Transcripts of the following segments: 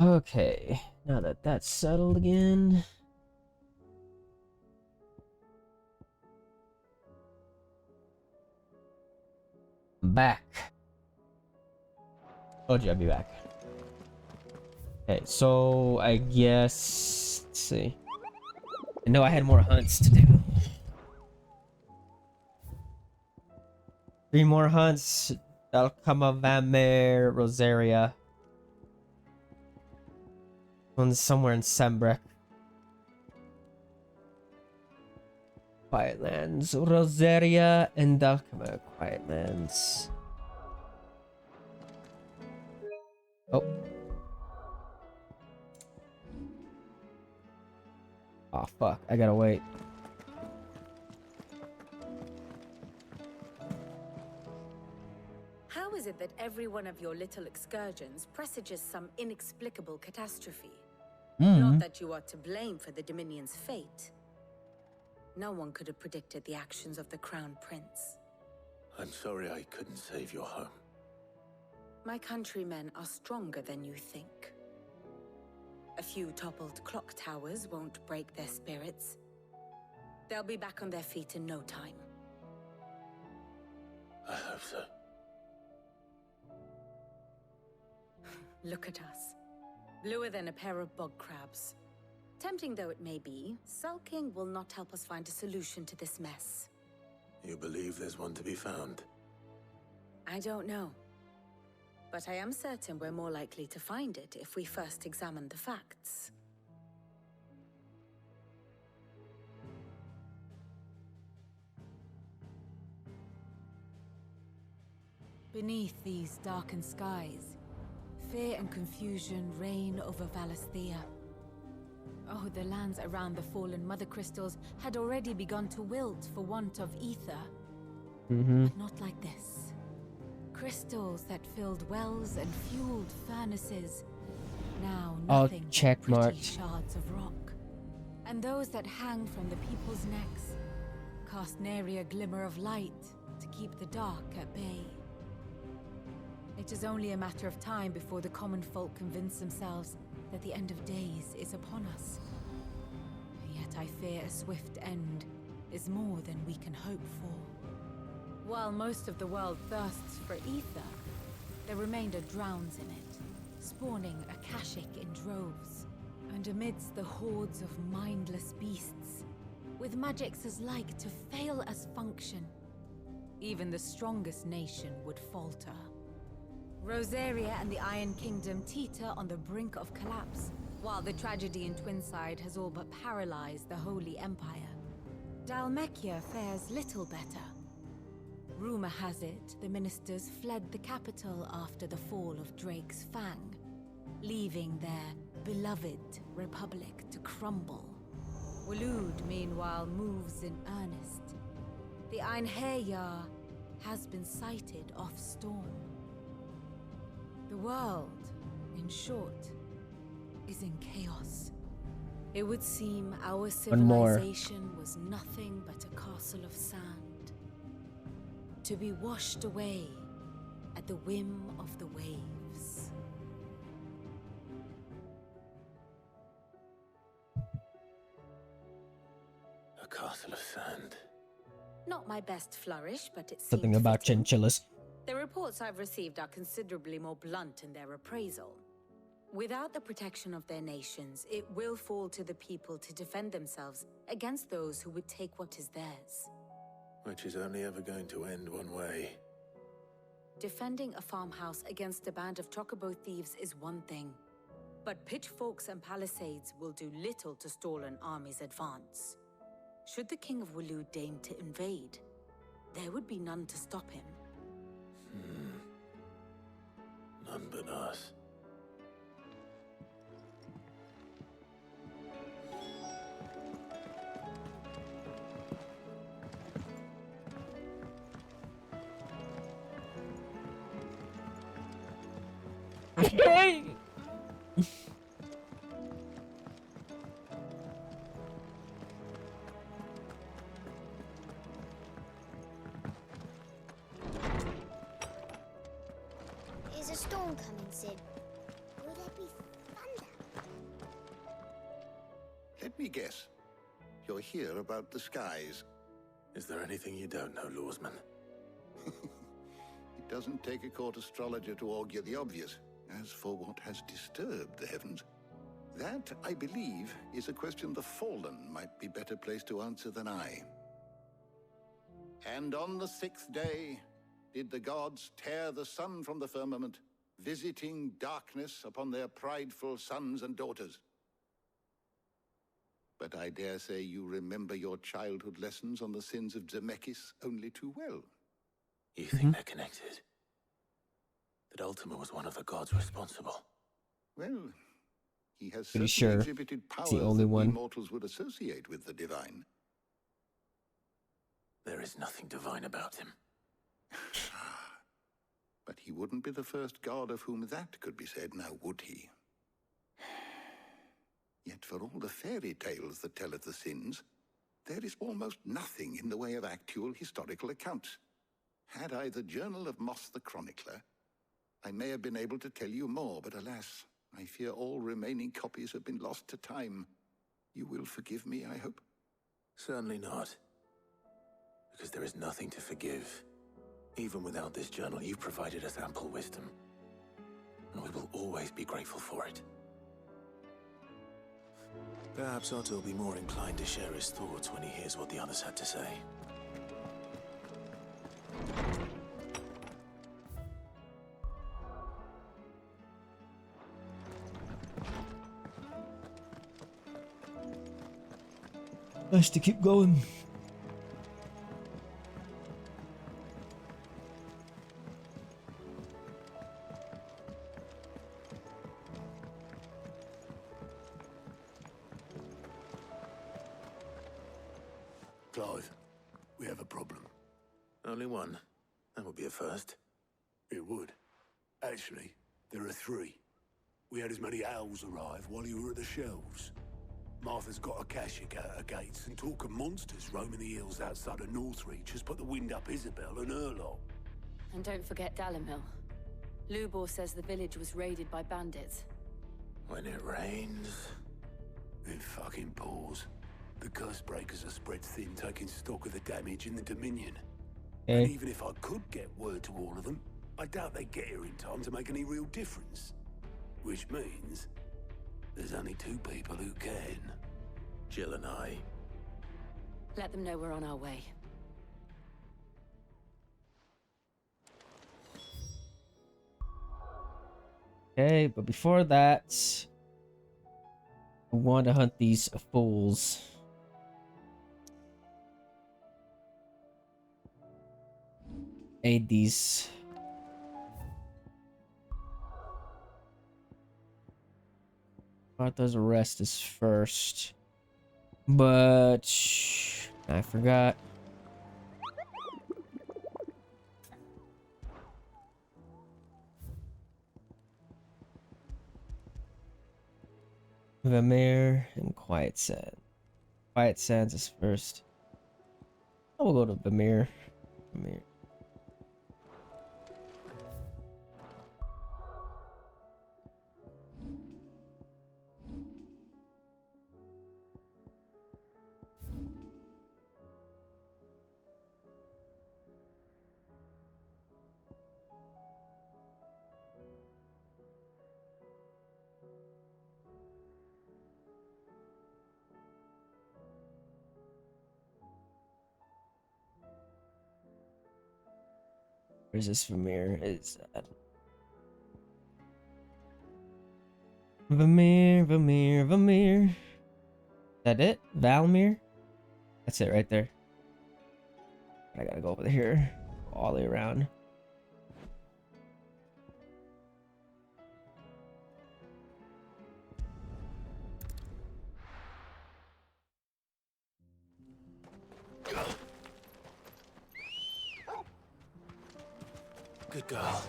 Okay, now that that's settled again. I'm back. Told you I'd be back. Okay, so I guess let's see. I know I had more hunts to do. 3 more hunts. Alcama, Vanmare, Rosaria. One's somewhere in Sembrek. Quietlands. Rosaria and Alcama. Quietlands. Oh. Oh, fuck. I gotta wait. How is it that every one of your little excursions presages some inexplicable catastrophe? Not that you are to blame for the Dominion's fate. No one could have predicted the actions of the Crown Prince. I'm sorry I couldn't save your home. My countrymen are stronger than you think. A few toppled clock towers won't break their spirits. They'll be back on their feet in no time. I hope so. Look at us. Bluer than a pair of bog crabs. Tempting though it may be, sulking will not help us find a solution to this mess. You believe there's one to be found? I don't know. But I am certain we're more likely to find it if we first examine the facts. Beneath these darkened skies, fear and confusion reign over Valisthea. Oh, the lands around the fallen Mother Crystals had already begun to wilt for want of ether. But not like this. Crystals that filled wells and fueled furnaces. Now nothing but pretty shards of rock. And those that hang from the people's necks cast nary a glimmer of light to keep the dark at bay. It is only a matter of time before the common folk convince themselves that the end of days is upon us. Yet I fear a swift end is more than we can hope for. While most of the world thirsts for ether, the remainder drowns in it, spawning Akashic in droves. And amidst the hordes of mindless beasts, with magics as like to fail as function, even the strongest nation would falter. Rosaria and the Iron Kingdom teeter on the brink of collapse, while the tragedy in Twinside has all but paralyzed the Holy Empire. Dalmekia fares little better. Rumor has it the ministers fled the capital after the fall of Drake's Fang, leaving their beloved republic to crumble. Waloed, meanwhile, moves in earnest. The Einherjar has been sighted off-storm. The world, in short, is in chaos. It would seem our civilization was nothing but a castle of sand, to be washed away at the whim of the waves. A castle of sand. Not my best flourish, but it seems Something about fitting. chinchillas. The reports I've received are considerably more blunt in their appraisal. Without the protection of their nations, it will fall to the people to defend themselves against those who would take what is theirs. Which is only ever going to end one way. Defending a farmhouse against a band of chocobo thieves is one thing, but pitchforks and palisades will do little to stall an army's advance. Should the King of Waloed deign to invade, there would be none to stop him. None but us. Is a storm coming, Sid? Will there be thunder? Let me guess. You're here about the skies. Is there anything you don't know, Lawsman? It doesn't take a court astrologer to augur the obvious. As for what has disturbed the heavens, that, I believe, is a question the Fallen might be better placed to answer than I. And on the 6th day did the gods tear the sun from the firmament, visiting darkness upon their prideful sons and daughters. But I dare say you remember your childhood lessons on the sins of Zemeckis only too well. You think they're connected? That Ultima was one of the gods responsible? Well, he has Pretty certainly sure exhibited powers the only that we one. mortals would associate with the divine. There is nothing divine about him. But he wouldn't be the first god of whom that could be said, now would he? Yet for all the fairy tales that tell of the sins, there is almost nothing in the way of actual historical accounts. Had I the Journal of Moss the Chronicler, I may have been able to tell you more, but alas, I fear all remaining copies have been lost to time. You will forgive me, I hope? Certainly not. Because there is nothing to forgive. Even without this journal, you've provided us ample wisdom. And we will always be grateful for it. Perhaps Otto will be more inclined to share his thoughts when he hears what the others had to say. Nice to keep going. Clive, we have a problem. Only one. That would be a first. It would. Actually, there are three. We had as many owls arrive while you were at the shelves. Martha's got a Kashik at her gates, and talk of monsters roaming the hills outside of Northreach has put the wind up Isabel and her lot. And don't forget Dalimil. Lubor says the village was raided by bandits. When it rains... It fucking pours. The curse breakers are spread thin, taking stock of the damage in the Dominion. And Okay. even if I could get word to all of them, I doubt they get here in time to make any real difference. Which means there's only two people who can. Jill and I. Let them know we're on our way. Okay, but before that, I want to hunt these fools. Aid these. Martha's arrest is first. But I forgot. Vamir and Quiet Sand. Quiet Sands is first. I will go to Vamir. Vamir. Where's this Vamir? Is Vamir, Vamir, Vamir. Is that it? Valmir? That's it right there. I gotta go over here. All the way around. Good girl.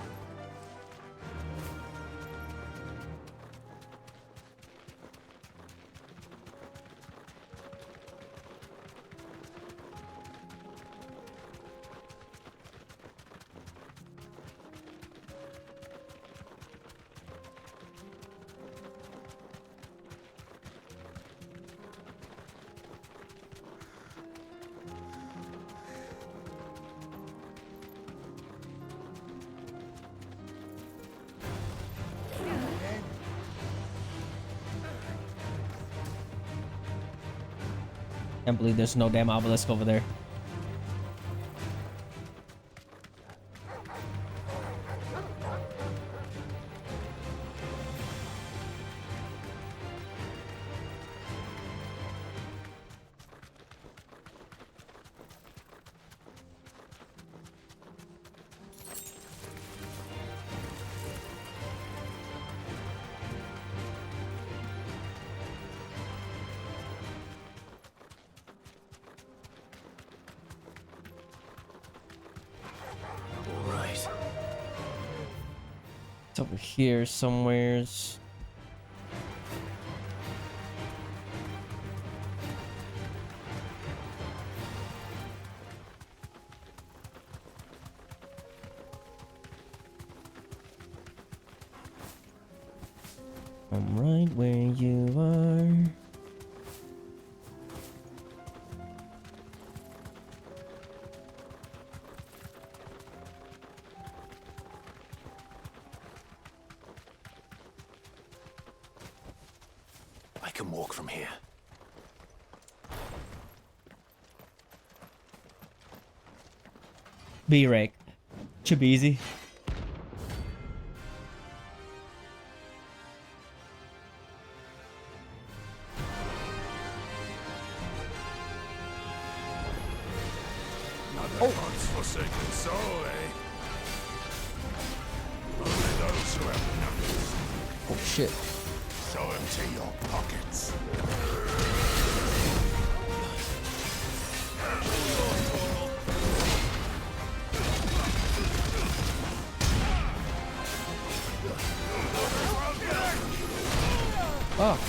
Can't believe there's no damn obelisk over there. All right. It's over here somewheres. I'm right where you are. I can walk from here. B rank. Should be easy. Another God's forsaken soul, eh? Only those who have nothing. Oh shit. So empty your pockets. Oh.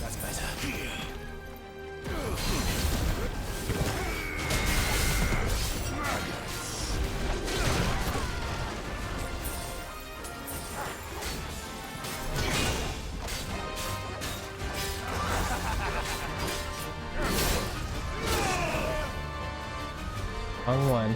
That's better. Wrong one.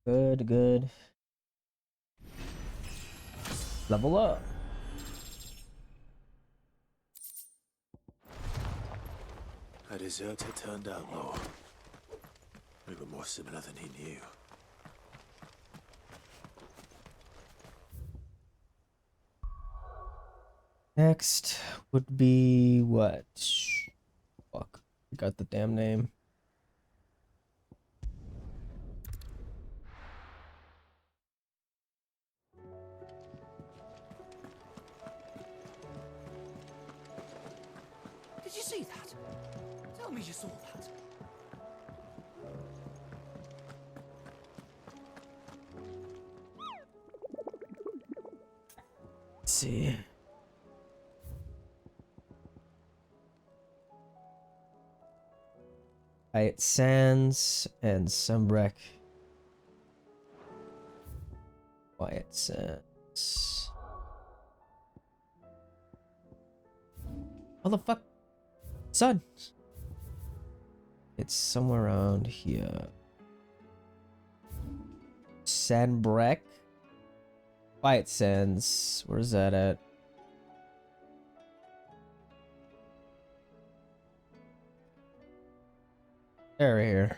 Good, good. Level up. A deserter turned outlaw. We were more similar than he knew. Next would be what? Fuck. Got the damn name. Tell me you saw that. Let's see. Quiet Sands and Sunbreak. Quiet Sands. Oh the fuck? Sun! It's somewhere around here. Sandbreak? Quiet Sands. Where's that at? There, right here.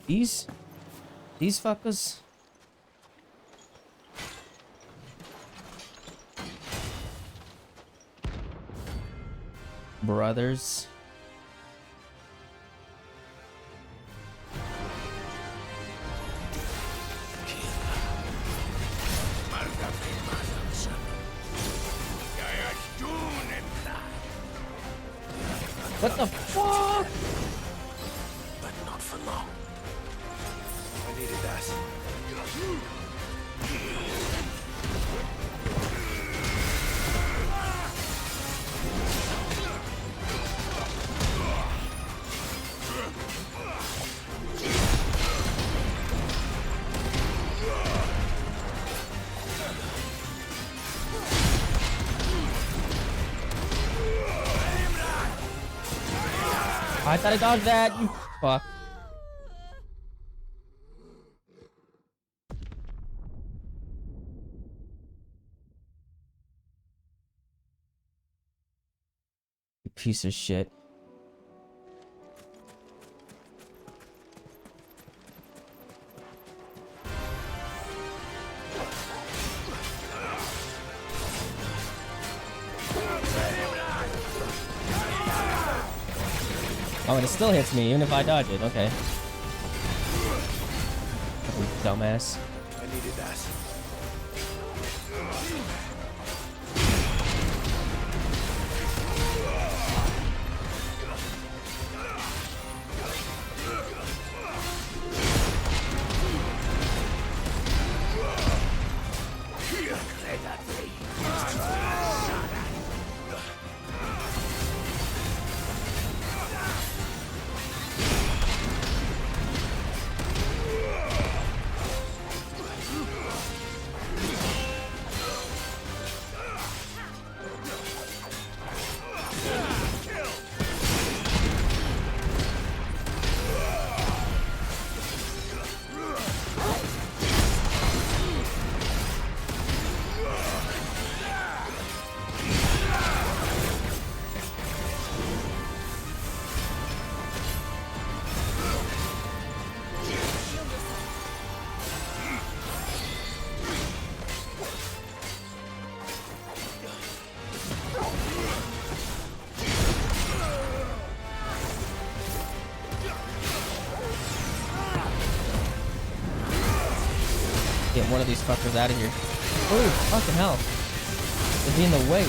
These fuckers. Brothers. What the fuck? But not for long. I needed that. I thought I dodged that, you fuck. You piece of shit. Oh, and it still hits me, even if I dodge it. Okay. Dumbass. I needed that. Get one of these fuckers out of here. Oh, fucking hell. They're being the way.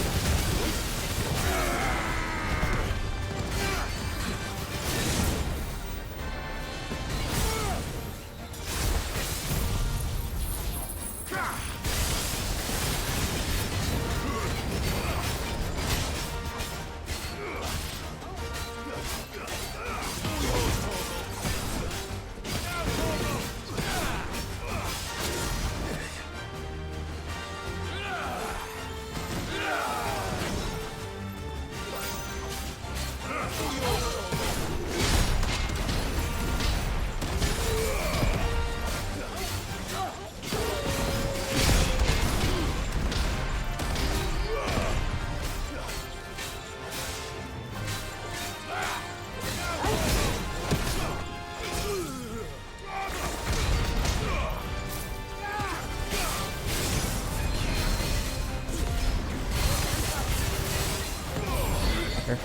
fucker.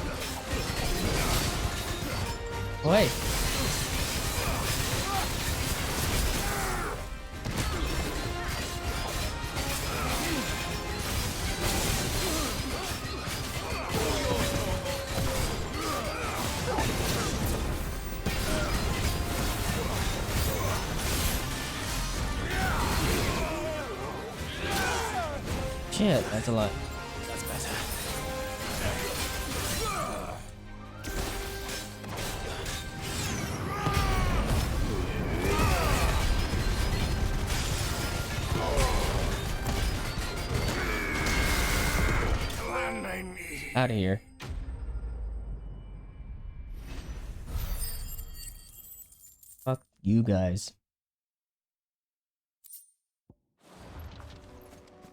Wait. Shit, that's a lot. That's better. Out of here. Fuck you guys.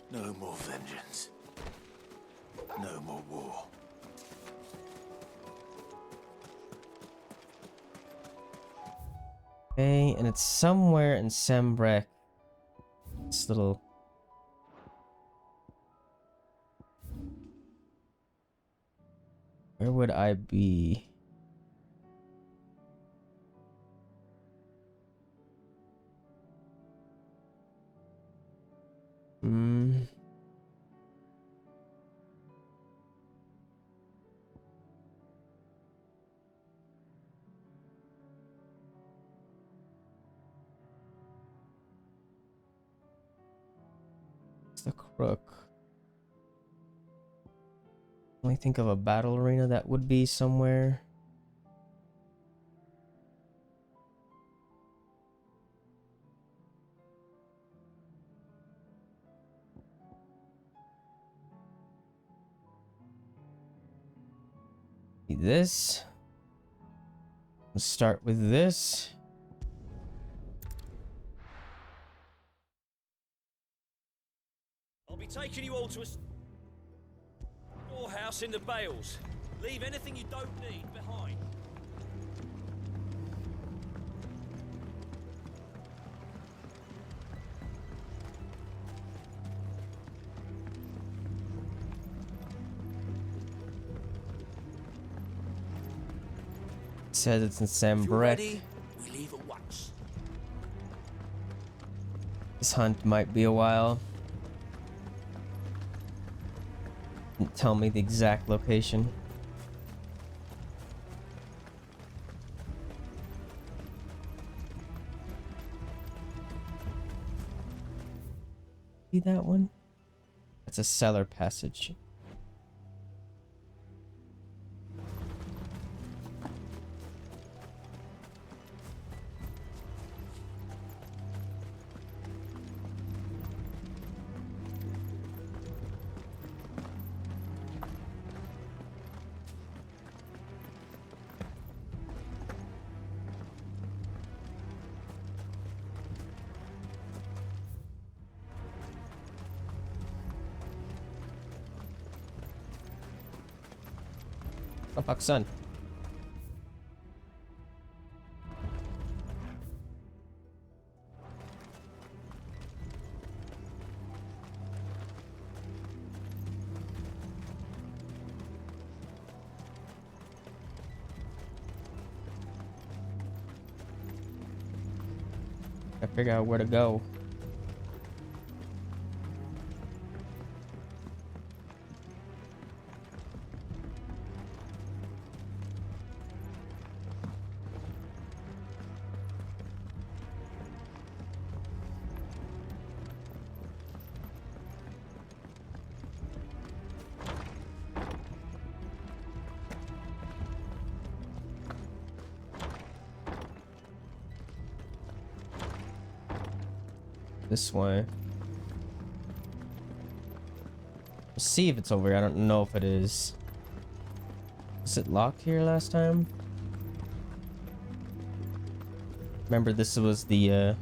No more vengeance. No more war. Okay, and it's somewhere in Sambrek. This little... Where would I be? It's the Crook. Let me think of a battle arena that would be somewhere. This. Let's start with this. I'll be taking you all to a storehouse in the Bales. Leave anything you don't need behind. It says it's in If you're Sambrek. ready, we leave at once. This hunt might be a while. Didn't tell me the exact location. See that one? That's a cellar passage. Oh fuck, son. I figure out where to go. This way. We'll see if it's over here. I don't know if it is. Was it locked here last time? Remember, this was the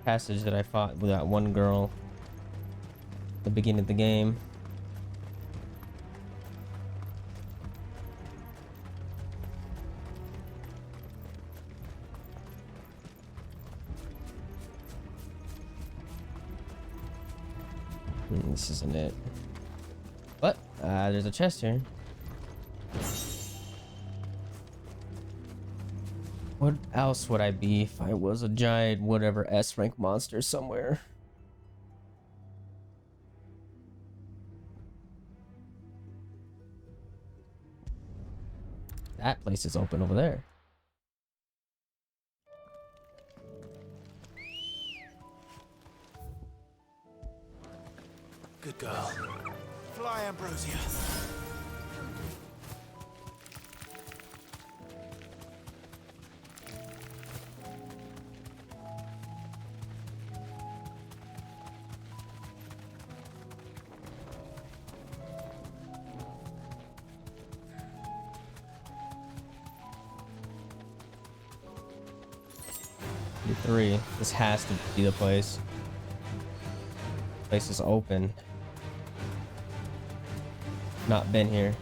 passage that I fought with that one girl at the beginning of the game. This isn't it. But there's a chest here. What else would I be if I was a giant whatever S rank monster somewhere? That place is open over there. Good girl. Fly, Ambrosia. Three. This has to be the place. Place is open. Not been here.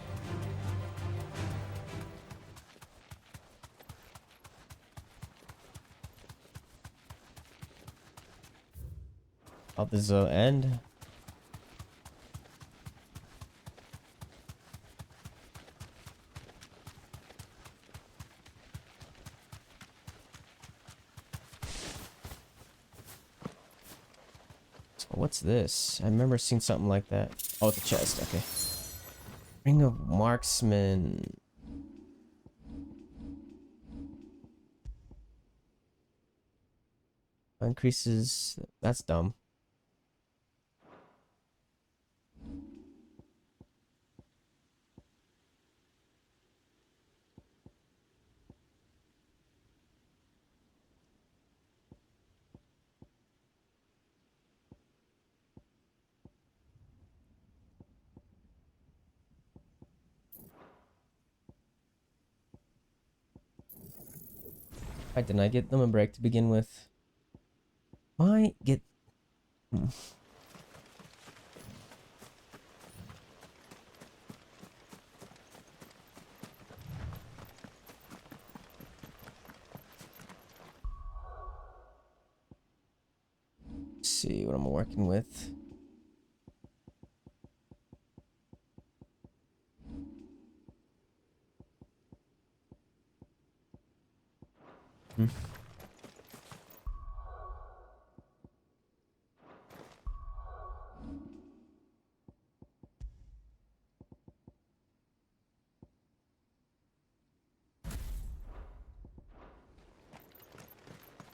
Oh, this is the end. What's this? I remember seeing something like that. Oh, it's a chest. Okay. Ring of Marksman. Increases. That's dumb. Why didn't I get them a break to begin with? Might get. Let's see what I'm working with.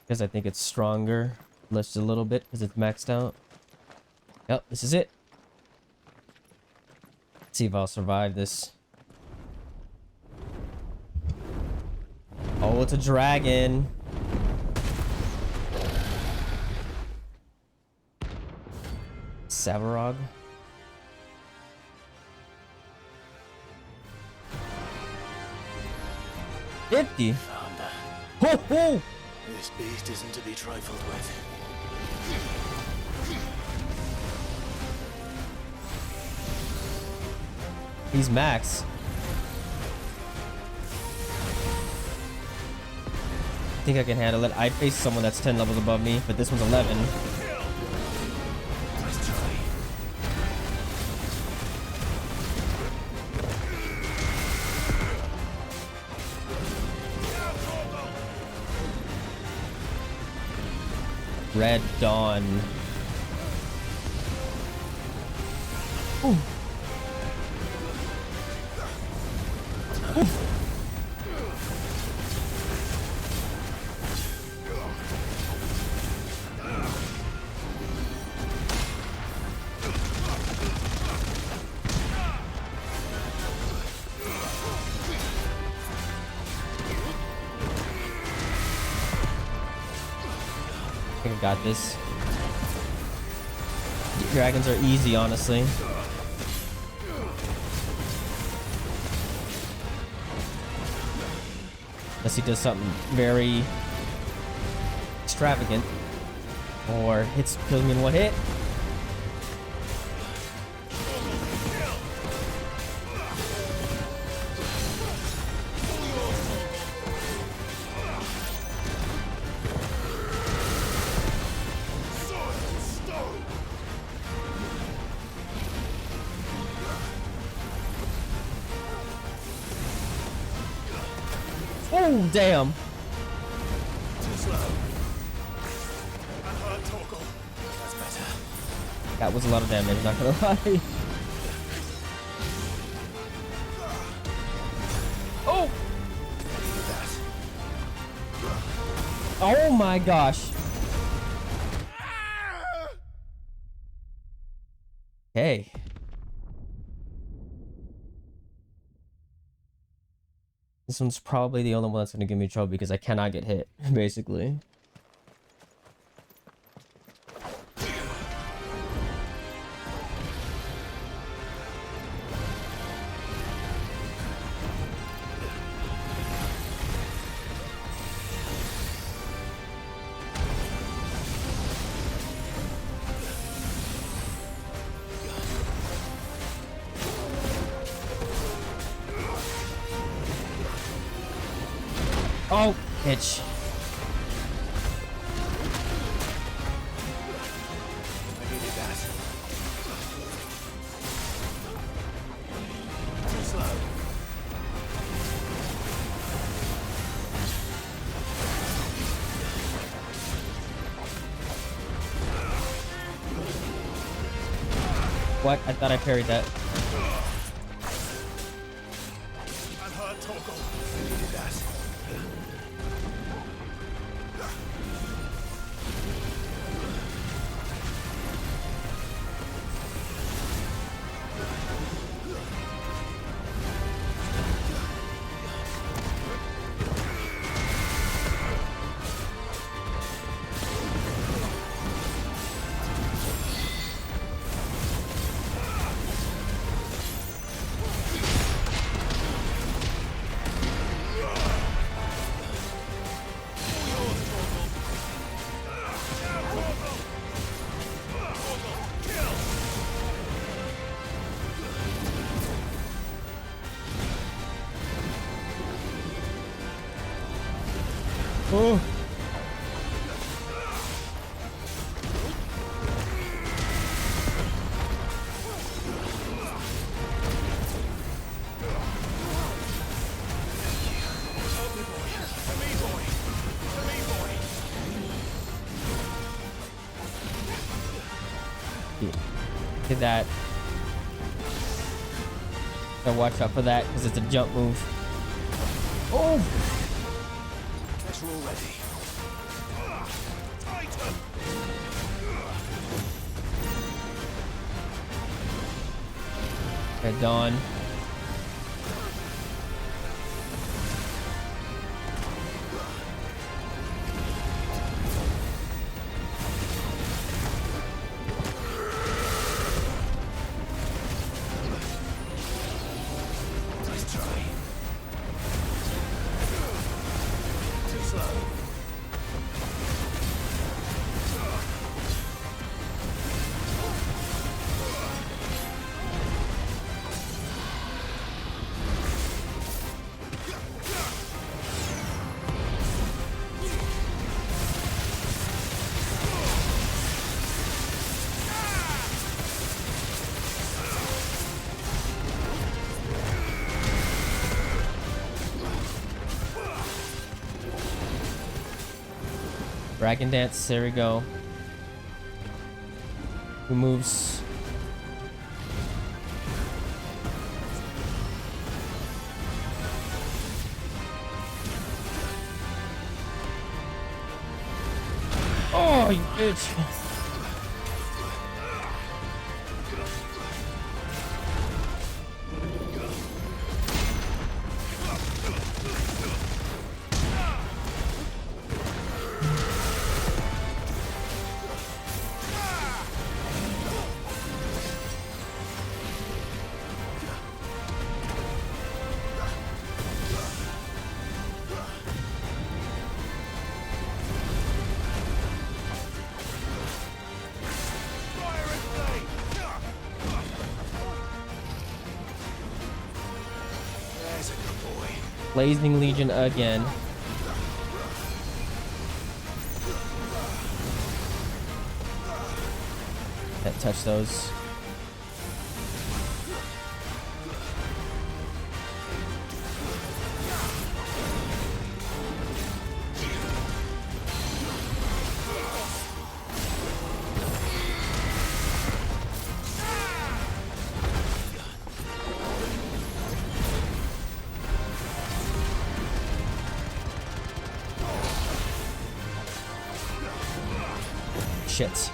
Because I think it's stronger. Lifts a little bit because it's maxed out. Yep, this is it. Let's see if I'll survive this. Oh, it's a dragon. Savarog. $50. Found her. Ho ho! This beast isn't to be trifled with. He's max. I think I can handle it. I'd face someone that's 10 levels above me, but this one's 11. Let's try. Red Dawn. Ooh. Ooh. I think I got this. Dragons are easy, honestly. Unless he does something very extravagant. Or kills me in one hit. Oh, damn. Too slow. Unhurt, Torgal. That's better. That was a lot of damage, not gonna lie. Oh! Oh my gosh. Hey. This one's probably the only one that's gonna give me trouble because I cannot get hit, basically. Oh, bitch. I needed that. Too slow. What? I thought I parried that. Unhurt, Torgal. I needed that. Oh. Did that. Gotta watch out for that because it's a jump move. Oh! Guess we're all ready. Head on. Nice try. Too slow. Dragon Dance, there we go. Who moves? Oh, you bitch. Blazing Legion again. Can't touch those. shit.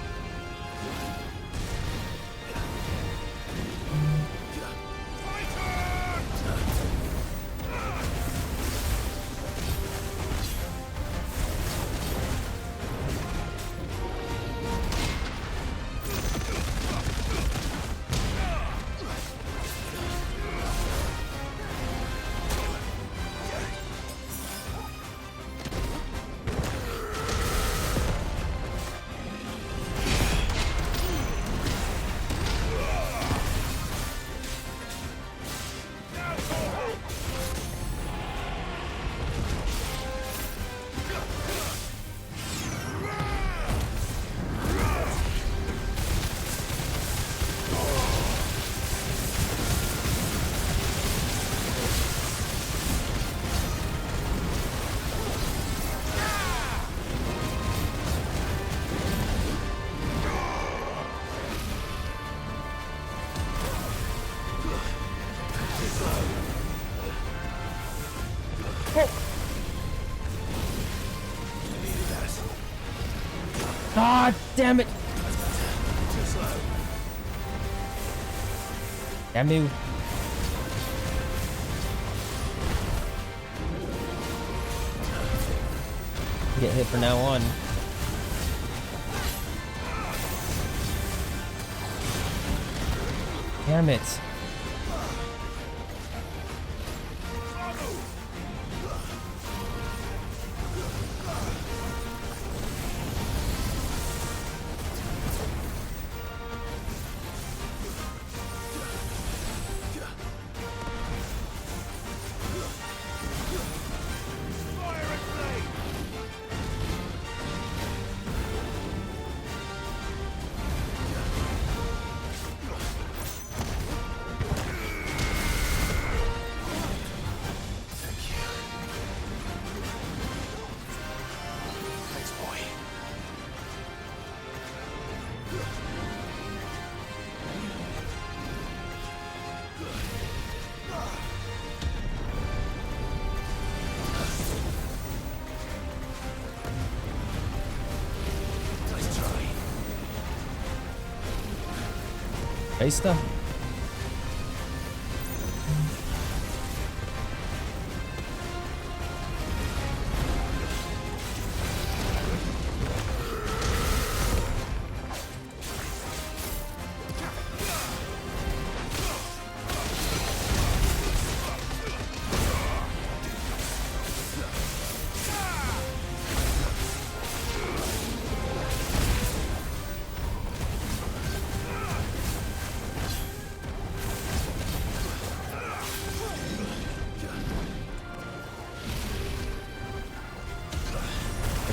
God damn it! Damn you. Get hit from now on. Damn it. Basta.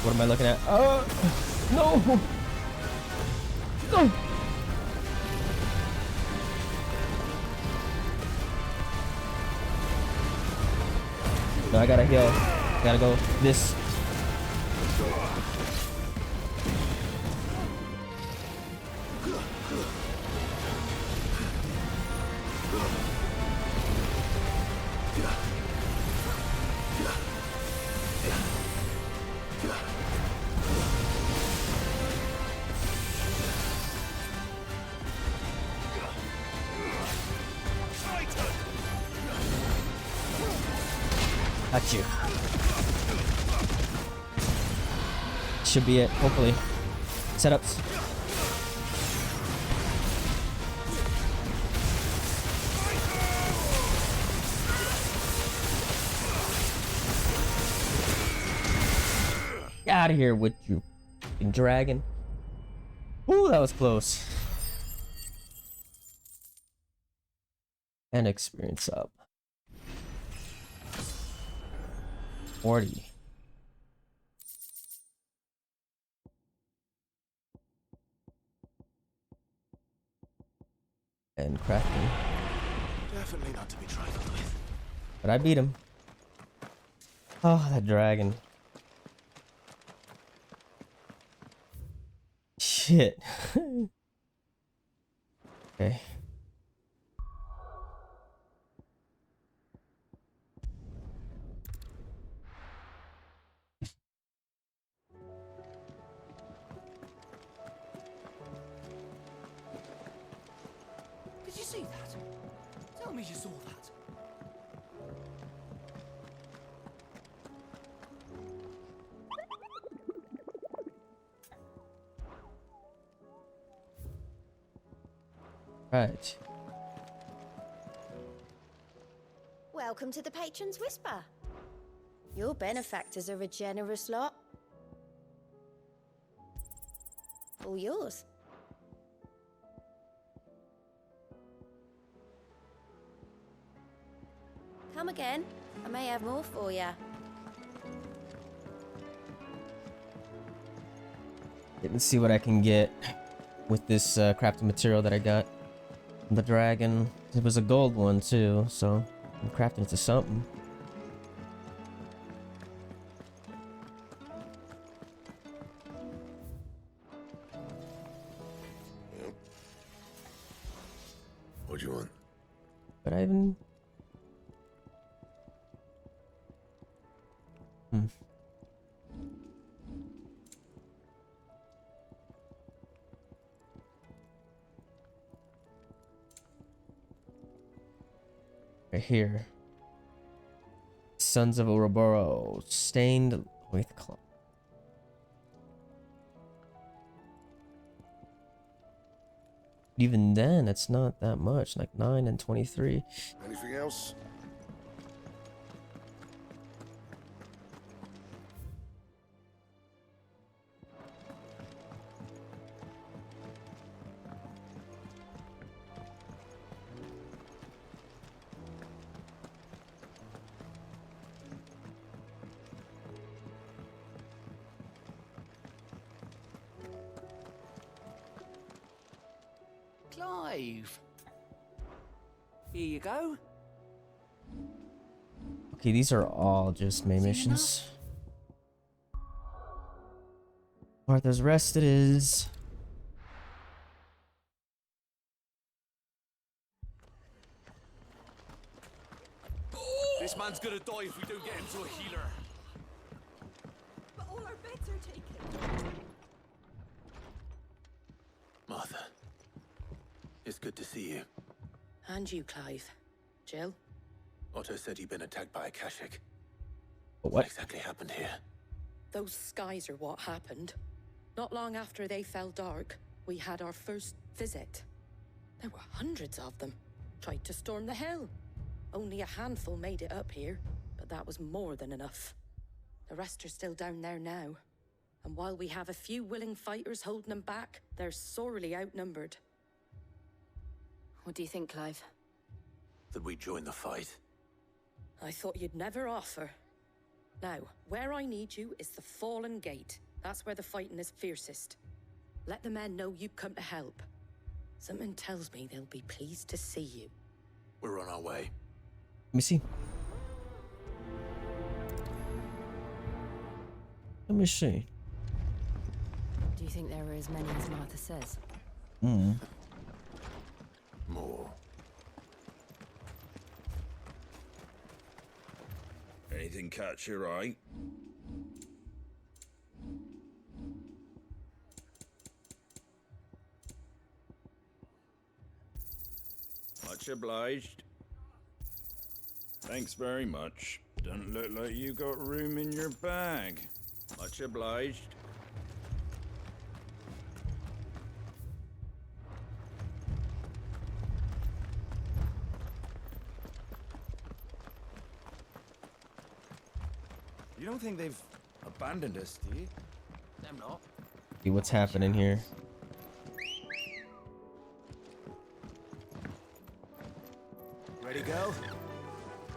What am I looking at? No! No! No, I gotta heal. Gotta go this. Got you. Should be it, hopefully. Setups. Get out of here with you, f***ing dragon. Ooh, that was close. And experience up. 40. And crafting. Definitely not to be trifled with. But I beat him. Oh, that dragon. Shit. Okay. you see that? Tell me you saw that. Right. Welcome to the Patron's Whisper. Your benefactors are a generous lot. All yours. Come again. I may have more for you. Let's see what I can get with this crafting material that I got. The dragon. It was a gold one too, so I'm crafting it to something. What do you want? But I even... Right here. Sons of Ouroboros. Stained with cloth. Even then, it's not that much. Like 9 and 23. Anything else? Clive. Here you go. Okay, these are all just main missions. Martha's Rest it is. This man's gonna die if we don't get him to a healer. But all our beds are taken. Martha, it's good to see you. And you, Clive. Jill? Otto said you'd been attacked by a Kashik. What? What exactly happened here? Those skies are what happened. Not long after they fell dark, we had our first visit. There were hundreds of them. Tried to storm the hill. Only a handful made it up here, but that was more than enough. The rest are still down there now. And while we have a few willing fighters holding them back, they're sorely outnumbered. What do you think, Clive? That we join the fight? I thought you'd never offer. Now, where I need you is the Fallen Gate. That's where the fighting is fiercest. Let the men know you've come to help. Something tells me they'll be pleased to see you. We're on our way. Let me see. Let me see. Do you think there are as many as Martha says? More. Anything catch your eye? Much obliged. Thanks very much. Doesn't look like you got room in your bag. Much obliged. You don't think they've abandoned us, do you? Them not. See what's happening here. Ready, go?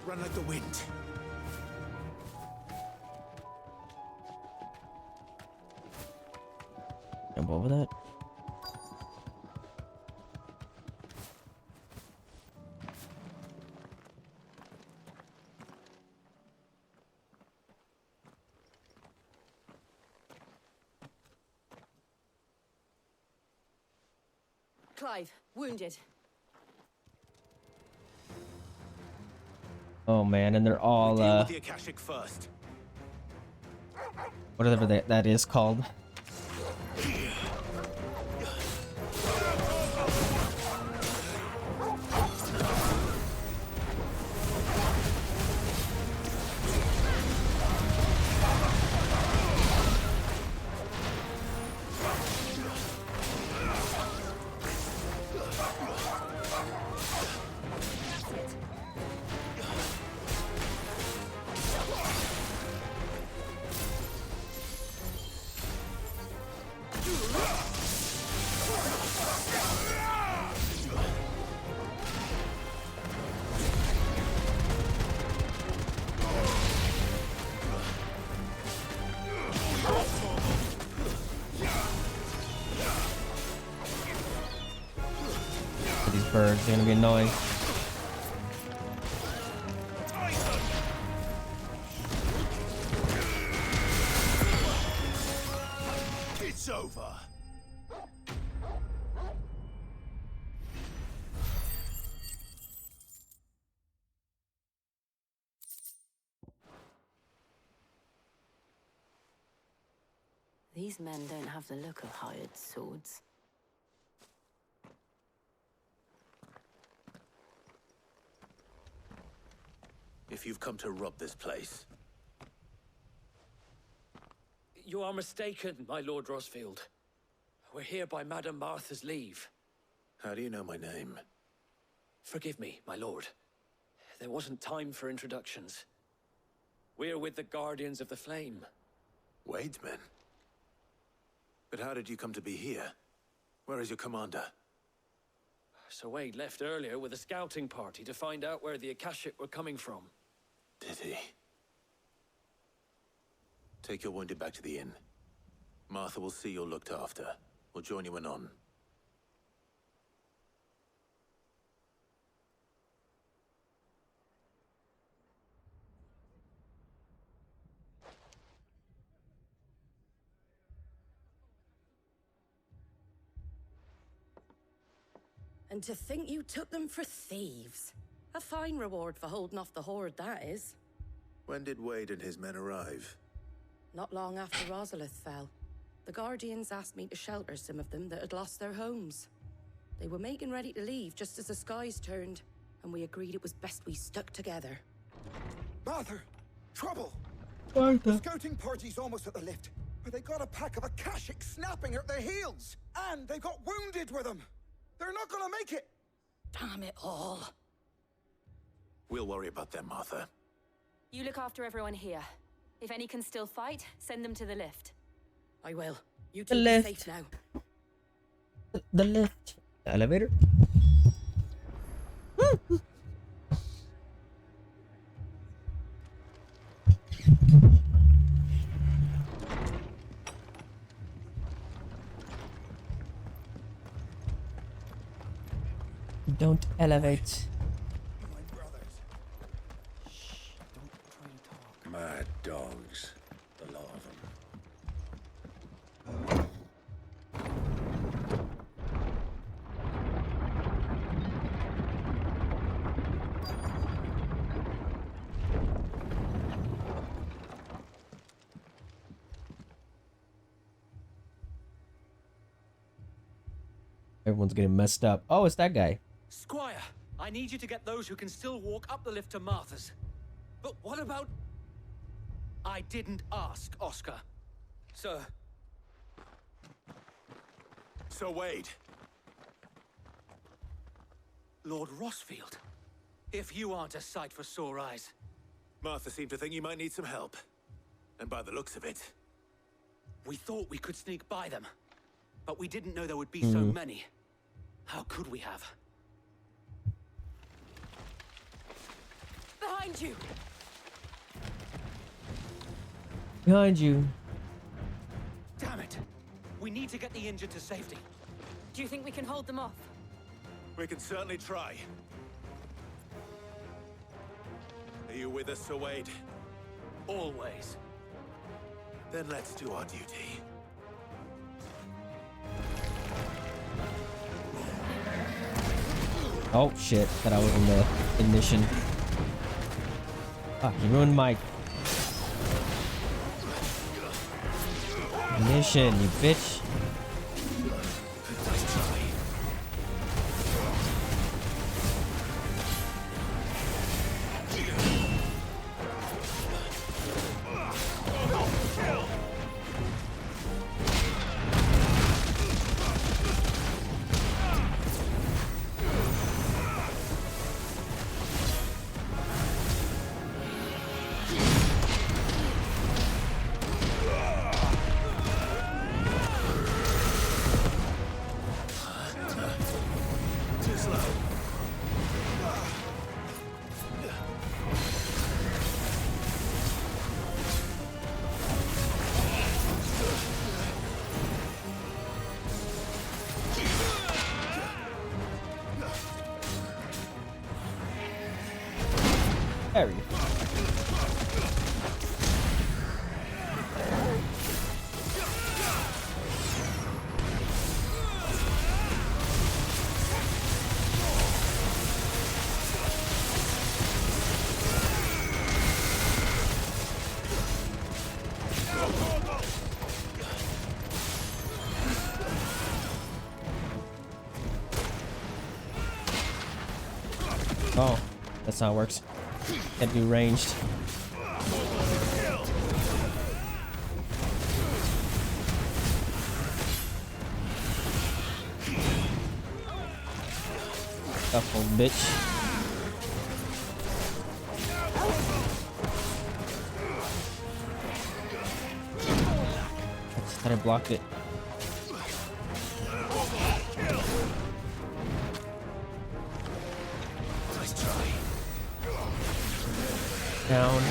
Run like the wind. Jump over that. Clive, wounded. Oh man, and they're all Deal with the Akashic first. whatever that is called. these birds. They're gonna be annoying. It's over. These men don't have the look of hired swords. If you've come to rob this place, You are mistaken, my Lord Rosfield. We're here by Madame Martha's leave. how do you know my name? Forgive me, my lord. There wasn't time for introductions. We're with the Guardians of the Flame. Wade's men? But how did you come to be here? Where is your commander? Sir Wade left earlier with a scouting party to find out where the Akashic were coming from. Did he? Take your wounded back to the inn. Martha will see you're looked after. We'll join you anon. And to think you took them for thieves. A fine reward for holding off the horde, that is. When did Wade and his men arrive? Not long after Rosalith fell, the Guardians asked me to shelter some of them that had lost their homes. They were making ready to leave just as the skies turned, and we agreed it was best we stuck together. Martha! Trouble! Martha. The scouting party's almost at the lift, but they got a pack of Akashic snapping at their heels! And they've got wounded with them! They're not gonna make it! Damn it all. We'll worry about them, Martha. You look after everyone here. If any can still fight, send them to the lift. I will. You The two be lift. safe now. The lift. The elevator. Don't elevate. My brothers. Mad dogs. The lot of them. Everyone's getting messed up. Oh, it's that guy. Squire, I need you to get those who can still walk up the lift to Martha's. But what about... I didn't ask, Oscar. Sir. Sir Wade! Lord Rosfield. If you aren't a sight for sore eyes. Martha seemed to think you might need some help. And by the looks of it... We thought we could sneak by them. But we didn't know there would be so many. How could we have? Behind you! Behind you. Damn it! We need to get the injured to safety. Do you think we can hold them off? We can certainly try. Are you with us, Sir Wade? Always. Then let's do our duty. Oh shit, thought I was in the ignition. Ah, you ruined my ignition, you bitch. Harry. Oh, that's how it works. Can't do ranged. Tough old bitch. I just thought I blocked it. Down.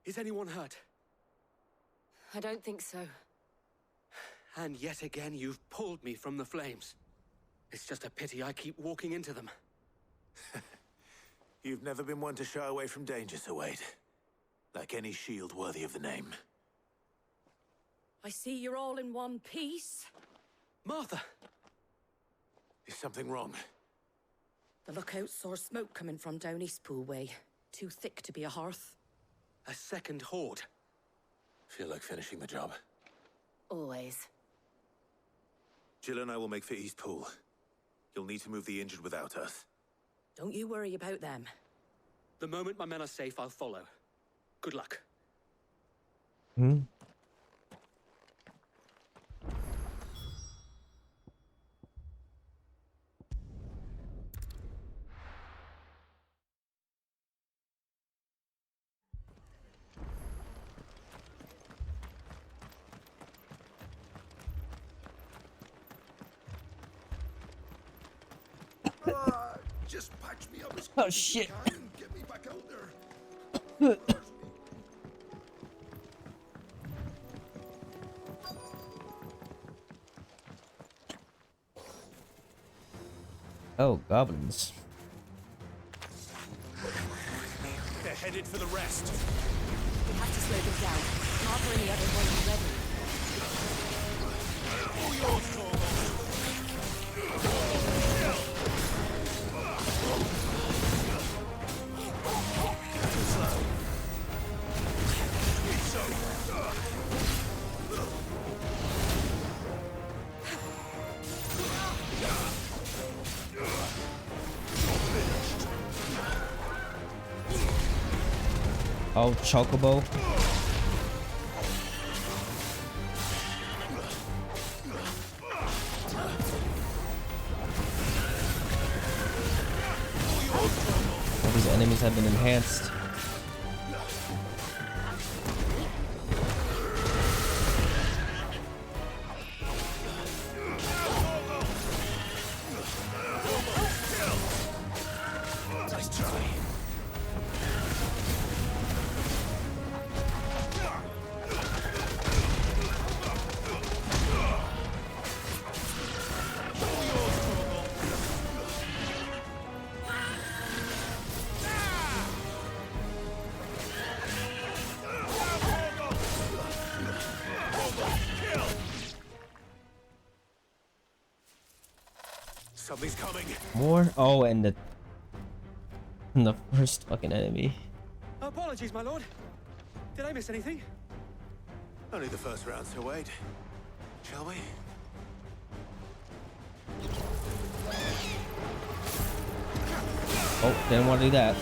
Is anyone hurt? I don't think so. And yet again, you've pulled me from the flames. It's just a pity I keep walking into them. You've never been one to shy away from danger, Sir Wade. Like any shield worthy of the name. I see you're all in one piece. Martha! Is something wrong? The lookout saw smoke coming from down Eastpool way. Too thick to be a hearth. A second horde. Feel like finishing the job. Always. Jill and I will make for Eastpool. You'll need to move the injured without us. Don't you worry about them. The moment my men are safe, I'll follow. Good luck. Hmm. Just patch me up as Oh quick as you shit. can and get me back out there. Oh, goblins. They're headed for the rest. We have to slow them down. Martha and the others won't be ready. Oh, chocobo. All these enemies have been enhanced. Something's coming. More? Oh, and the first fucking enemy. Apologies, my lord. Did I miss anything? Only the first round, Sir Wade. Shall we? Oh, didn't want to do that.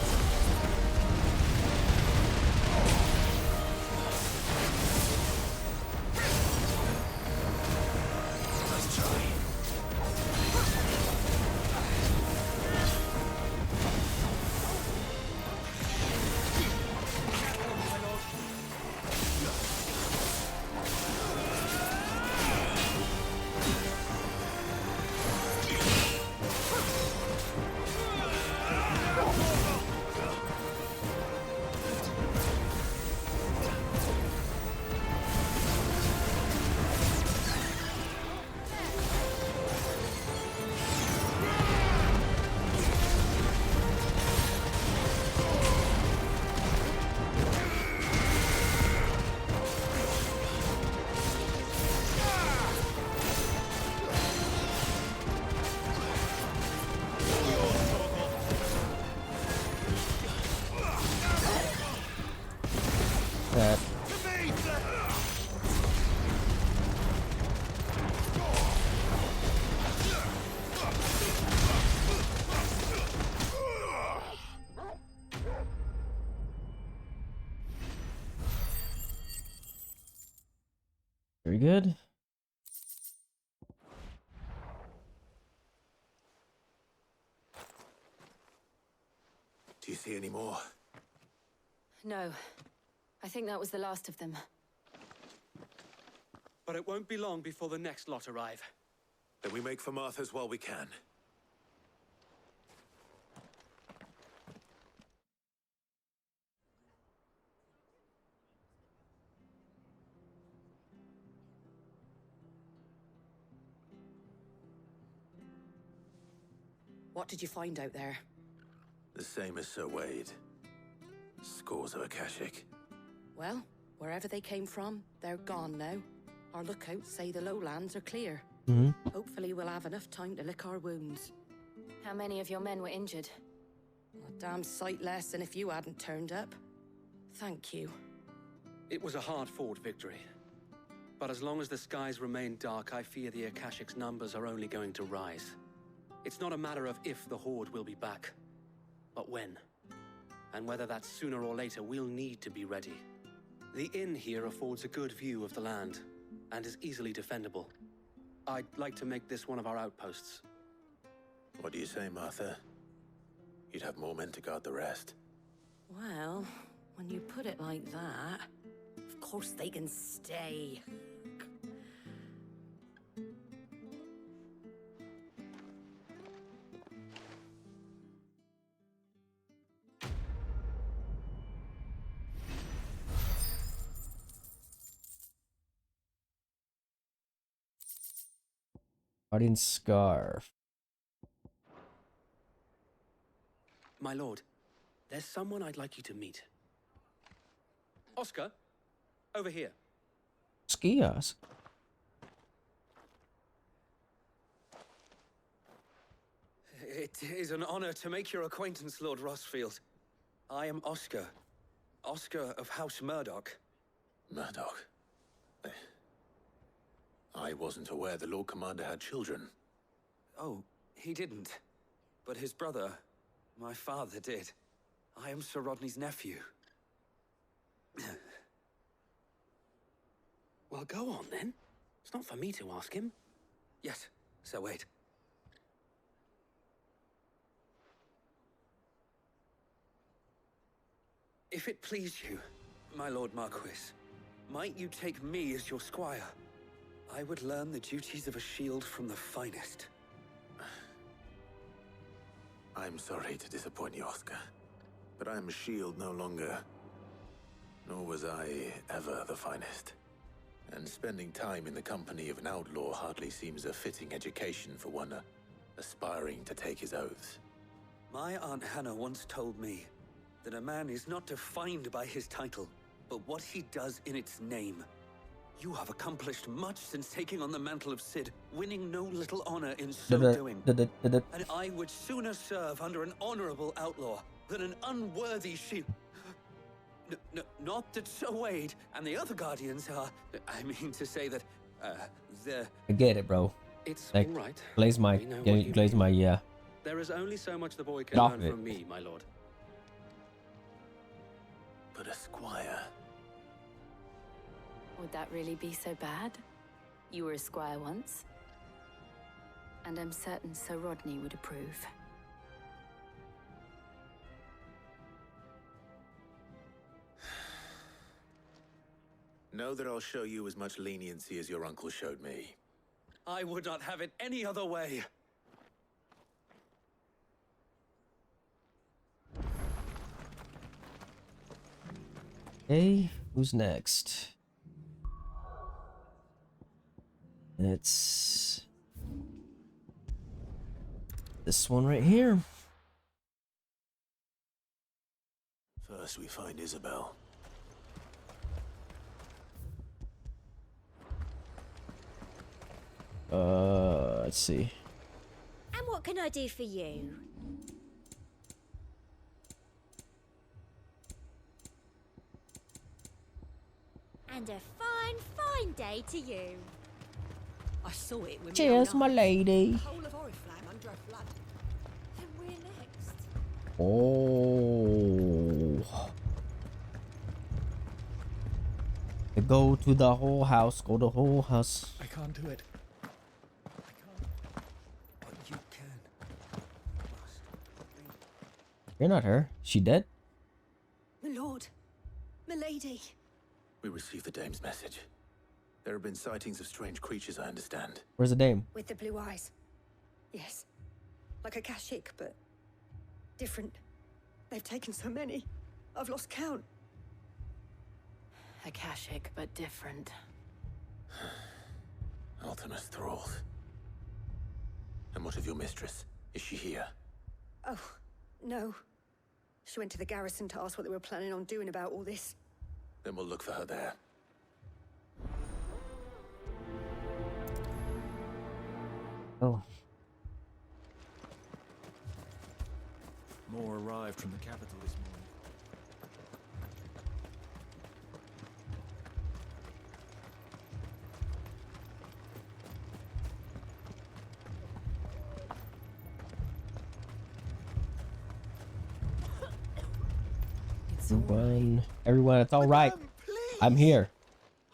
Very good. Do you see any more? No. I think that was the last of them. But it won't be long before the next lot arrive. Then we make for Martha's while we can. What did you find out there? The same as Sir Wade. Scores of Akashic. Well, wherever they came from, they're gone now. Our lookouts say the lowlands are clear. Hopefully we'll have enough time to lick our wounds. How many of your men were injured? A damn sight less than if you hadn't turned up. Thank you. It was a hard-fought victory. But as long as the skies remain dark, I fear the Akashic's numbers are only going to rise. It's not a matter of if the Horde will be back, but when. And whether that's sooner or later, we'll need to be ready. The inn here affords a good view of the land, and is easily defendable. I'd like to make this one of our outposts. What do you say, Martha? You'd have more men to guard the rest. Well, when you put it like that, of course they can stay. Guardian Scarf. My lord, there's someone I'd like you to meet. Oscar, over here. Skios. It is an honor to make your acquaintance, Lord Rossfield. I am Oscar. Oscar of House Murdoch. Murdoch? I wasn't aware the Lord Commander had children. Oh, he didn't. But his brother, my father, did. I am Sir Rodney's nephew. Well, go on then. It's not for me to ask him. Yes, Sir Wade. If it please you, my Lord Marquis, might you take me as your squire? I would learn the duties of a shield from the finest. I'm sorry to disappoint you, Oscar, but I'm a shield no longer. Nor was I ever the finest. And spending time in the company of an outlaw hardly seems a fitting education for one aspiring to take his oaths. My Aunt Hannah once told me that a man is not defined by his title, but what he does in its name. You have accomplished much since taking on the mantle of Cid, winning no little honor in so doing. And I would sooner serve under an honorable outlaw than an unworthy shield. Not that Sir Wade and the other guardians are... I mean to say that, they're... I get it, bro. It's like, all right. Glaze my, yeah. There is only so much the boy can Stop learn it. from me, my lord. But a squire... Would that really be so bad? You were a squire once. And I'm certain Sir Rodney would approve. Know that I'll show you as much leniency as your uncle showed me. I would not have it any other way. Okay, who's next? It's this one right here. First we find Isabel. Let's see. And what can I do for you? And a fine, fine day to you. I saw it with Cheers, my lady. whole of Oriflamme under a flood. Then we're next. Oh. To go to the whole house. Go to the whole house. I can't do it. But you can. You're not her. She dead? My lord, milady. We received the dame's message. There have been sightings of strange creatures, I understand. Where's the dame? With the blue eyes. Yes. Like a Kashik, but different. They've taken so many. I've lost count. Akashic, but different. Ultimus thralls. And what of your mistress? Is she here? Oh, no. She went to the garrison to ask what they were planning on doing about all this. Then we'll look for her there. Oh. More arrived from the capital this morning. Everyone, it's all right. I'm here.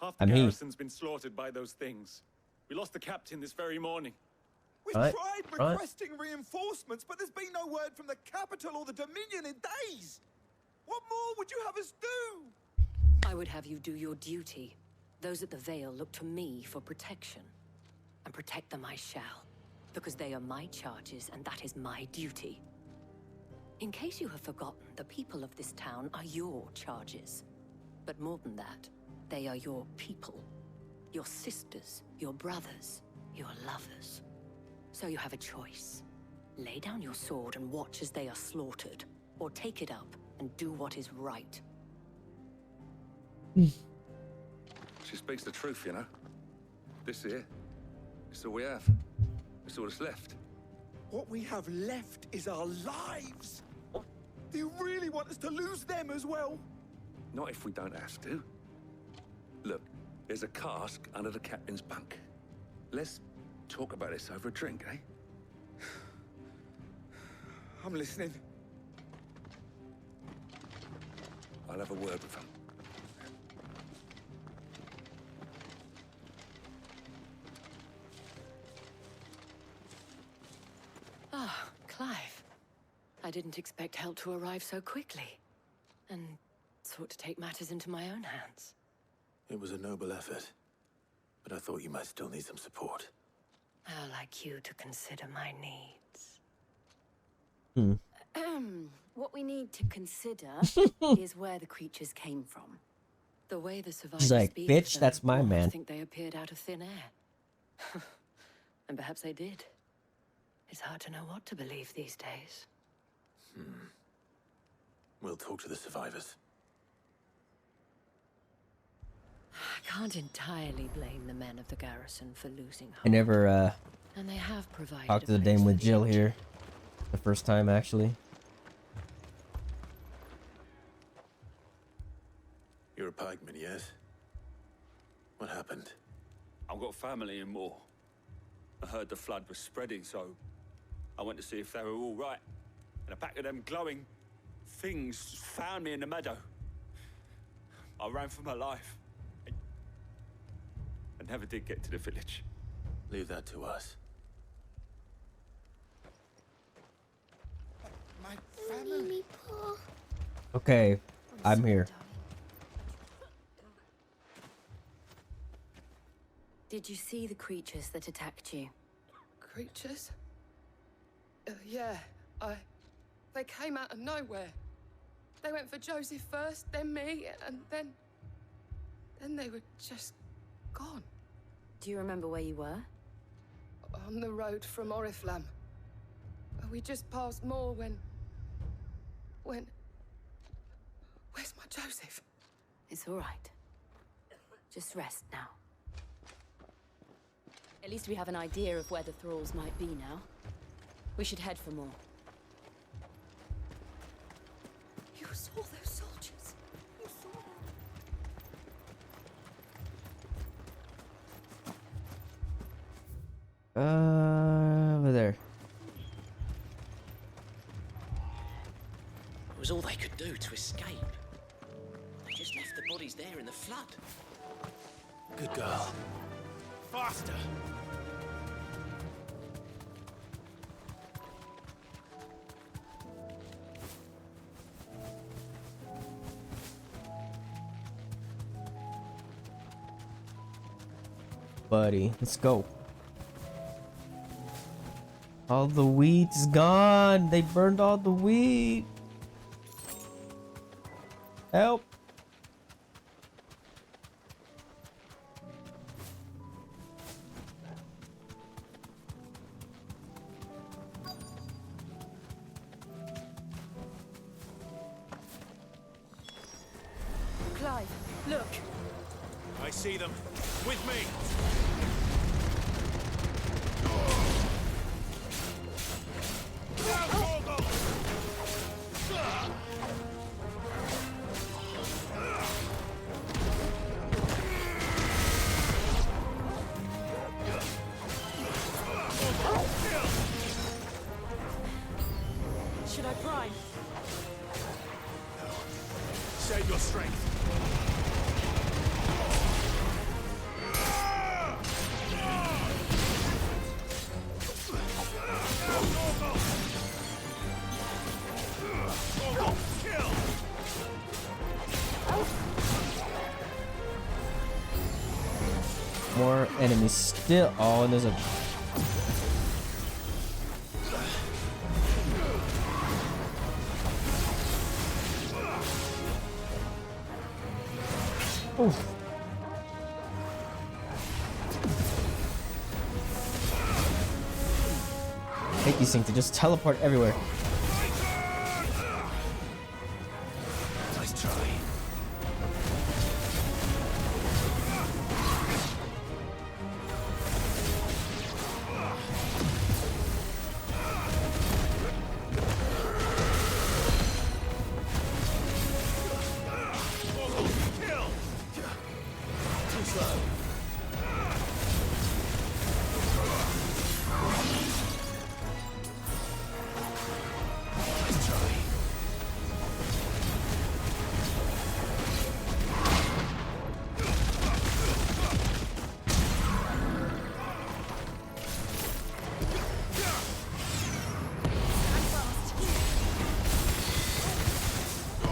Half the garrison's been slaughtered by those things. We lost the captain this very morning. We've tried requesting reinforcements, but there's been no word from the capital or the Dominion in days. What more would you have us do? I would have you do your duty. Those at the Vale look to me for protection. And protect them I shall. Because they are my charges, and that is my duty. In case you have forgotten, the people of this town are your charges. But more than that, they are your people. Your sisters, your brothers, your lovers. So you have a choice. Lay down your sword and watch as they are slaughtered, or take it up and do what is right. She speaks the truth, you know. This here, it's all we have. It's all that's left. What we have left is our lives. Do you really want us to lose them as well? Not if we don't have to. Look, there's a cask under the captain's bunk. Let's talk about this over a drink, eh? I'm listening. I'll have a word with him. Ah, Clive. I didn't expect help to arrive so quickly. And sought to take matters into my own hands. It was a noble effort, but I thought you might still need some support. I'd like you to consider my needs. What we need to consider is where the creatures came from. The way the survivors She's like, speak bitch, of that's them, my one would man. think they appeared out of thin air. And perhaps they did. It's hard to know what to believe these days. We'll talk to the survivors. I can't entirely blame the men of the garrison for losing hope. I never And they have provided talked to a the place dame for with the Jill injured. here. The first time, actually. You're a pikeman, yes? What happened? I've got family in Moor. I heard the flood was spreading, so I went to see if they were all right. And a pack of them glowing things found me in the meadow. I ran for my life. I never did get to the village. Leave that to us. My family. Okay, I'm here. Did you see the creatures that attacked you? Creatures? Yeah, they came out of nowhere. They went for Joseph first, then me, and then they were just gone. Do you remember where you were? On the road from Oriflamme. We just passed Moor when... Where's my Joseph? It's all right. Just rest now. At least we have an idea of where the thralls might be now. We should head for more. You saw those soldiers. You saw them. Over there. It was all they could do to escape. They just left the bodies there in the flood. Good girl. Faster! Buddy, let's go. All the wheat's gone. They burned all the wheat. Help. Clive, look. I see them. With me. Should I prime? Save your strength. More enemies still. Oh, and there's a. Oof. I hate these things to just teleport everywhere. Nice try.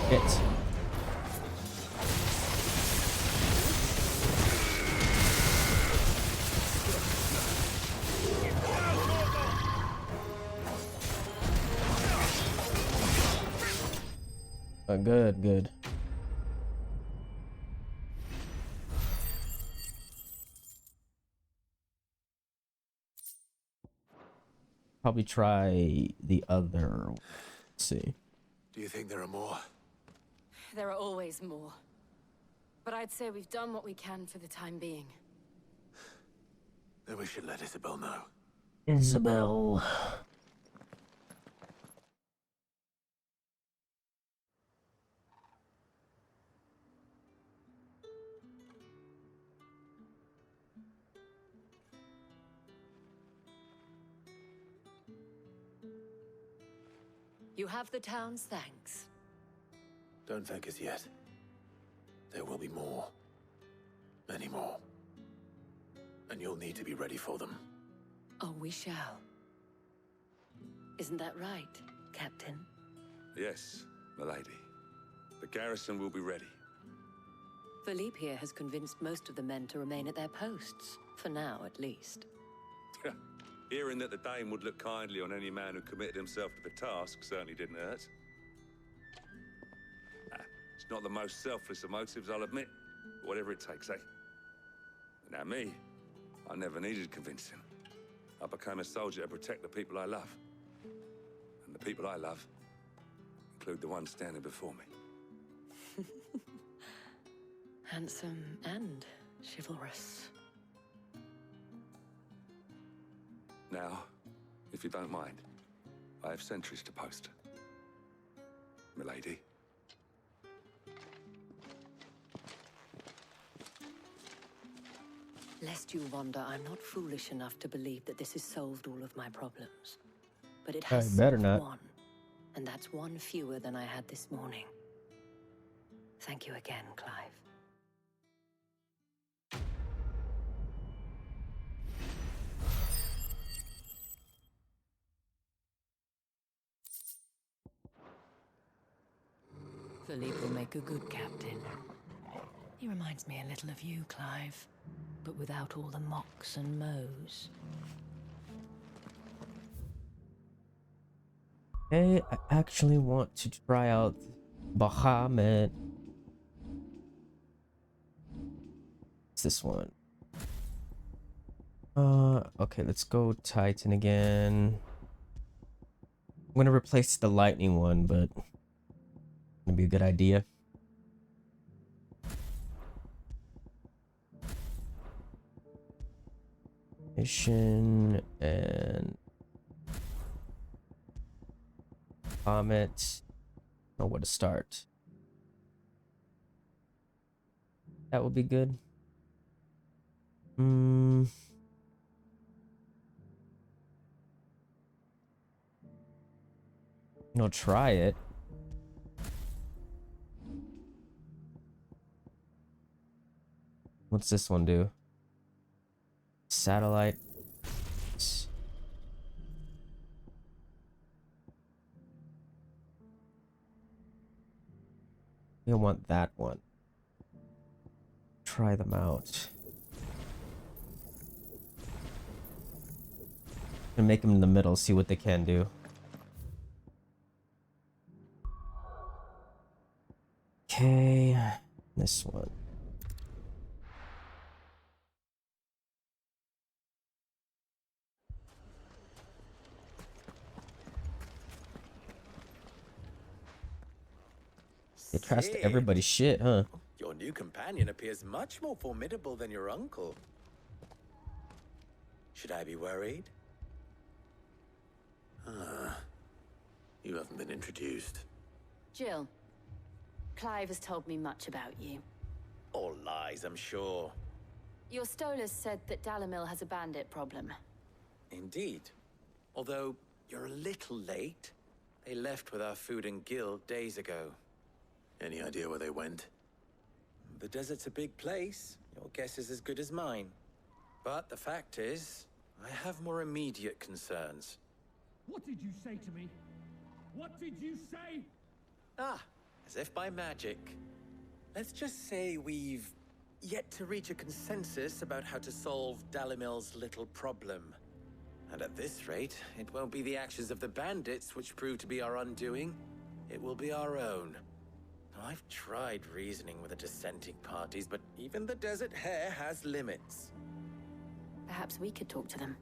It. Good, good. Probably try the other. Let's see. Do you think there are more? There are always more. But I'd say we've done what we can for the time being. Then we should let Isabel know. Isabel. You have the town's thanks. Don't thank us yet. There will be more. Many more. And you'll need to be ready for them. Oh, we shall. Isn't that right, Captain? Yes, milady. The garrison will be ready. Philippe here has convinced most of the men to remain at their posts. For now, at least. Hearing that the Dane would look kindly on any man who committed himself to the task certainly didn't hurt. It's not the most selfless of motives, I'll admit. But whatever it takes, eh? Now me, I never needed convincing. I became a soldier to protect the people I love. And the people I love include the ones standing before me. Handsome and chivalrous. Now, if you don't mind, I have sentries to post. Milady. Lest you wonder, I'm not foolish enough to believe that this has solved all of my problems. But it has better solved not. one, and that's one fewer than I had this morning. Thank you again, Clive. Philippe will make a good captain. He reminds me a little of you, Clive, but without all the mocks and mows. Hey, I actually want to try out Bahamut. What's this one? Okay, let's go Titan again. I'm gonna replace the lightning one, but gonna be a good idea. Mission and Comet. Know where to start. That would be good. I'll try it. What's this one do? Satellite. You'll want that one. Try them out. And make them in the middle, see what they can do. Okay, this one. They trust everybody's shit, huh? Your new companion appears much more formidable than your uncle. Should I be worried? You haven't been introduced. Jill, Clive has told me much about you. All lies, I'm sure. Your Stolas said that Dalamil has a bandit problem. Indeed. Although, you're a little late. They left with our food and guild days ago. Any idea where they went? The desert's a big place. Your guess is as good as mine. But the fact is, I have more immediate concerns. What did you say to me? What did you say? Ah, as if by magic. Let's just say we've yet to reach a consensus about how to solve Dalimil's little problem. And at this rate, it won't be the actions of the bandits which prove to be our undoing. It will be our own. Now, I've tried reasoning with the dissenting parties, but even the Desert Hare has limits. Perhaps we could talk to them.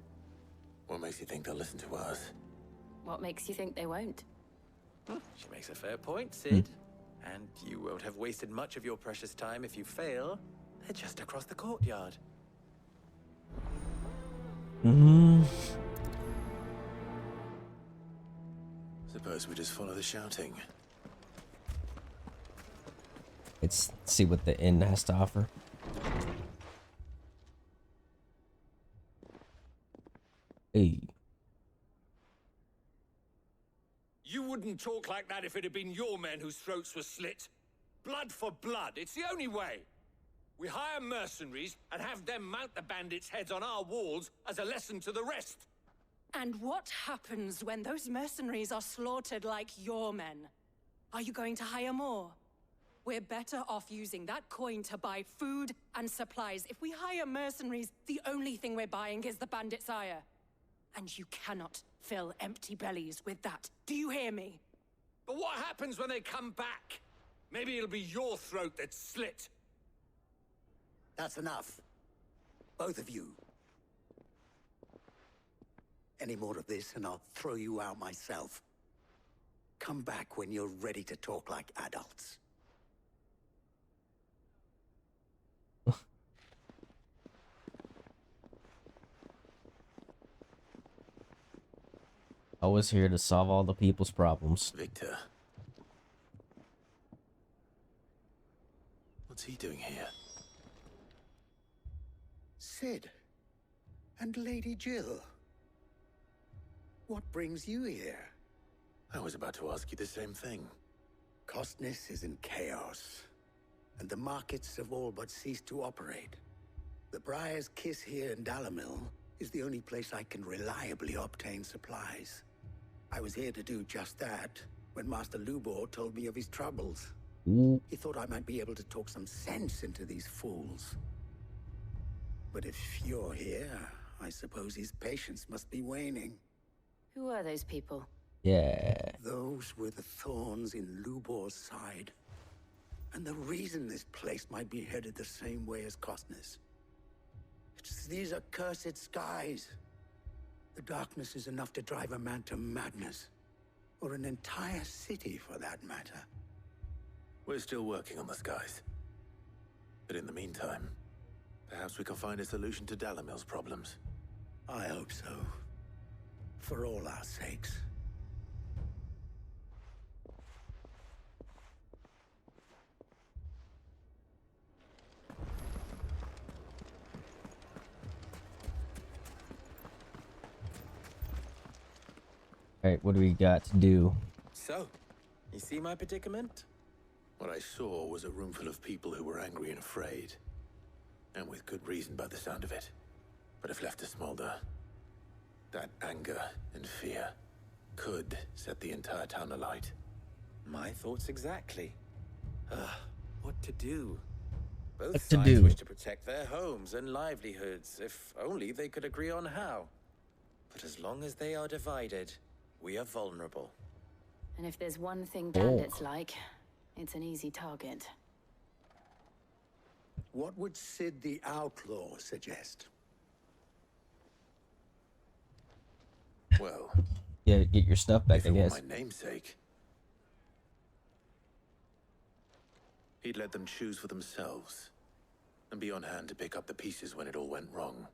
What makes you think they'll listen to us? What makes you think they won't? She makes a fair point, Sid. And you won't have wasted much of your precious time if you fail. They're just across the courtyard. Suppose we just follow the shouting. Let's see what the inn has to offer. Hey. You wouldn't talk like that if it had been your men whose throats were slit. Blood for blood, it's the only way. We hire mercenaries and have them mount the bandits' heads on our walls as a lesson to the rest. And what happens when those mercenaries are slaughtered like your men? Are you going to hire more? We're better off using that coin to buy food and supplies. If we hire mercenaries, the only thing we're buying is the bandits' ire. And you cannot fill empty bellies with that. Do you hear me? But what happens when they come back? Maybe it'll be your throat that's slit. That's enough. Both of you. Any more of this and I'll throw you out myself. Come back when you're ready to talk like adults. I was here to solve all the people's problems. Victor. What's he doing here? Sid. And Lady Jill. What brings you here? I was about to ask you the same thing. Costness is in chaos, and the markets have all but ceased to operate. The Briar's Kiss here in Dalamil is the only place I can reliably obtain supplies. I was here to do just that when Master Lubor told me of his troubles. Ooh. He thought I might be able to talk some sense into these fools. But if you're here, I suppose his patience must be waning. Who are those people? Yeah. Those were the thorns in Lubor's side. And the reason this place might be headed the same way as Costner's. It's these accursed skies. The darkness is enough to drive a man to madness. Or an entire city, for that matter. We're still working on the skies. But in the meantime, perhaps we can find a solution to Dalimil's problems. I hope so. For all our sakes. Alright, what do we got to do? So, you see my predicament? What I saw was a room full of people who were angry and afraid. And with good reason by the sound of it. But if left to smolder, that anger and fear could set the entire town alight. My thoughts exactly. What to do? Both What to sides do? wish to protect their homes and livelihoods, if only they could agree on how. But as long as they are divided, we are vulnerable. And if there's one thing bandits like, it's an easy target. What would Sid the Outlaw suggest? Well, Yeah, get your stuff back, if I it were guess. my namesake, he'd let them choose for themselves and be on hand to pick up the pieces when it all went wrong.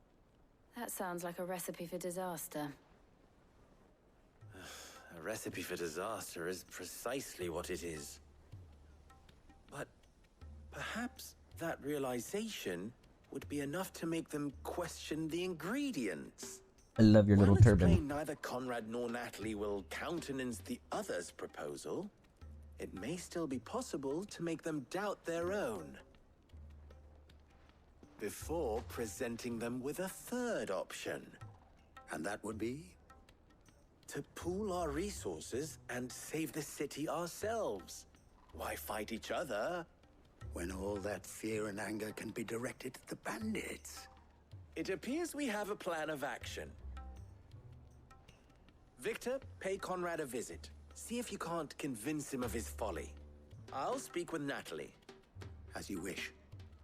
That sounds like a recipe for disaster. A recipe for disaster is precisely what it is. But perhaps that realization would be enough to make them question the ingredients. I love your little While it's turban. plain neither Conrad nor Natalie will countenance the other's proposal, it may still be possible to make them doubt their own. Before presenting them with a third option. And that would be? To pool our resources and save the city ourselves. Why fight each other? When all that fear and anger can be directed at the bandits. It appears we have a plan of action. Victor, pay Conrad a visit. See if you can't convince him of his folly. I'll speak with Natalie. As you wish.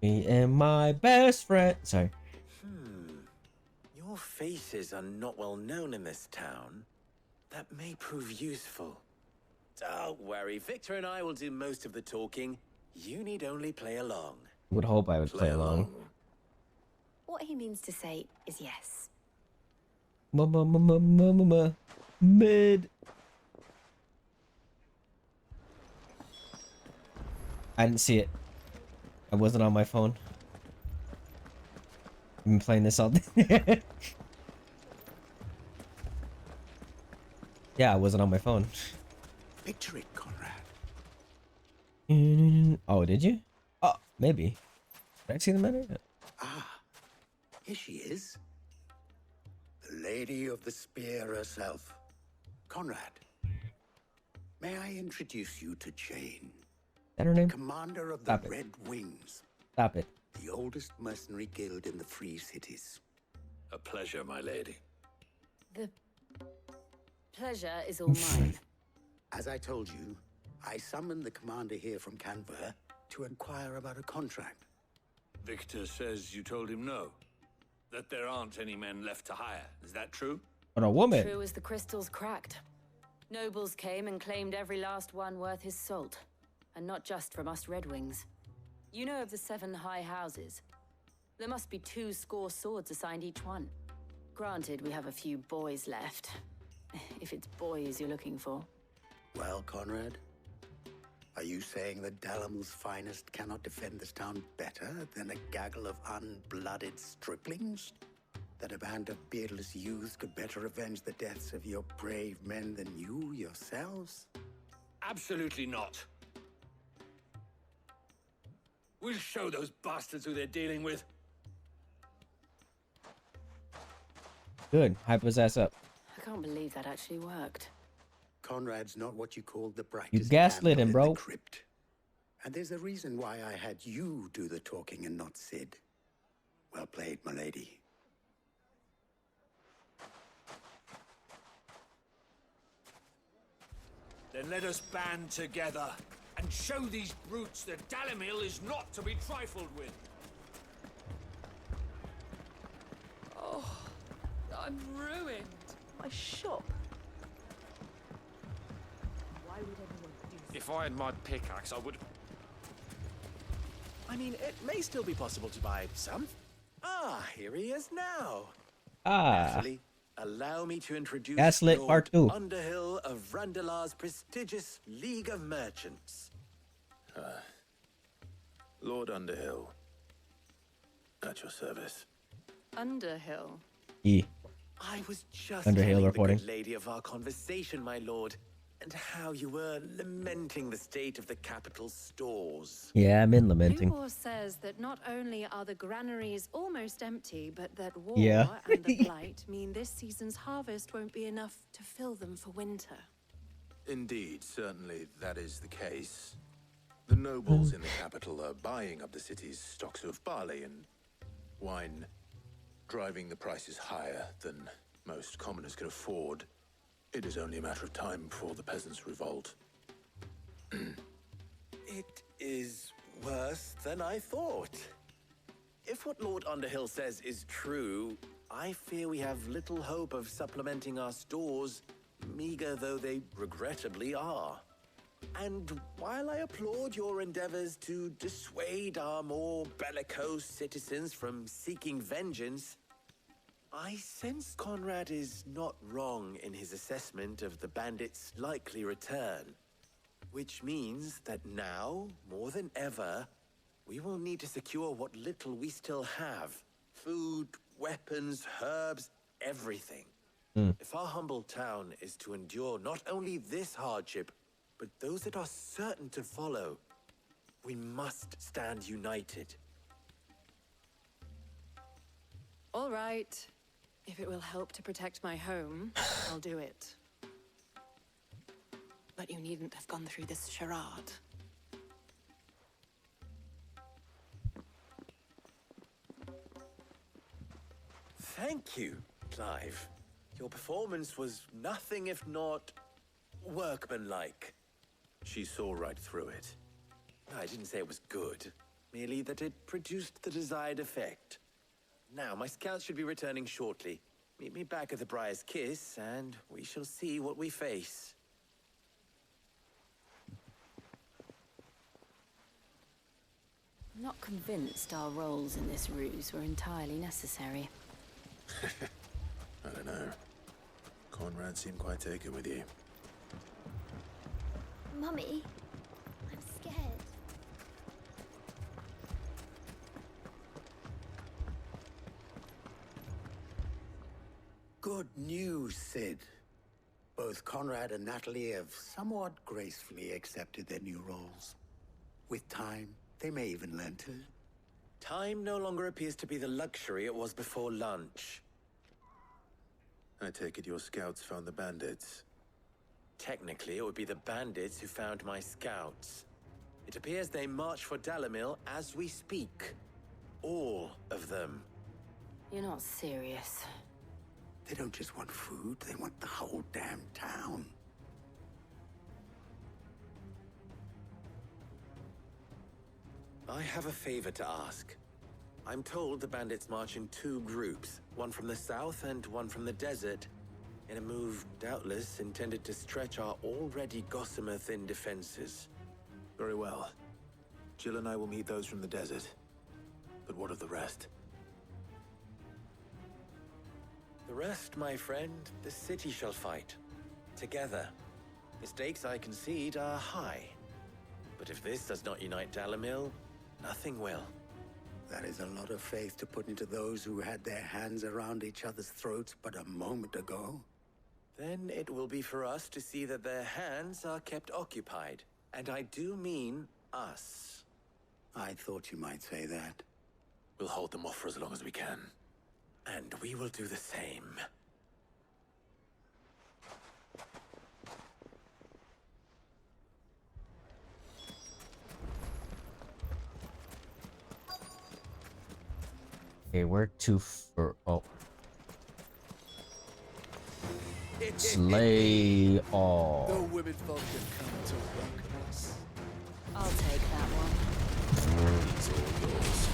Me and my best friend. Sorry. Your faces are not well known in this town. That may prove useful. Don't worry, Victor and I will do most of the talking. You need only play along. Would hope I would play along. What he means to say is yes. Mid. I didn't see it. I wasn't on my phone. I've been playing this all day. Yeah, I wasn't on my phone. Picture it, Conrad. Oh, did you? Oh, maybe. Did I see the matter? Ah, here she is. The Lady of the Spear herself. Conrad, may I introduce you to Jane? Is that her name? Commander of the Stop it. Red Wings. Stop it. The oldest mercenary guild in the Free Cities. A pleasure, my lady. The pleasure is all mine. As I told you, I summoned the commander here from Canberra to inquire about a contract. Victor says you told him no. That there aren't any men left to hire. Is that true? But a woman. True as the crystals cracked. Nobles came and claimed every last one worth his salt. And not just from us Red Wings. You know of the 7 high houses. There must be 2 swords assigned each one. Granted, we have a few boys left. If it's boys you're looking for. Well, Conrad, are you saying that Dalimil's finest cannot defend this town better than a gaggle of unblooded striplings? That a band of beardless youths could better avenge the deaths of your brave men than you yourselves? Absolutely not. We'll show those bastards who they're dealing with. Good. Hype his ass up. I can't believe that actually worked. Conrad's not what you called the You brightest gaslit candle him, in bro. the crypt. And there's a reason why I had you do the talking and not Sid. Well played, my lady. Then let us band together and show these brutes that Dalimil is not to be trifled with. Oh, I'm ruined. My shop. Why would everyone do so? If I had my pickaxe, I would... I mean, it may still be possible to buy some. Ah, here he is now. Actually, allow me to introduce Gaslit Lord Part 2. Underhill of Randalar's prestigious League of Merchants. Lord Underhill. At your service. Underhill. I was just Underhill telling reporting. the good lady of our conversation, my lord, and how you were lamenting the state of the capital's stores. Yeah, I'm in lamenting. Lubor says that not only are the granaries almost empty, but that war Yeah. and the blight mean this season's harvest won't be enough to fill them for winter. Indeed, certainly that is the case. The nobles in the capital are buying up the city's stocks of barley and wine, driving the prices higher than most commoners can afford. It is only a matter of time before the peasants revolt. It is worse than I thought. If what Lord Underhill says is true, I fear we have little hope of supplementing our stores, meager though they regrettably are. And while I applaud your endeavors to dissuade our more bellicose citizens from seeking vengeance, I sense Conrad is not wrong in his assessment of the bandits' likely return. Which means that now, more than ever, we will need to secure what little we still have. Food, weapons, herbs, everything. If our humble town is to endure not only this hardship, but those that are certain to follow, we must stand united. All right. If it will help to protect my home, I'll do it. But you needn't have gone through this charade. Thank you, Clive. Your performance was nothing if not workmanlike. She saw right through it. I didn't say it was good, merely that it produced the desired effect. Now, my scouts should be returning shortly. Meet me back at the Briar's Kiss, and we shall see what we face. I'm not convinced our roles in this ruse were entirely necessary. I don't know. Conrad seemed quite taken with you. Mummy, I'm scared. Good news, Sid. Both Conrad and Natalie have somewhat gracefully accepted their new roles. With time, they may even learn to. Time no longer appears to be the luxury it was before lunch. I take it your scouts found the bandits. Technically, it would be the bandits who found my scouts. It appears they march for Dalimil as we speak. All of them. You're not serious. They don't just want food, they want the whole damn town. I have a favor to ask. I'm told the bandits march in two groups, one from the south and one from the desert, in a move doubtless intended to stretch our already gossamer-thin defenses. Very well. Jill and I will meet those from the desert. But what of the rest? The rest, my friend, the city shall fight. Together. The stakes, I concede, are high. But if this does not unite Dalimil, nothing will. That is a lot of faith to put into those who had their hands around each other's throats but a moment ago. Then it will be for us to see that their hands are kept occupied. And I do mean us. I thought you might say that. We'll hold them off for as long as we can. And we will do the same. Okay, where to for? Oh, slay all. The women folk have come to welcome us. I'll take that one. It's all yours.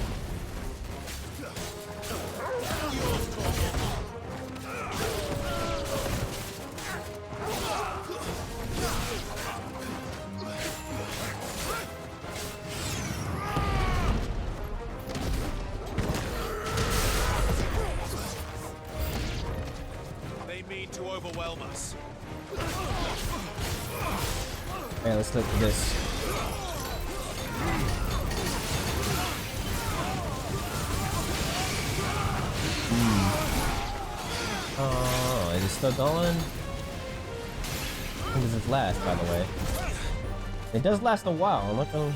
They mean to overwhelm us. Man, let's look at this. Oh, is it still going? How long does this last, by the way? It does last a while. Look at.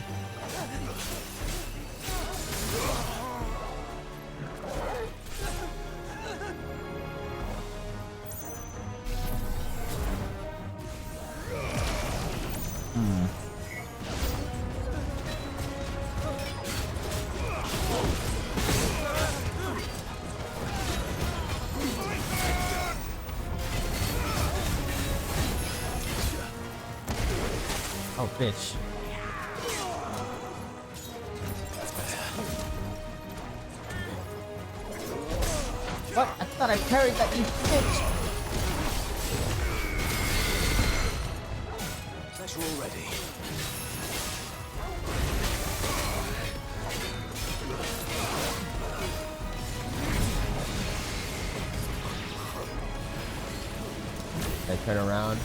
Oh, bitch. What? I thought I parried that, you bitch! Pleasure already. I turn around.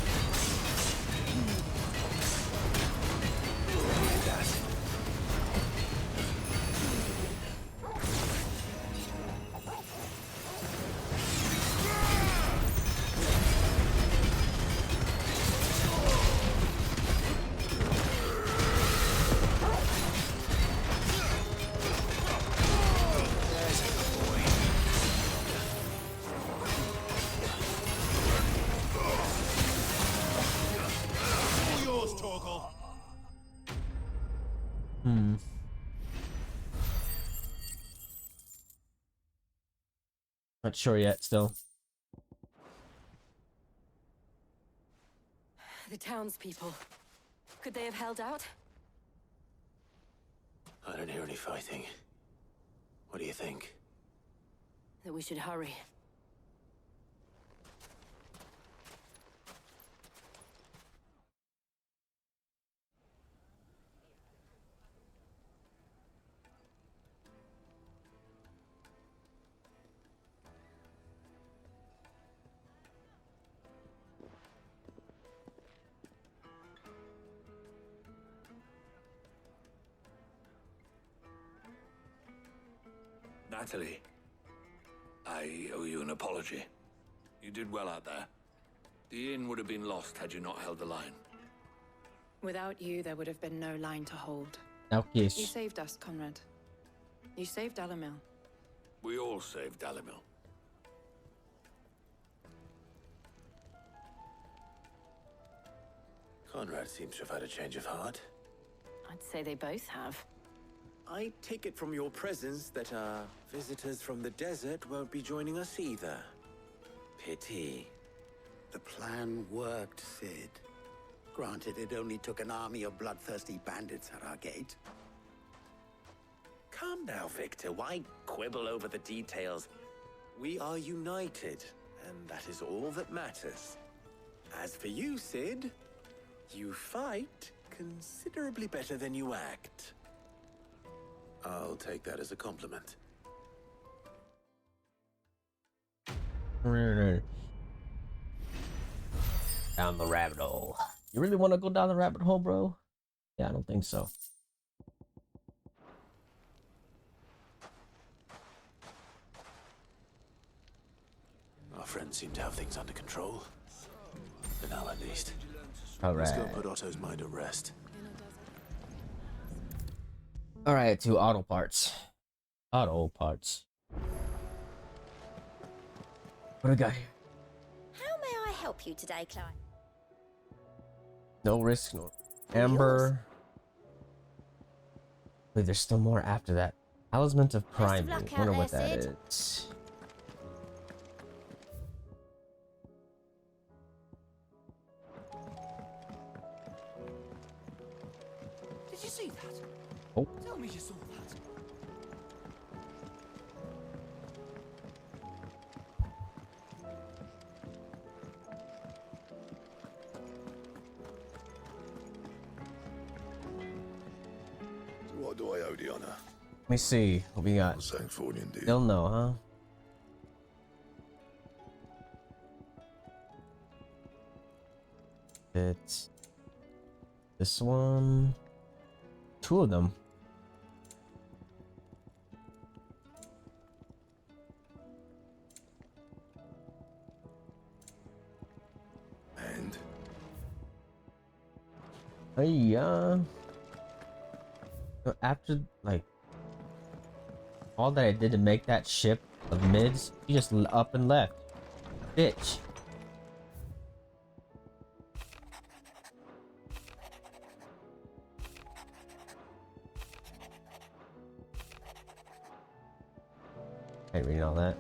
Not sure yet, still. The townspeople. Could they have held out? I don't hear any fighting. What do you think? That we should hurry. Natalie, I owe you an apology. You did well out there. The inn would have been lost had you not held the line. Without you, there would have been no line to hold. Now, yes. You saved us, Conrad. You saved Dalimil. We all saved Dalimil. Conrad seems to have had a change of heart. I'd say they both have. I take it from your presence that our visitors from the desert won't be joining us either. Pity. The plan worked, Sid. Granted, it only took an army of bloodthirsty bandits at our gate. Calm now, Victor. Why quibble over the details? We are united, and that is all that matters. As for you, Sid, you fight considerably better than you act. I'll take that as a compliment. Down the rabbit hole. You really want to go down the rabbit hole, bro? Yeah, I don't think so. Our friends seem to have things under control. For now, at least. All Let's go right. put Otto's mind at rest. All right, to auto parts. Auto parts. What do we got here? How may I help you today, Clive? No risk, no amber. Wait, there's still more after that. Talisman of Best of Priming. luck out Wonder what there, that Sid. is. Did you see that? Oh. Tell me you saw that. What do I owe the honor? Let me see what we got. Sancthornian deal. Still no, huh? It's this one. Two of them. And Yeah. After like all that I did to make that ship of mids, he just up and left. Bitch. I ain't reading all that.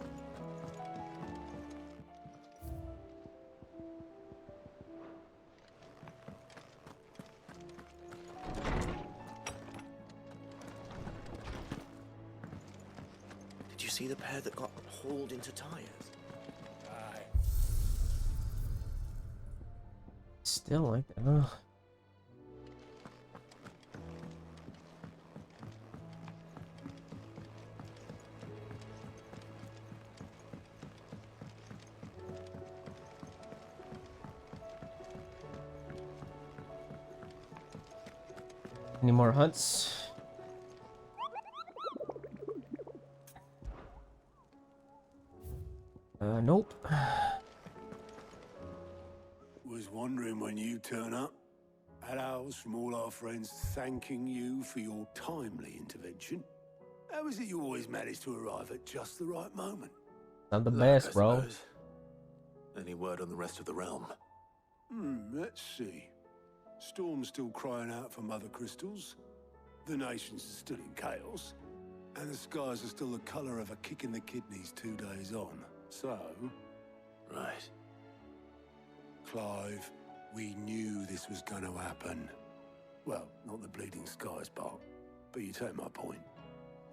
Did you see the pair that got hauled into tires? Aye. Still like that. Ugh. Any more hunts? Nope. was wondering when you turn up. Had ours from all our friends thanking you for your timely intervention. How is it you always manage to arrive at just the right moment? I'm the Luck, best, I bro. suppose. Any word on the rest of the realm? Let's see. Storm's still crying out for mother crystals. The nations are still in chaos. And the skies are still the colour of a kick in the kidneys 2 days on. So... Right. Clive, we knew this was going to happen. Well, not the bleeding skies part, but you take my point.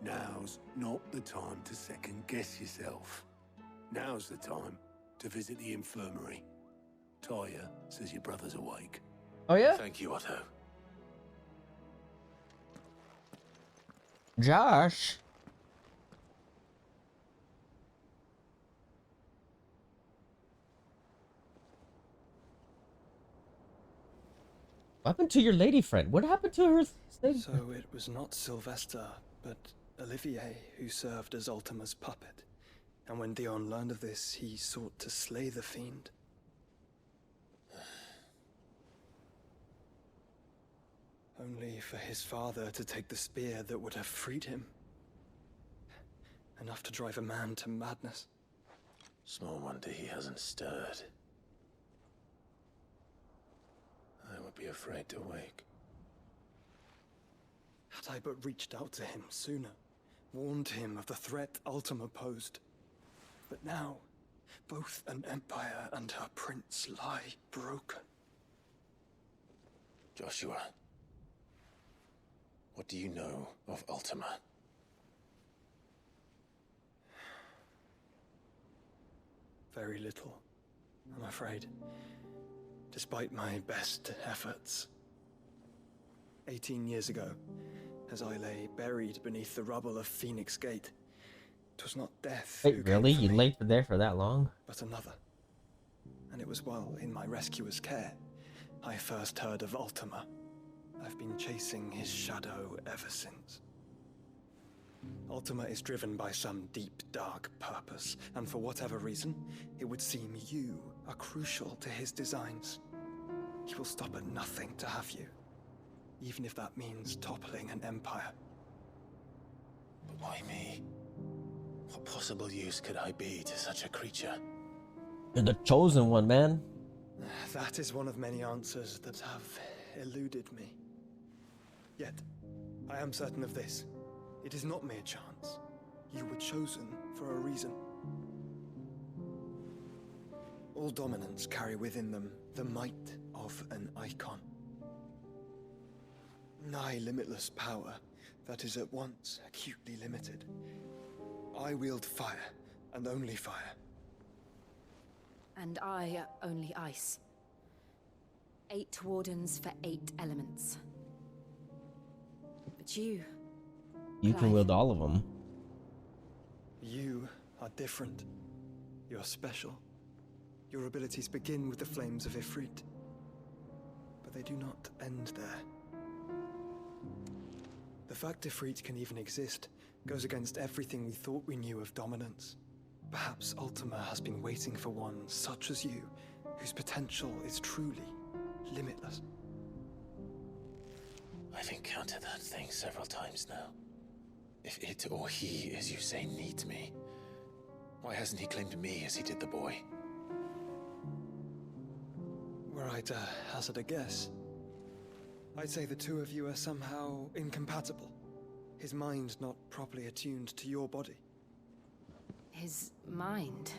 Now's not the time to second-guess yourself. Now's the time to visit the infirmary. Talia says your brother's awake. Oh yeah? Thank you, Otto. Josh. What happened to your lady friend? What happened to her? So it was not Sylvester, but Olivier who served as Ultima's puppet. And when Dion learned of this, he sought to slay the fiend. Only for his father to take the spear that would have freed him. Enough to drive a man to madness. Small wonder he hasn't stirred. I would be afraid to wake. Had I but reached out to him sooner, warned him of the threat Ultima posed. But now, both an empire and her prince lie broken. Joshua, what do you know of Ultima? Very little, I'm afraid. Despite my best efforts. 18 years ago, as I lay buried beneath the rubble of Phoenix Gate, 'twas not death who Wait, came really? for You me, laid there for that long? but another. And it was while in my rescuer's care, I first heard of Ultima. I've been chasing his shadow ever since. Ultima is driven by some deep, dark purpose, and for whatever reason, it would seem you are crucial to his designs. He will stop at nothing to have you, even if that means toppling an empire. But why me? What possible use could I be to such a creature? You're the chosen one, man. That is one of many answers that have eluded me. Yet, I am certain of this. It is not mere chance. You were chosen for a reason. All dominants carry within them the might of an icon. Nigh limitless power that is at once acutely limited. I wield fire, and only fire. And I only ice. 8 wardens for 8 elements. But you can Clive. wield all of them. You are different. You're special. Your abilities begin with the flames of Ifrit. But they do not end there. The fact Ifrit can even exist goes against everything we thought we knew of dominance. Perhaps Ultima has been waiting for one such as you, whose potential is truly limitless. I've encountered that thing several times now. If it or he, as you say, needs me, why hasn't he claimed me as he did the boy? Were I to hazard a guess, I'd say the two of you are somehow incompatible. His mind not properly attuned to your body. His mind.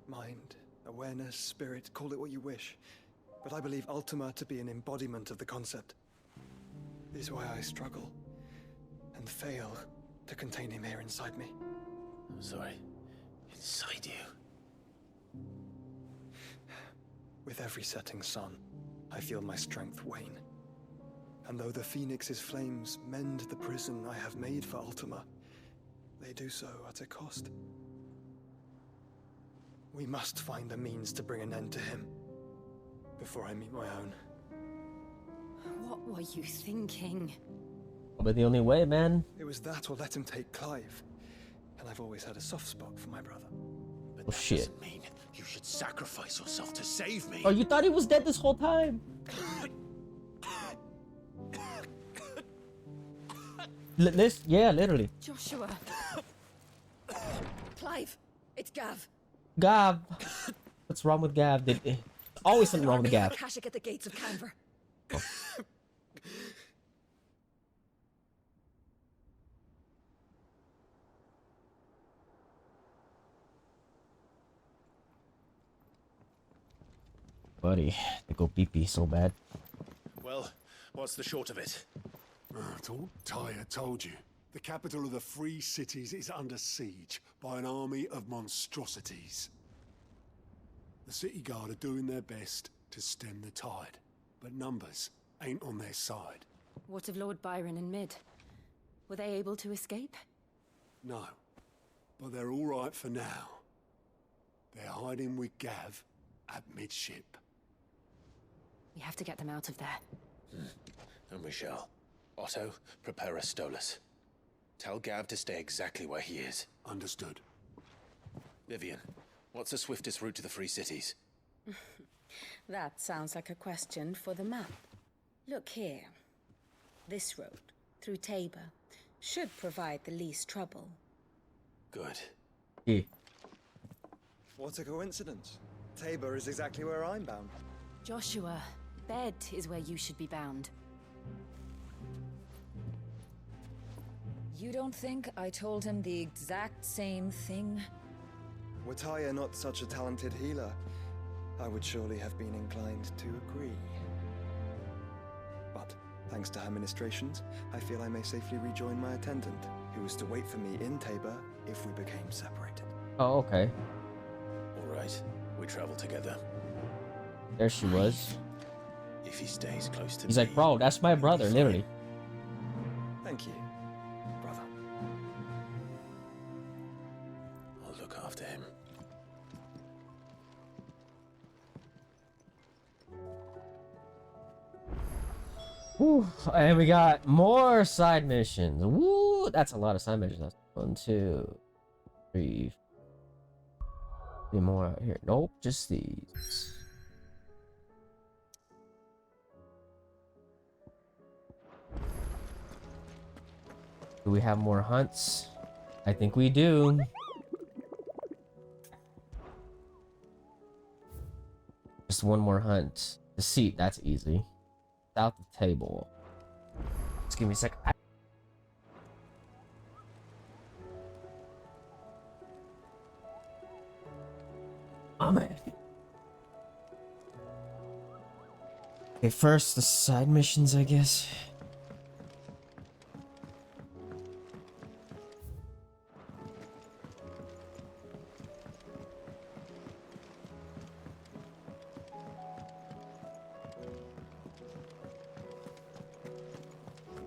Mind, awareness, spirit, call it what you wish. But I believe Ultima to be an embodiment of the concept. This is why I struggle and fail to contain him here inside me. I'm sorry. Inside you? With every setting sun, I feel my strength wane. And though the Phoenix's flames mend the prison I have made for Ultima, they do so at a cost. We must find a means to bring an end to him before I meet my own. What were you thinking? But the only way, man. It was that or let him take Clive. And I've always had a soft spot for my brother. But Oh, that shit. doesn't mean you should sacrifice yourself to save me. Oh, you thought he was dead this whole time? Yeah, literally. Joshua. Clive, it's Gav. Gav. What's wrong with Gav? Always something wrong with Gav. Akashic at the gates of Canver. Buddy, they go pee-pee so bad. Well, what's the short of it? Tyre told you. The capital of the Free Cities is under siege by an army of monstrosities. The city guard are doing their best to stem the tide, but numbers ain't on their side. What of Lord Byron and Mid? Were they able to escape? No, but they're all right for now. They're hiding with Gav at midship. We have to get them out of there. And we shall. Otto, prepare a Stolas. Tell Gav to stay exactly where he is. Understood. Vivian, what's the swiftest route to the Free Cities? That sounds like a question for the map. Look here. This road, through Tabor, should provide the least trouble. Good. Yeah. What a coincidence. Tabor is exactly where I'm bound. Joshua, bed is where you should be bound. You don't think I told him the exact same thing? Were Tyre not such a talented healer, I would surely have been inclined to agree. But, thanks to her ministrations, I feel I may safely rejoin my attendant, who was to wait for me in Tabor if we became separated. Oh, okay. All right, we travel together. There she was. If he stays close to He's me, like, bro, that's my brother, literally. Thank you, brother. I'll look after him. Whew. And we got more side missions. Woo! That's a lot of side missions. That's 1, 2, 3. 3 more out here. Nope, just these. Do we have more hunts? I think we do. Just one more hunt. Deceit, that's easy. South of table. Just give me a sec. man. Okay, first the side missions, I guess.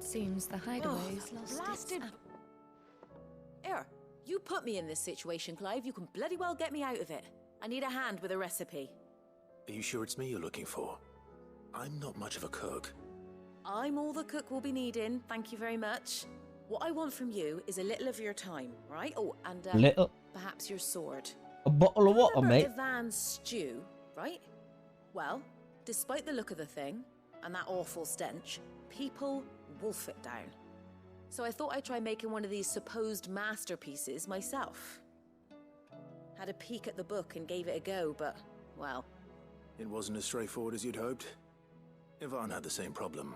Seems the hideaway's lost blasted. its... Here, you put me in this situation, Clive. You can bloody well get me out of it. I need a hand with a recipe. Are you sure it's me you're looking for? I'm not much of a cook. I'm all the cook will be needing, thank you very much. What I want from you is a little of your time, right? Oh, and little? Perhaps your sword. A bottle of water, mate. Ivan's stew, right? Well, despite the look of the thing, and that awful stench, people wolf it down. So I thought I'd try making one of these supposed masterpieces myself. Had a peek at the book and gave it a go, but, well... It wasn't as straightforward as you'd hoped? Ivan had the same problem.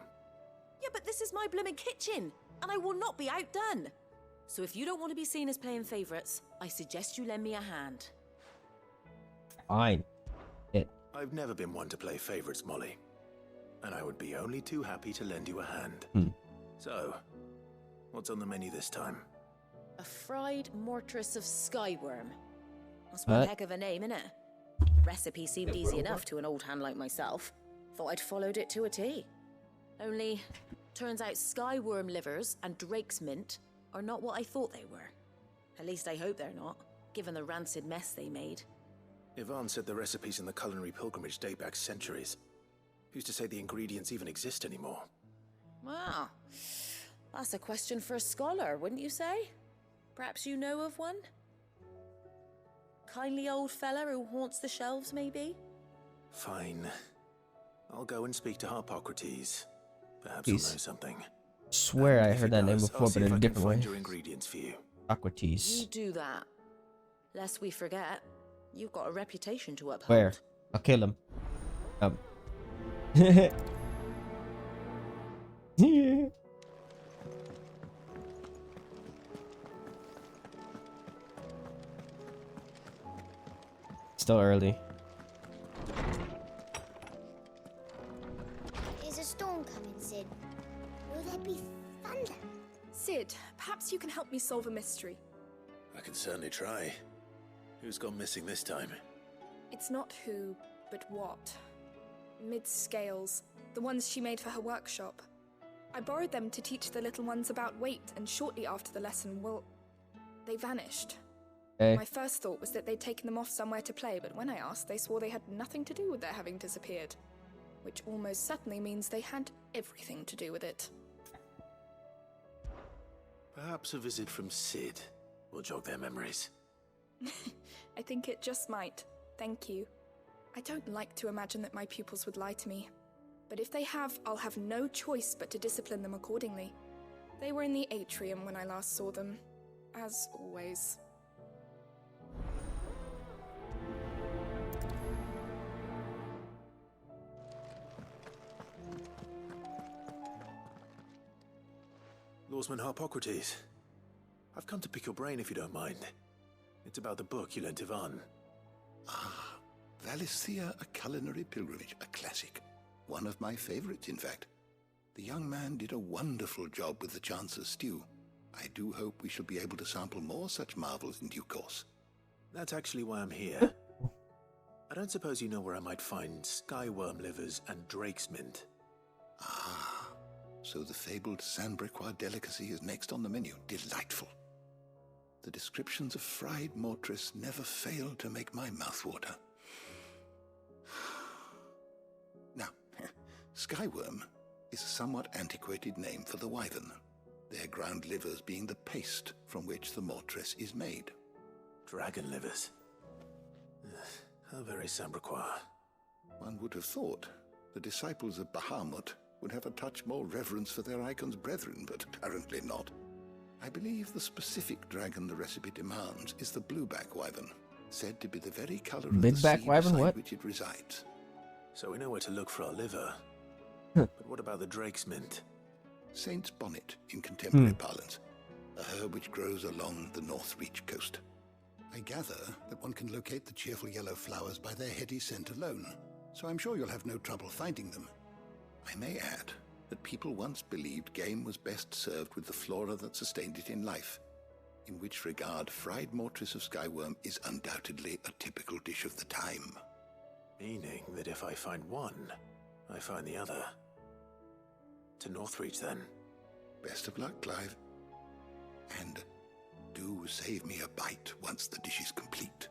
Yeah, but this is my blooming kitchen, and I will not be outdone. So if you don't want to be seen as playing favourites, I suggest you lend me a hand. Fine. I've never been one to play favourites, Molly. And I would be only too happy to lend you a hand. So, what's on the menu this time? A fried mortress of skyworm. That's one heck of a name, innit? Recipe seemed easy enough to an old hand like myself. Thought I'd followed it to a T. Only, turns out skyworm livers and drake's mint are not what I thought they were. At least I hope they're not, given the rancid mess they made. Ivan said the recipes in the culinary pilgrimage date back centuries. Who's to say the ingredients even exist anymore? Wow. That's a question for a scholar, wouldn't you say? Perhaps you know of one? Kindly old fella who haunts the shelves, maybe? Fine. I'll go and speak to Harpocrates. Perhaps he'll know something. Swear I heard that name before, but in a different way. Your ingredients for you. Socrates. You do that. Lest we forget, you've got a reputation to uphold. Where? I'll kill him. Still early. Is a storm coming, Sid? Will there be thunder? Sid, perhaps you can help me solve a mystery. I can certainly try. Who's gone missing this time? It's not who, but what. Mid's scales, the ones she made for her workshop. I borrowed them to teach the little ones about weight, and shortly after the lesson, well, they vanished. Hey. My first thought was that they'd taken them off somewhere to play, but when I asked, they swore they had nothing to do with their having disappeared. Which almost certainly means they had everything to do with it. Perhaps a visit from Sid will jog their memories. I think it just might. Thank you. I don't like to imagine that my pupils would lie to me. But if they have, I'll have no choice but to discipline them accordingly. They were in the atrium when I last saw them. As always. Lawsman Harpocrates. I've come to pick your brain if you don't mind. It's about the book you lent Ivan. Ah, Valisthea, A Culinary Pilgrimage, a classic. One of my favorites, in fact. The young man did a wonderful job with the Chance's stew. I do hope we shall be able to sample more such marvels in due course. That's actually why I'm here. I don't suppose you know where I might find skyworm livers and drake's mint. Ah, so the fabled Sandbrequois delicacy is next on the menu. Delightful. The descriptions of fried mortress never fail to make my mouth water. Now, skyworm is a somewhat antiquated name for the wyvern, their ground livers being the paste from which the mortress is made. Dragon livers. How very Sandbrequois. One would have thought the disciples of Bahamut would have a touch more reverence for their icon's brethren, but apparently not. I believe the specific dragon the recipe demands is the blueback wyvern, said to be the very color of the sea beside which it resides. So we know where to look for our liver. But what about the drake's mint? Saint's bonnet in contemporary parlance, a herb which grows along the North Reach coast. I gather that one can locate the cheerful yellow flowers by their heady scent alone, so I'm sure you'll have no trouble finding them. I may add that people once believed game was best served with the flora that sustained it in life, in which regard fried mortress of skyworm is undoubtedly a typical dish of the time. Meaning that if I find one, I find the other. To Northreach, then. Best of luck, Clive. And do save me a bite once the dish is complete.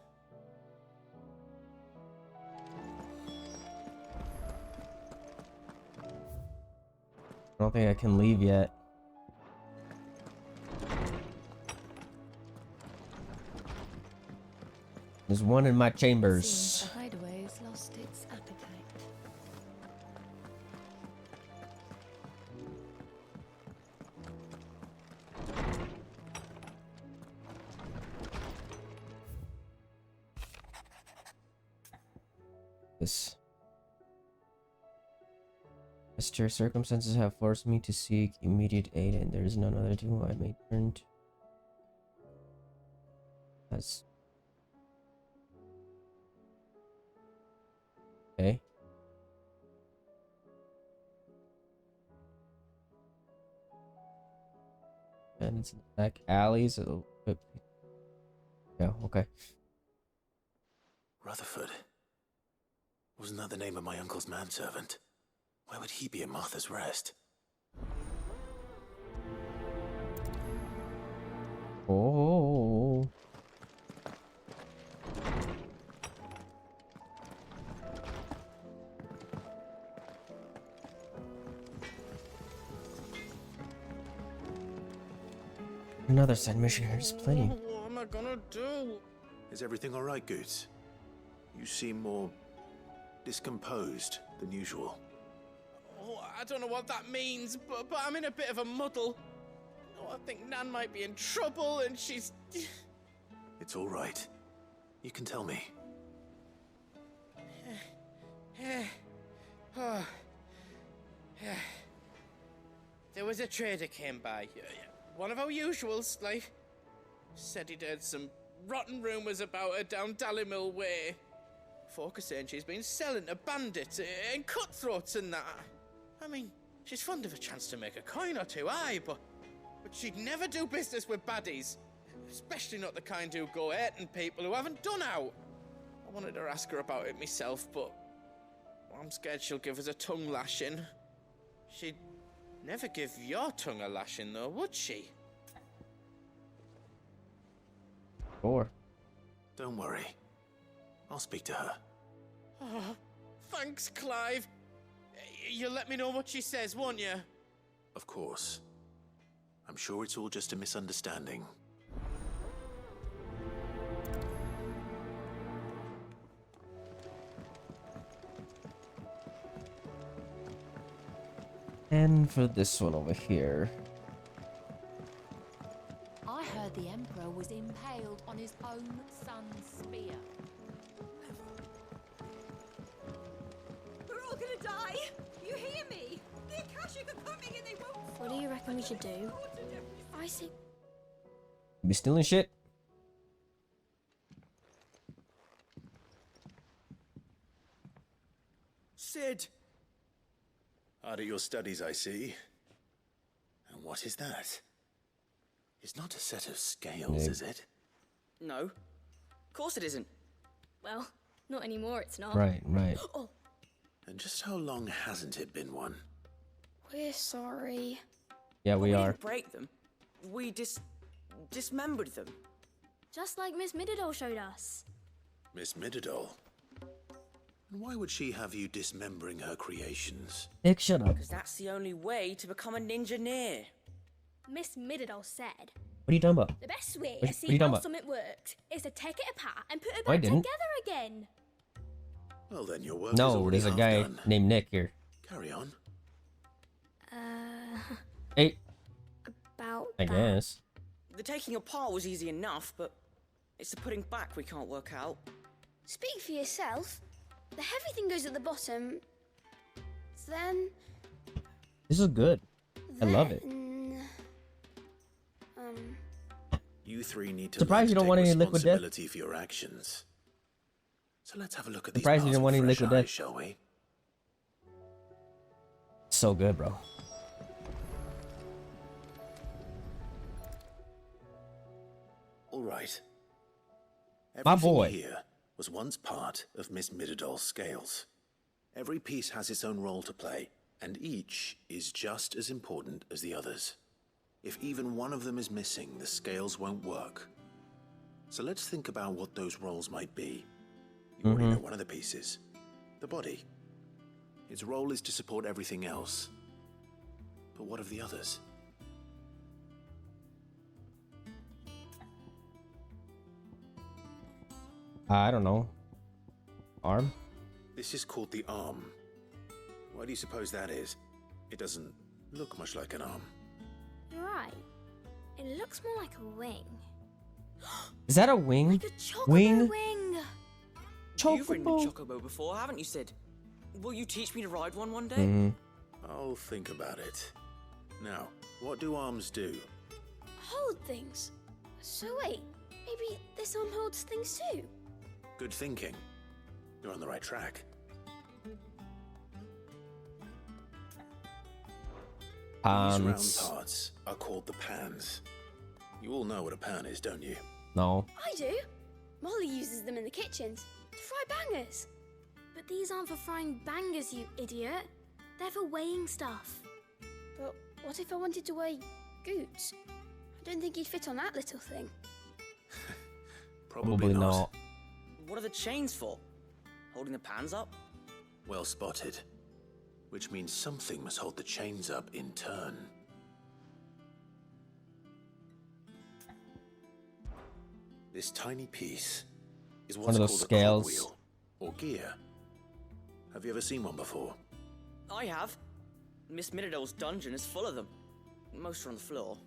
I don't think I can leave yet. There's one in my chambers. Seems the hideaway has lost its appetite. This. Mr. Circumstances have forced me to seek immediate aid, and there is none other to whom I may turn to. That's okay. And it's in the back alleys. Yeah, okay. Rutherford. Wasn't that the name of my uncle's manservant? Why would he be at Martha's Rest? Oh. Another side mission. There's plenty. What am I gonna do? Is everything all right, Goots? You seem more discomposed than usual. Oh, I don't know what that means, but I'm in a bit of a muddle. Oh, I think Nan might be in trouble, and she's... It's all right. You can tell me. There was a trader came by. One of our usuals, like. Said he'd heard some rotten rumours about her down Dalimil Way. Folk are saying she's been selling to bandits and cutthroats and that. I mean, she's fond of a chance to make a coin or two, aye, but she'd never do business with baddies. Especially not the kind who go hurting people who haven't done out. I wanted to ask her about it myself, but I'm scared she'll give us a tongue lashing. She'd never give your tongue a lashing, though, would she? Or. Don't worry. I'll speak to her. Oh, thanks, Clive. You'll let me know what she says, won't you? Of course. I'm sure it's all just a misunderstanding. And for this one over here. I heard the Emperor was impaled on his own son's spear. We're all gonna die! You hear me? The Akashic are coming and they won't. What do you reckon we should do? I see. Be stealing shit. Sid! Hard at your studies, I see. And what is that? It's not a set of scales, is it? No. Of course it isn't. Well, not anymore, it's not. Right. Oh, And just how long hasn't it been one? we're sorry. Yeah, we are. Didn't break them. We dismembered them. Just like Miss Mididol showed us. Miss Mididol? And why would she have you dismembering her creations? Nick, shut up. Because that's the only way to become a ninja-neer. Miss Mididol said, What are you talking about? the best way What to are see you talking how about? something worked is to take it apart and put it No, I back didn't. together again. Well, then your work is No, already there's a half guy done. named Nick here. Carry on. Hey, About I guess. The taking apart was easy enough, but it's the putting back we can't work out. Speak for yourself. The heavy thing goes at the bottom. Then... This is good. I love it. You three need to Surprised you don't want any liquid death. responsibility for your actions. So let's have a look at Surprised these you didn't want any fresh liquid death. eyes, shall we? So good, bro. All right. My Everything boy. here was once part of Miss Midadol's scales. Every piece has its own role to play, and each is just as important as the others. If even one of them is missing, the scales won't work. So let's think about what those roles might be. You already know one of the pieces, the body. Its role is to support everything else. But what of the others? I don't know. Arm? This is called the arm. Why do you suppose that is? It doesn't look much like an arm. You're right. It looks more like a wing. Is that a wing? Like a chocobo wing? wing. You've ridden a chocobo before, haven't you, Sid? Will you teach me to ride one day? Mm-hmm. I'll think about it. Now, what do arms do? Hold things. So wait, maybe this arm holds things too? Good thinking. You're on the right track. These round parts are called the pans. You all know what a pan is, don't you? No. I do. Molly uses them in the kitchens to fry bangers. But these aren't for frying bangers, you idiot. They're for weighing stuff. But what if I wanted to weigh Goots? I don't think he'd fit on that little thing. Probably not. What are the chains for? Holding the pans up? Well spotted. Which means something must hold the chains up in turn. This tiny piece is what's One of those called scales. a cogwheel, or gear. Have you ever seen one before? I have. Miss Midadol's dungeon is full of them. Most are on the floor.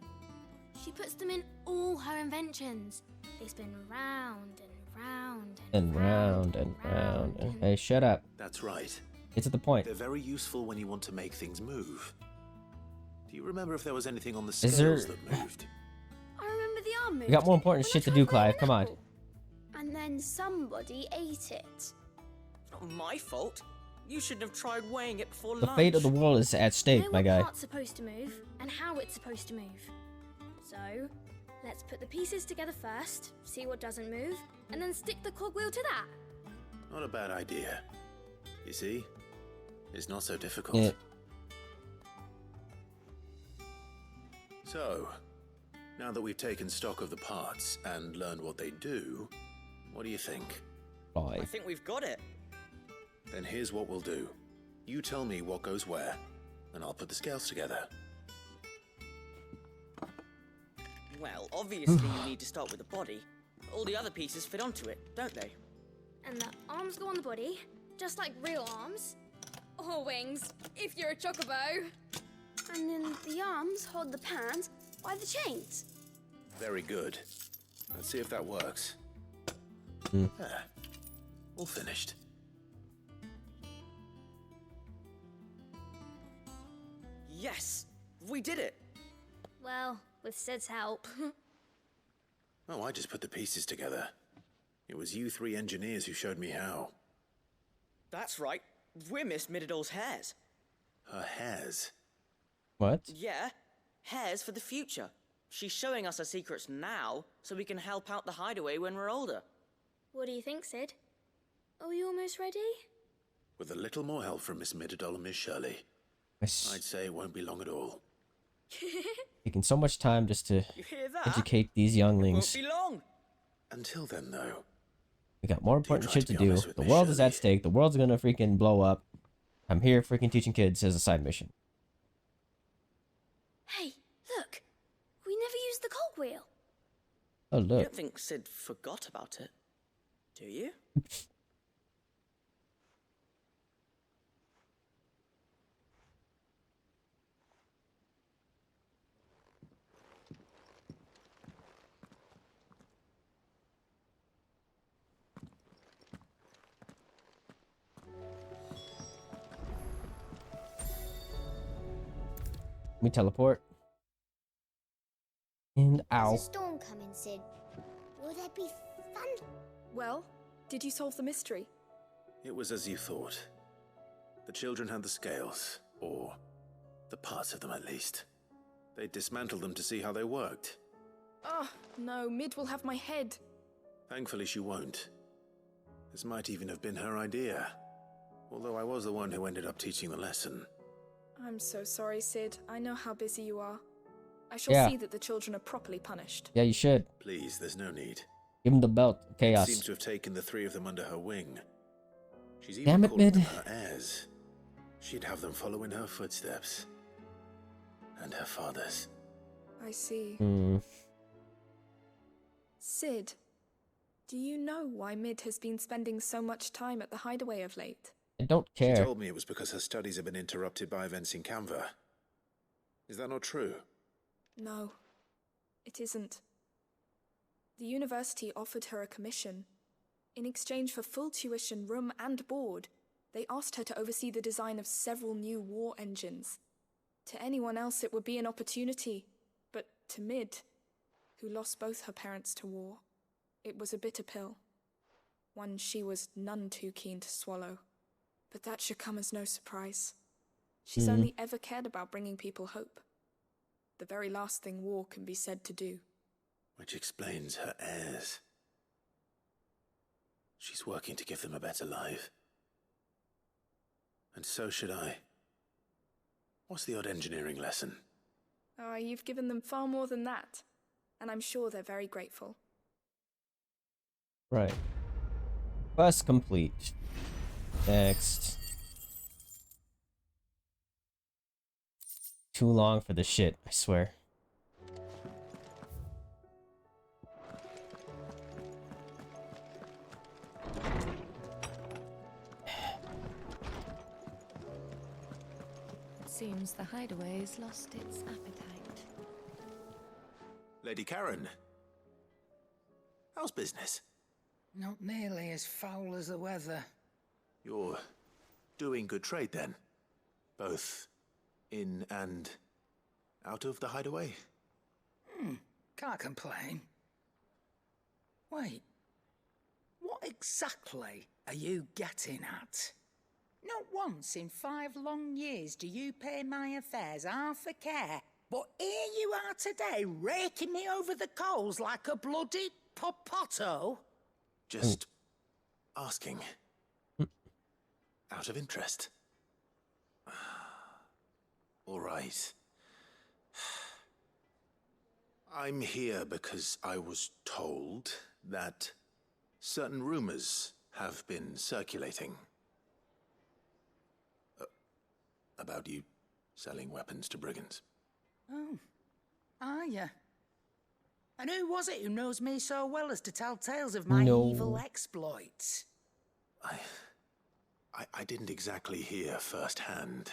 She puts them in all her inventions. They spin round and round And round and round. And hey, shut up. That's right. Get to the point. They're very useful when you want to make things move. Do you remember if there was anything on the Is scales there- that moved? I remember the arm moved. We got more important shit to do, Clive. Come on. And then somebody ate it. Not my fault. You shouldn't have tried weighing it before The lunch. fate of the world is at You stake, know my what guy. part's supposed to move and how it's supposed to move. So, let's put the pieces together first, see what doesn't move, and then stick the cogwheel to that. Not a bad idea. You see? It's not so difficult. Yeah. So, now that we've taken stock of the parts and learned what they do, what do you think? I think we've got it. Then here's what we'll do. You tell me what goes where, and I'll put the scales together. Well, obviously you need to start with the body. All the other pieces fit onto it, don't they? And the arms go on the body, just like real arms. Or wings, if you're a chocobo. And then the arms hold the pans by the chains. Very good. Let's see if that works. Mm. There. All finished. Yes! We did it! Well, with Sid's help. Oh, I just put the pieces together. It was you three engineers who showed me how. That's right. We're Miss Midadol's hares. Her hairs. What? Yeah, hares for the future. She's showing us her secrets now, so we can help out the hideaway when we're older. What do you think, Sid? Are we almost ready? With a little more help from Miss Midadol and Miss Shirley, It's I'd say it won't be long at all. taking so much time just to You hear that? educate these Won't younglings. be long. Until then, though. We got more important shit to be do. honest with The me, world is Shirley? at stake. The world's gonna freaking blow up. I'm here freaking teaching kids as a side mission. Hey, look! We never used the cogwheel. Oh, You look. don't think Sid forgot about it, do you? Let me teleport. And ow. There's a storm coming then, Sid? Will there be fun? Well, did you solve the mystery? It was as you thought. The children had the scales, or the parts of them at least. They dismantled them to see how they worked. Oh, no, Mid will have my head. Thankfully she won't. This might even have been her idea. Although I was the one who ended up teaching the lesson. I'm so sorry, Sid. I know how busy you are. I shall see that the children are properly punished. Yeah, you should. Please, there's no need. Give him the belt. Chaos. Seems to have taken the three of them under her wing. She's Damn even it, calling Mid. them her heirs. She'd have them follow in her footsteps. And her father's. I see. Hmm. Sid, do you know why Mid has been spending so much time at the hideaway of late? I don't care. She told me it was because her studies have been interrupted by events in Canva. Is that not true? No, it isn't. The university offered her a commission. In exchange for full tuition, room and board, they asked her to oversee the design of several new war engines. To anyone else it would be an opportunity, but to Mid, who lost both her parents to war, it was a bitter pill. One she was none too keen to swallow. But that should come as no surprise. She's only ever cared about bringing people hope. The very last thing war can be said to do. Which explains her heirs. She's working to give them a better life. And so should I. What's the odd engineering lesson? Oh, you've given them far more than that. And I'm sure they're very grateful. Right. Quest complete. Next. Too long for the shit, I swear. Seems the hideaway's lost its appetite. Lady Karen. How's business? Not nearly as foul as the weather. You're doing good trade then? Both in and out of the hideaway? Can't complain. Wait, what exactly are you getting at? Not once in 5 long years do you pay my affairs half a care, but here you are today, raking me over the coals like a bloody popoto? Just asking. Out of interest. All right. I'm here because I was told that certain rumors have been circulating. About you selling weapons to brigands. Oh, are ya? And who was it who knows me so well as to tell tales of my evil exploits? I didn't exactly hear firsthand.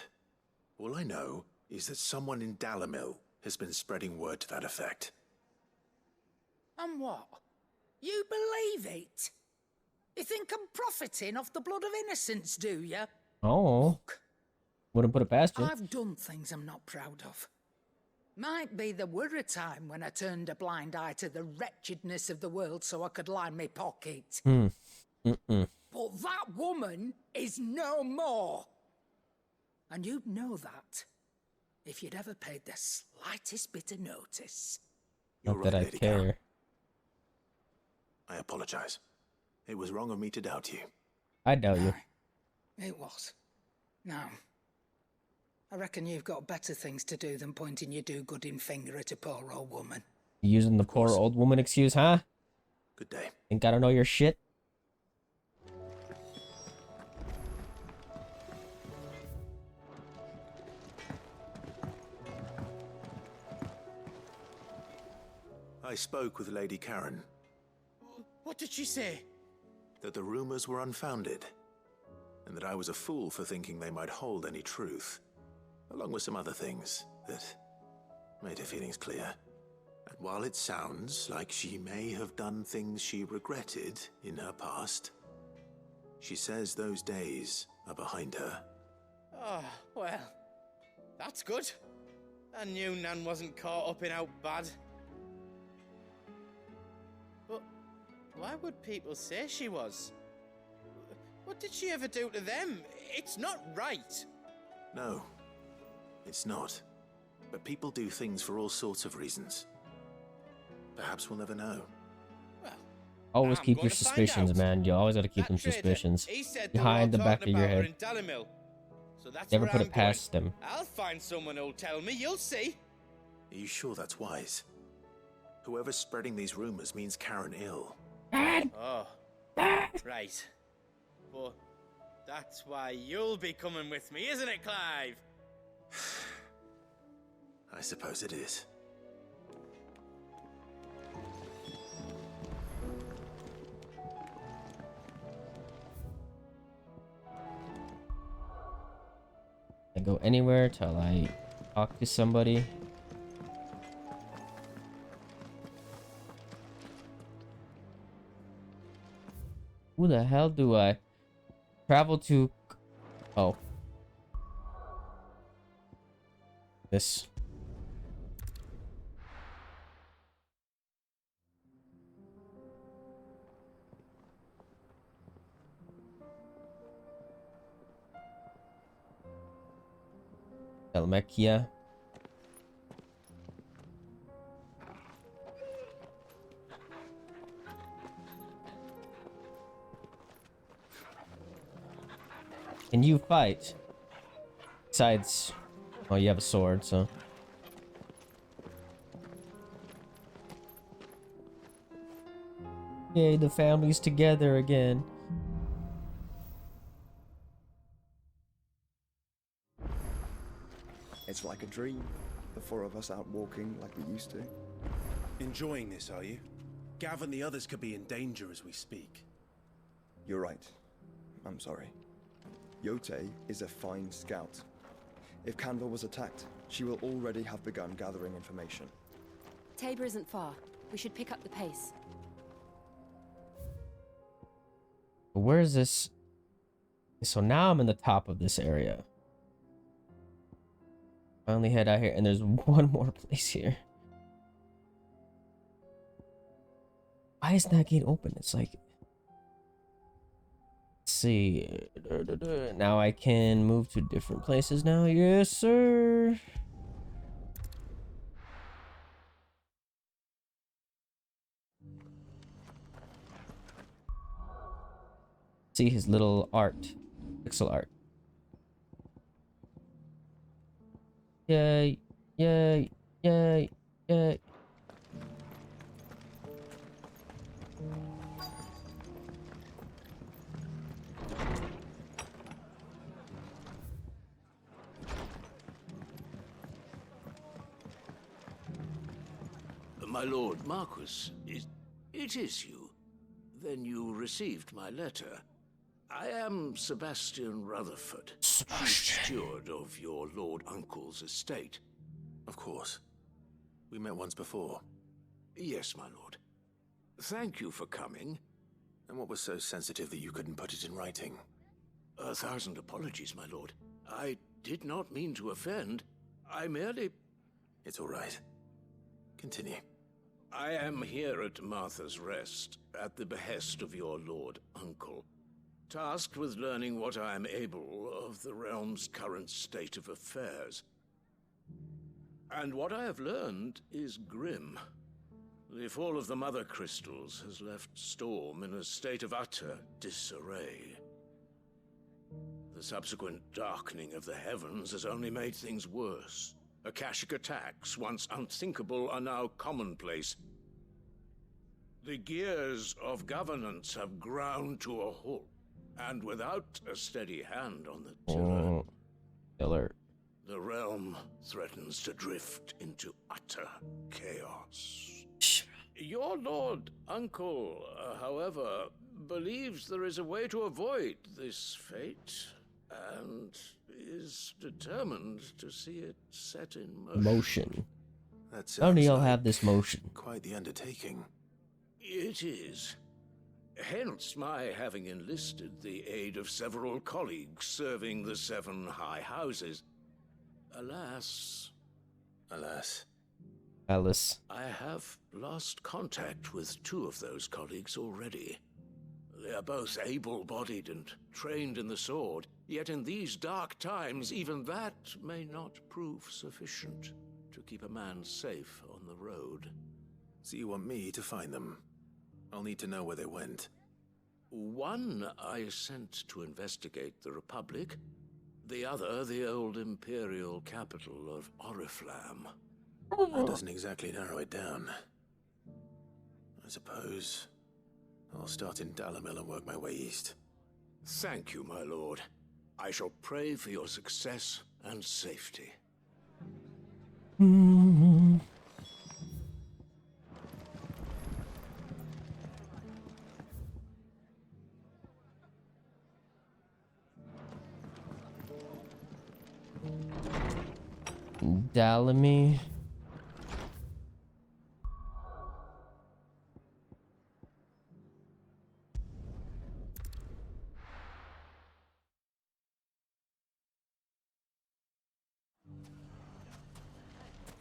All I know is that someone in Dalimil has been spreading word to that effect. And what? You believe it? You think I'm profiting off the blood of innocents, do you? Oh. Wouldn't put it past you. I've done things I'm not proud of. Might be there were a time when I turned a blind eye to the wretchedness of the world so I could line my pocket. But that woman is no more. And you'd know that if you'd ever paid the slightest bit of notice. Not that I care. I apologize. It was wrong of me to doubt you. I doubt you. It was. Now, I reckon you've got better things to do than pointing your do-gooding finger at a poor old woman. Using the poor old woman excuse, huh? Good day. Think I don't know your shit? I spoke with Lady Karen. What did she say? That the rumors were unfounded, and that I was a fool for thinking they might hold any truth, along with some other things that made her feelings clear. And while it sounds like she may have done things she regretted in her past, she says those days are behind her. Oh, well, that's good. I knew Nan wasn't caught up in out bad. Why would people say she was? What did she ever do to them? It's not right. No, it's not. But people do things for all sorts of reasons. Perhaps we'll never know. Always keep your suspicions, man. You always gotta keep them suspicions behind the back of your head. So that's Never where put I'm it past going. them. I'll find someone who'll tell me. You'll see. Are you sure that's wise? Whoever's spreading these rumors means Karen ill. Oh, right. But that's why you'll be coming with me, isn't it, Clive? I suppose it is. I go anywhere till I talk to somebody. Who the hell do I travel to? Oh. This. Elmekia. Can you fight? Besides, well, you have a sword, so. Yay, the family's together again. It's like a dream. The four of us out walking like we used to. Enjoying this, are you? Gav and the others could be in danger as we speak. You're right. I'm sorry. Yote is a fine scout. If Canville was attacked, she will already have begun gathering information. Tabor isn't far. We should pick up the pace. Where is this? So now I'm in the top of this area. Finally head out here, and there's one more place here. Why is that gate open? It's like, let's see. Now I can move to different places now. Yes, sir. See his little art, pixel art. Yay, yay, yay, yay. My lord Marquis, it is you. Then you received my letter. I am Sebastian Rutherford, chief steward of your lord uncle's estate. Of course. We met once before. Yes, my lord. Thank you for coming. And what was so sensitive that you couldn't put it in writing? 1,000 apologies, my lord. I did not mean to offend. I merely... It's all right. Continue. I am here at Martha's Rest, at the behest of your lord uncle, tasked with learning what I am able of the realm's current state of affairs. And what I have learned is grim. The fall of the Mother Crystals has left Storm in a state of utter disarray. The subsequent darkening of the heavens has only made things worse. Akashic attacks, once unthinkable, are now commonplace. The gears of governance have ground to a halt, and without a steady hand on the tiller, the realm threatens to drift into utter chaos. Your lord uncle, however, believes there is a way to avoid this fate, and is determined to see it set in Motion. That How do sounds y'all like have this motion? quite the undertaking. It is. Hence my having enlisted the aid of several colleagues serving the 7 high houses. Alas. Alas. Alice. I have lost contact with 2 of those colleagues already. They are both able-bodied and trained in the sword, yet in these dark times, even that may not prove sufficient to keep a man safe on the road. So you want me to find them? I'll need to know where they went. One I sent to investigate the Republic, the other the old Imperial capital of Oriflamme. That doesn't exactly narrow it down. I suppose I'll start in Dalimil and work my way east. Thank you, my lord. I shall pray for your success and safety. Dalamy.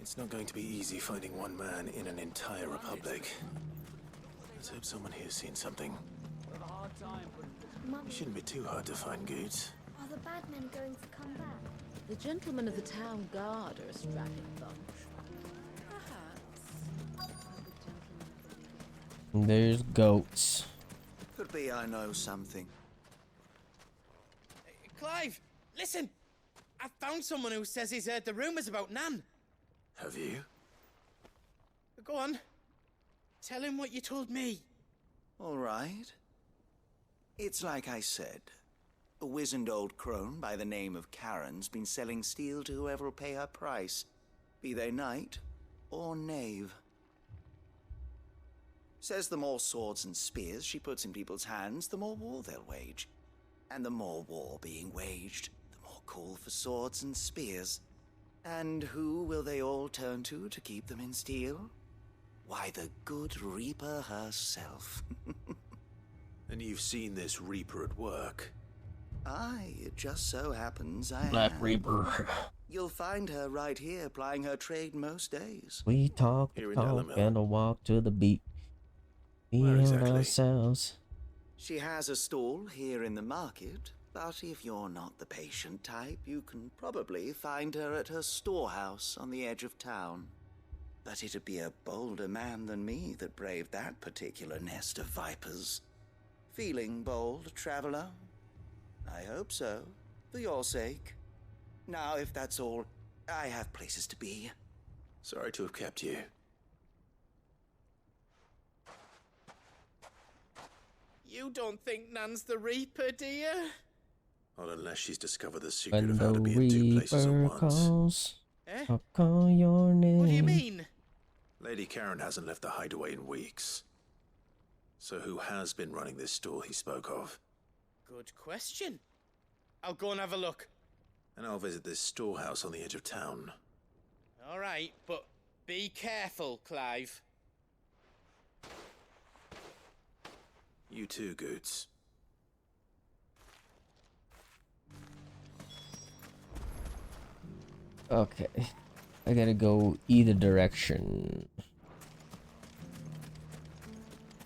It's not going to be easy finding one man in an entire republic. Let's hope someone here's seen something. Mum, It shouldn't be too hard to find goods. are the bad men going to come back? The gentlemen of the town guard are a strapping bunch. There's goats. Could be I know something. Clive, listen! I found someone who says he's heard the rumors about Nan. Have you? Go on. Tell him what you told me. All right. It's like I said. A wizened old crone by the name of Karen's been selling steel to whoever will pay her price, be they knight or knave. Says the more swords and spears she puts in people's hands, the more war they'll wage. And the more war being waged, the more call for swords and spears. And who will they all turn to keep them in steel? Why, the good Reaper herself. And you've seen this Reaper at work? Aye, it just so happens I Black have. Reaper. You'll find her right here plying her trade most days. We talk the Here in talk Dalimil. and a walk to the beat. Where Feel exactly? ourselves. She has a stall here in the market, but if you're not the patient type, you can probably find her at her storehouse on the edge of town. But it'd be a bolder man than me that braved that particular nest of vipers. Feeling bold, traveler? I hope so, for your sake. Now, if that's all, I have places to be. Sorry to have kept you. You don't think Nan's the Reaper, do you? Not unless she's discovered the secret When of the how to be in 2 places at Reaper once. calls, Eh? I'll call your name. What do you mean? Lady Karen hasn't left the hideaway in weeks. So who has been running this store he spoke of? Good question. I'll go and have a look. And I'll visit this storehouse on the edge of town. All right, but be careful, Clive. You too, Goots. Okay. I gotta go either direction.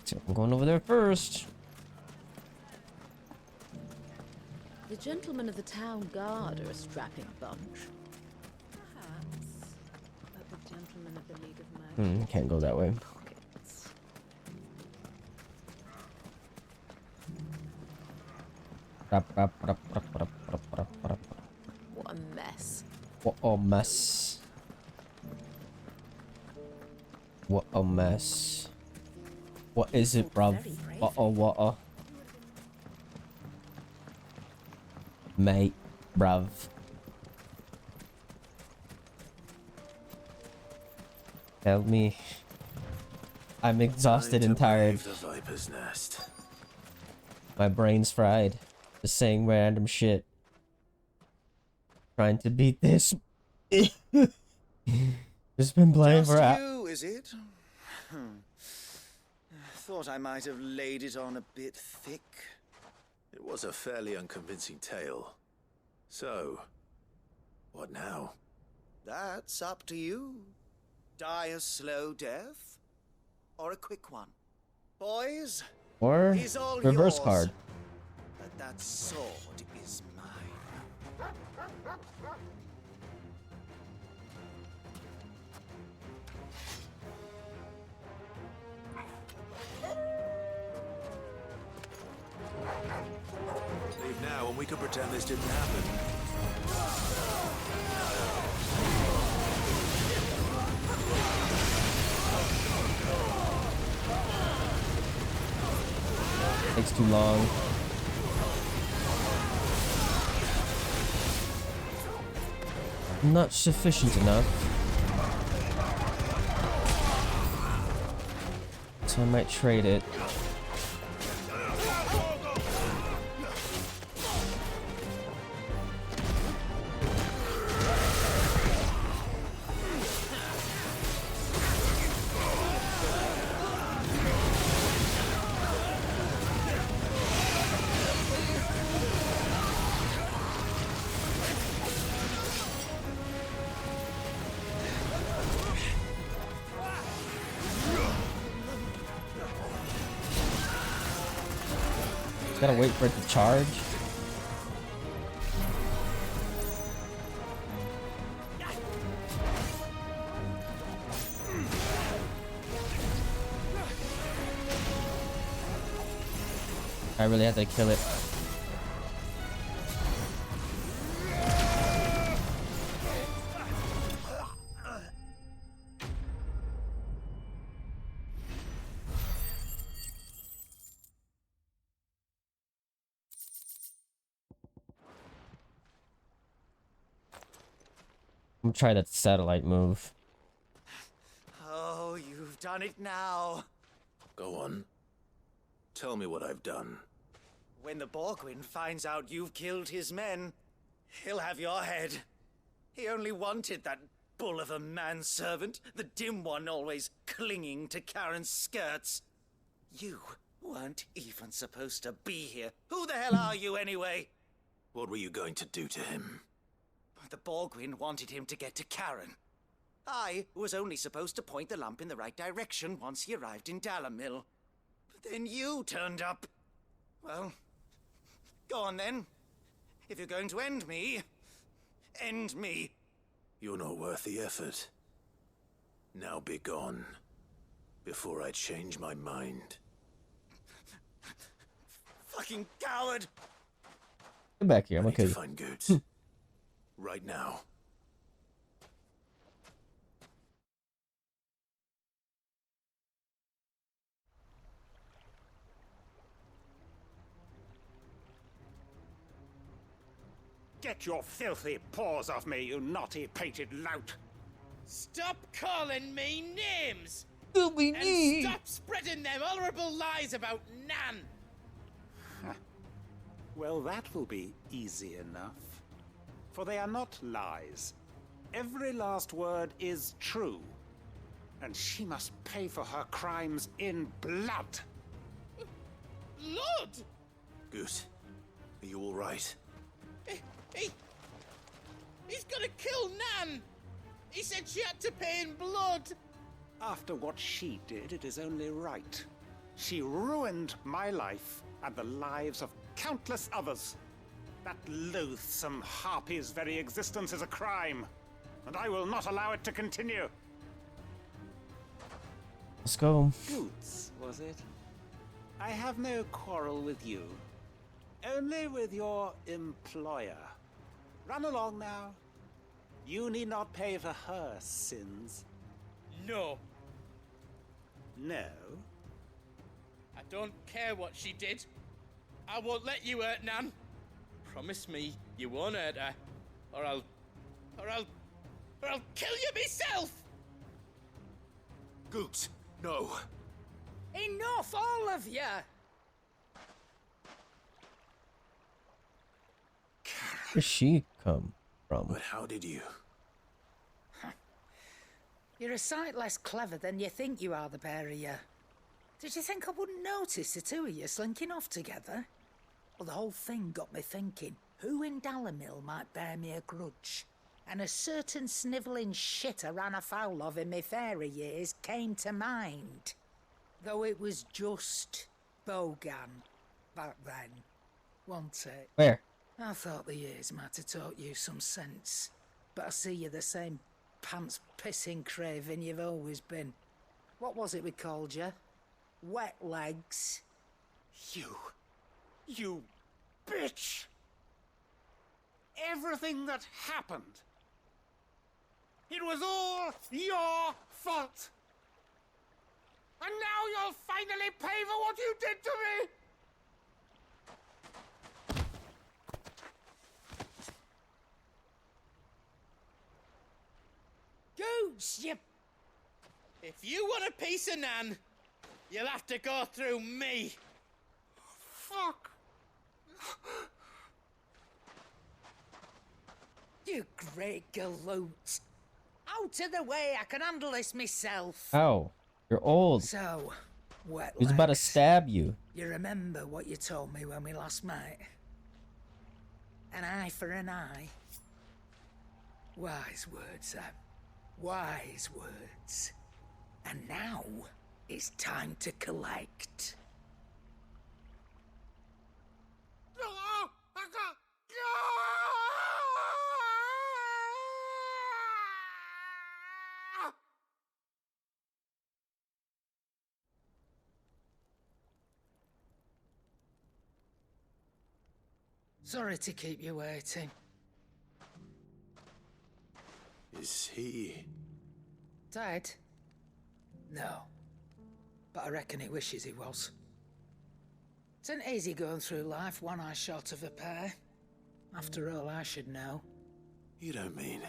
So I'm going over there first. The gentlemen of the town guard are a strapping bunch. Perhaps. But the gentlemen of the League of Merchants. Can't go that way. Pockets. What a mess. What a mess. What a mess. What is it, bruv? What a. Mate, bruv. Help me. I'm exhausted and tired. The Viper's Nest. My brain's fried. Just saying random shit. Trying to beat this. Just been playing Just for you, is it? Thought I might have laid it on a bit thick. It was a fairly unconvincing tale. So, what now? That's up to you. Die a slow death? Or a quick one? Boys, Or he's all reverse yours. card. But that sword is mine. Leave now and we can pretend this didn't happen. Takes too long. Not sufficient enough. So I might trade it. Gotta wait for it to charge. I really have to kill it. I'm trying that satellite move. Oh, you've done it now. Go on. Tell me what I've done. When the Borgwyn finds out you've killed his men, he'll have your head. He only wanted that bull of a manservant, the dim one always clinging to Karen's skirts. You weren't even supposed to be here. Who the hell are you anyway? What were you going to do to him? The Borgwyn wanted him to get to Karen. I was only supposed to point the lamp in the right direction once he arrived in Dalamil. But then you turned up. Well, go on then. If you're going to end me, end me. You're not worth the effort. Now be gone, before I change my mind. Fucking coward! Get back here, I'm I gonna need kill to you. find Goots. Right now. Get your filthy paws off me, you naughty-pated lout! Stop calling me names! And stop spreading them horrible lies about Nan! Well, that will be easy enough. For they are not lies. Every last word is true. And she must pay for her crimes in blood. Blood? Goot, are you all right? He's gonna kill Nan! He said she had to pay in blood! After what she did, it is only right. She ruined my life and the lives of countless others. That loathsome harpy's very existence is a crime, and I will not allow it to continue. Let's go. Goots, was it? I have no quarrel with you. Only with your employer. Run along now. You need not pay for her sins. No. No? I don't care what she did. I won't let you hurt Nan. Promise me you won't hurt her, or I'll kill you myself! Goots, no. Enough, all of you! Where'd she come from? But how did you? You're a sight less clever than you think you are, the pair of you. Did you think I wouldn't notice the two of you slinking off together? Well, the whole thing got me thinking, who in Dalamil might bear me a grudge? and a certain snivelling shit I ran afoul of in my fairy years came to mind. Though it was just Bogan back then, wasn't it? Where? I thought the years might have taught you some sense, but I see you're the same pants-pissing craven you've always been. What was it we called you? Wet legs? You bitch! Everything that happened, it was all your fault! And now you'll finally pay for what you did to me! Goose, you... If you want a piece of Nan, you'll have to go through me. Fuck! You great galoot. Out of the way, I can handle this myself. Ow. You're old. So, wet He's about to legs. stab you. You remember what you told me when we last met? An eye for an eye. Wise words, Sam. Wise words. And now, it's time to collect. Sorry to keep you waiting. Is he... Dead? No. But I reckon he wishes he was. It ain't easy going through life one eye short of a pair. After all, I should know. You don't mean...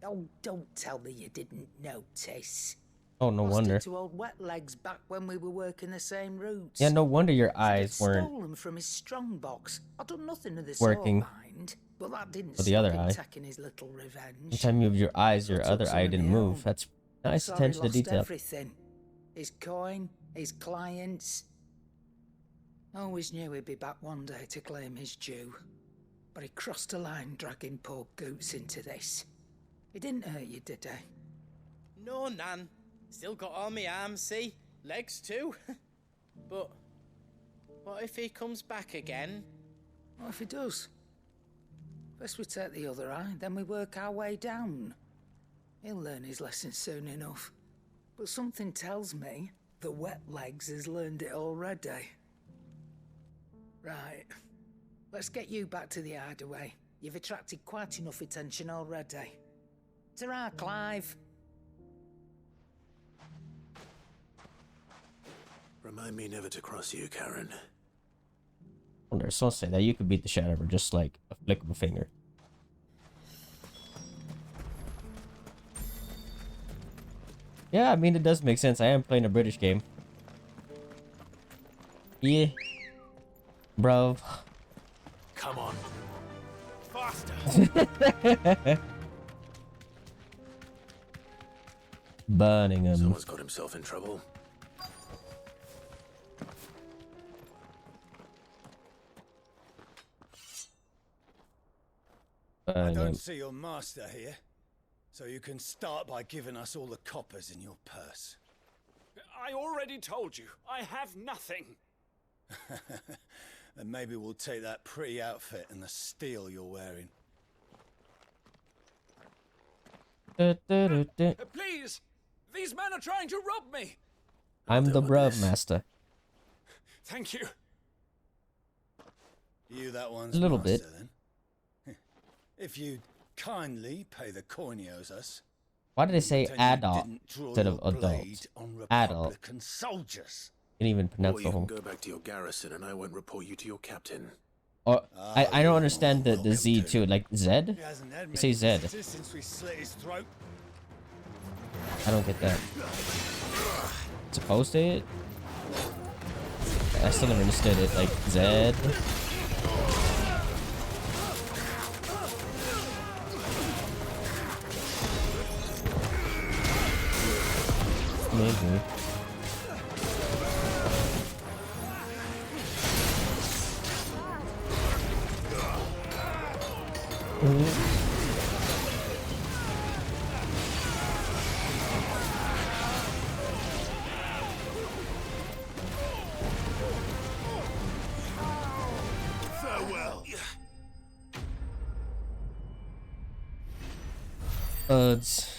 Oh, don't tell me you didn't notice. Oh, no Lost wonder. it to old Wet Legs back when we were working the same routes. Yeah, no wonder your eyes weren't Stolen from his strongbox. I done nothing of the working sort, mind, but that didn't for the stop other him eye. taking his little revenge. Every time you moved your eyes, your I took other some eye of didn't my move. own. That's nice Sorry, attention to lost detail. everything. His coin, his clients. Always knew he'd be back one day to claim his due. But he crossed a line dragging poor Goots into this. He didn't hurt you, did he? No, Nan. Still got all my arms, see? Legs too. But what if he comes back again? What if he does? First we take the other eye, then we work our way down. He'll learn his lesson soon enough. But something tells me the Wet Legs has learned it already. Right. Let's get you back to the hideaway. You've attracted quite enough attention already. Ta-ra, Clive. Remind me never to cross you, Karen. I wonder, someone say that you could beat the shit out of her just like a flick of a finger. Yeah, I mean, it does make sense. I am playing a British game. Yeah. Bruv. Come on. Faster. Burning him. Someone's got himself in trouble. I don't see your master here, so you can start by giving us all the coppers in your purse. I already told you, I have nothing. Then maybe we'll take that pretty outfit and the steel you're wearing. Please! These men are trying to rob me! I'm the bruv master. Thank you. You that one's A little master, bit. then? If you'd kindly pay the coin he owes us. Why did they say pretend you adult didn't draw instead of your adult? blade on Adult. Republican soldiers. Can't even Or pronounce you the can whole. go back to your garrison and I won't report you to your captain. Or I don't understand the Z too. Like Z? He hasn't had You say many Z. visitors since we slit his throat. I don't get that. Supposed to it? I still never understood it. Like Z. Maybe. Task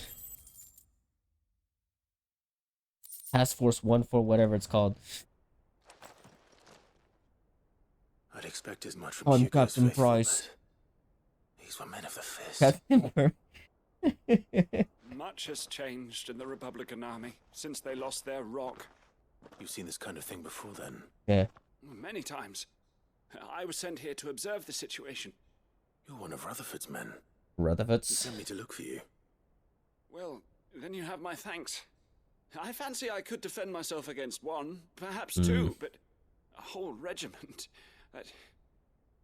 Force 1-4, whatever it's called. I'd expect as much from I'm Hugo's Captain faithful, Price. but these were men of the fist. Captain Price. Much has changed in the Republican Army since they lost their rock. You've seen this kind of thing before, then? Yeah. Many times. I was sent here to observe the situation. You're one of Rutherford's men. Rutherford's? He sent me to look for you. Well, then you have my thanks. I fancy I could defend myself against one, perhaps Mm. two, but a whole regiment.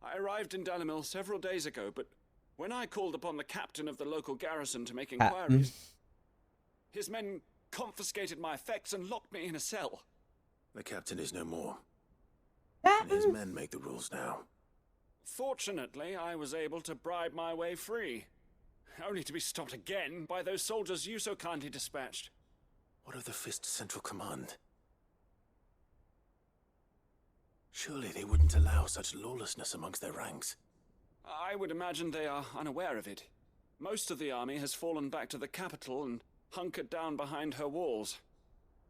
I arrived in Dalimil several days ago, but when I called upon the captain of the local garrison to make inquiries, his men confiscated my effects and locked me in a cell. The captain is no more. And his men make the rules now. Fortunately, I was able to bribe my way free, only to be stopped again by those soldiers you so kindly dispatched. What of the Fist's Central Command? Surely they wouldn't allow such lawlessness amongst their ranks. I would imagine they are unaware of it. Most of the army has fallen back to the capital and hunkered down behind her walls.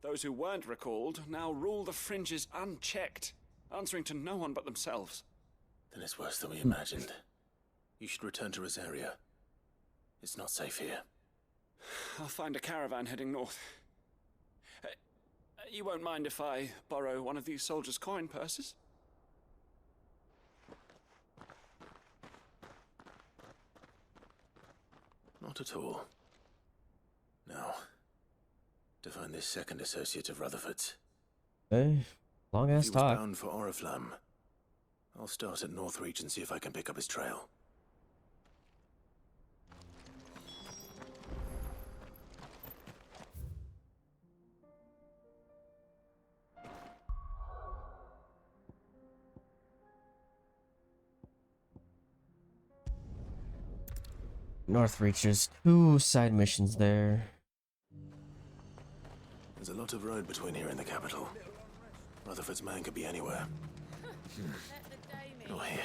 Those who weren't recalled now rule the fringes unchecked, answering to no one but themselves. Then it's worse than we imagined. You should return to Rosaria. It's not safe here. I'll find a caravan heading north. You won't mind if I borrow one of these soldiers' coin purses? Not at all. Now, to find this second associate of Rutherford's. Hey, long ass He was talk. bound for Oriflamme. I'll start at Northreach and see if I can pick up his trail. Northreach, there's 2 side missions there. There's a lot of road between here and the capital. Rutherford's man could be anywhere. Or here.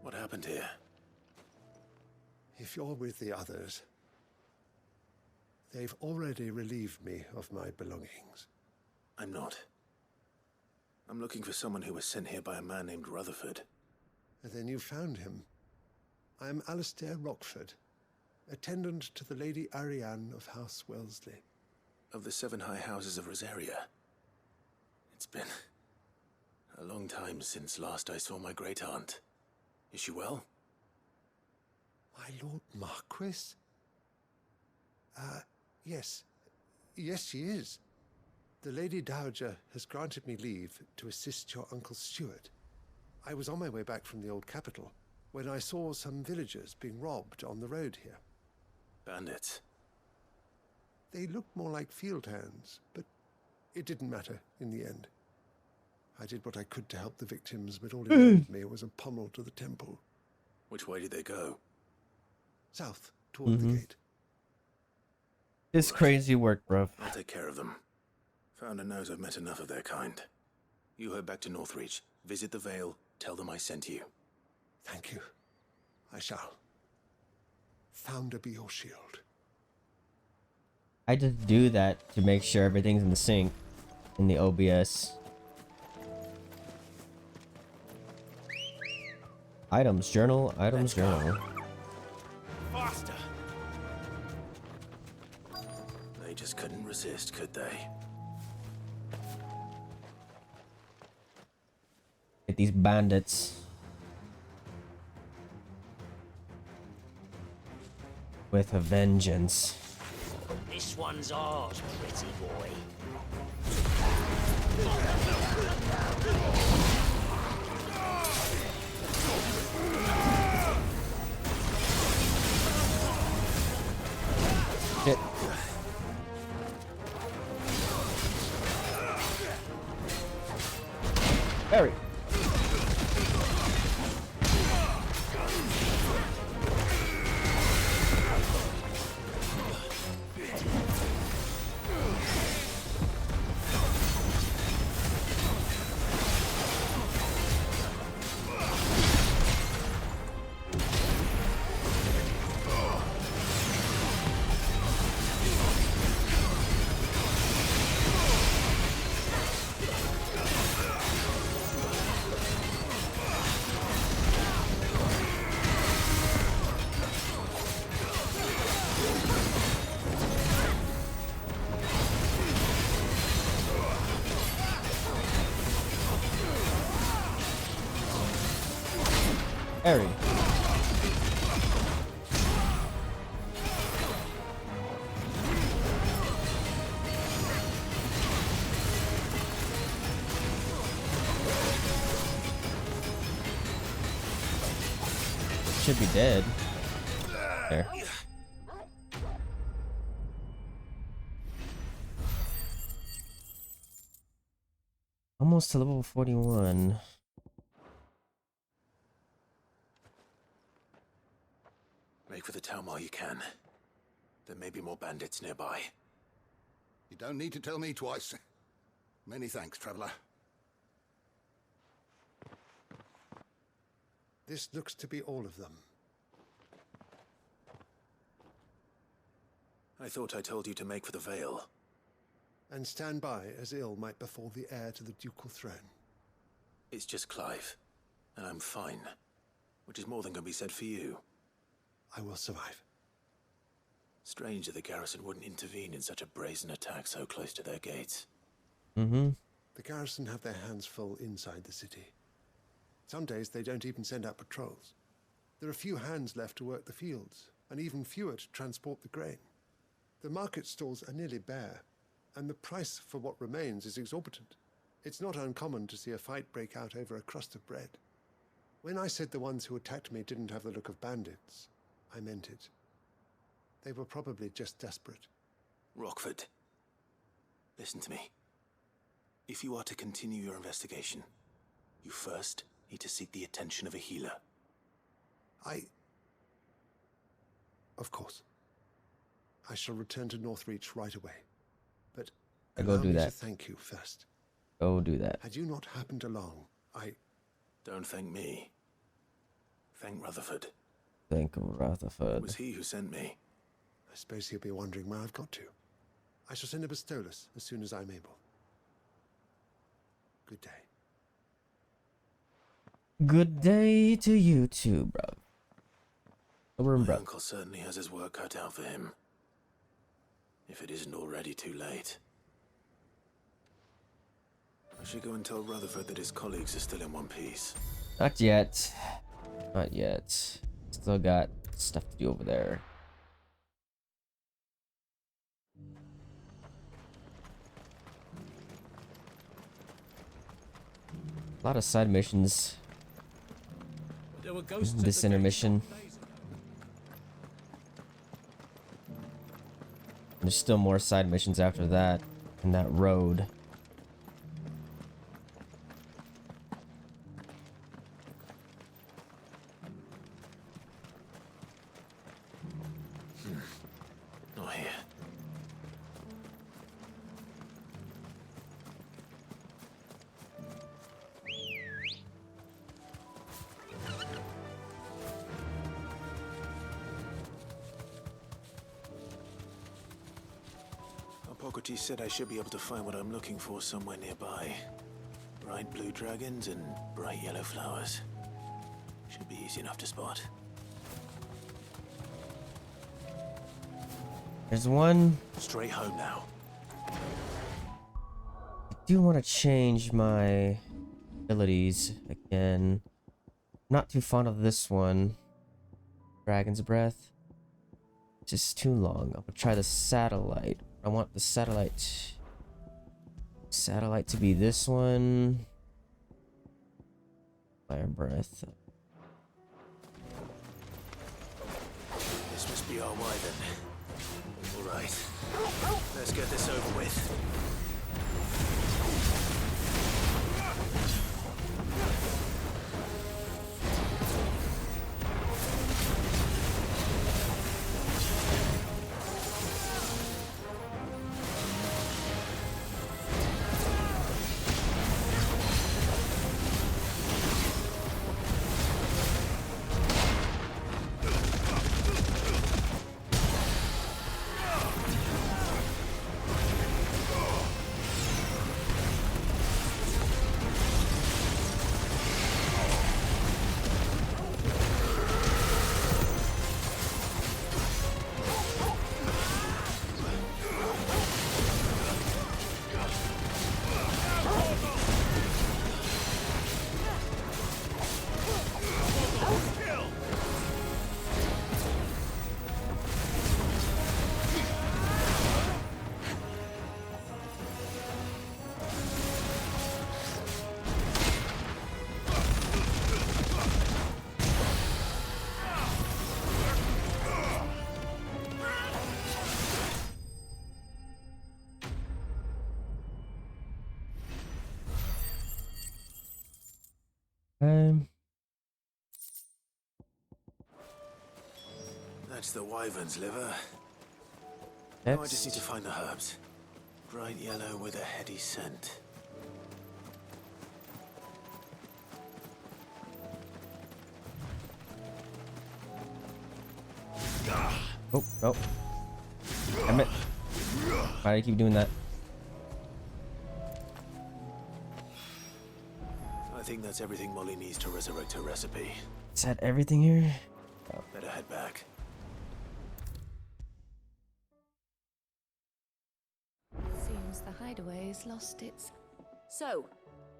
What happened here? If you're with the others, they've already relieved me of my belongings. I'm not. I'm looking for someone who was sent here by a man named Rutherford. And then you found him. I am Alistair Rockford, attendant to the Lady Ariane of House Wellesley. Of the 7 high houses of Rosaria. It's been a long time since last I saw my great-aunt. Is she well? My Lord Marquis? Yes. Yes, she is. The Lady Dowager has granted me leave to assist your Uncle Stuart. I was on my way back from the old capital when I saw some villagers being robbed on the road here. Bandits? They looked more like field hands, but it didn't matter in the end. I did what I could to help the victims, but all in front of me was a pommel to the temple. Which way did they go? South, toward the gate. It's crazy work, bro. I'll take care of them. Founder knows I've met enough of their kind. You head back to Northreach, visit the Vale, tell them I sent you. Thank you. I shall. Founder be your shield. I just do that to make sure everything's in the sync in the OBS. Items journal, items journal. Faster! They just couldn't resist, could they? Get these bandits. With a vengeance. This one's ours, pretty boy. Shit. Harry. Harry. Should be dead. There. Almost to level 41. Make for the town while you can. There may be more bandits nearby. You don't need to tell me twice. Many thanks, traveler. This looks to be all of them. I thought I told you to make for the Vale. And stand by as ill might befall the heir to the ducal throne. It's just Clive, and I'm fine. Which is more than can be said for you. I will survive. Strange that the garrison wouldn't intervene in such a brazen attack so close to their gates. Mm-hmm. The garrison have their hands full inside the city. Some days they don't even send out patrols. There are few hands left to work the fields, and even fewer to transport the grain. The market stalls are nearly bare, and the price for what remains is exorbitant. It's not uncommon to see a fight break out over a crust of bread. When I said the ones who attacked me didn't have the look of bandits, I meant it. They were probably just desperate. Rockford, listen to me. If you are to continue your investigation, you first need to seek the attention of a healer. Of course. I shall return to Northreach right away. But Go allow do me that. to thank you first. Go do that. Had you not happened along, Don't thank me. Thank Rutherford. Thank Rutherford. It was he who sent me. I suppose he'll be wondering where I've got to. I shall send a Bistolus as soon as I'm able. Good day. Good day to you too, bro. My uncle certainly has his work cut out for him. If it isn't already too late. I should go and tell Rutherford that his colleagues are still in one piece. Not yet. Not yet. Still got stuff to do over there. A lot of side missions. There were ghosts at This the intermission. There's still more side missions after that in that road. Not here. Hippocrates said I should be able to find what I'm looking for somewhere nearby. Bright blue dragons and bright yellow flowers. Should be easy enough to spot. There's one. Straight home now. I do want to change my abilities again. Not too fond of this one. Dragon's Breath. Just too long. I'm gonna try the satellite. I want the satellite to be this one. Fire Breath. This must be our way then. Alright. Let's get this over with. That's the wyvern's liver. Now I just need to Next. find the herbs. Bright yellow with a heady scent. Oh, oh. Damn it. Why do I keep doing that? I think that's everything Molly needs to resurrect her recipe. Is that everything here? Oh. Better head back. Seems the hideaway's lost its... So,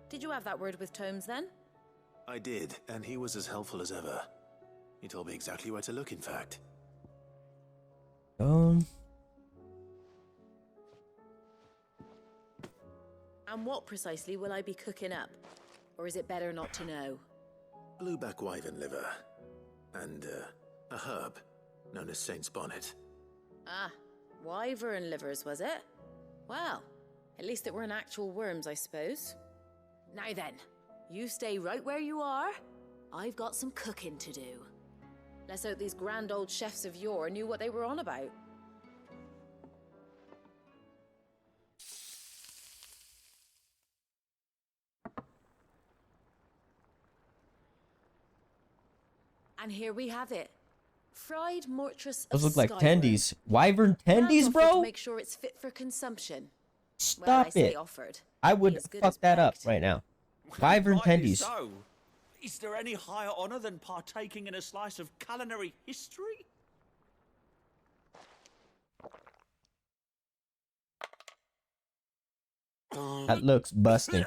did you have that word with Tomes then? I did, and he was as helpful as ever. He told me exactly where to look, in fact. And what precisely will I be cooking up? Or is it better not to know? Blueback wyvern liver. And, a herb known as Saint's Bonnet. Ah, wyvern livers, was it? Well, at least it weren't actual worms, I suppose. Now then, you stay right where you are. I've got some cooking to do. Let's hope these grand old chefs of yore knew what they were on about. And here we have it. Fried mortress of Those look like Skyrim. tendies. Wyvern Planned tendies, offered bro? To make sure it's fit for consumption. Stop well, I say it. offered. I would Be as good fuck as that up begged. right now. Wyvern Rightly tendies. so. Is there any higher honor than partaking in a slice of culinary history? That looks busting.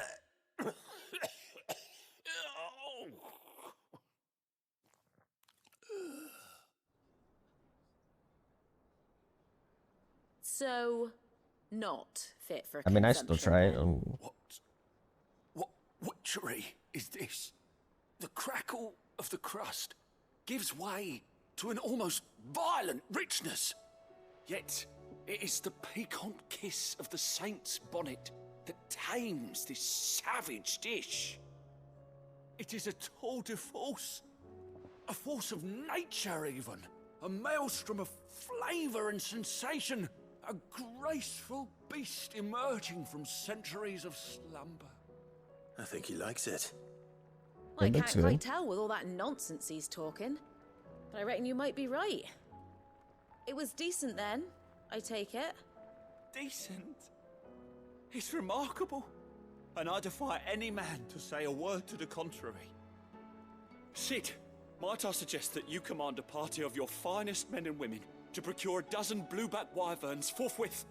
So, not fit for I mean, I still try it. What witchery is this? The crackle of the crust gives way to an almost violent richness. Yet, it is the piquant kiss of the saint's bonnet that tames this savage dish. It is a tour de force, a force of nature even, a maelstrom of flavor and sensation, a graceful beast emerging from centuries of slumber. I think he likes it. Well, I It can't looks quite good. tell with all that nonsense he's talking. But I reckon you might be right. It was decent then, I take it. Decent? It's remarkable. And I defy any man to say a word to the contrary. Sid, might I suggest that you command a party of your finest men and women to procure a dozen blueback wyverns forthwith?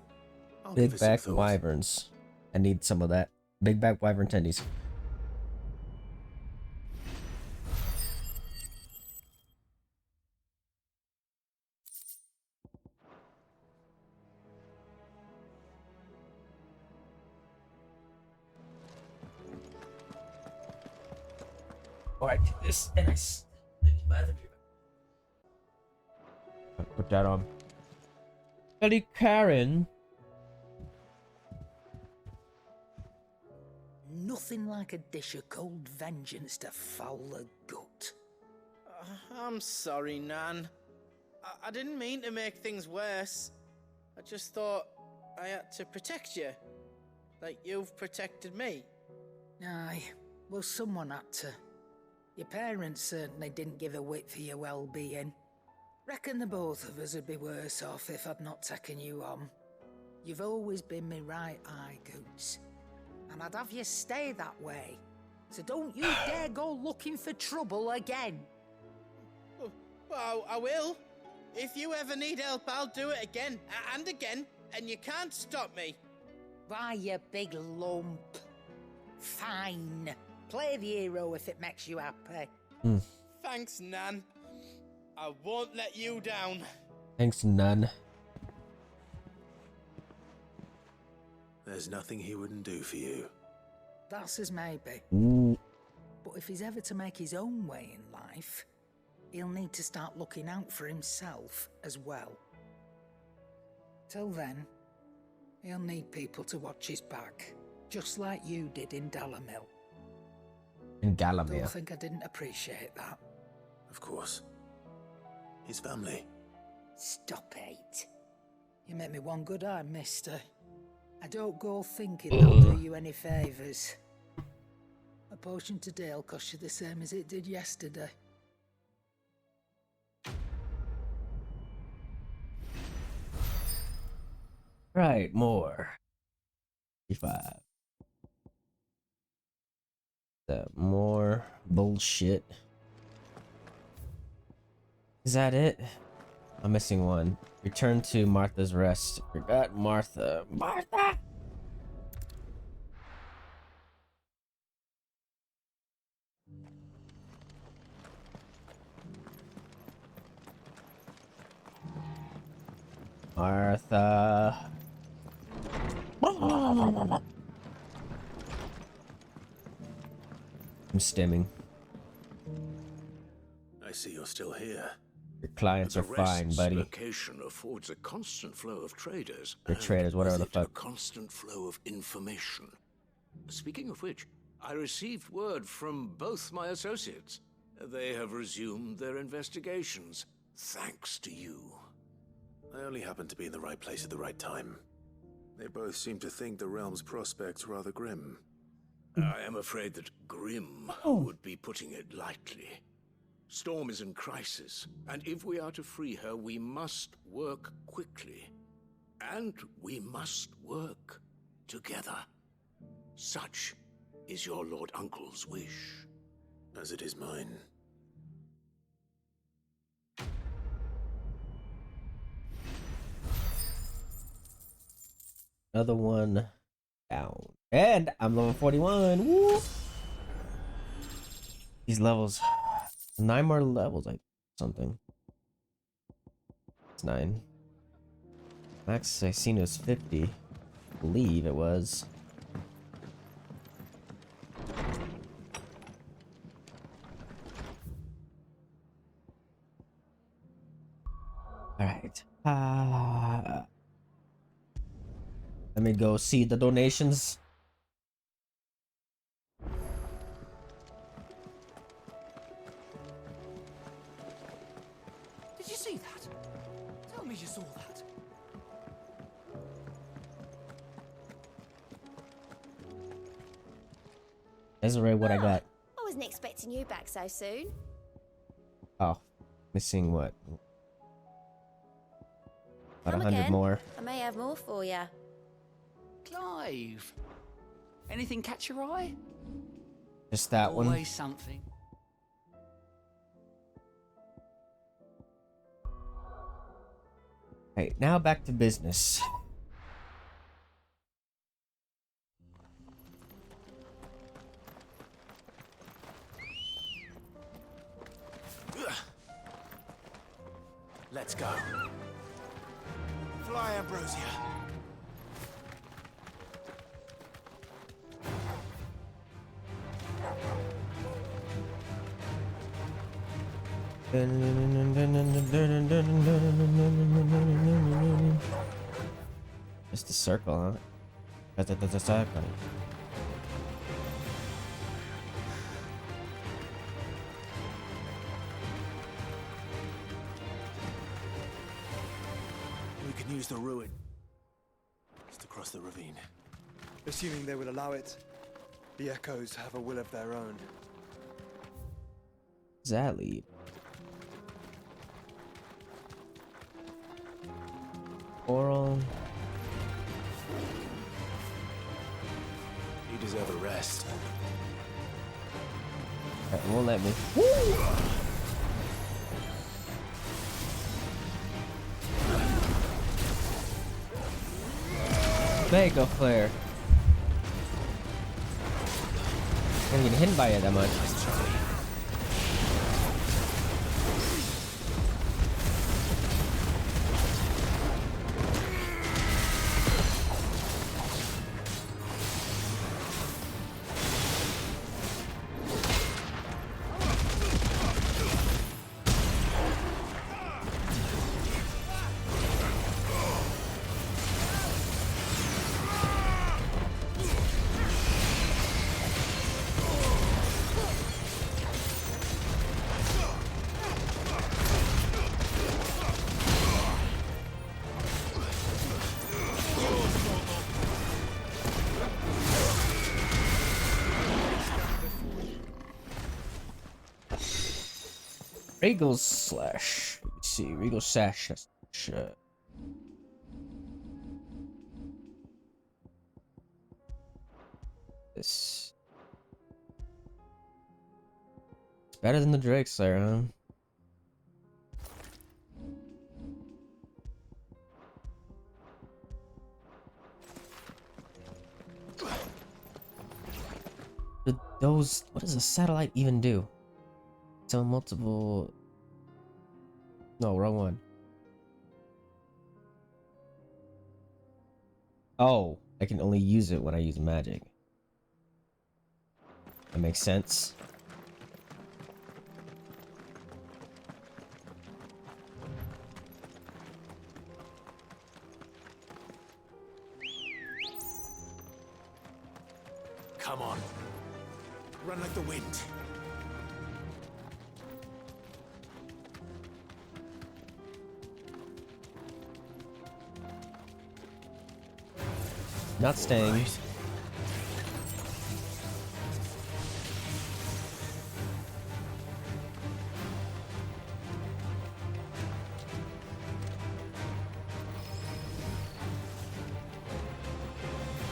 Big back wyverns. I need some of that. Big back wyvern tendies. Alright, this and I put that on. Lady Karen. Nothing like a dish of cold vengeance to foul the gut. I'm sorry, Nan. I didn't mean to make things worse. I just thought I had to protect you. Like you've protected me. Aye, well, someone had to. Your parents certainly didn't give a whit for your well-being. Reckon the both of us would be worse off if I'd not taken you on. You've always been me right eye, Goots. And I'd have you stay that way. So don't you dare go looking for trouble again. Well, I will. If you ever need help, I'll do it again and again, and you can't stop me. Why, you big lump. Fine. Play the hero if it makes you happy. Thanks, Nan. I won't let you down. Thanks, none. There's nothing he wouldn't do for you. That's as maybe. Ooh. But if he's ever to make his own way in life, he'll need to start looking out for himself as well. Till then, he'll need people to watch his back, just like you did in Dalamil. In Galamir. Don't think I didn't appreciate that. Of course. His family. Stop it. You make me one good eye, mister. I don't go thinking that'll do you any favours. A potion today'll cost you the same as it did yesterday. Right, more. 55. More bullshit. Is that it? I'm missing one. Return to Martha's Rest. Forgot Martha. Martha! Martha. I'm stimming. I see you're still here. Your clients are fine, buddy. Location affords a constant flow of traders. Your traders, whatever the fuck. A constant flow of information. Speaking of which, I received word from both my associates. They have resumed their investigations, thanks to you. I only happened to be in the right place at the right time. They both seem to think the realm's prospects rather grim. I am afraid that grim would be putting it lightly. Storm is in crisis, and if we are to free her, we must work quickly. And we must work together. Such is your Lord Uncle's wish. As it is mine. Another one down. And I'm level 41. Woo! These levels. 9 more levels, like something. It's 9. Max I seen it was 50. I believe it was. Alright. Let me go see the donations. Did you see that? Tell me you saw that. Desiree, what I got? I wasn't expecting you back so soon. Oh, missing what? About Come 100 again. more. I may have more for you. Clive, anything catch your eye? Just that one. Always something. Right, now back to business. Let's go. Fly, Ambrosia. Just a circle, huh? That's a circle. We can use the ruin. Just across the ravine. Assuming they will allow it, the echoes have a will of their own. Does that lead? Oral. You deserve a rest. It won't let me. Mega flare. Can't get hit by it that much. Regal slash. Let's see, Regal slash. This. It's better than the Drake Slayer, huh? Those. What does a satellite even do? So multiple. No, wrong one. Oh, I can only use it when I use magic. That makes sense. Come on. Run like the wind. Not staying. Right.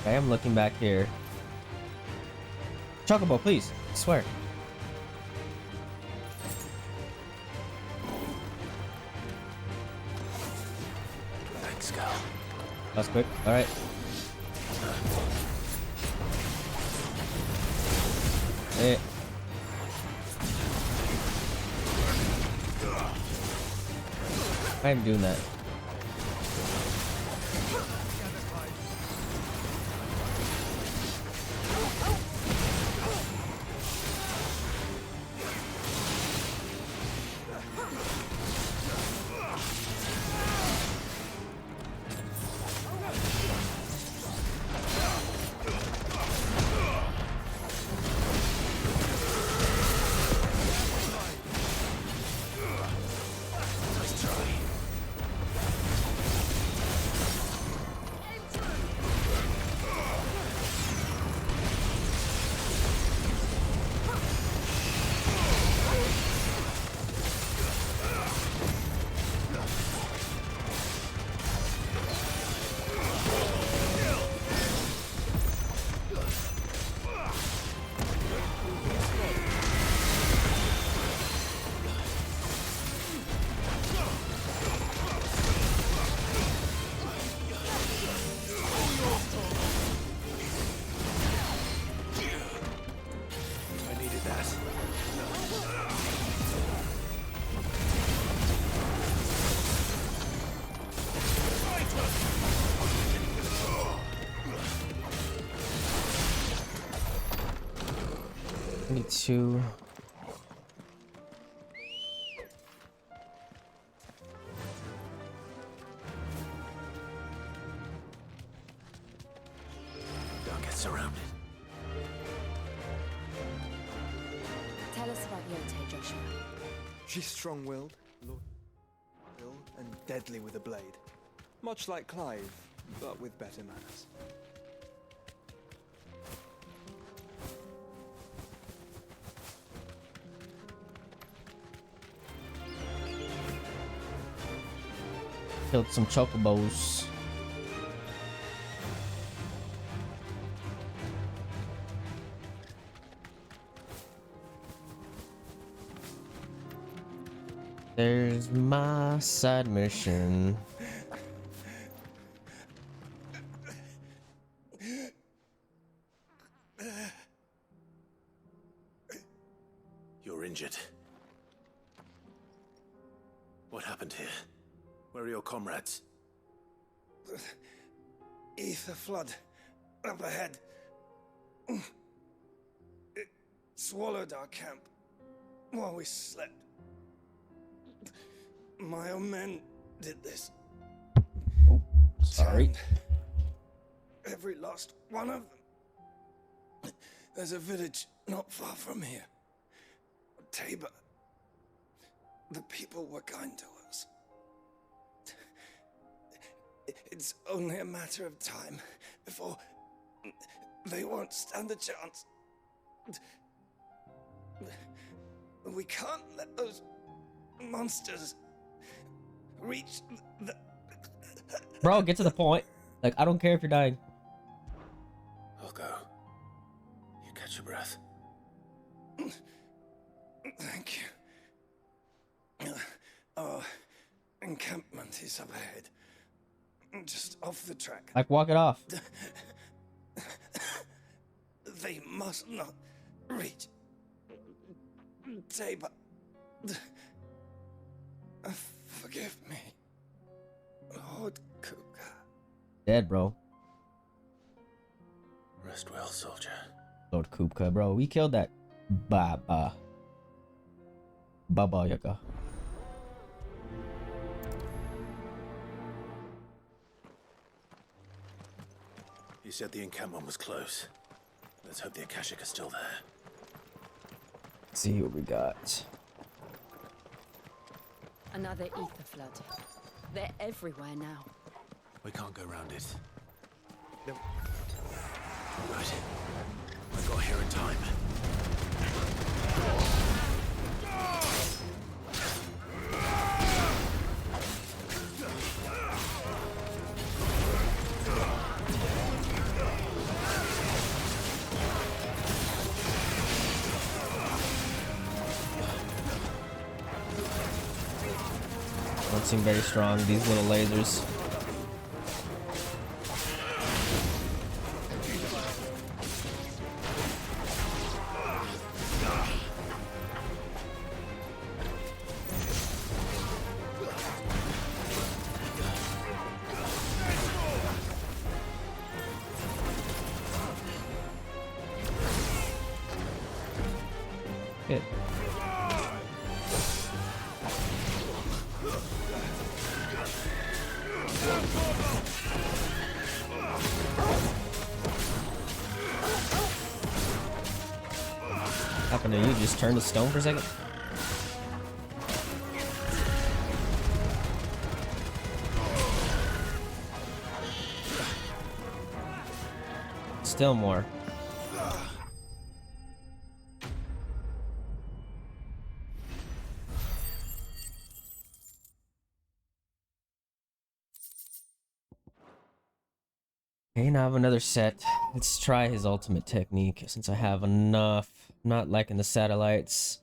Okay, I'm looking back here. Chocobo, please. I swear. Thanks, Cal. That's quick. All right. Hey. I'm doing that. Need to. Don't get surrounded. Tell us about Yote, Joshua. She's strong-willed, loyal, and deadly with a blade. Much like Clive, but with better manners. Killed some chocobos. There's my side mission. You're injured. What happened here? Where are your comrades? Ether flood up ahead. It swallowed our camp while we slept. My own men did this. Sorry. Turned every last one of them. There's a village not far from here. Tabor. The people were kind to us. It's only a matter of time before they won't stand a chance. We can't let those monsters reach the... Bro, get to the point. Like, I don't care if you're dying. I'll go. You catch your breath. Thank you. Our encampment is up ahead. Just off the track. Like, walk it off. They must not reach Tabor. Forgive me, Lord Kuka. Dead, bro. Rest well, soldier. Lord Kupka, bro. We killed that Baba Yaga. You said the encampment was close. Let's hope the Akashic are still there. Let's see what we got. Another ether flood. They're everywhere now. We can't go round it. No. Right. I got here in time. Don't seem very strong, these little lasers. Hit. Happened to you? Just turn to stone for a second? Still more. Okay, now I have another set. Let's try his ultimate technique since I have enough. I'm not liking the satellites.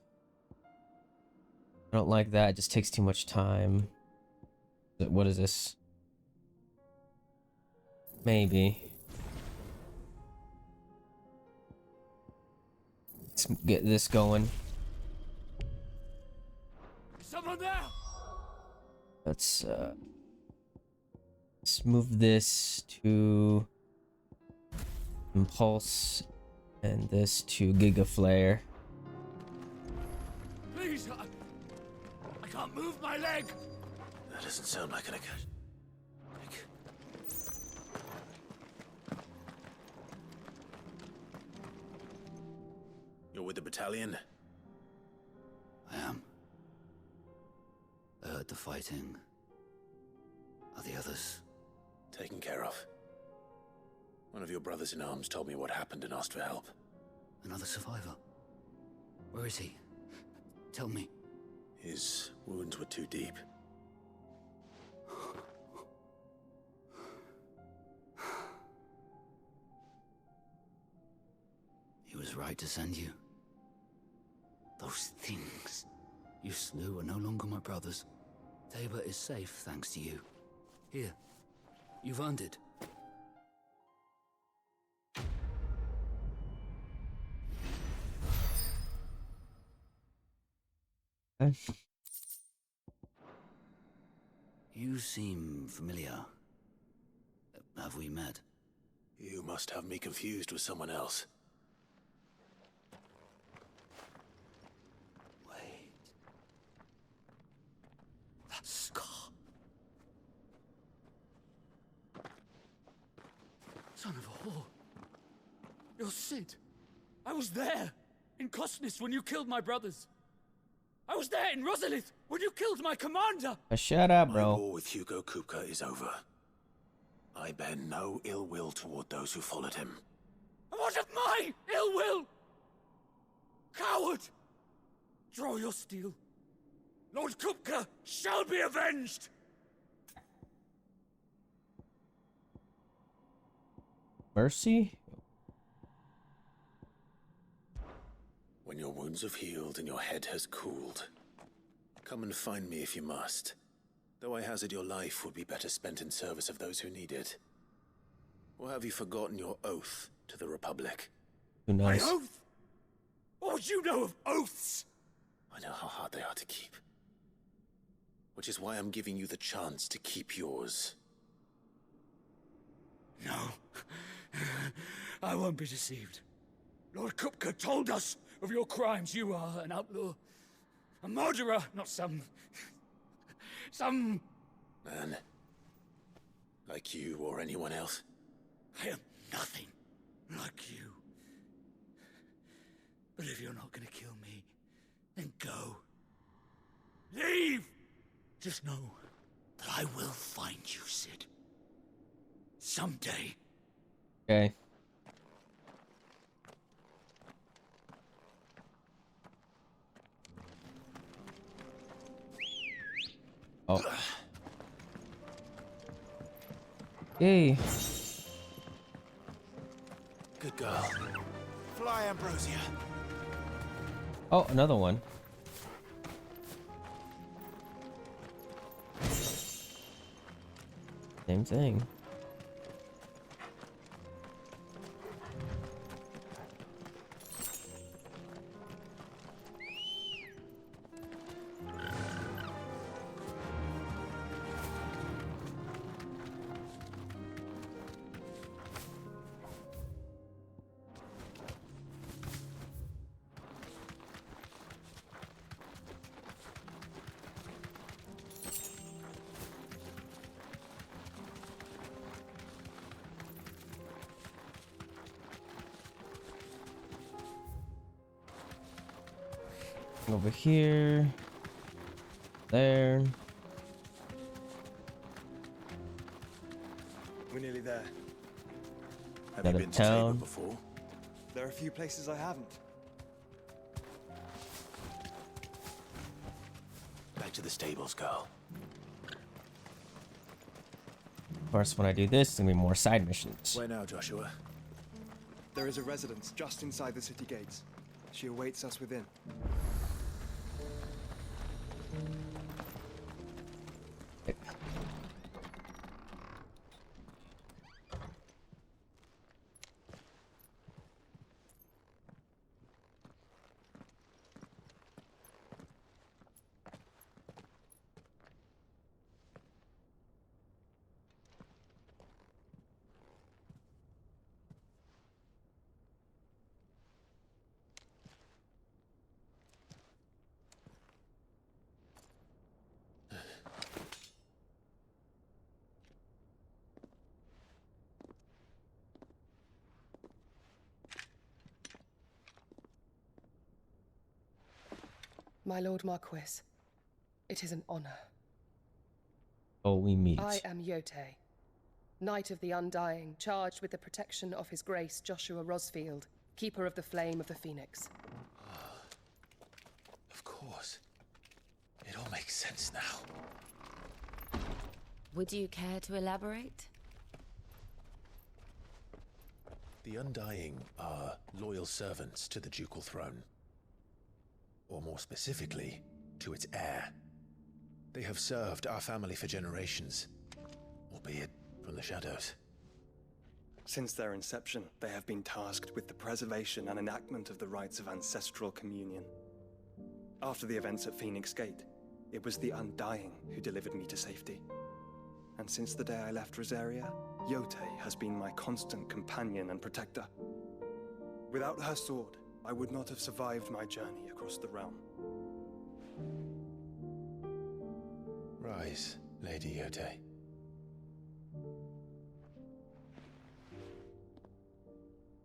I don't like that, it just takes too much time. What is this? Maybe. Let's get this going. Someone there! Let's move this to Impulse and this to Giga Flare. Please, I can't move my leg! That doesn't sound like an Akashic. You're with the battalion? I am. I heard the fighting. Are the others? Taken care of. One of your brothers in arms told me what happened and asked for help. Another survivor? Where is he? Tell me. His wounds were too deep. He was right to send you. Those things you slew are no longer my brothers. Tabor is safe thanks to you. Here, you've earned it. You seem familiar. Have we met? You must have me confused with someone else. Wait. That scar. Son of a whore. You're Sid. I was there, in Kosnis, when you killed my brothers. I was there in Rosalith, when you killed my commander. Shut up, My bro. war with Hugo Kupka is over. I bear no ill will toward those who followed him. And what of my ill will? Coward! Draw your steel. Lord Kupka shall be avenged! Mercy? When your wounds have healed and your head has cooled, come and find me if you must. Though I hazard your life would be better spent in service of those who need it. Or have you forgotten your oath to the Republic? Who knows? My oath? What would you know of oaths? I know how hard they are to keep. Which is why I'm giving you the chance to keep yours. No. I won't be deceived. Lord Kupka told us of your crimes. You are an outlaw. A murderer, not some... Man. Like you or anyone else. I am nothing like you. But if you're not gonna kill me, then go. Leave! Just know that I will find you, Sid. Someday. Okay. Oh. Yay. Good girl. Fly, Ambrosia. Oh, another one. Same thing. Over here. There. We're nearly there. Have you been to Tabor before? There are a few places I haven't. Back to the stables, girl. Of course, when I do this, there's gonna be more side missions. Where now, Joshua? There is a residence just inside the city gates. She awaits us within. My Lord Marquis, it is an honor. Oh, we meet. I am Yote, Knight of the Undying, charged with the protection of His Grace Joshua Rosfield, Keeper of the Flame of the Phoenix. Of course. It all makes sense now. Would you care to elaborate? The Undying are loyal servants to the ducal throne. Or more specifically, to its heir. They have served our family for generations, albeit from the shadows. Since their inception, they have been tasked with the preservation and enactment of the rites of ancestral communion. After the events at Phoenix Gate, it was the Undying who delivered me to safety. And since the day I left Rosaria, Yote has been my constant companion and protector. Without her sword, I would not have survived my journey across the realm. Rise, Lady Yote.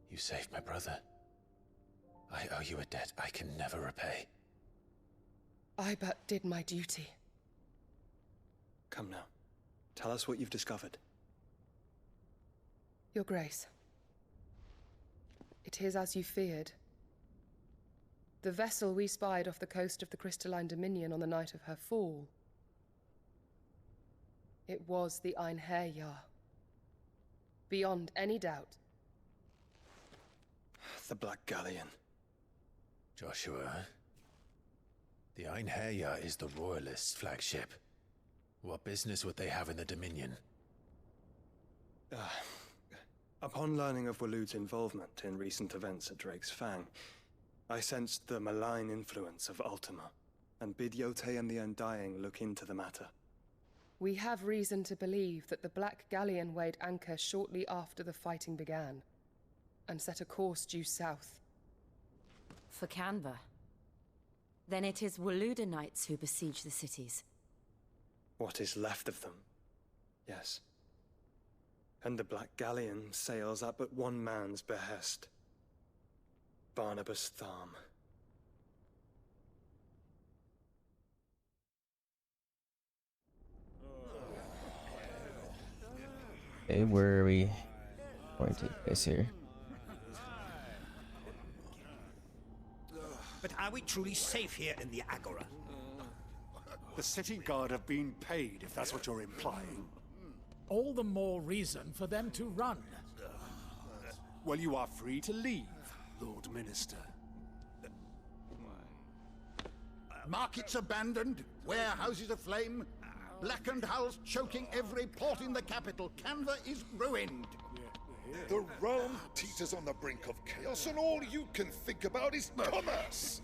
You saved my brother. I owe you a debt I can never repay. I but did my duty. Come now. Tell us what you've discovered. Your Grace. It is as you feared. The vessel we spied off the coast of the Crystalline Dominion on the night of her fall. It was the Einherjar. Beyond any doubt. The Black Galleon. Joshua, the Einherjar is the Royalists' flagship. What business would they have in the Dominion? Upon learning of Waloed's involvement in recent events at Drake's Fang, I sensed the malign influence of Ultima, and bid Yote and the Undying look into the matter. We have reason to believe that the Black Galleon weighed anchor shortly after the fighting began, and set a course due south. For Canva. Then it is Waloeda knights who besiege the cities. What is left of them, yes. And the Black Galleon sails at but one man's behest. Barnabas Tharm. Okay, where are we going to take place here? But are we truly safe here in the Agora? The city guard have been paid, if that's what you're implying. All the more reason for them to run. Well, you are free to leave, Lord Minister. Markets abandoned, warehouses aflame, blackened hulls choking every port in the capital. Canva is ruined. The realm teeters on the brink of chaos, and all you can think about is commerce!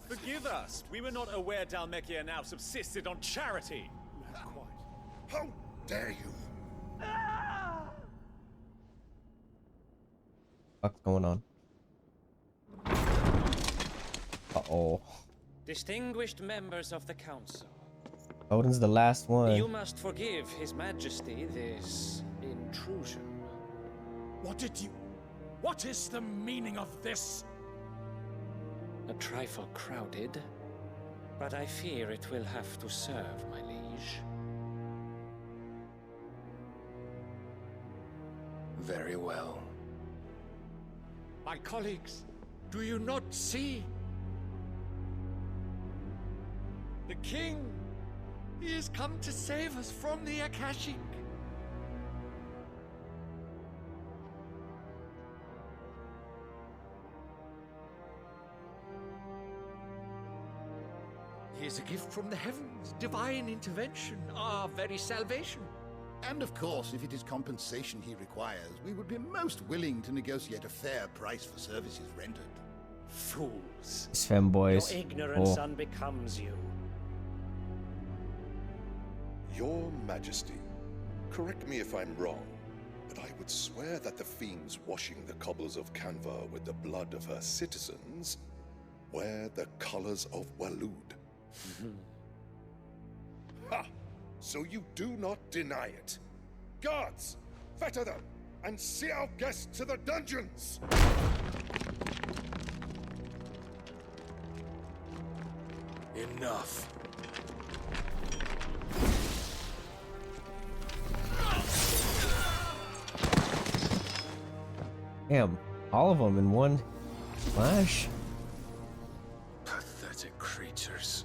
Forgive us. We were not aware Dhalmekia now subsisted on charity. How dare you? What's going on? Uh-oh. Distinguished members of the council. Odin's the last one. You must forgive His Majesty this intrusion. What is the meaning of this? A trifle crowded, but I fear it will have to serve, my liege. Very well. My colleagues, do you not see? The king! He has come to save us from the Akashic! He is a gift from the heavens, divine intervention, our very salvation. And of course, if it is compensation he requires, we would be most willing to negotiate a fair price for services rendered. Fools. These femboys. Your ignorance Oh. unbecomes you. Your Majesty, correct me if I'm wrong, but I would swear that the fiends washing the cobbles of Canva with the blood of her citizens wear the colors of Waloed. Ha! So you do not deny it. Guards, fetter them, and see our guests to the dungeons! Enough. Damn, all of them in one flash. Pathetic creatures.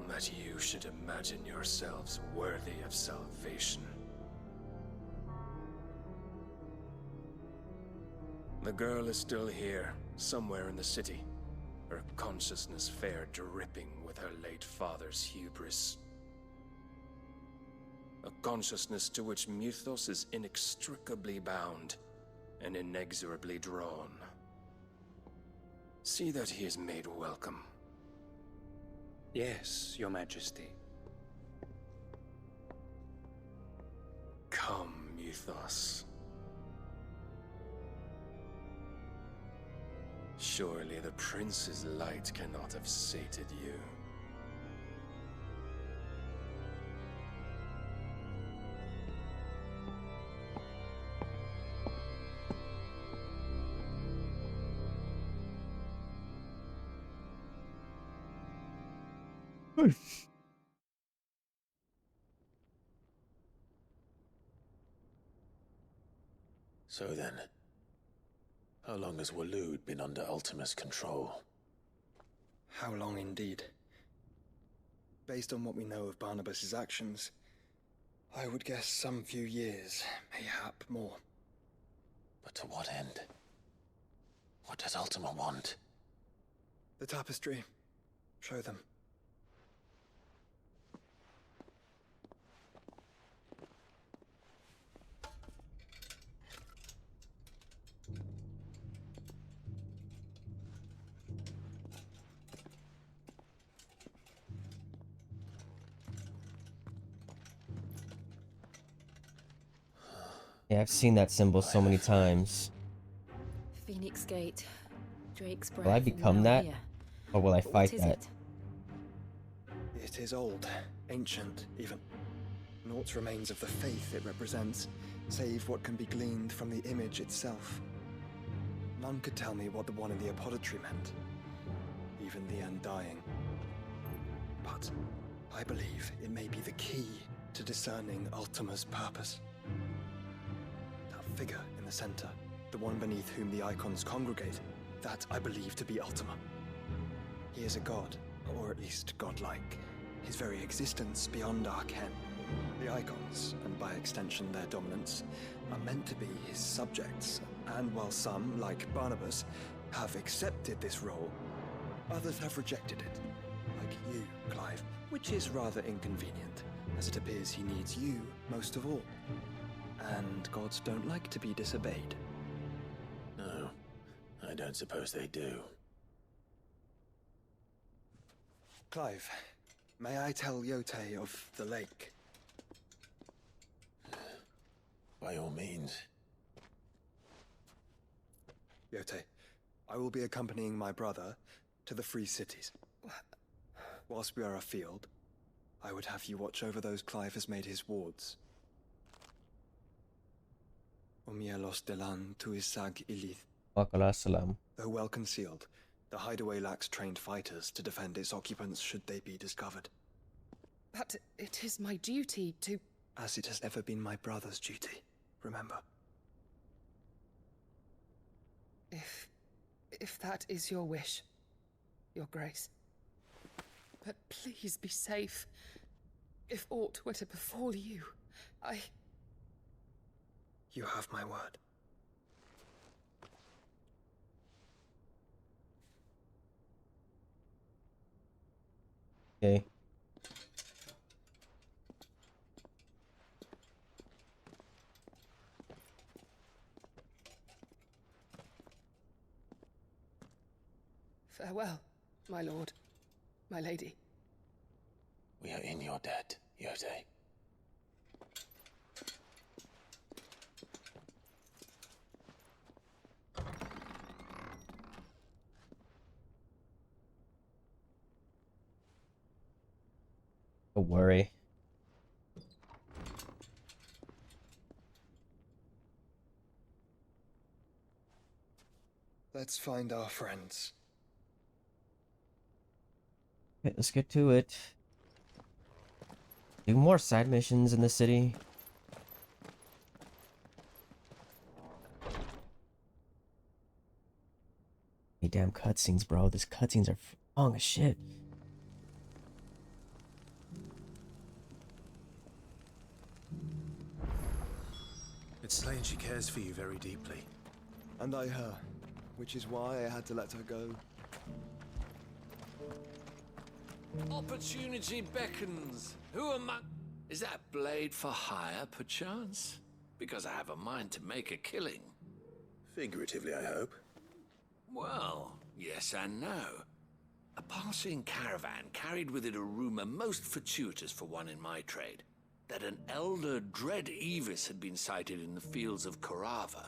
That you should imagine yourselves worthy of salvation. The girl is still here, somewhere in the city, her consciousness fair dripping with her late father's hubris. A consciousness to which Mythos is inextricably bound and inexorably drawn. See that he is made welcome. Yes, Your Majesty. Come, Mythos. Surely the prince's light cannot have sated you. So then, how long has Waloed been under Ultima's control? How long indeed? Based on what we know of Barnabas's actions, I would guess some few years, mayhap more. But to what end? What does Ultima want? The tapestry. Show them. Yeah, I've seen that symbol so many times. Phoenix Gate. Drake's breath. Will I become that? Or will I fight that? It is old, ancient, even. Naught remains of the faith it represents, save what can be gleaned from the image itself. None could tell me what the one in the apothecary meant, even the Undying. But I believe it may be the key to discerning Ultima's purpose. That figure in the center, the one beneath whom the icons congregate, that I believe to be Ultima. He is a god, or at least godlike. His very existence beyond our ken. The icons, and by extension their dominants, are meant to be his subjects, and while some, like Barnabas, have accepted this role, others have rejected it. Like you, Clive, which is rather inconvenient, as it appears he needs you most of all. And gods don't like to be disobeyed. No, I don't suppose they do. Clive, may I tell Yote of the lake? By all means. Yote, I will be accompanying my brother to the Free Cities. Whilst we are afield, I would have you watch over those Clive has made his wards. Umielos delan tuisag ilith. Though well concealed, the hideaway lacks trained fighters to defend its occupants should they be discovered. But it is my duty to... As it has ever been my brother's duty, remember. If that is your wish, Your Grace. But please be safe. If aught were to befall you, You have my word. Okay. Farewell, my lord, my lady. We are in your debt, Yote. Don't worry. Let's find our friends. Okay, let's get to it. Do more side missions in the city. Hey, damn cutscenes, bro. These cutscenes are long as shit. It's plain she cares for you very deeply. And I her, which is why I had to let her go. Opportunity beckons. Who among... Is that blade for hire, perchance? Because I have a mind to make a killing. Figuratively, I hope. Well, yes and no. A passing caravan carried with it a rumor most fortuitous for one in my trade, that an elder Dread Evis had been sighted in the fields of Korava.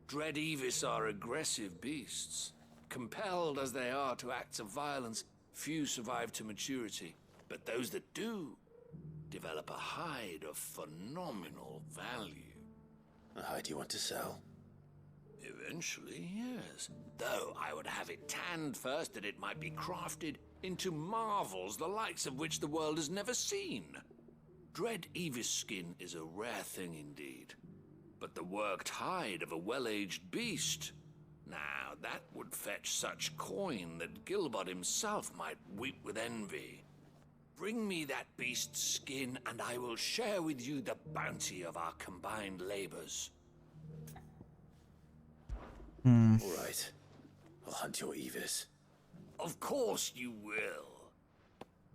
Dread Evis are aggressive beasts. Compelled as they are to acts of violence, few survive to maturity, but those that do develop a hide of phenomenal value. A hide you want to sell? Eventually, yes. Though I would have it tanned first that it might be crafted into marvels the likes of which the world has never seen. Dread Evis skin is a rare thing indeed. but the worked hide of a well-aged beast. Now, that would fetch such coin that Gilbert himself might weep with envy. Bring me that beast's skin, and I will share with you the bounty of our combined labors. All right. I'll hunt your Evis. Of course you will.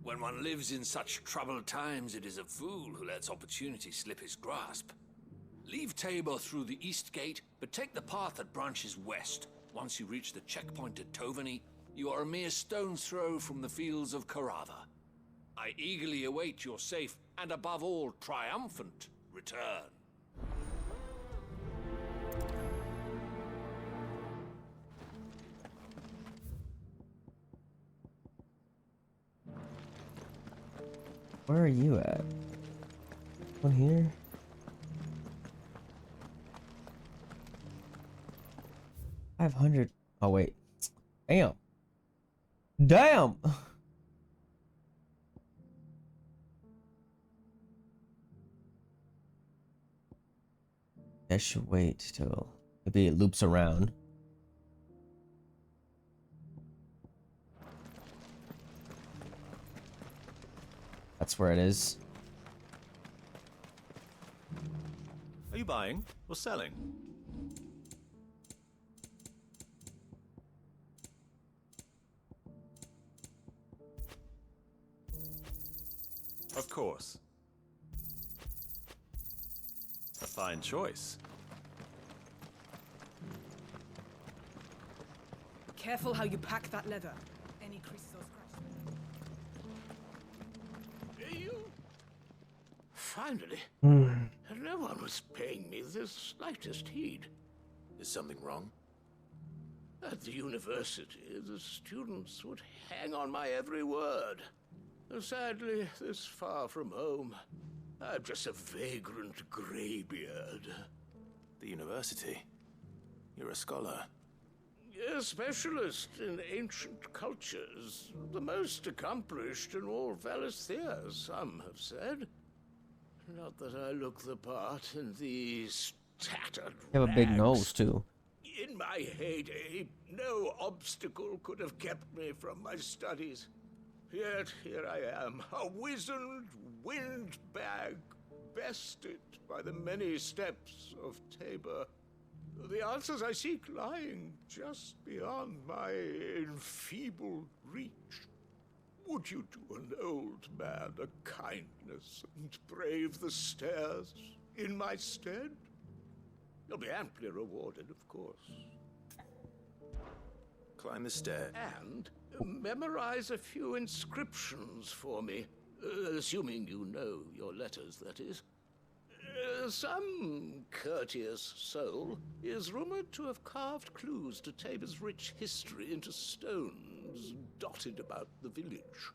When one lives in such troubled times, it is a fool who lets opportunity slip his grasp. Leave Tabor through the east gate, but take the path that branches west. Once you reach the checkpoint at Tovany, you are a mere stone's throw from the fields of Carava. I eagerly await your safe, and above all, triumphant return. Where are you at? One here? $500. Oh wait. Damn. Damn. I should wait till maybe it loops around. That's where it is. Are you buying or selling? Of course. A fine choice. Careful how you pack that leather. Any creases or scratches. You? Finally. No one was paying me the slightest heed. Is something wrong? At the university, the students would hang on my every word. Sadly, this far from home, I'm just a vagrant greybeard. The university? You're a scholar. A specialist in ancient cultures. The most accomplished in all Valisthea, some have said. Not that I look the part in these tattered You have a big rags. nose too. In my heyday, no obstacle could have kept me from my studies. Yet here I am, a wizened windbag, bested by the many steps of Tabor. The answers I seek lying just beyond my enfeebled reach. Would you do an old man a kindness and brave the stairs in my stead? You'll be amply rewarded, of course. Climb the stair. And memorize a few inscriptions for me, assuming you know your letters, that is. Some courteous soul is rumored to have carved clues to Tabor's rich history into stones dotted about the village.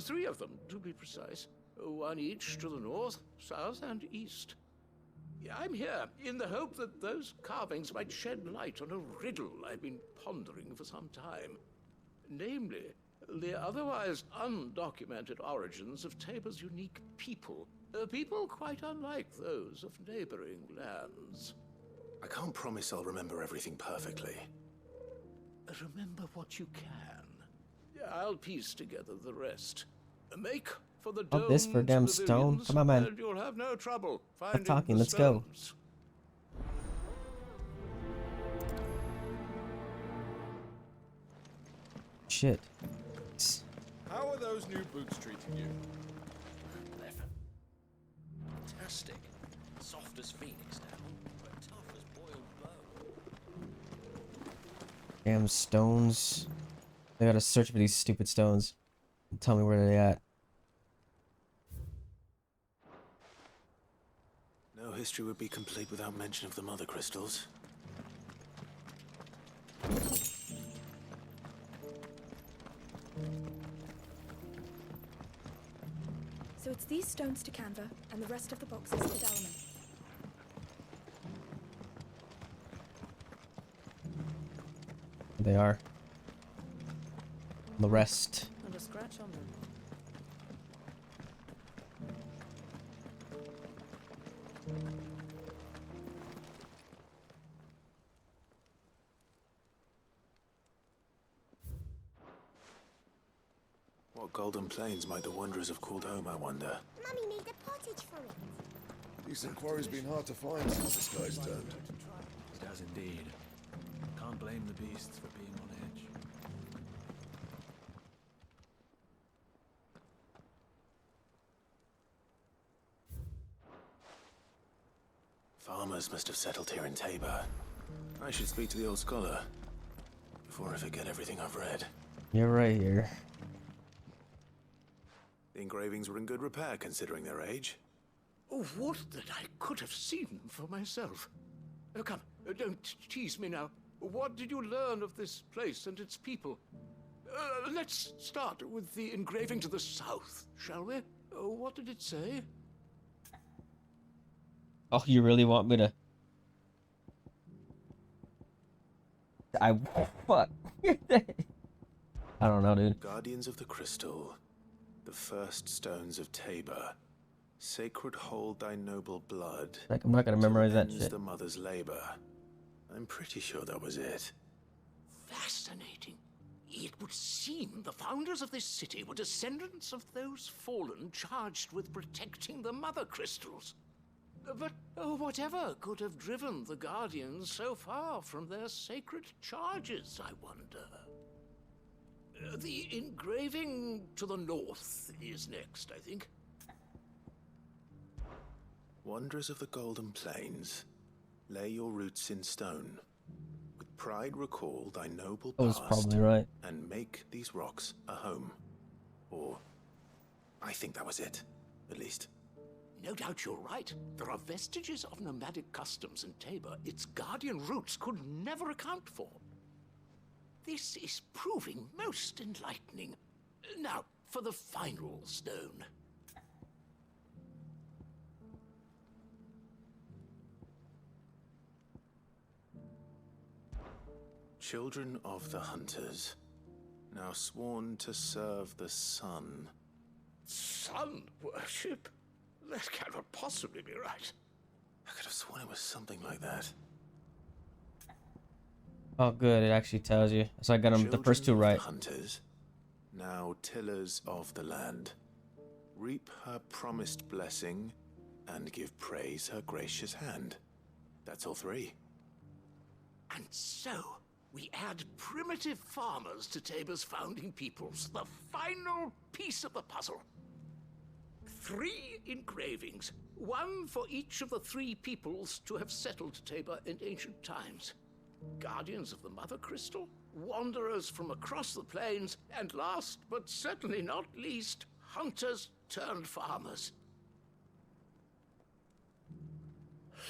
3 of them, to be precise. 1 each to the north, south, and east. I'm here in the hope that those carvings might shed light on a riddle I've been pondering for some time. Namely, the otherwise undocumented origins of Tabor's unique people. People quite unlike those of neighboring lands. I can't promise I'll remember everything perfectly. Remember what you can. I'll piece together the rest. Make for the All this for damn stone? Come on, man. And you'll have no trouble Stop finding talking, the let's go. stones. Shit. How are those new boots treating you? Fantastic. Soft as phoenix now, but tough as boiled bone. Damn stones. I gotta search for these stupid stones. Tell me where they're at. No history would be complete without mention of the mother crystals. So it's these stones to Canva, and the rest of the boxes to Dalman. They are. The rest. Not a scratch on them. What golden plains might the wanderers have called home, I wonder? Mummy made a pottage from it. Decent quarry's been hard to find since the skies turned. It has indeed. Can't blame the beasts for being on edge. Farmers must have settled here in Tabor. I should speak to the old scholar before I forget everything I've read. You're right here. The engravings were in good repair considering their age. Oh, would that I could have seen them for myself. Oh, come, don't tease me now. What did you learn of this place and its people? Let's start with the engraving to the south, shall we? What did it say? Oh, you really want me to? What? I don't know, dude. Guardians of the Crystal, the first stones of Tabor. Sacred hold thy noble blood. Like, I'm not gonna memorize that shit. The mother's labor. I'm pretty sure that was it. Fascinating. It would seem the founders of this city were descendants of those fallen charged with protecting the mother crystals. But whatever could have driven the Guardians so far from their sacred charges, I wonder? The engraving to the north is next, I think. Wanderers of the Golden Plains, lay your roots in stone. With pride recall thy noble That was past, probably right. and make these rocks a home. Or, I think that was it, at least. No doubt you're right. There are vestiges of nomadic customs in Tabor its guardian roots could never account for. This is proving most enlightening. Now, for the final stone. Children of the Hunters, now sworn to serve the sun. Sun worship? That cannot possibly be right. I could have sworn it was something like that. Oh, good. It actually tells you. So I got them the first two right. Hunters, now tillers of the land, reap her promised blessing and give praise her gracious hand. That's all three. And so, we add primitive farmers to Tabor's founding peoples, the final piece of the puzzle. 3 engravings, one for each of the 3 peoples to have settled Tabor in ancient times. Guardians of the Mother Crystal, wanderers from across the plains, and last but certainly not least, hunters turned farmers.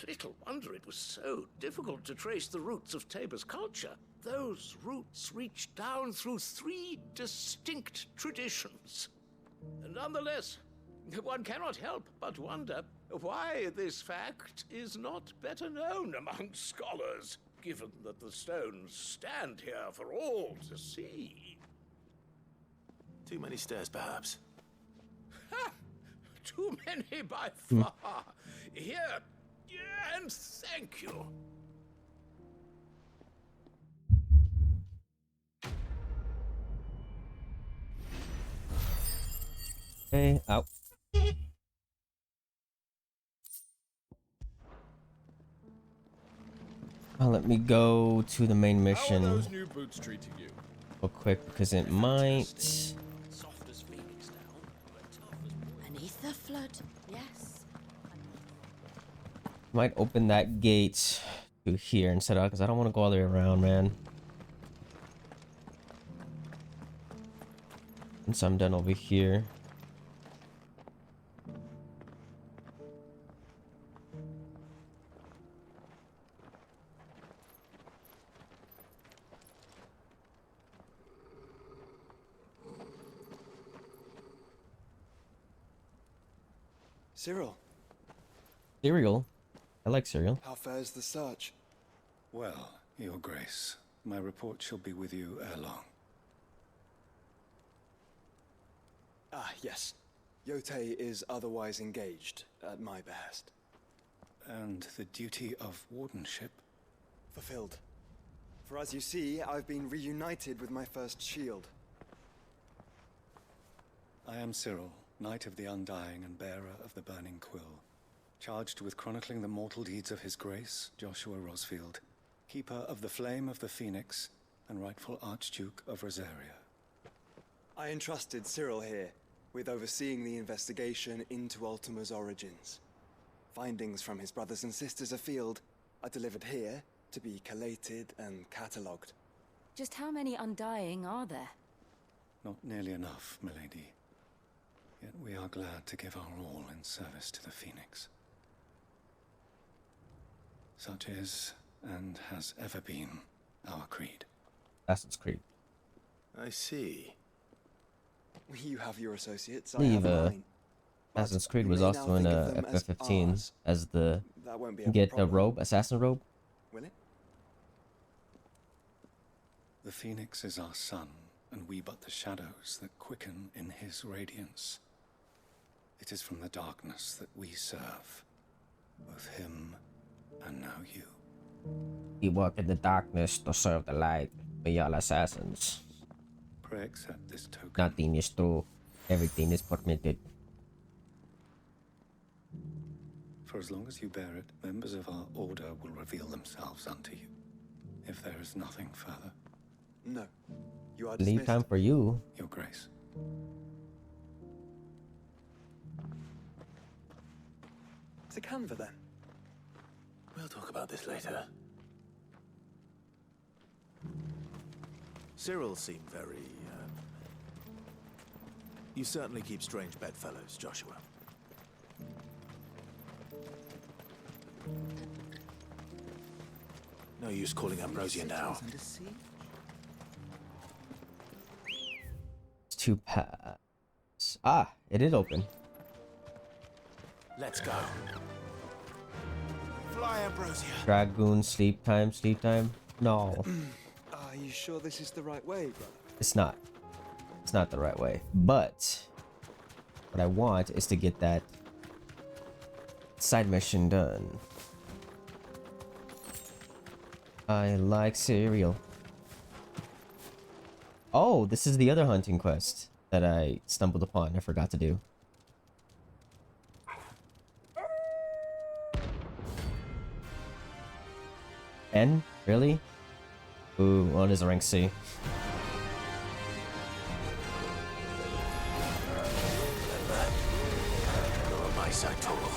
Little wonder it was so difficult to trace the roots of Tabor's culture. Those roots reach down through 3 distinct traditions. Nonetheless, one cannot help but wonder why this fact is not better known among scholars, given that the stones stand here for all to see. Too many stairs, perhaps. Ha! Too many by far. Here, and thank you. Okay, out. Let me go to the main mission How are those new boots treating you? real quick because it might. Soft as phoenix down, but tough as Beneath the flood, yes. Might open that gate to here instead of, because I don't want to go all the way around, man. Once I'm done over here. Cyril. Cereal? I like cereal. How fares the search? Well, Your Grace, my report shall be with you ere long. Ah, yes. Yotei is otherwise engaged, at my behest. And the duty of wardenship? Fulfilled. For as you see, I've been reunited with my first shield. I am Cyril, Knight of the Undying and bearer of the Burning Quill, charged with chronicling the mortal deeds of His Grace, Joshua Rosfield, Keeper of the Flame of the Phoenix and rightful Archduke of Rosaria. I entrusted Cyril here with overseeing the investigation into Ultima's origins. Findings from his brothers and sisters afield are delivered here to be collated and catalogued. Just how many Undying are there? Not nearly enough, milady. Yet we are glad to give our all in service to the Phoenix. Such is, and has ever been, our creed. Assassin's Creed. I see. You have your associates, I I have believe mine. Assassin's Creed you was may also now in think of them as FF15 ours. as the That won't be a get the problem, robe, assassin robe. will it? The Phoenix is our sun, and we but the shadows that quicken in his radiance. It is from the darkness that we serve, both him and now you. We walk in the darkness to serve the light. We are assassins. Pray accept this token. Nothing is true. Everything is permitted. For as long as you bear it, members of our order will reveal themselves unto you. If there is nothing further. No. You are Leave dismissed. time for you. Your Grace. To Canva, then. We'll talk about this later. Cyril seemed very, You certainly keep strange bedfellows, Joshua. No use calling Ambrosia now. It's two paths. Ah, it is open. Let's go. Fly, Ambrosia. Dragoon, sleep time, sleep time. No, Are you sure this is the right way, brother? it's not. It's not the right way. But what I want is to get that side mission done. I like cereal. Oh, this is the other hunting quest that I stumbled upon. I forgot to do. N? Really? Ooh, one is a rank C. Lower my side total.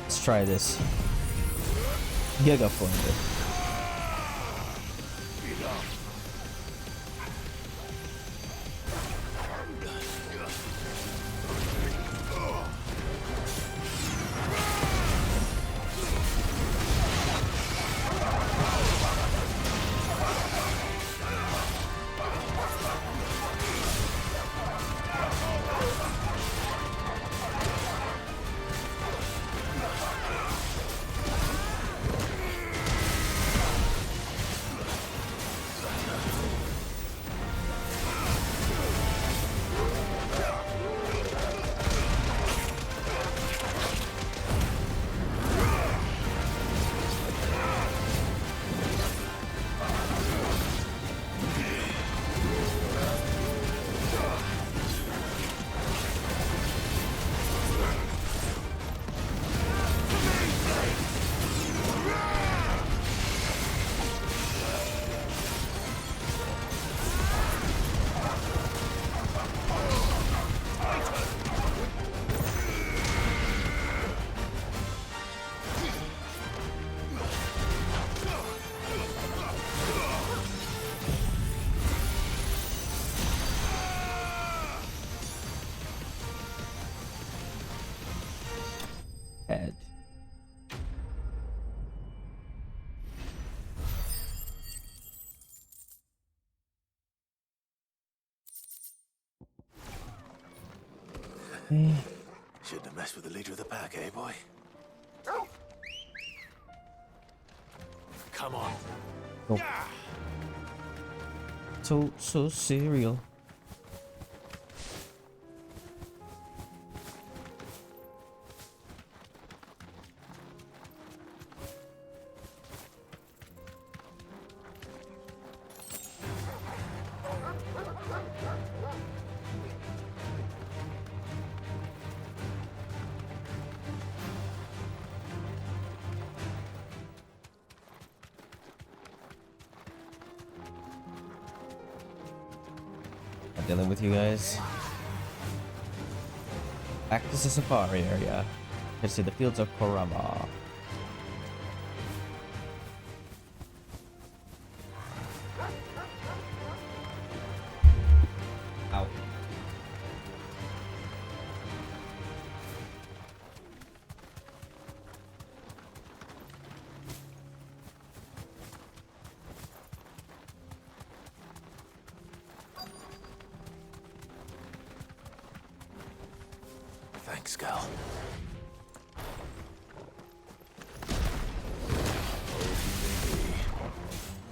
Let's try this. Giga Flunder. Shouldn't have messed with the leader of the pack, eh, boy? Come on. Oh. So cereal. Dealing with you guys. Back to the safari area. To see the fields of Korama. Ow. Thanks, Gal.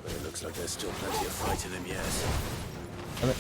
But it looks like there's still plenty of fight in him yet. Damn it.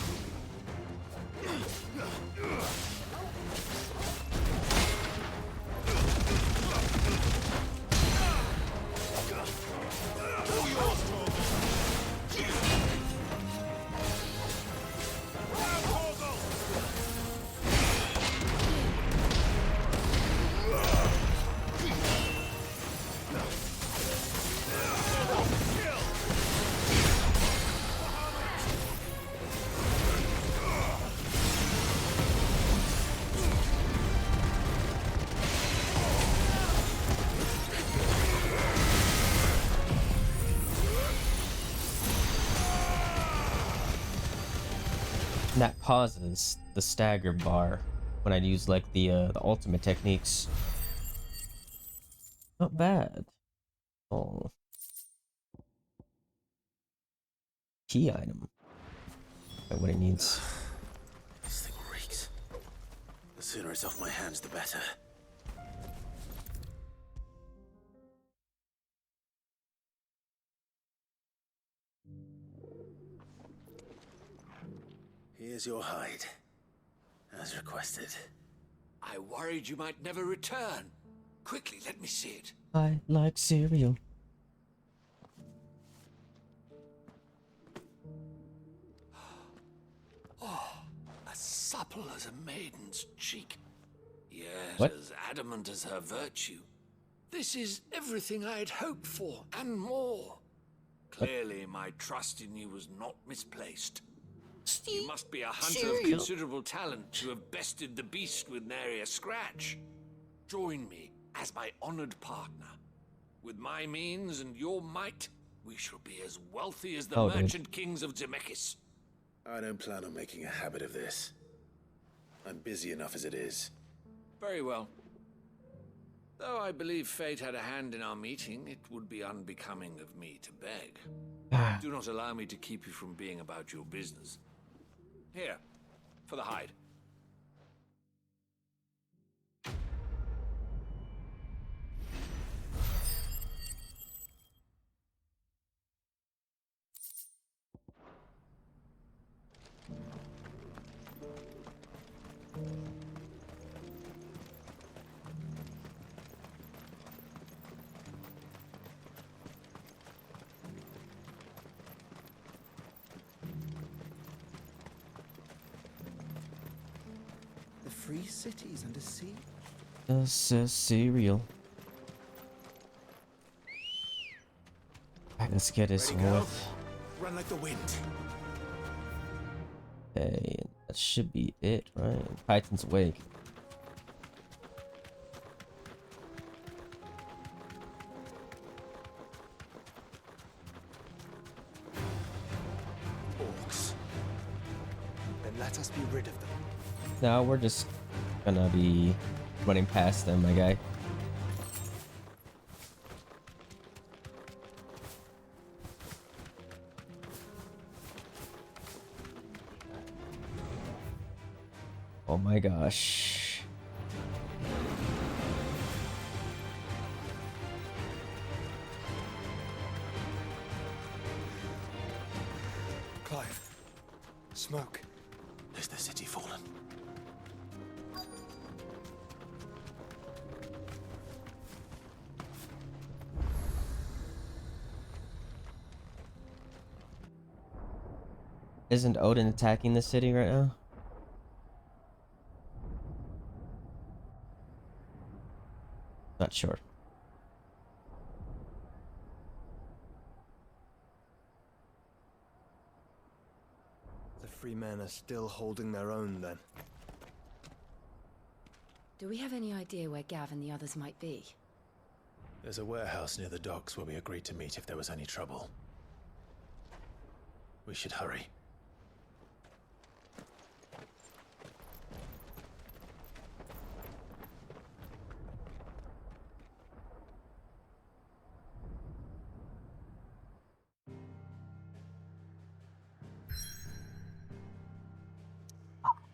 And that pauses the stagger bar when I use like the ultimate techniques. Not bad. Oh. Key item. Like what it needs. This thing reeks. The sooner it's off my hands, the better. Here's your hide, as requested. I worried you might never return. Quickly, let me see it. I like cereal. Oh, as supple as a maiden's cheek. Yet What? as adamant as her virtue. This is everything I had hoped for, and more. Clearly, my trust in you was not misplaced. You must be a hunter of considerable talent to have bested the beast with nary a scratch. Join me as my honored partner. With my means and your might, we shall be as wealthy as the merchant kings of Zemeckis. I don't plan on making a habit of this. I'm busy enough as it is. Very well. Though I believe fate had a hand in our meeting, it would be unbecoming of me to beg. Do not allow me to keep you from being about your business. Here, for the hide. The free cities under siege. This is cereal. Alright, let's get this north. Run like the wind. Okay, that should be it, right? Titan's Wake. Orcs. Then let us be rid of them. Now we're just gonna be running past them, my guy. Oh my gosh. Clive. Smoke. Is the city fallen? Isn't Odin attacking the city right now? Not sure. The free men are still holding their own, then. Do we have any idea where Gav and the others might be? There's a warehouse near the docks where we agreed to meet if there was any trouble. We should hurry.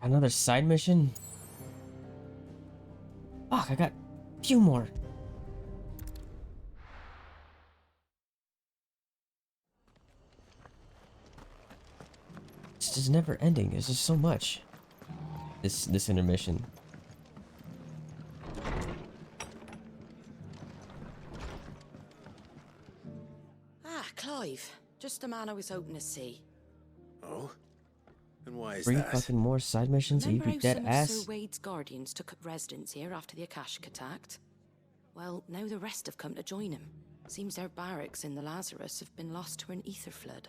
Another side mission? Fuck, I got a few more. This is never ending. There's just so much. This intermission. Ah, Clive. Just the man I was hoping to see. Oh? And why is 3 that? fucking more side missions? Are you Remember be how dead some ass? of Sir Wade's guardians took up residence here after the Akashic attacked? Well, now the rest have come to join him. Seems their barracks in the Lazarus have been lost to an ether flood.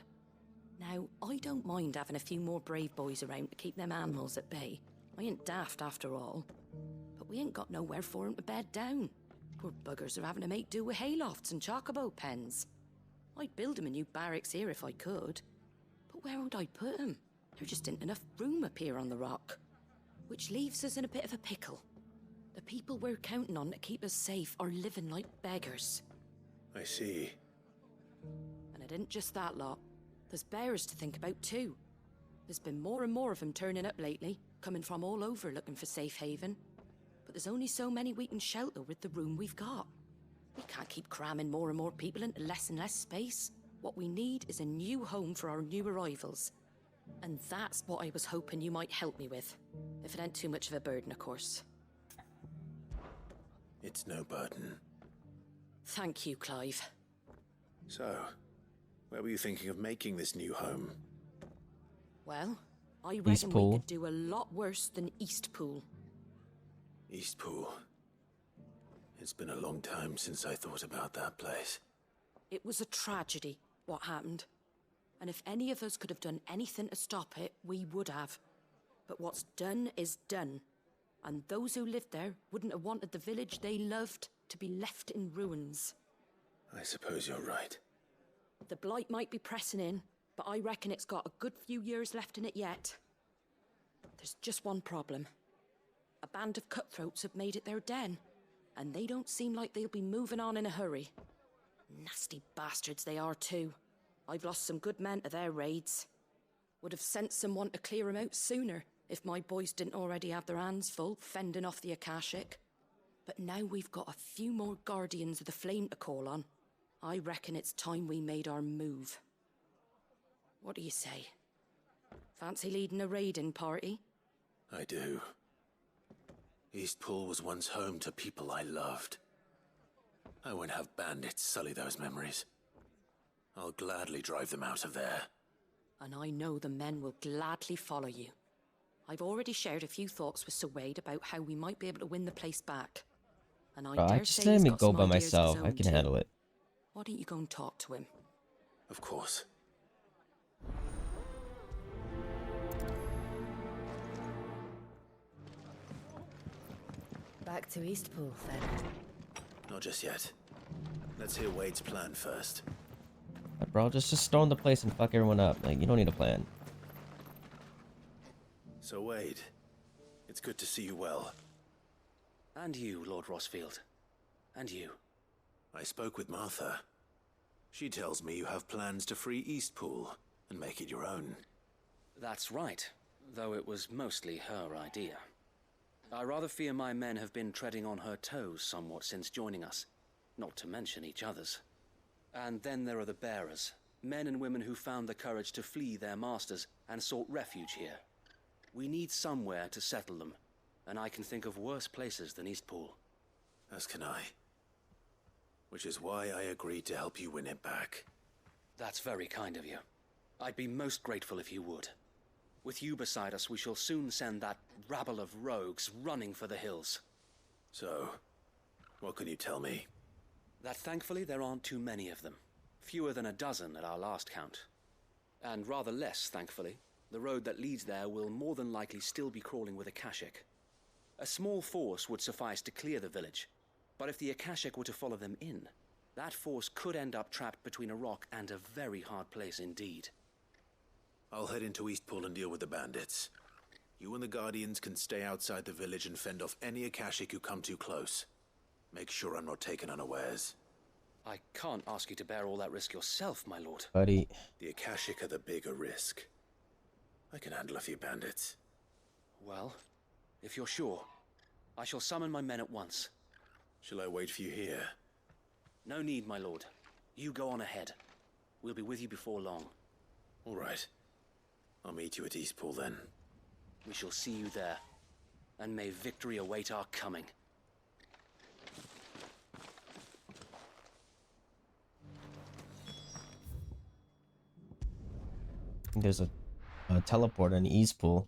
Now, I don't mind having a few more brave boys around to keep them animals at bay. I ain't daft after all. But we ain't got nowhere for 'em to bed down. Poor buggers are having to make do with haylofts and chocobo pens. I'd build 'em a new barracks here if I could. But where would I put 'em? There just ain't enough room up here on the rock. Which leaves us in a bit of a pickle. The people we're counting on to keep us safe are living like beggars. I see. And it isn't just that lot. There's bears to think about too. There's been more and more of them turning up lately, coming from all over looking for safe haven. But there's only so many we can shelter with the room we've got. We can't keep cramming more and more people into less and less space. What we need is a new home for our new arrivals. And that's what I was hoping you might help me with. If it ain't too much of a burden, of course. It's no burden. Thank you, Clive. So, where were you thinking of making this new home? Well, I reckon we could do a lot worse than Eastpool. Eastpool. It's been a long time since I thought about that place. It was a tragedy, what happened. And if any of us could have done anything to stop it, we would have. But what's done is done. And those who lived there wouldn't have wanted the village they loved to be left in ruins. I suppose you're right. The blight might be pressing in, but I reckon it's got a good few years left in it yet. There's just one problem. A band of cutthroats have made it their den, and they don't seem like they'll be moving on in a hurry. Nasty bastards they are too. I've lost some good men to their raids. Would have sent someone to clear 'em out sooner if my boys didn't already have their hands full fending off the Akashic. But now we've got a few more guardians of the flame to call on. I reckon it's time we made our move. What do you say? Fancy leading a raiding party? I do. Eastpool was once home to people I loved. I won't have bandits sully those memories. I'll gladly drive them out of there. And I know the men will gladly follow you. I've already shared a few thoughts with Sir Wade about how we might be able to win the place back. And I dare just say let he's me got go some by ideas of his myself. I own can too. handle it. Why don't you go and talk to him? Of course. Back to Eastpool, then. Not just yet. Let's hear Wade's plan first. Bro, just storm the place and fuck everyone up. Like, you don't need a plan. So Wade, it's good to see you well. And you, Lord Rossfield. And you. I spoke with Martha. She tells me you have plans to free Eastpool and make it your own. That's right, though it was mostly her idea. I rather fear my men have been treading on her toes somewhat since joining us, not to mention each other's. And then there are the bearers. Men and women who found the courage to flee their masters and sought refuge here. We need somewhere to settle them, and I can think of worse places than Eastpool. As can I. Which is why I agreed to help you win it back. That's very kind of you. I'd be most grateful if you would. With you beside us, we shall soon send that rabble of rogues running for the hills. So, what can you tell me? That thankfully there aren't too many of them. Fewer than a dozen at our last count. And rather less, thankfully, the road that leads there will more than likely still be crawling with Akashic. A small force would suffice to clear the village, but if the Akashic were to follow them in, that force could end up trapped between a rock and a very hard place indeed. I'll head into Eastpool and deal with the bandits. You and the Guardians can stay outside the village and fend off any Akashic who come too close. Make sure I'm not taken unawares. I can't ask you to bear all that risk yourself, my lord. Buddy. The Akashic are the bigger risk. I can handle a few bandits. Well, if you're sure, I shall summon my men at once. Shall I wait for you here? No need, my lord. You go on ahead. We'll be with you before long. All right. I'll meet you at Eastpool then. We shall see you there. And may victory await our coming. There's a teleport in Eastpool.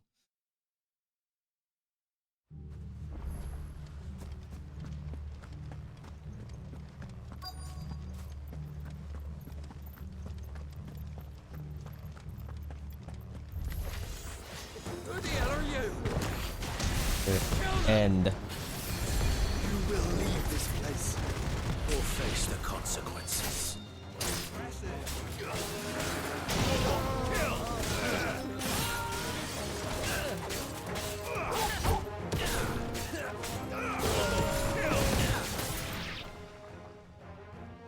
Who the hell are you? And You will leave this place or face the consequences.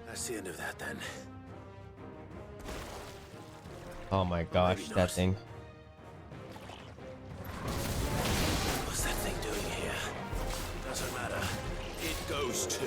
That's the end of that then. oh my gosh, that thing. What's that thing doing here? Doesn't matter. It goes too.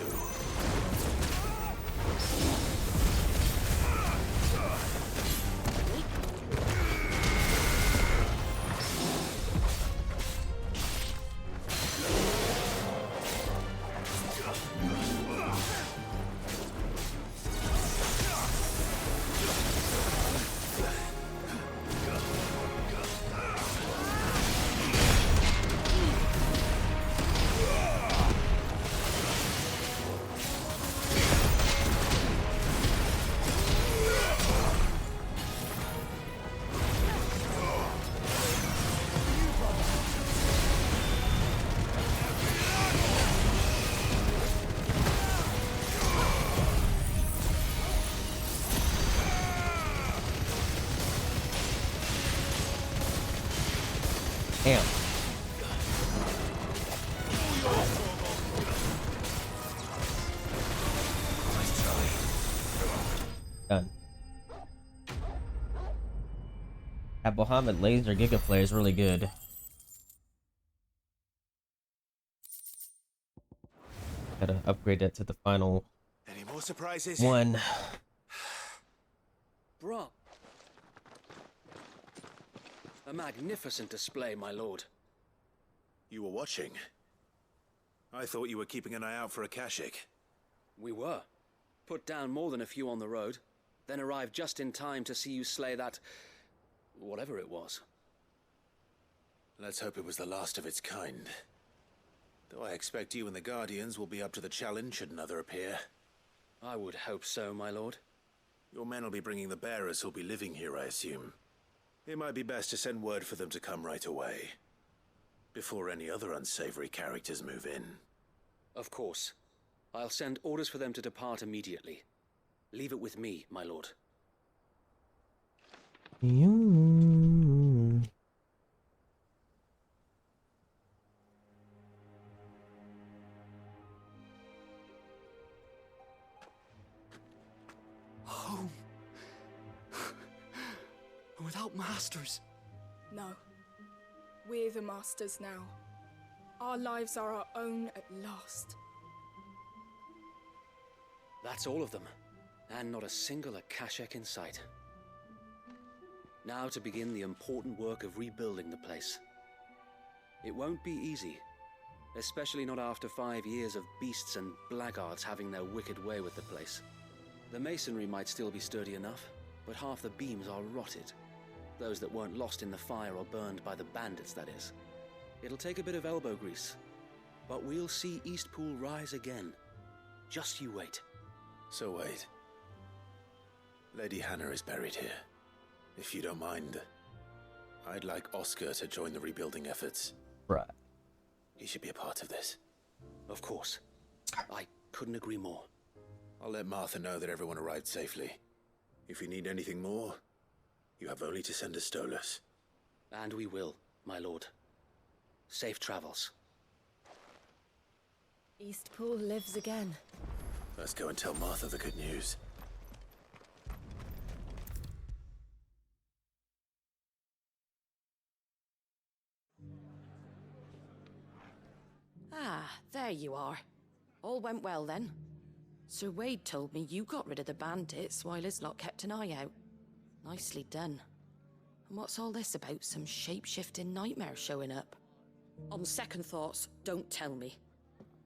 Damn. Done. That Mohammed laser Giga Flare is really good. Gotta upgrade that to the final Any more surprises? one. Bro. A magnificent display, my lord. You were watching. I thought you were keeping an eye out for Akashic. We were. Put down more than a few on the road, then arrived just in time to see you slay that... whatever it was. Let's hope it was the last of its kind. Though I expect you and the Guardians will be up to the challenge should another appear. I would hope so, my lord. Your men will be bringing the bearers who'll be living here, I assume. It might be best to send word for them to come right away, before any other unsavory characters move in. Of course. I'll send orders for them to depart immediately. Leave it with me, my lord. Home. Without masters. No. We're the masters now. Our lives are our own at last. That's all of them. And not a single Akashic in sight. Now to begin the important work of rebuilding the place. It won't be easy, especially not after 5 years of beasts and blackguards having their wicked way with the place. The masonry might still be sturdy enough, but half the beams are rotted. Those that weren't lost in the fire or burned by the bandits, that is. It'll take a bit of elbow grease, but we'll see Eastpool rise again. Just you wait. So wait. Lady Hannah is buried here. If you don't mind, I'd like Oscar to join the rebuilding efforts. Right. He should be a part of this. Of course. I couldn't agree more. I'll let Martha know that everyone arrived safely. If you need anything more, you have only to send a Stolas. And we will, my lord. Safe travels. Eastpool lives again. Let's go and tell Martha the good news. Ah, there you are. All went well then. Sir Wade told me you got rid of the bandits while his lot kept an eye out. Nicely done. And what's all this about some shape-shifting nightmare showing up? On second thoughts, don't tell me.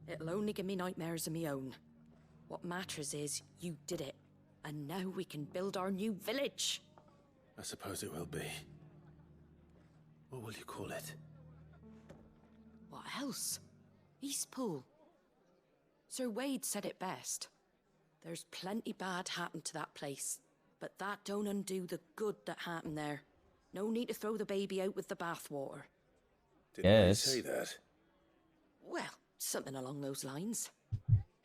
It'll only give me nightmares of my own. What matters is you did it, and now we can build our new village. I suppose it will be. What will you call it? What else? Eastpool. Sir Wade said it best. There's plenty bad happened to that place, but that don't undo the good that happened there. No need to throw the baby out with the bathwater. Did they say that? Well, something along those lines.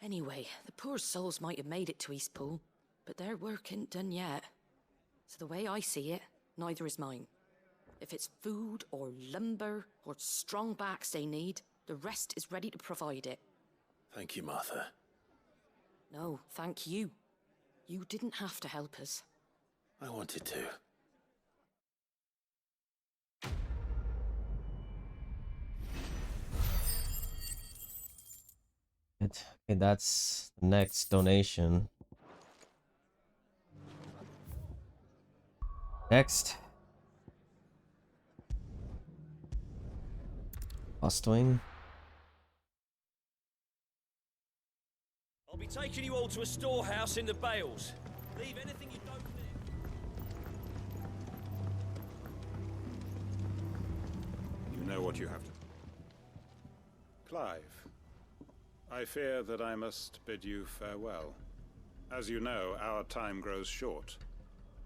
Anyway, the poor souls might have made it to Eastpool, but their work ain't done yet. So the way I see it, neither is mine. If it's food or lumber or strong backs they need, the rest is ready to provide it. Thank you, Martha. No, thank you. You didn't have to help us. I wanted to. Okay, that's the next donation. Next. Ostwing. I'll be taking you all to a storehouse in the Bales. Leave anything you don't need. You know what you have to... Clive, I fear that I must bid you farewell. As you know, our time grows short.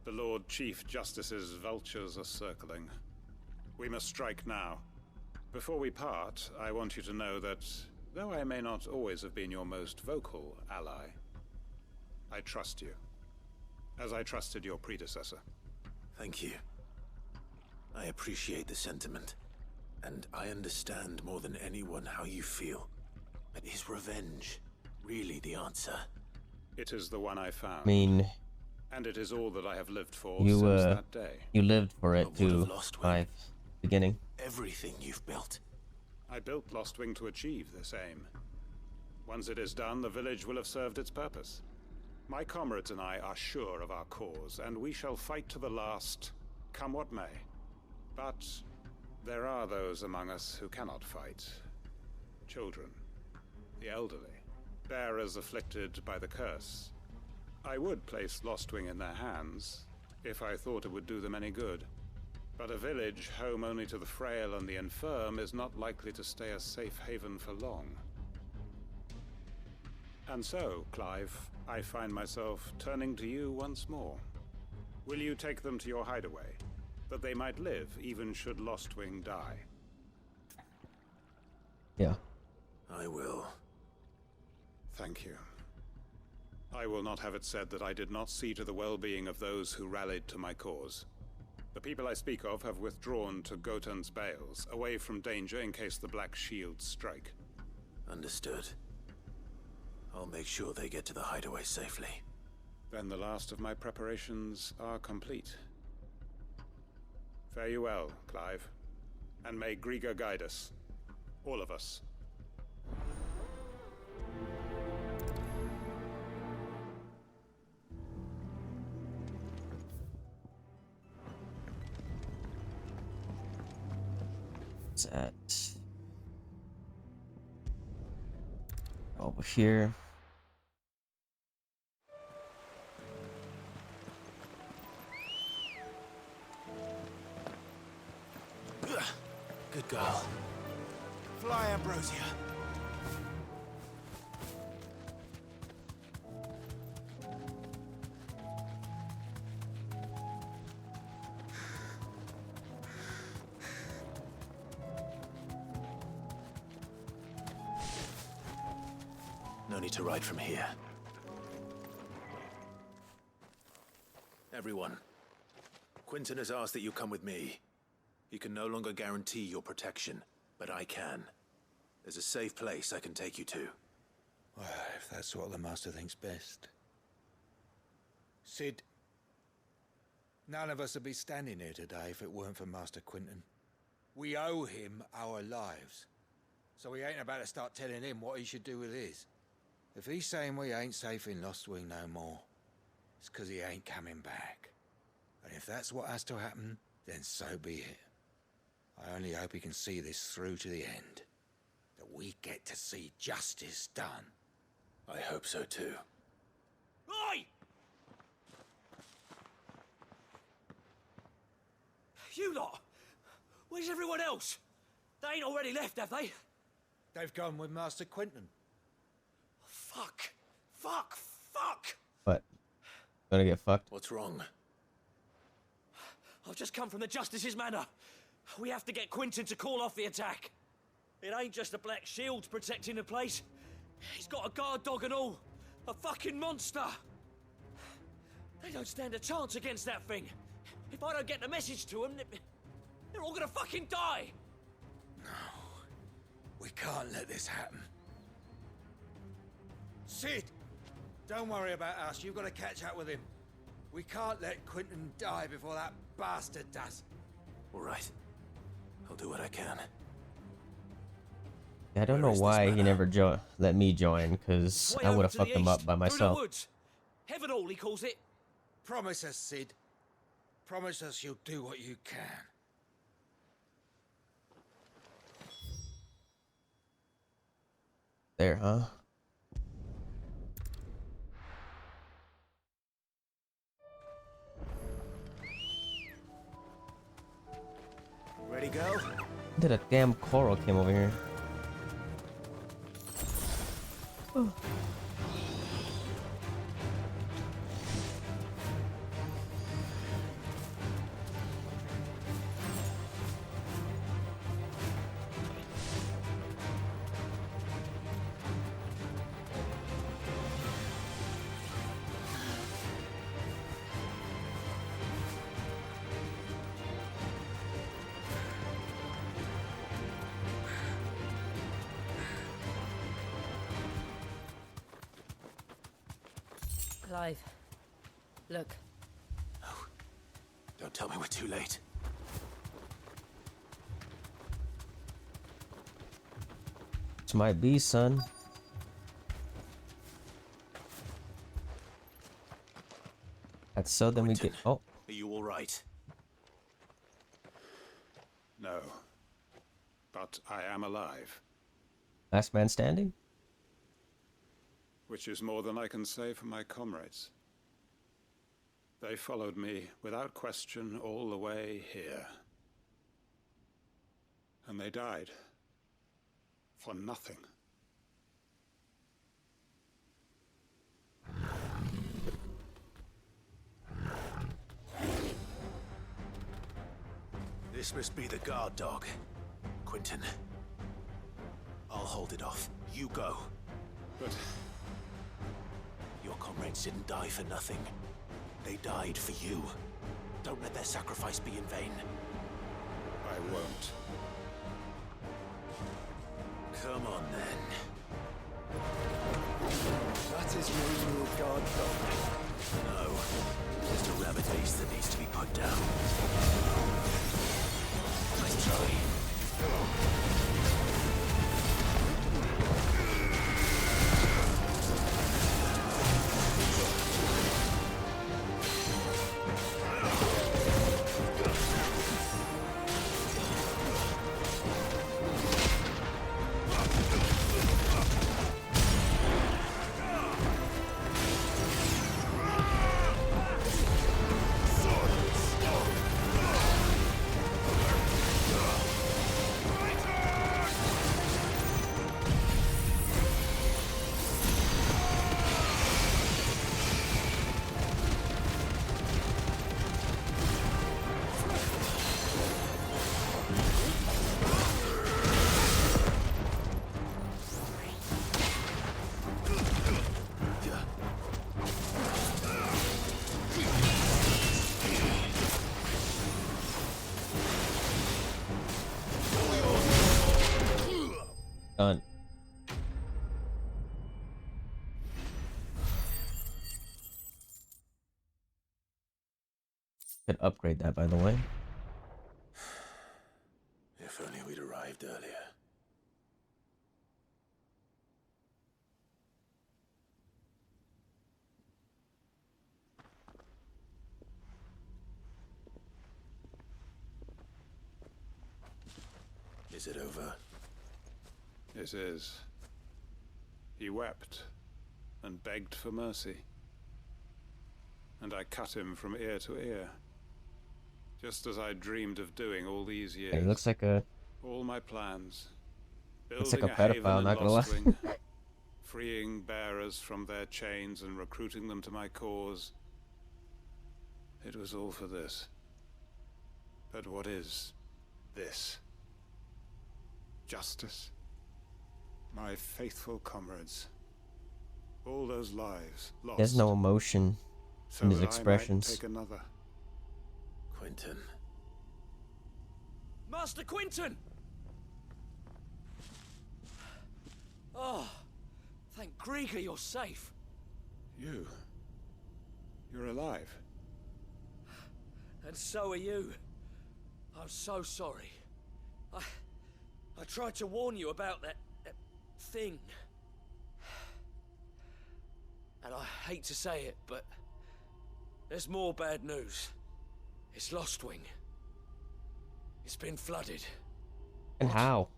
The Lord Chief Justice's vultures are circling. We must strike now. Before we part, I want you to know that, though I may not always have been your most vocal ally, I trust you, as I trusted your predecessor. Thank you. I appreciate the sentiment, and I understand more than anyone how you feel. But is revenge really the answer? It is the one I found. I mean, and it is all that I have lived for you, since that day. You lived for it too, Clive. Beginning. Everything you've built. I built Lostwing to achieve this aim. Once it is done, the village will have served its purpose. My comrades and I are sure of our cause, and we shall fight to the last, come what may. But there are those among us who cannot fight. Children, the elderly, bearers afflicted by the curse. I would place Lostwing in their hands, if I thought it would do them any good. But a village home only to the frail and the infirm is not likely to stay a safe haven for long. And so, Clive, I find myself turning to you once more. Will you take them to your hideaway, that they might live even should Lostwing die? Yeah. I will. Thank you. I will not have it said that I did not see to the well-being of those who rallied to my cause. The people I speak of have withdrawn to Gotan's Bales, away from danger in case the Black Shields strike. Understood. I'll make sure they get to the hideaway safely. Then the last of my preparations are complete. Fare you well, Clive. And may Griga guide us. All of us. guards at? Over here. Good girl. Fly, Ambrosia. No need to ride from here. Everyone, Quentin has asked that you come with me. He can no longer guarantee your protection, but I can. There's a safe place I can take you to. Well, if that's what the Master thinks best. Sid, none of us would be standing here today if it weren't for Master Quentin. We owe him our lives. So we ain't about to start telling him what he should do with his. If he's saying we ain't safe in Lost Wing no more, it's 'cause he ain't coming back. And if that's what has to happen, then so be it. I only hope he can see this through to the end. That we get to see justice done. I hope so too. Oi! You lot! Where's everyone else? They ain't already left, have they? They've gone with Master Quentin. Fuck! Fuck! Fuck! What? Gonna get fucked? What's wrong? I've just come from the Justice's manor. We have to get Quentin to call off the attack. It ain't just a black shield protecting the place. He's got a guard dog and all. A fucking monster. They don't stand a chance against that thing. If I don't get the message to them, they're all gonna fucking die. No. We can't let this happen. Sid! Don't worry about us. You've got to catch up with him. We can't let Quentin die before that bastard does. All right. I'll do what I can. I don't know why he never let me join, because I would have fucked him up by myself. Heaven Hall, he calls it. Promise us, Sid. Promise us you'll do what you can. There, huh? Ready, go? Did a damn coral came over here? Oh. Clive, look. No. Don't tell me we're too late. This might be, son. That's so then Quentin, we get. Oh. Are you all right? No. But I am alive. Last man standing? Which is more than I can say for my comrades. They followed me without question all the way here. And they died. For nothing. This must be the guard dog. Quentin. I'll hold it off. You go. But your comrades didn't die for nothing. They died for you. Don't let their sacrifice be in vain. I won't. Come on, then. That is your new guard dog. No. Just a rabbit ace that needs to be put down. Nice try. Done. Could upgrade that, by the way. If only we'd arrived earlier. Is it over? It is. He wept and begged for mercy. And I cut him from ear to ear. Just as I dreamed of doing all these years. He looks like a... All my plans. Looks like Building a pedophile, haven in not gonna lie. Lostwing, freeing bearers from their chains and recruiting them to my cause. It was all for this. But what is this? Justice? My faithful comrades. All those lives lost. There's no emotion so in his that expressions. I might take another. Quentin. Master Quentin! Oh, thank Grieger you're safe. You're alive. And so are you. I'm so sorry. I tried to warn you about that thing. And I hate to say it, but there's more bad news. It's Lostwing. It's been flooded. And how?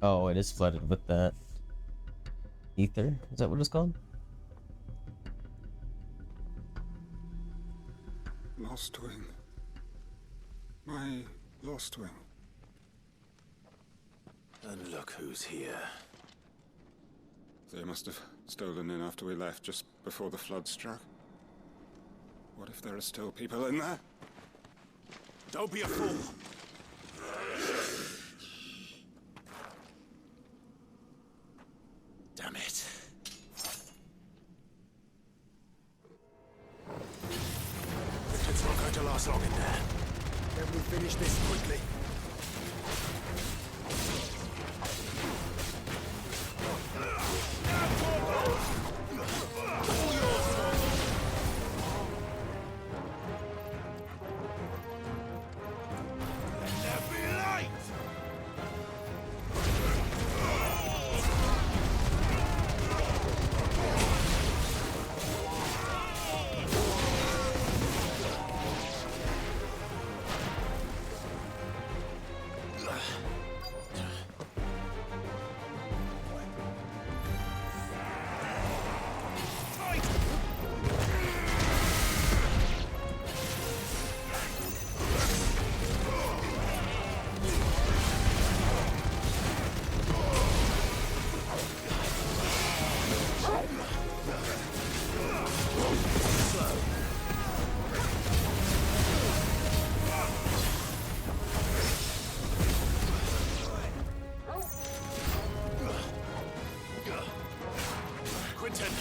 Oh, it is flooded with that ether. Is that what it's called? Lostwing. My Lostwing. And look who's here. They must have stolen in after we left, just before the flood struck. What if there are still people in there? Don't be a fool. Damn it. It's not going to last long in there. Then we'll finish this quickly. Quentin!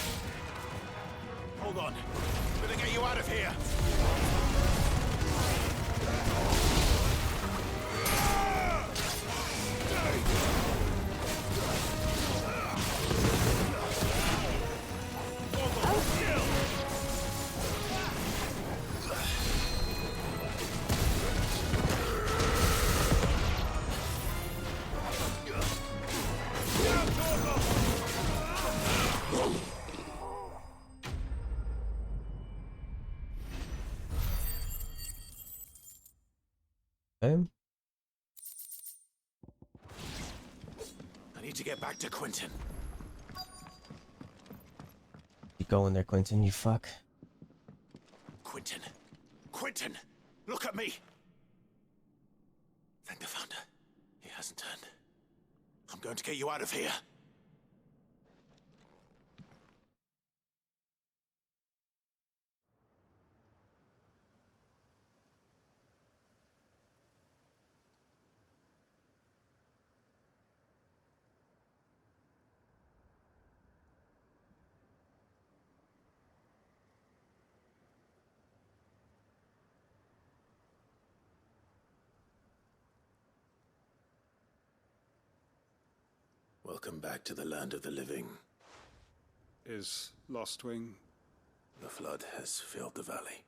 Hold on. I'm gonna get you out of here! I need to get back to Quentin. Keep going there, Quentin, you fuck. Quentin! Quentin! Look at me! Thank the Founder. He hasn't turned. I'm going to get you out of here. Welcome back to the land of the living. Is Lostwing? The flood has filled the valley.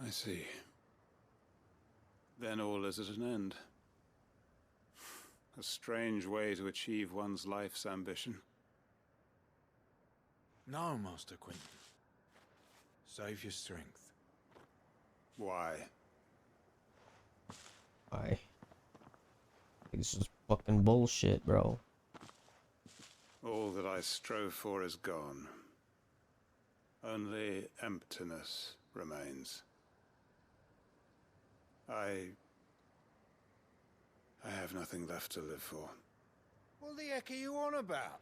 I see. Then all is at an end. A strange way to achieve one's life's ambition. No, Master Quinton. Save your strength. Why? Why? This is fucking bullshit, bro. All that I strove for is gone. Only emptiness remains. I have nothing left to live for. What the heck are you on about?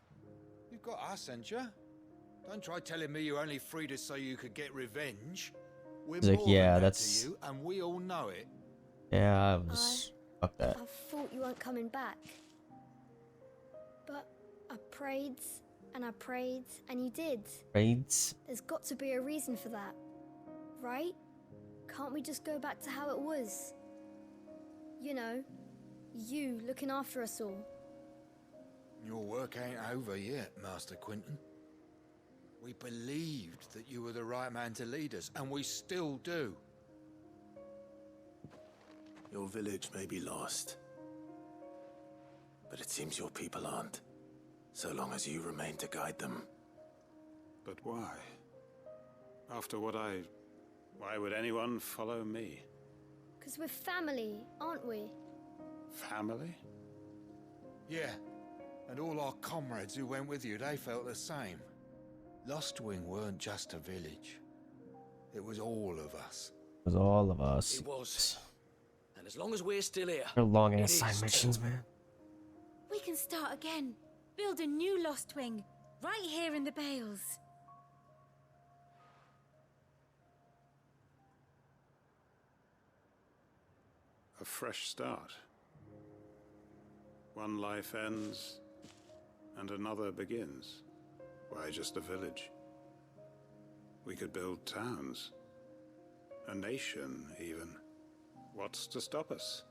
You've got us, ain't you? Don't try telling me you only freed us so you could get revenge. We're He's like, more yeah, than that that's... to you, and we all know it. Yeah, I was... Fuck that. I thought you weren't coming back. But I prayed, and I prayed, and you did. Raids? There's got to be a reason for that, right? Can't we just go back to how it was? You know, you looking after us all. Your work ain't over yet, Master Quinton. We believed that you were the right man to lead us, and we still do. Your village may be lost, but it seems your people aren't, so long as you remain to guide them. But why? After what why would anyone follow me? 'Cause we're family, aren't we? Family? Yeah, and all our comrades who went with you, they felt the same. Lostwing weren't just a village. It was all of us. It was all of us. It was. And as long as we're still here, They're long it ass is side too. missions, man. We can start again. Build a new Lost Wing, right here in the Bales. A fresh start. One life ends, and another begins. Why just a village? We could build towns. A nation, even. What's to stop us?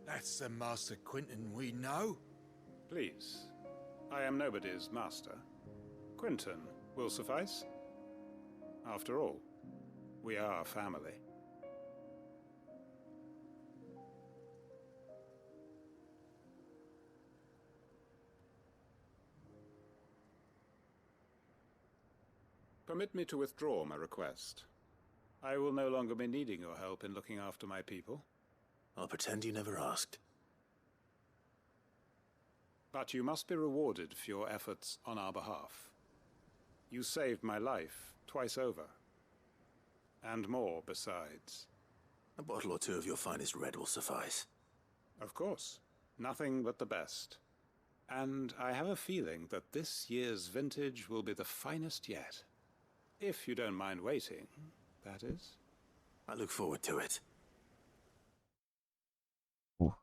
That's the Master Quinton we know. Please. I am nobody's master. Quinton will suffice. After all, we are family. Permit me to withdraw my request. I will no longer be needing your help in looking after my people. I'll pretend you never asked. But you must be rewarded for your efforts on our behalf. You saved my life twice over. And more besides. A bottle or two of your finest red will suffice. Of course. Nothing but the best. And I have a feeling that this year's vintage will be the finest yet. If you don't mind waiting, that is. I look forward to it. Ooh.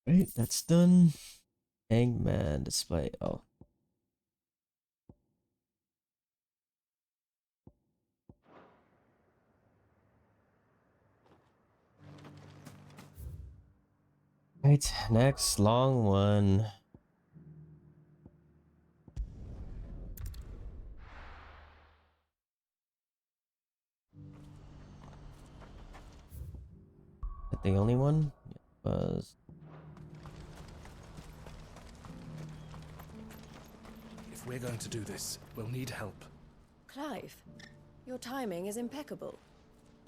Right, that's done. Hangman display. Oh. Right, next long one. Is that the only one? It was. If we're going to do this, we'll need help. Clive, your timing is impeccable.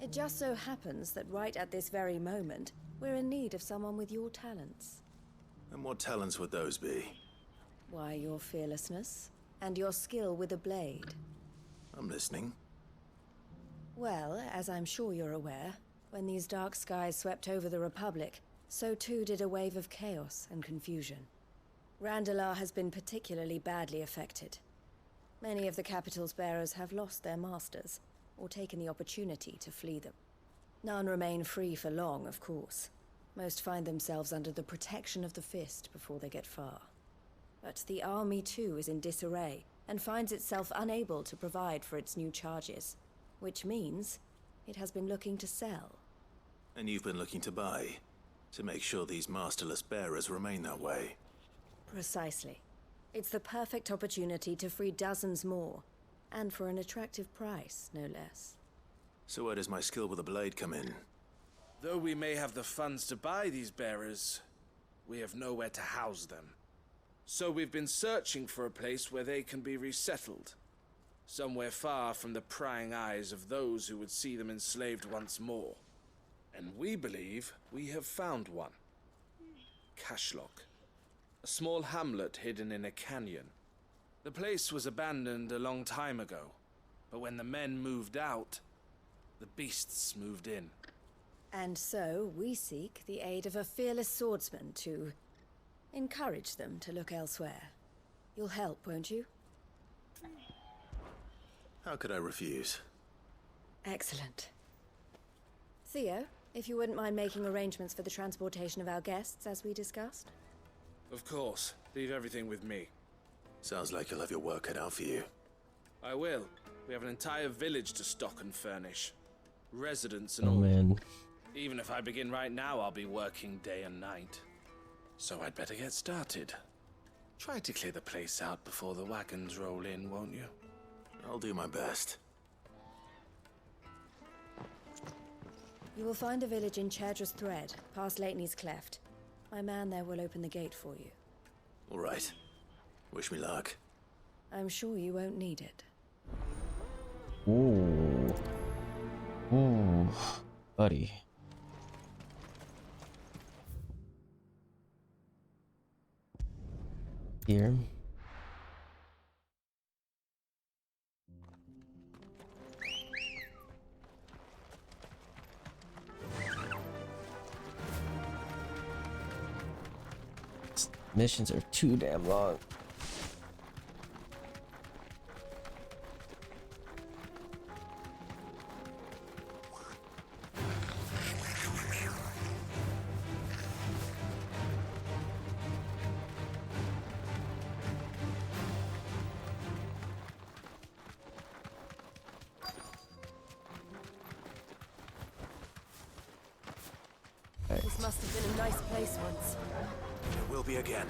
It just so happens that right at this very moment, we're in need of someone with your talents. And what talents would those be? Why, your fearlessness and your skill with a blade. I'm listening. Well, as I'm sure you're aware, when these dark skies swept over the Republic, so too did a wave of chaos and confusion. Randalar has been particularly badly affected. Many of the capital's bearers have lost their masters, or taken the opportunity to flee them. None remain free for long, of course. Most find themselves under the protection of the Fist before they get far. But the army too is in disarray, and finds itself unable to provide for its new charges, which means it has been looking to sell. And you've been looking to buy, to make sure these masterless bearers remain that way. Precisely. It's the perfect opportunity to free dozens more, and for an attractive price, no less. So where does my skill with the blade come in? Though we may have the funds to buy these bearers, we have nowhere to house them. So we've been searching for a place where they can be resettled. Somewhere far from the prying eyes of those who would see them enslaved once more. And we believe we have found one. Cashlock. A small hamlet hidden in a canyon. The place was abandoned a long time ago, but when the men moved out, the beasts moved in. And so we seek the aid of a fearless swordsman to encourage them to look elsewhere. You'll help, won't you? How could I refuse? Excellent. Theo, if you wouldn't mind making arrangements for the transportation of our guests, as we discussed. Of course. Leave everything with me. Sounds like you'll have your work cut out for you. I will. We have an entire village to stock and furnish. Residents and Oh all. man. Even if I begin right now, I'll be working day and night. So I'd better get started. Try to clear the place out before the wagons roll in, won't you? I'll do my best. You will find a village in Chedra's Thread, past Lateney's Cleft. My man there will open the gate for you. All right. Wish me luck. I'm sure you won't need it. Ooh. Ooh. Buddy. Here. Missions are too damn long. This must have been a nice place once. It will be again.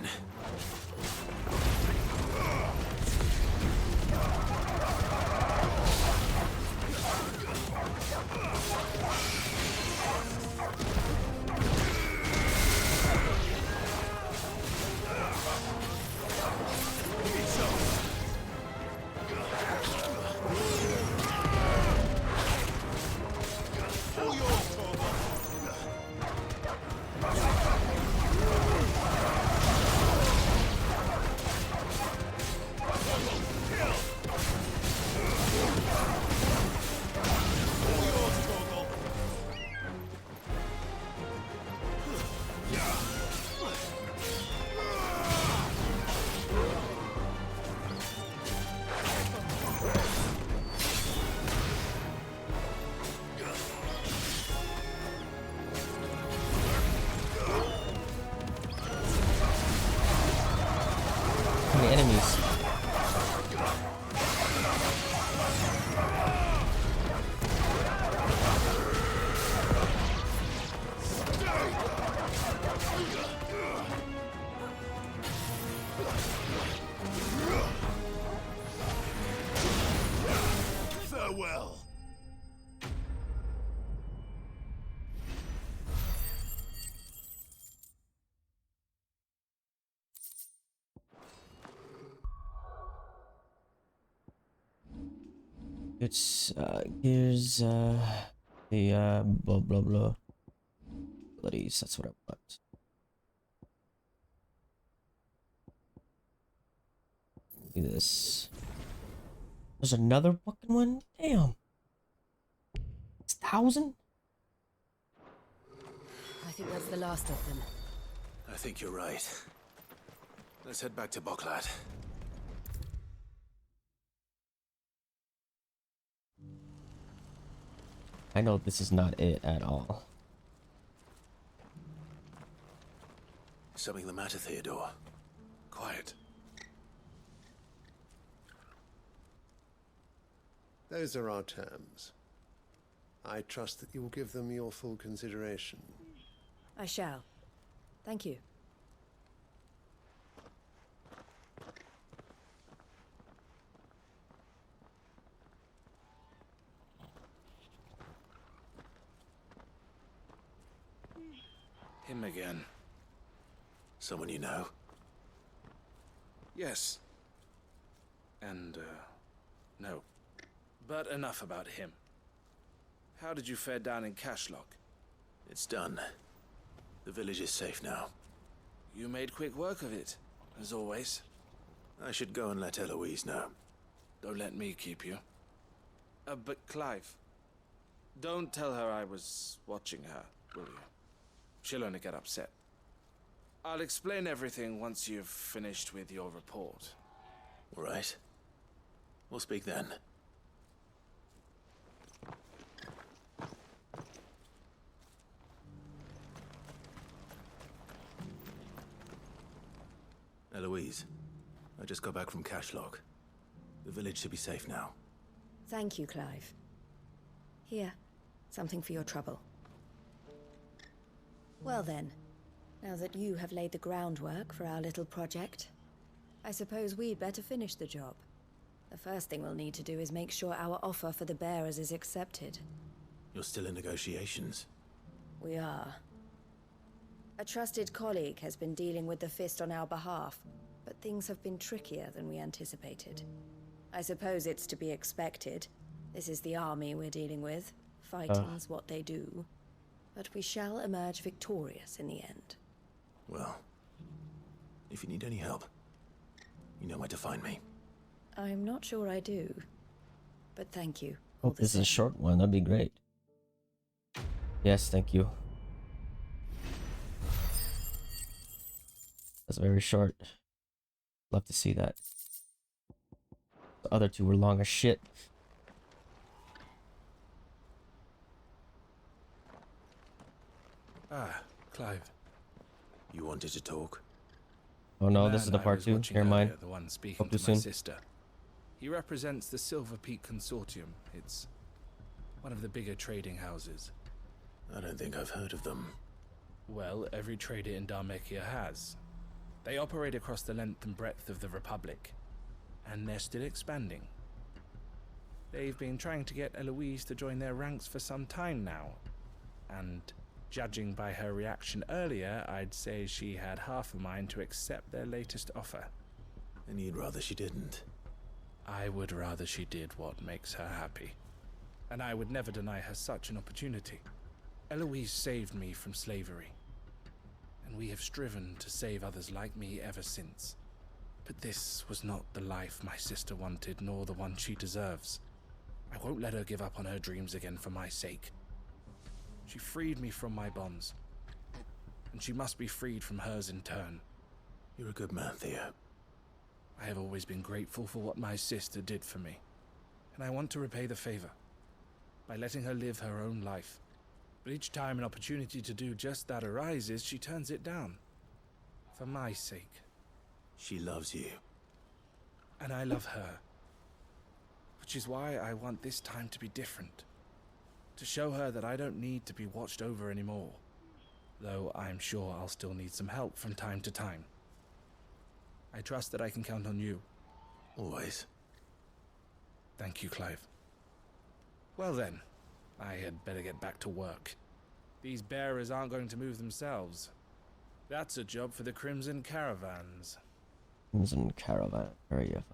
Enemies. Farewell. It's here's the blah blah blah abilities. That's what I want. Do this. There's another fucking one. Damn. 6,000. I think that's the last of them. I think you're right. Let's head back to Boklat. I know this is not it at all. Something the matter, Theodore? Quiet. Those are our terms. I trust that you will give them your full consideration. I shall. Thank you. Him again. Someone you know? Yes. And, no. But enough about him. How did you fare down in Cashlock? It's done. The village is safe now. You made quick work of it, as always. I should go and let Eloise know. Don't let me keep you. But Clive, don't tell her I was watching her, will you? She'll only get upset. I'll explain everything once you've finished with your report. All right. We'll speak then. Eloise, I just got back from Cashlock. The village should be safe now. Thank you, Clive. Here, something for your trouble. Well then, now that you have laid the groundwork for our little project, I suppose we'd better finish the job. The first thing we'll need to do is make sure our offer for the bearers is accepted. You're still in negotiations? We are. A trusted colleague has been dealing with the Fist on our behalf, but things have been trickier than we anticipated. I suppose it's to be expected. This is the army we're dealing with. Fighting's what they do. But we shall emerge victorious in the end. Well, if you need any help, you know where to find me. I'm not sure I do, but thank you. Hope this is a short one. That'd be great. Yes, thank you. That's very short. Love to see that. The other two were long as shit. Ah, Clive. You wanted to talk? Oh no, this is the part 2. Never mind. The one speaking Hope to to my soon. sister. He represents the Silver Peak Consortium. It's one of the bigger trading houses. I don't think I've heard of them. Well, every trader in Dharmekia has. They operate across the length and breadth of the Republic, and they're still expanding. They've been trying to get Eloise to join their ranks for some time now, and judging by her reaction earlier, I'd say she had half a mind to accept their latest offer. And you'd rather she didn't? I would rather she did what makes her happy. And I would never deny her such an opportunity. Eloise saved me from slavery, and we have striven to save others like me ever since. But this was not the life my sister wanted, nor the one she deserves. I won't let her give up on her dreams again for my sake. She freed me from my bonds, and she must be freed from hers in turn. You're a good man, Theo. I have always been grateful for what my sister did for me, and I want to repay the favor by letting her live her own life. But each time an opportunity to do just that arises, she turns it down. For my sake. She loves you. And I love her. Which is why I want this time to be different. To show her that I don't need to be watched over anymore. Though I'm sure I'll still need some help from time to time. I trust that I can count on you. Always. Thank you, Clive. Well then, I had better get back to work. These bearers aren't going to move themselves. That's a job for the Crimson Caravans. Crimson Caravan. Very good.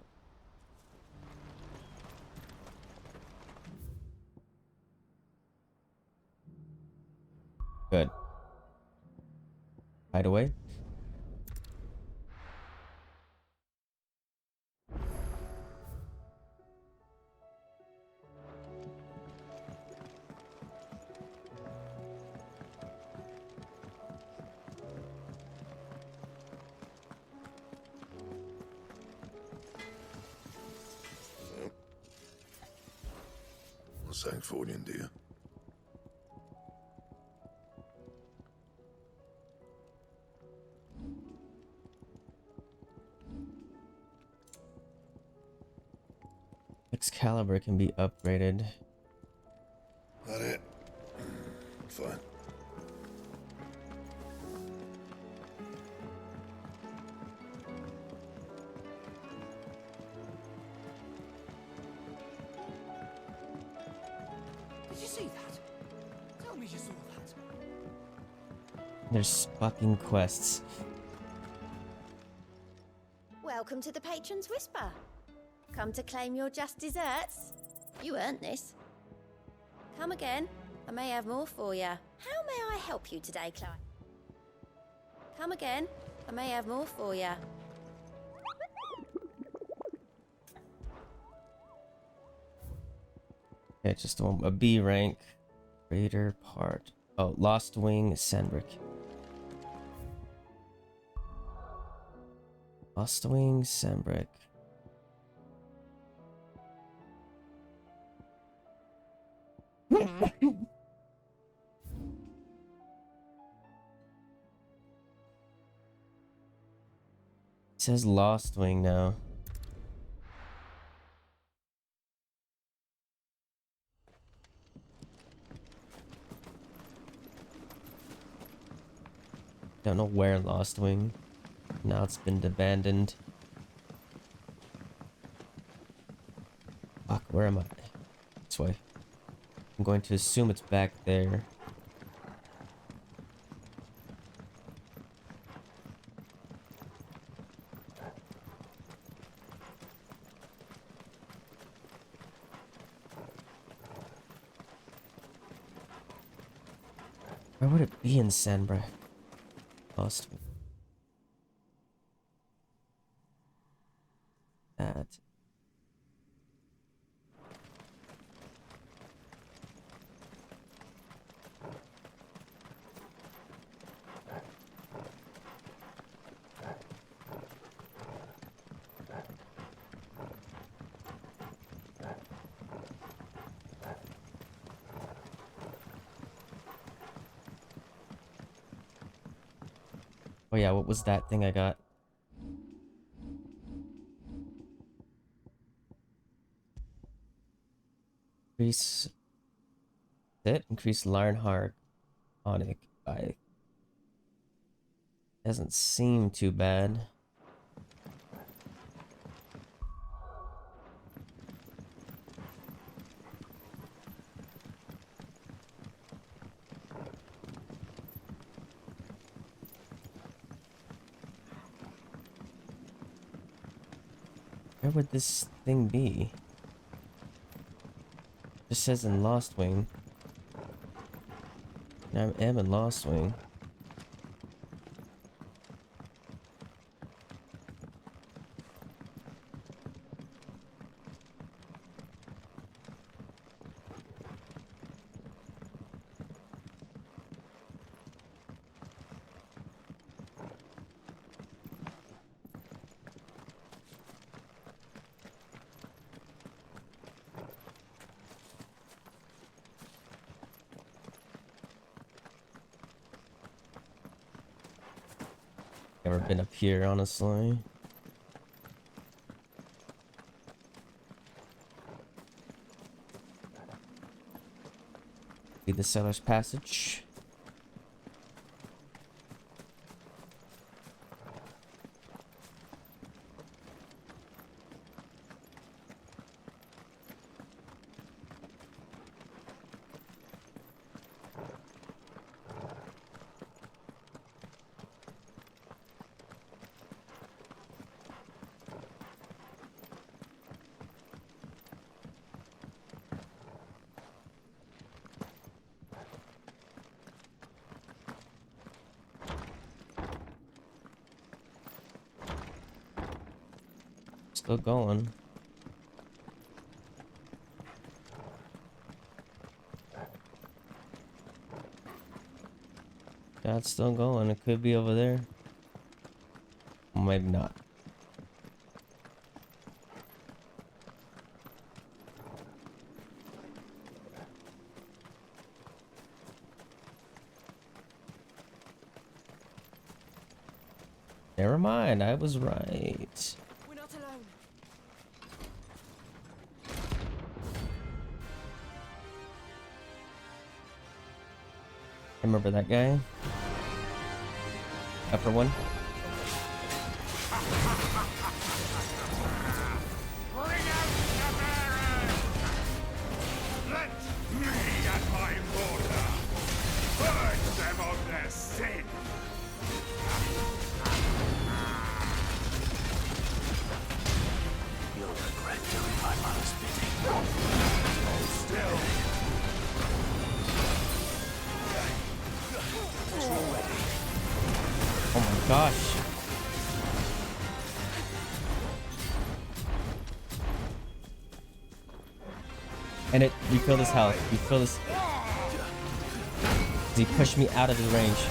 Good. Hide away. Sanctfordian, dear. Excalibur can be upgraded. That it? Fine. Did you see that? Tell me you saw that. There's fucking quests. Welcome to the Patron's Whisper. Come to claim your just desserts? You earned this. Come again. I may have more for you. How may I help you today, Clive? Come again. I may have more for you. Okay, just a B rank. Raider part. Oh, Lost Wing Sandbrick. Lost Wing Sandbrick. It says Lost Wing now. Don't know where Lost Wing. Now it's been abandoned. Fuck, where am I? This way. I'm going to assume it's back there. Where would it be in Sandbra? Lost. That. Oh yeah, what was that thing I got? Increase it. Increase Lionheart Onic by. Doesn't seem too bad. Where would this thing be? It just says in Lost Wing. And I am in Lost Wing. Never been up here, honestly. Be the Seller's Passage. Still going. Yeah, it's still going. It could be over there. Maybe not. Never mind, I was right. We're not alone. Remember that guy? Upper one. Bring out the bearers! Let me and my mortar purge them of their sin! You'll regret doing my mother's bidding. Hold still! Oh my gosh. And you feel this health. You feel this. He pushed me out of his range.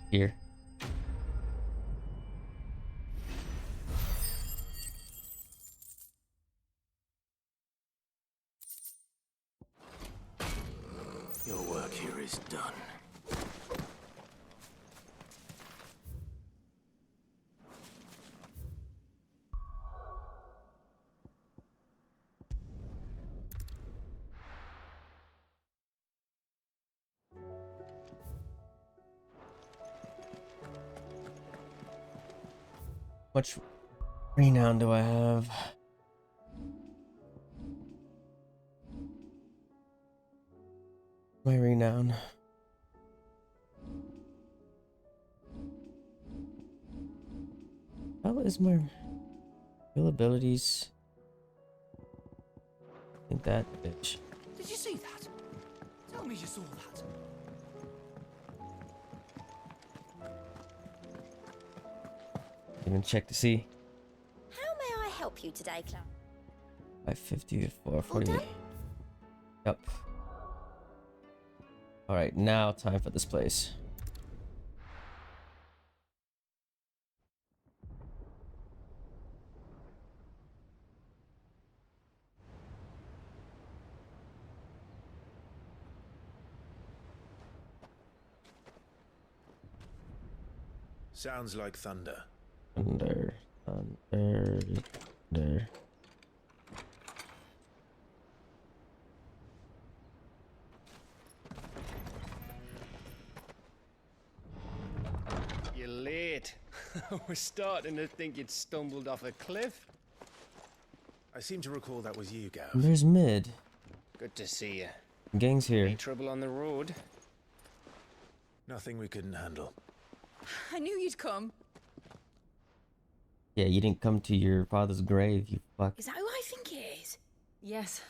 Here. Your work here is done. Much renown do I have? My renown. How is my skill abilities? I think that bitch. Did you see that? Tell me you saw that. Even check to see. How may I help you today, Clara? 550 to 440. Yep. Alright, now time for this place. Sounds like thunder. Thunder. Shit. We're starting to think you'd stumbled off a cliff. I seem to recall that was you, Gav. There's Mid. Good to see you. Gang's here. Any trouble on the road? Nothing we couldn't handle. I knew you'd come. Yeah, you didn't come to your father's grave, you fuck. Is that who I think it is? Yes.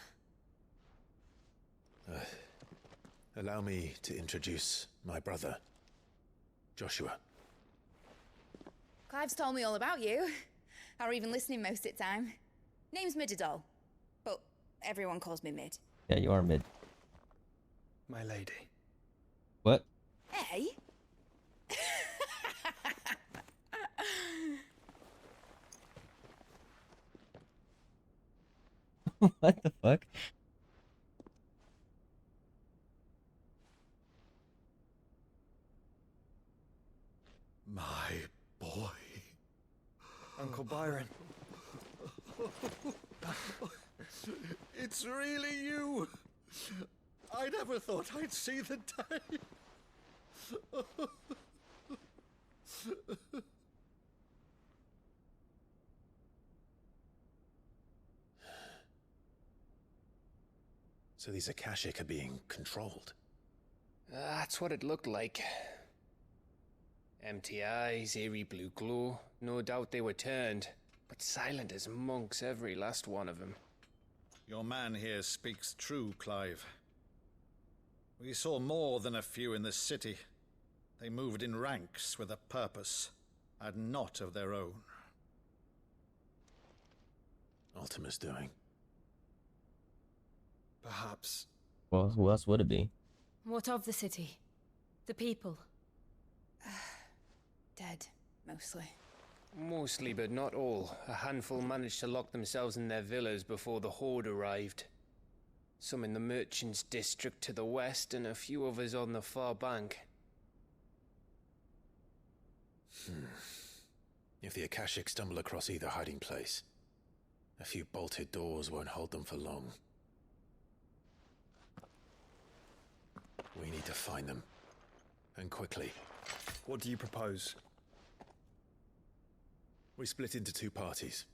Allow me to introduce my brother, Joshua. Clive's told me all about you. Or even listening most of the time. Name's Midadol, but everyone calls me Mid. Yeah, you are Mid. My lady. What? Hey? What the fuck? My boy. Uncle Byron. It's really you. I never thought I'd see the day. So these Akashic are being controlled. That's what it looked like. Empty eyes, eerie blue glow. No doubt they were turned, but silent as monks, every last one of them. Your man here speaks true, Clive. We saw more than a few in this city. They moved in ranks with a purpose, and not of their own. Ultima's doing. Perhaps. Well, who else would it be? What of the city? The people? Dead, mostly. Mostly, but not all. A handful managed to lock themselves in their villas before the Horde arrived. Some in the Merchants' District to the west, and a few others on the far bank. If the Akashic stumble across either hiding place, a few bolted doors won't hold them for long. We need to find them. And quickly. What do you propose? We split into two parties.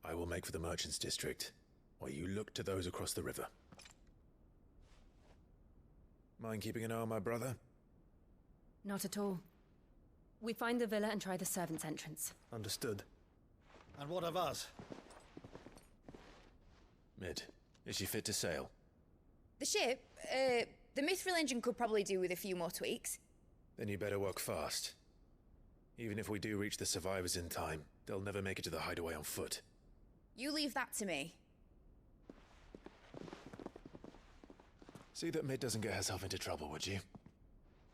I will make for the Merchants' District, while you look to those across the river. Mind keeping an eye on my brother? Not at all. We find the villa and try the servants' entrance. Understood. And what of us? Mid, is she fit to sail? The ship, the Mithril engine could probably do with a few more tweaks. Then you better work fast. Even if we do reach the survivors in time, they'll never make it to the hideaway on foot. You leave that to me. See that Mid doesn't get herself into trouble, would you?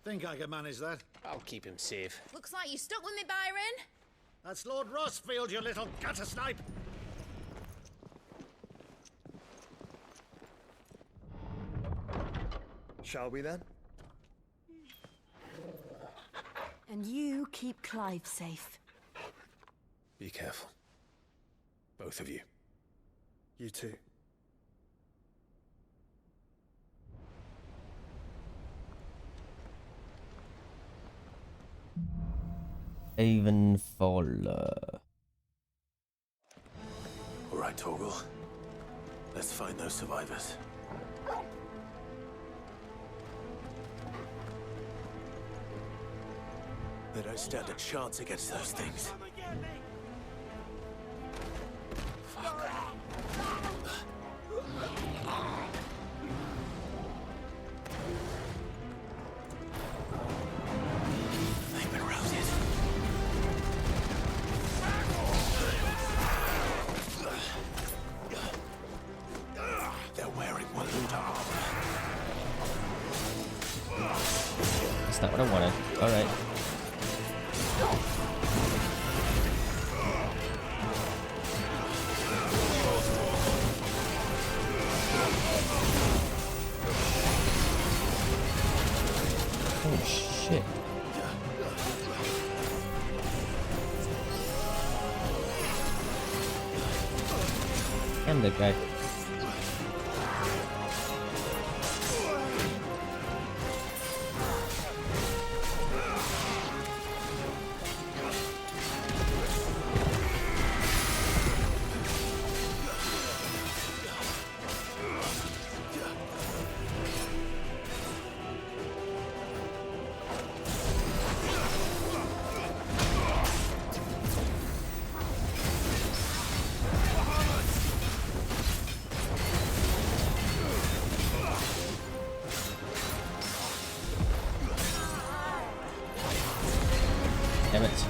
Think I can manage that? I'll keep him safe. Looks like you stuck with me, Byron. That's Lord Rossfield, you little gutter snipe! Shall we then? And you keep Clive safe. Be careful. Both of you. You too. Avonfall. All right, Torgal. Let's find those survivors. They don't stand a chance against those things. They've been routed. They're wearing Walluda armor. That's not what I wanted. Alright. Oh shit. I'm the guy. Damn it.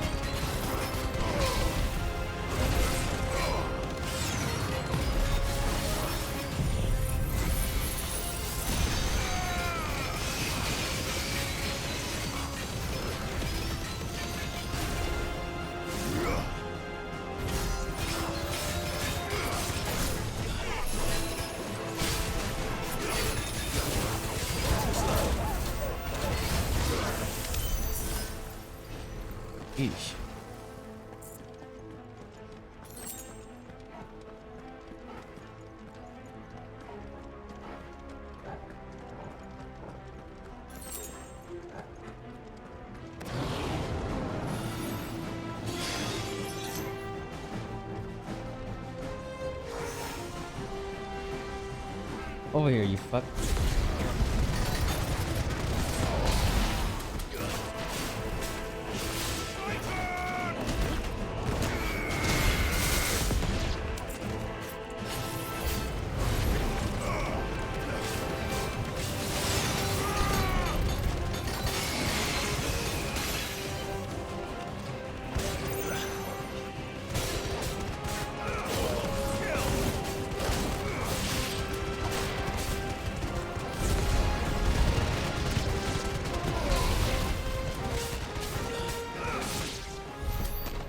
Eesh. Over here, you fuck.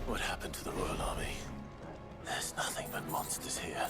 What happened to the Royal Army? There's nothing but monsters here.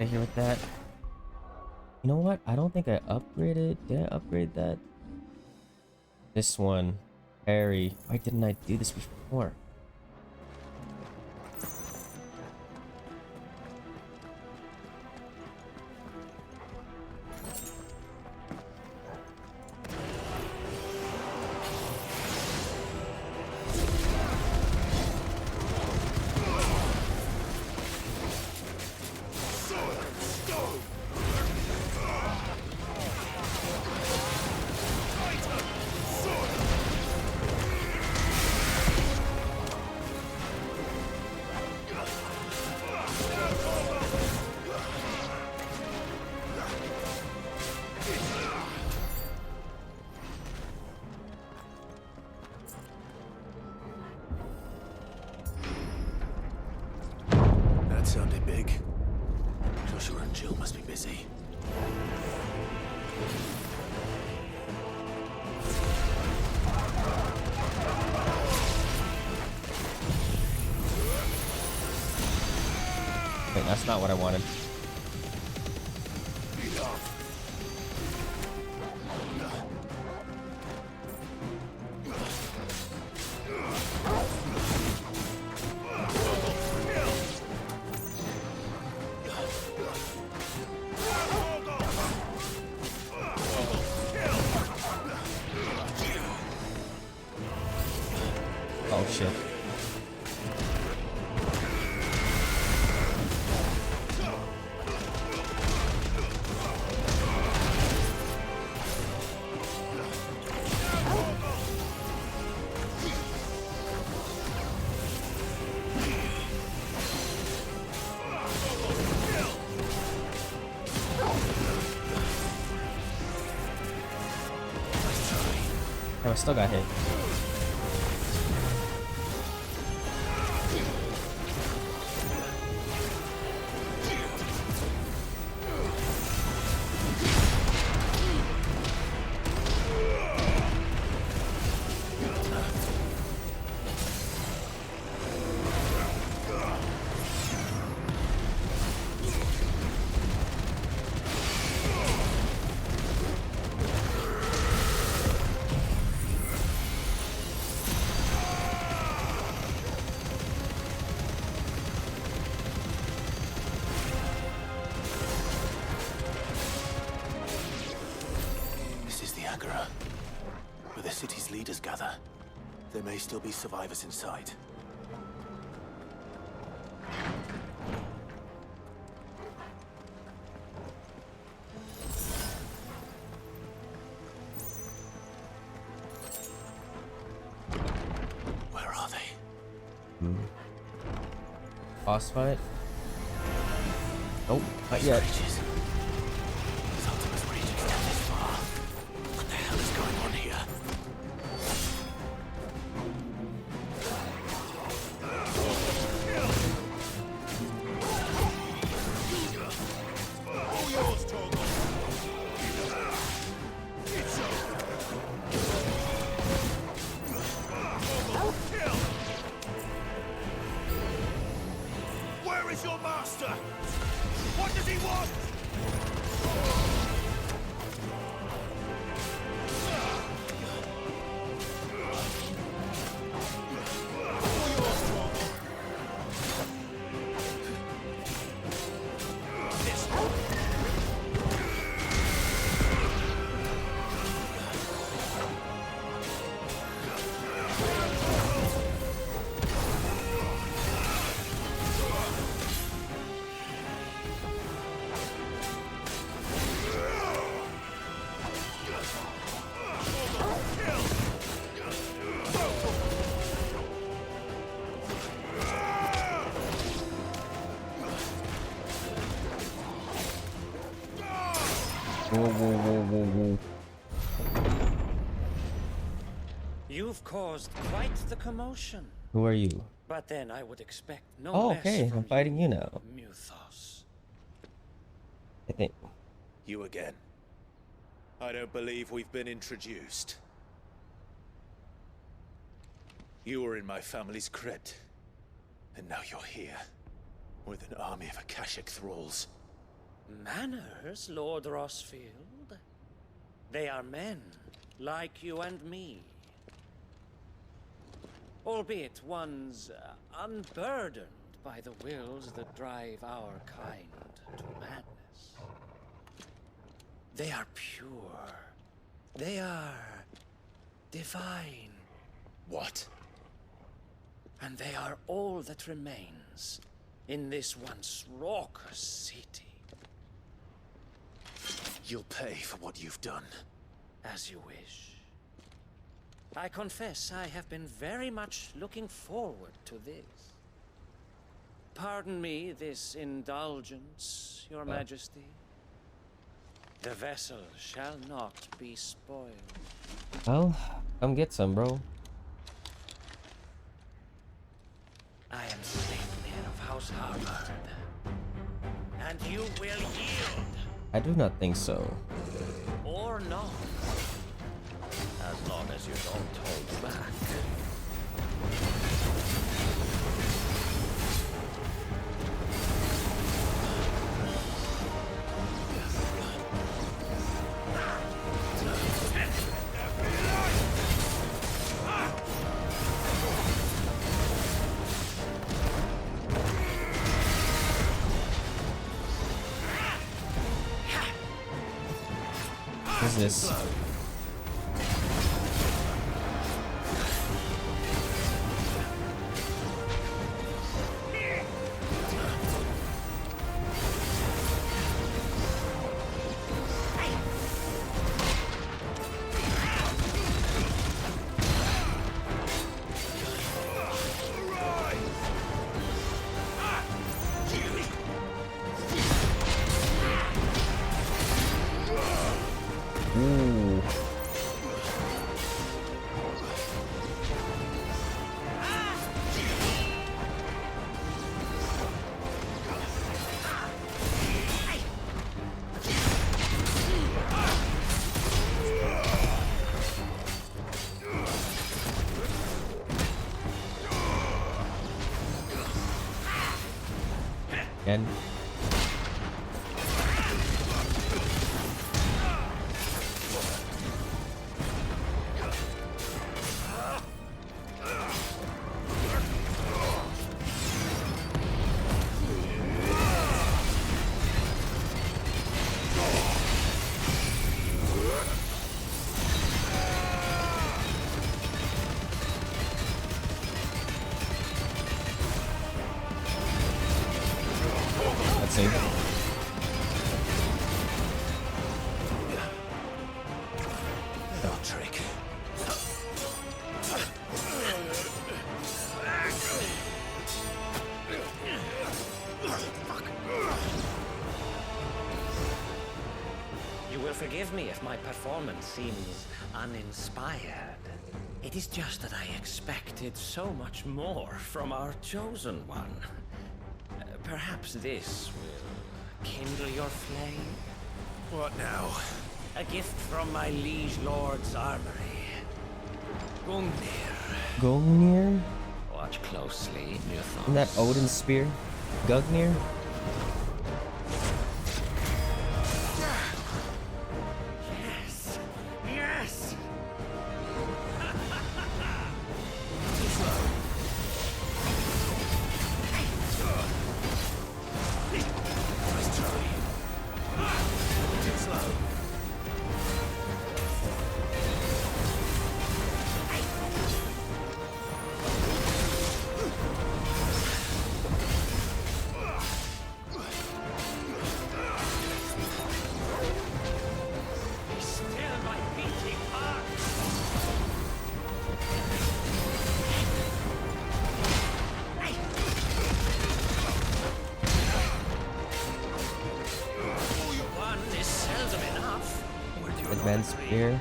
Here with that. You know what? I don't think I upgraded. Did I upgrade that? This one. Harry. Why didn't I do this before? That sounded big. Joshua and Jill must be busy. Wait, that's not what I wanted. Oh shit. Oh, I still got hit. Where the city's leaders gather. There may still be survivors inside. Where are they? Boss fight? Nope, not yet. Where is your master? What does he want? Whoa. You've caused quite the commotion. Who are you? But then I would expect no Oh, less okay. from I'm fighting you now. Muthos. I think. You again. I don't believe we've been introduced. You were in my family's crypt. And now you're here. With an army of Akashic thralls. Manners, Lord Rossfield? They are men, like you and me. Albeit ones unburdened by the wills that drive our kind to madness. They are pure. They are divine. What? And they are all that remains in this once raucous city. You'll pay for what you've done. As you wish. I confess I have been very much looking forward to this. Pardon me this indulgence, Your Majesty. The vessel shall not be spoiled. Well, come get some, bro. I am Sleipnir of House Harvard. And you will yield. I do not think so. Or not. As long as you don't hold back. What is this? Again. Let's see. No trick. You will forgive me if my performance seems uninspired. It is just that I expected so much more from our chosen one. Perhaps this will kindle your flame? What now? A gift from my liege lord's armory. Gungnir. Gungnir? Watch closely, Newthos. Isn't that Odin's spear? Gungnir? Yes! Yes! Advanced spear.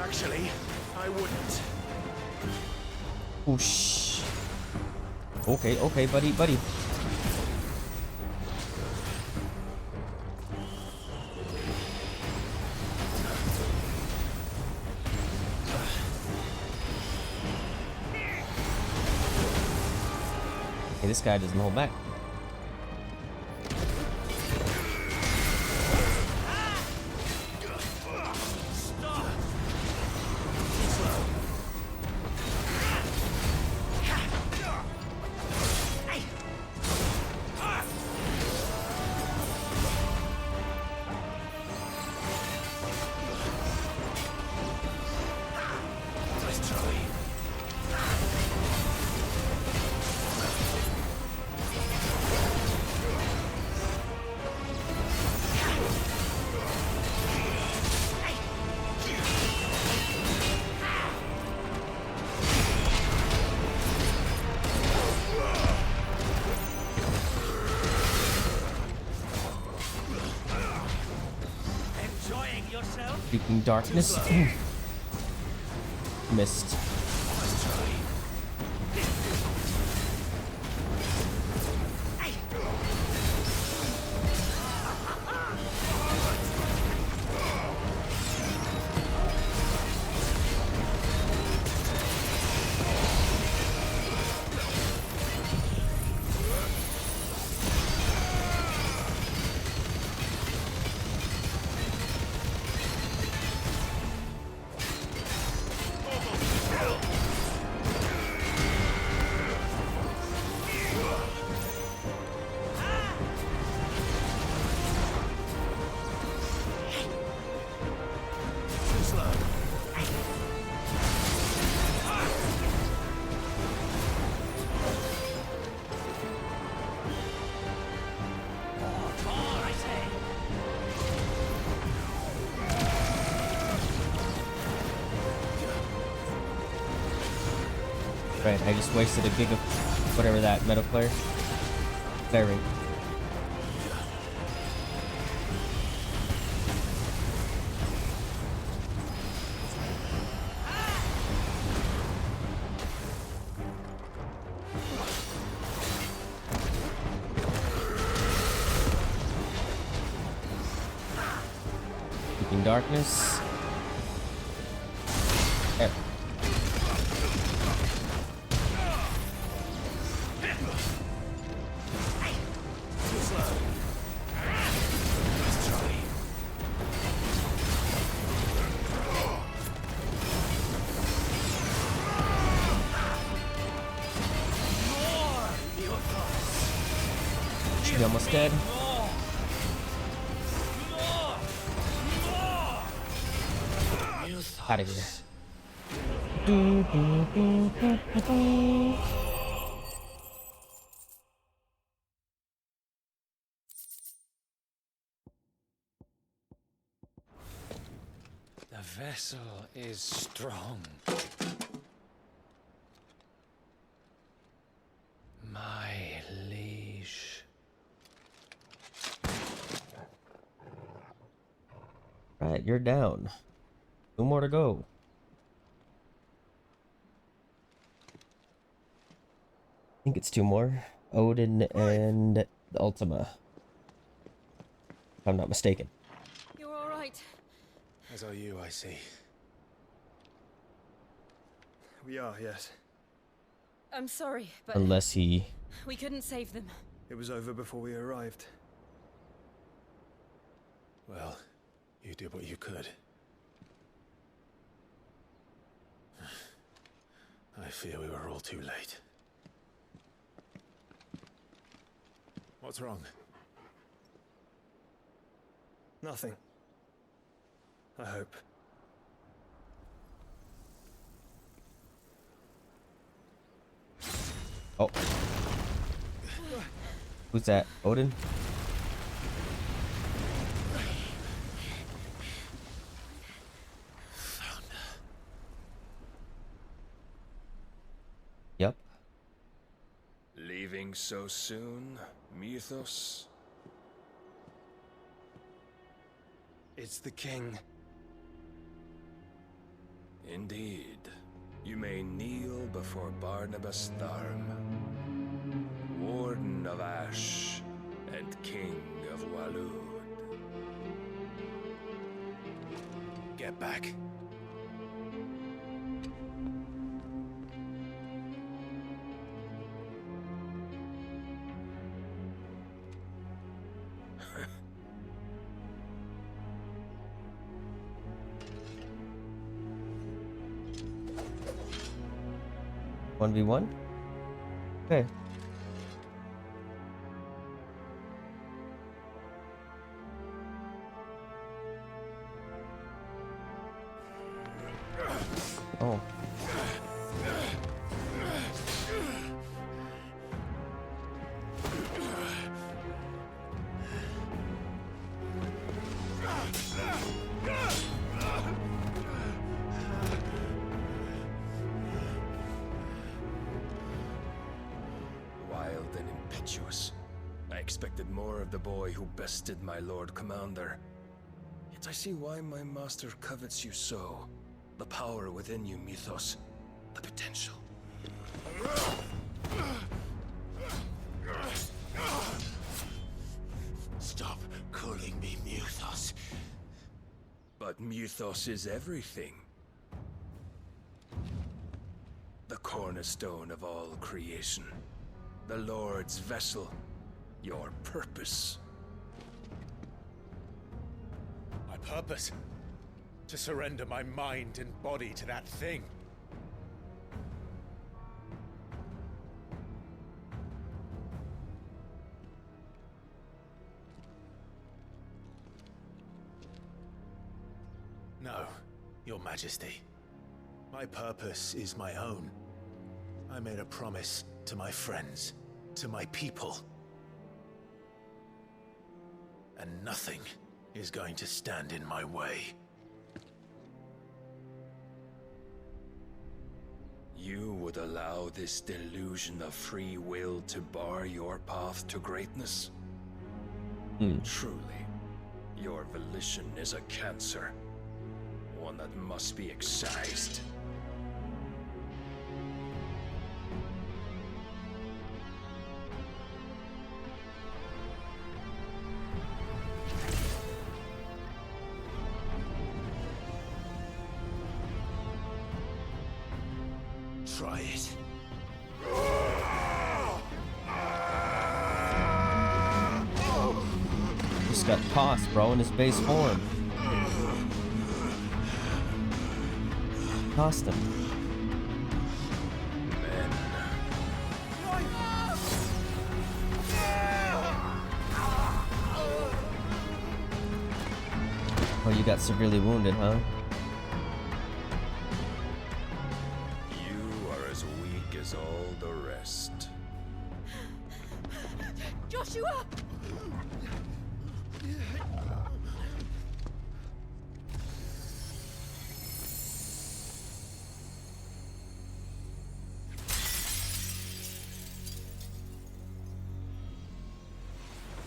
Actually, I wouldn't. Whoosh. Okay, okay, buddy, buddy. Hey, this guy doesn't hold back. Speaking darkness. Missed. Right, I just wasted a gig of whatever that metal player. Very. Keeping darkness. There. You almost dead. Out of here. The vessel is strong. My liege. Right, you're down. 2 more to go. I think it's 2 more. Odin and the Ultima. If I'm not mistaken. You're all right. As are you, I see. We are, yes. I'm sorry, but Unless he... we couldn't save them. It was over before we arrived. Well, you did what you could. I fear we were all too late. What's wrong? Nothing. I hope. Oh. Who's that? Odin? Yep. Leaving so soon, Mythos? It's the king. Indeed. You may kneel before Barnabas Tharm, Warden of Ash and King of Walud. Get back. One v one. Okay. Oh. Wild and impetuous. I expected more of the boy who bested my Lord Commander. Yet I see why my master covets you so. The power within you, Mythos. The potential. Stop calling me Mythos. But Mythos is everything. The cornerstone of all creation. The Lord's vessel. Your purpose. My purpose? To surrender my mind and body to that thing. No, Your Majesty. My purpose is my own. I made a promise to my friends, to my people. And nothing is going to stand in my way. You would allow this delusion of free will to bar your path to greatness? Truly, your volition is a cancer. One that must be excised. Try it. Just got tossed, bro, in his base form. Tossed him. got severely wounded, huh? You are as weak as all the rest. Joshua!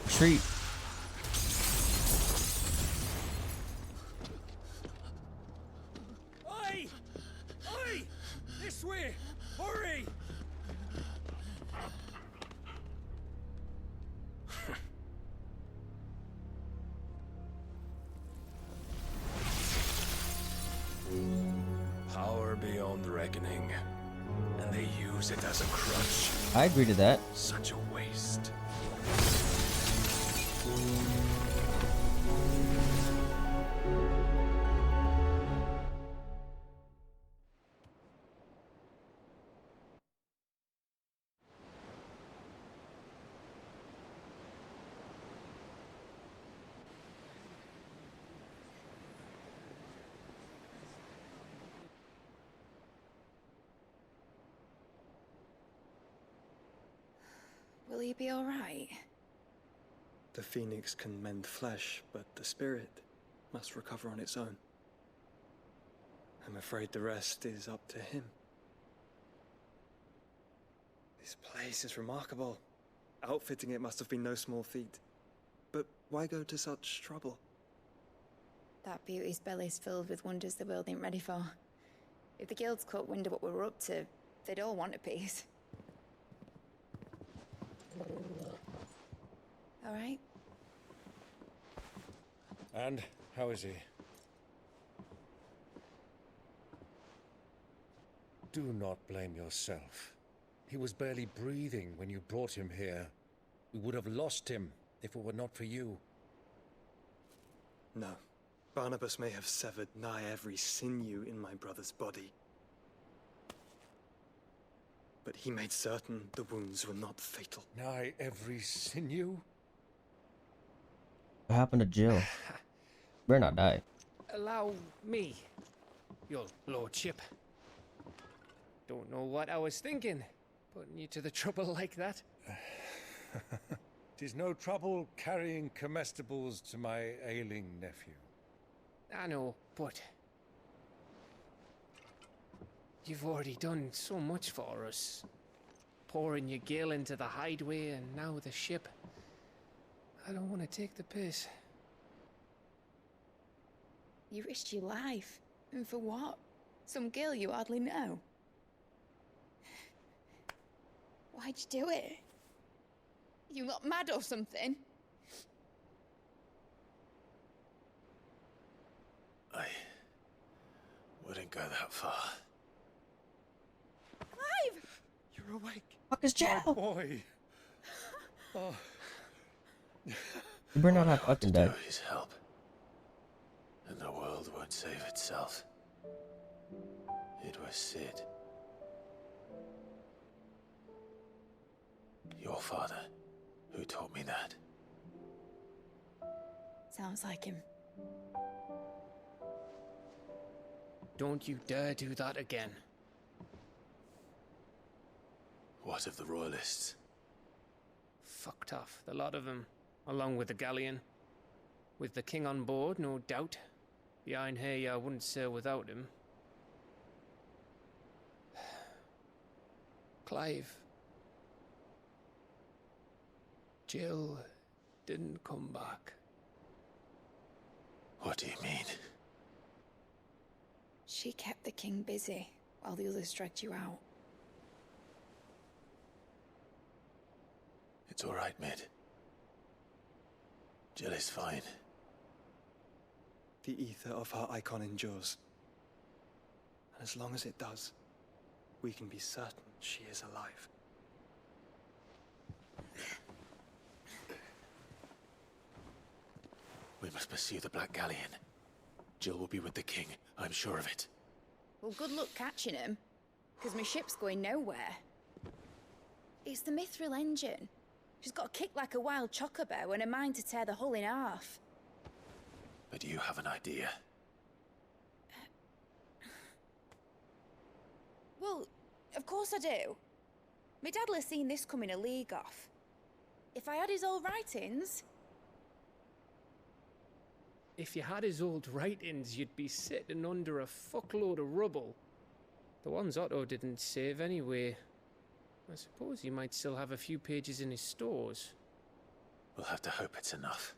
Retreat. Oi! Oi! This way! Hurry! Power beyond reckoning. And they use it as a crutch. I agree to that. Such a waste. Will he be alright? The phoenix can mend flesh, but the spirit must recover on its own. I'm afraid the rest is up to him. This place is remarkable. Outfitting it must have been no small feat. But why go to such trouble? That beauty's belly's filled with wonders the world ain't ready for. If the guilds caught wind of what we were up to, they'd all want a piece. All right? And how is he? Do not blame yourself. He was barely breathing when you brought him here. We would have lost him if it were not for you. No. Barnabas may have severed nigh every sinew in my brother's body. But he made certain the wounds were not fatal. Nigh every sinew? What happened to Jill? Better not die. Allow me, your lordship. Don't know what I was thinking, putting you to the trouble like that. 'Tis no trouble carrying comestibles to my ailing nephew. I know, but you've already done so much for us. Pouring your gil into the hideaway and now the ship. I don't want to take the piss. You risked your life. And for what? Some girl you hardly know. Why'd you do it? You not mad or something? I wouldn't go that far. Clive! You're awake. Fuck is Jill? My boy. Oh. You better not have fucking died. His help, and the world won't save itself. It was Sid, your father, who taught me that. Sounds like him. Don't you dare do that again. What of the royalists? Fucked off, the lot of them, along with the galleon. With the king on board, no doubt. Behind here, I wouldn't sail without him. Clive. Jill didn't come back. What do you mean? She kept the king busy while the others dragged you out. It's all right, Mid. Jill is fine. The ether of her icon endures. And as long as it does, we can be certain she is alive. We must pursue the Black Galleon. Jill will be with the king, I'm sure of it. Well, good luck catching him, because my ship's going nowhere. It's the Mithril engine. She's got a kick like a wild chocobo and a mind to tear the hull in half. But you have an idea. Well, of course I do. My dad'll have seen this coming a league off. If I had his old writings... If you had his old writings, you'd be sitting under a fuckload of rubble. The ones Otto didn't save anyway. I suppose he might still have a few pages in his stores. We'll have to hope it's enough.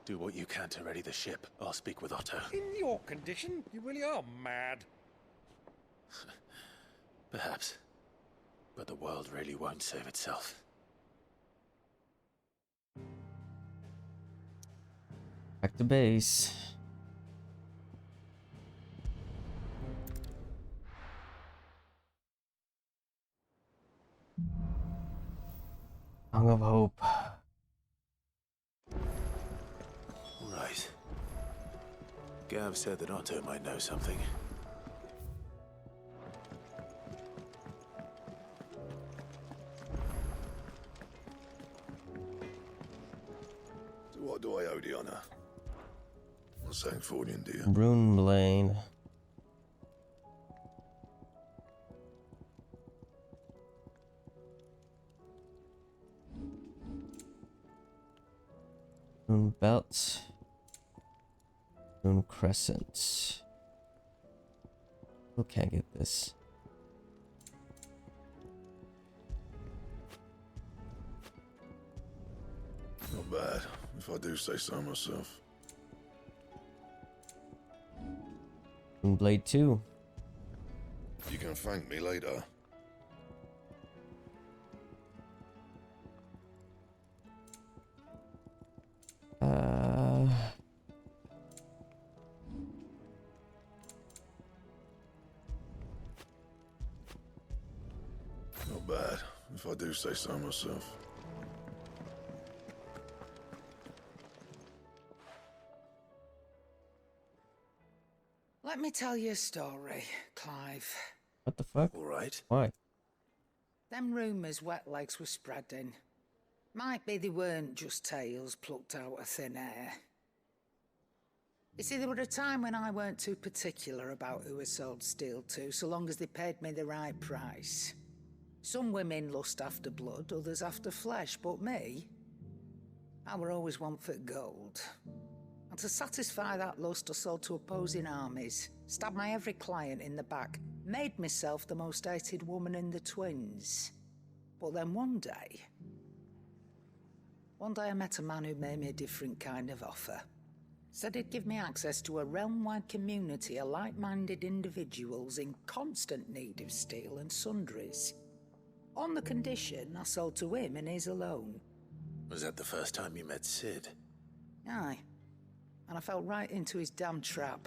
Do what you can to ready the ship. I'll speak with Otto. In your condition, you really are mad. Perhaps. But the world really won't save itself. Back to base. Song of Hope. Right. Gav said that Otto might know something. So what do I owe the honor? What's that for you, dear? Rune Blade. Rune Belt. Rune Crescent. Who can't get this? Not bad, if I do say so myself. Rune Blade 2. You can thank me later. Not bad, if I do say so myself. Let me tell you a story, Clive. What the fuck? All right. Why? Them rumours wet legs were spreading. Might be they weren't just tales plucked out of thin air. You see, there were a time when I weren't too particular about who I sold steel to, so long as they paid me the right price. Some women lust after blood, others after flesh, but me, I were always one for gold. And to satisfy that lust, I sold to opposing armies, stabbed my every client in the back, made myself the most hated woman in the twins. But then one day I met a man who made me a different kind of offer. Said he'd give me access to a realm-wide community of like-minded individuals in constant need of steel and sundries. On the condition I sold to him and his alone. Was that the first time you met Sid? Aye. And I fell right into his damn trap.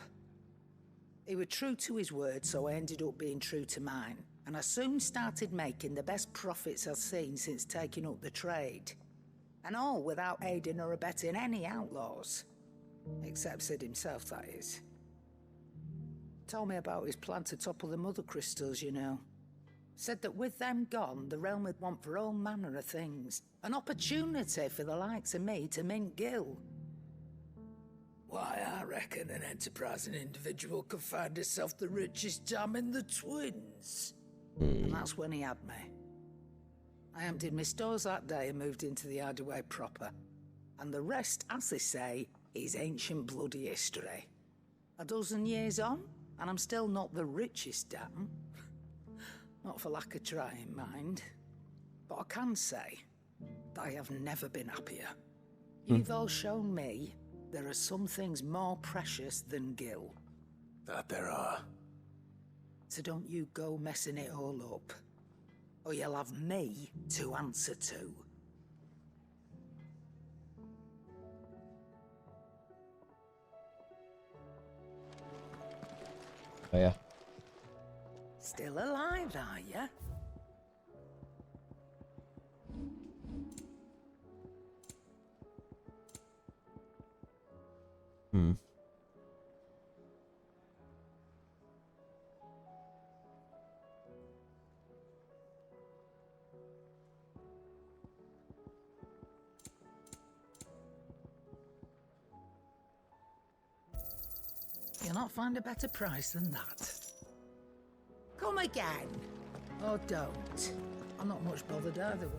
He was true to his word, so I ended up being true to mine. And I soon started making the best profits I've seen since taking up the trade. And all without aiding or abetting any outlaws. Except Sid himself, that is. Told me about his plan to topple the mother crystals, you know. Said that with them gone, the realm would want for all manner of things. An opportunity for the likes of me to mint gil. Why, I reckon an enterprising individual could find himself the richest dam in the twins. And that's when he had me. I emptied my stores that day and moved into the hideaway proper. And the rest, as they say, is ancient bloody history. A dozen years on, and I'm still not the richest dam. Not for lack of trying, mind. But I can say that I have never been happier. You've all shown me there are some things more precious than gil. That there are. So don't you go messing it all up, or you'll have me to answer to. Oh yeah. Still alive, are ya? cannot find a better price than that. Come again. Or don't. I'm not much bothered either way.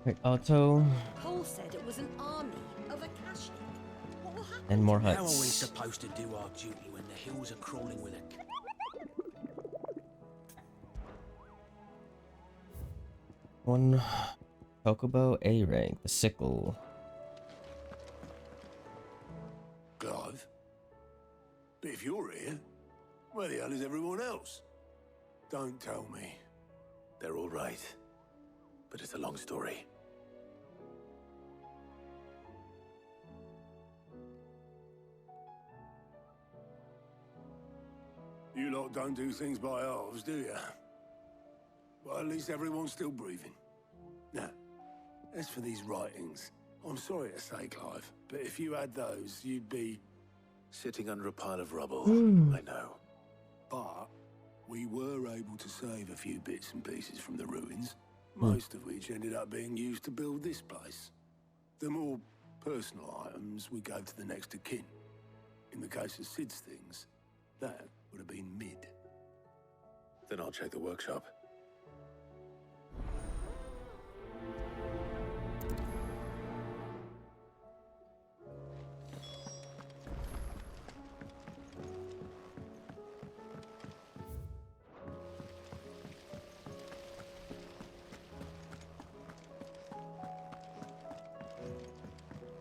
Wait, auto. Cole said it was an army of Akashi. What will happen? And more How are we huts. supposed to do our duty when the hills are crawling with a... One Chocobo A rank, the sickle. Clive? But if you're here, where the hell is everyone else? Don't tell me. They're all right. But it's a long story. You lot don't do things by halves, do you? Well, at least everyone's still breathing. Now, as for these writings, I'm sorry to say, Clive, but if you had those, you'd be... sitting under a pile of rubble, I know. But we were able to save a few bits and pieces from the ruins, most of which ended up being used to build this place. The more personal items we gave to the next of kin. In the case of Sid's things, that would have been mid. Then I'll check the workshop.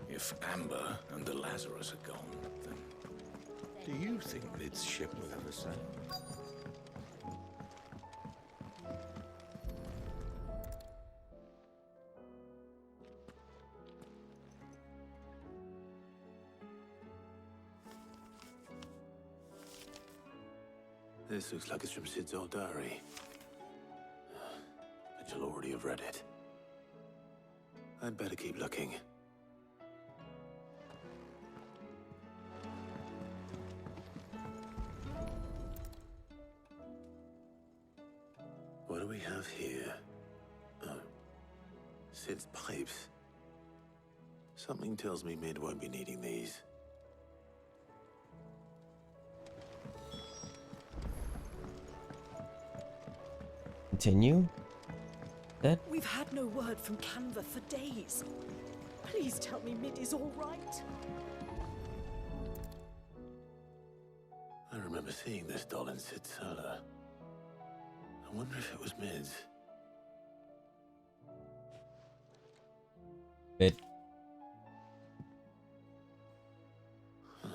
If Amber and the Lazarus are gone, then... Do you think Mid's ship will ever sail? This looks like it's from Sid's old diary. But you'll already have read it. I'd better keep looking. What do we have here? Oh. Sid's pipes. Something tells me Mid won't be needing these. Continue? That? We've had no word from Canva for days. Please tell me Mid is all right. I remember seeing this doll in Sid's cellar. I wonder if it was Mid's. Mid. Huh.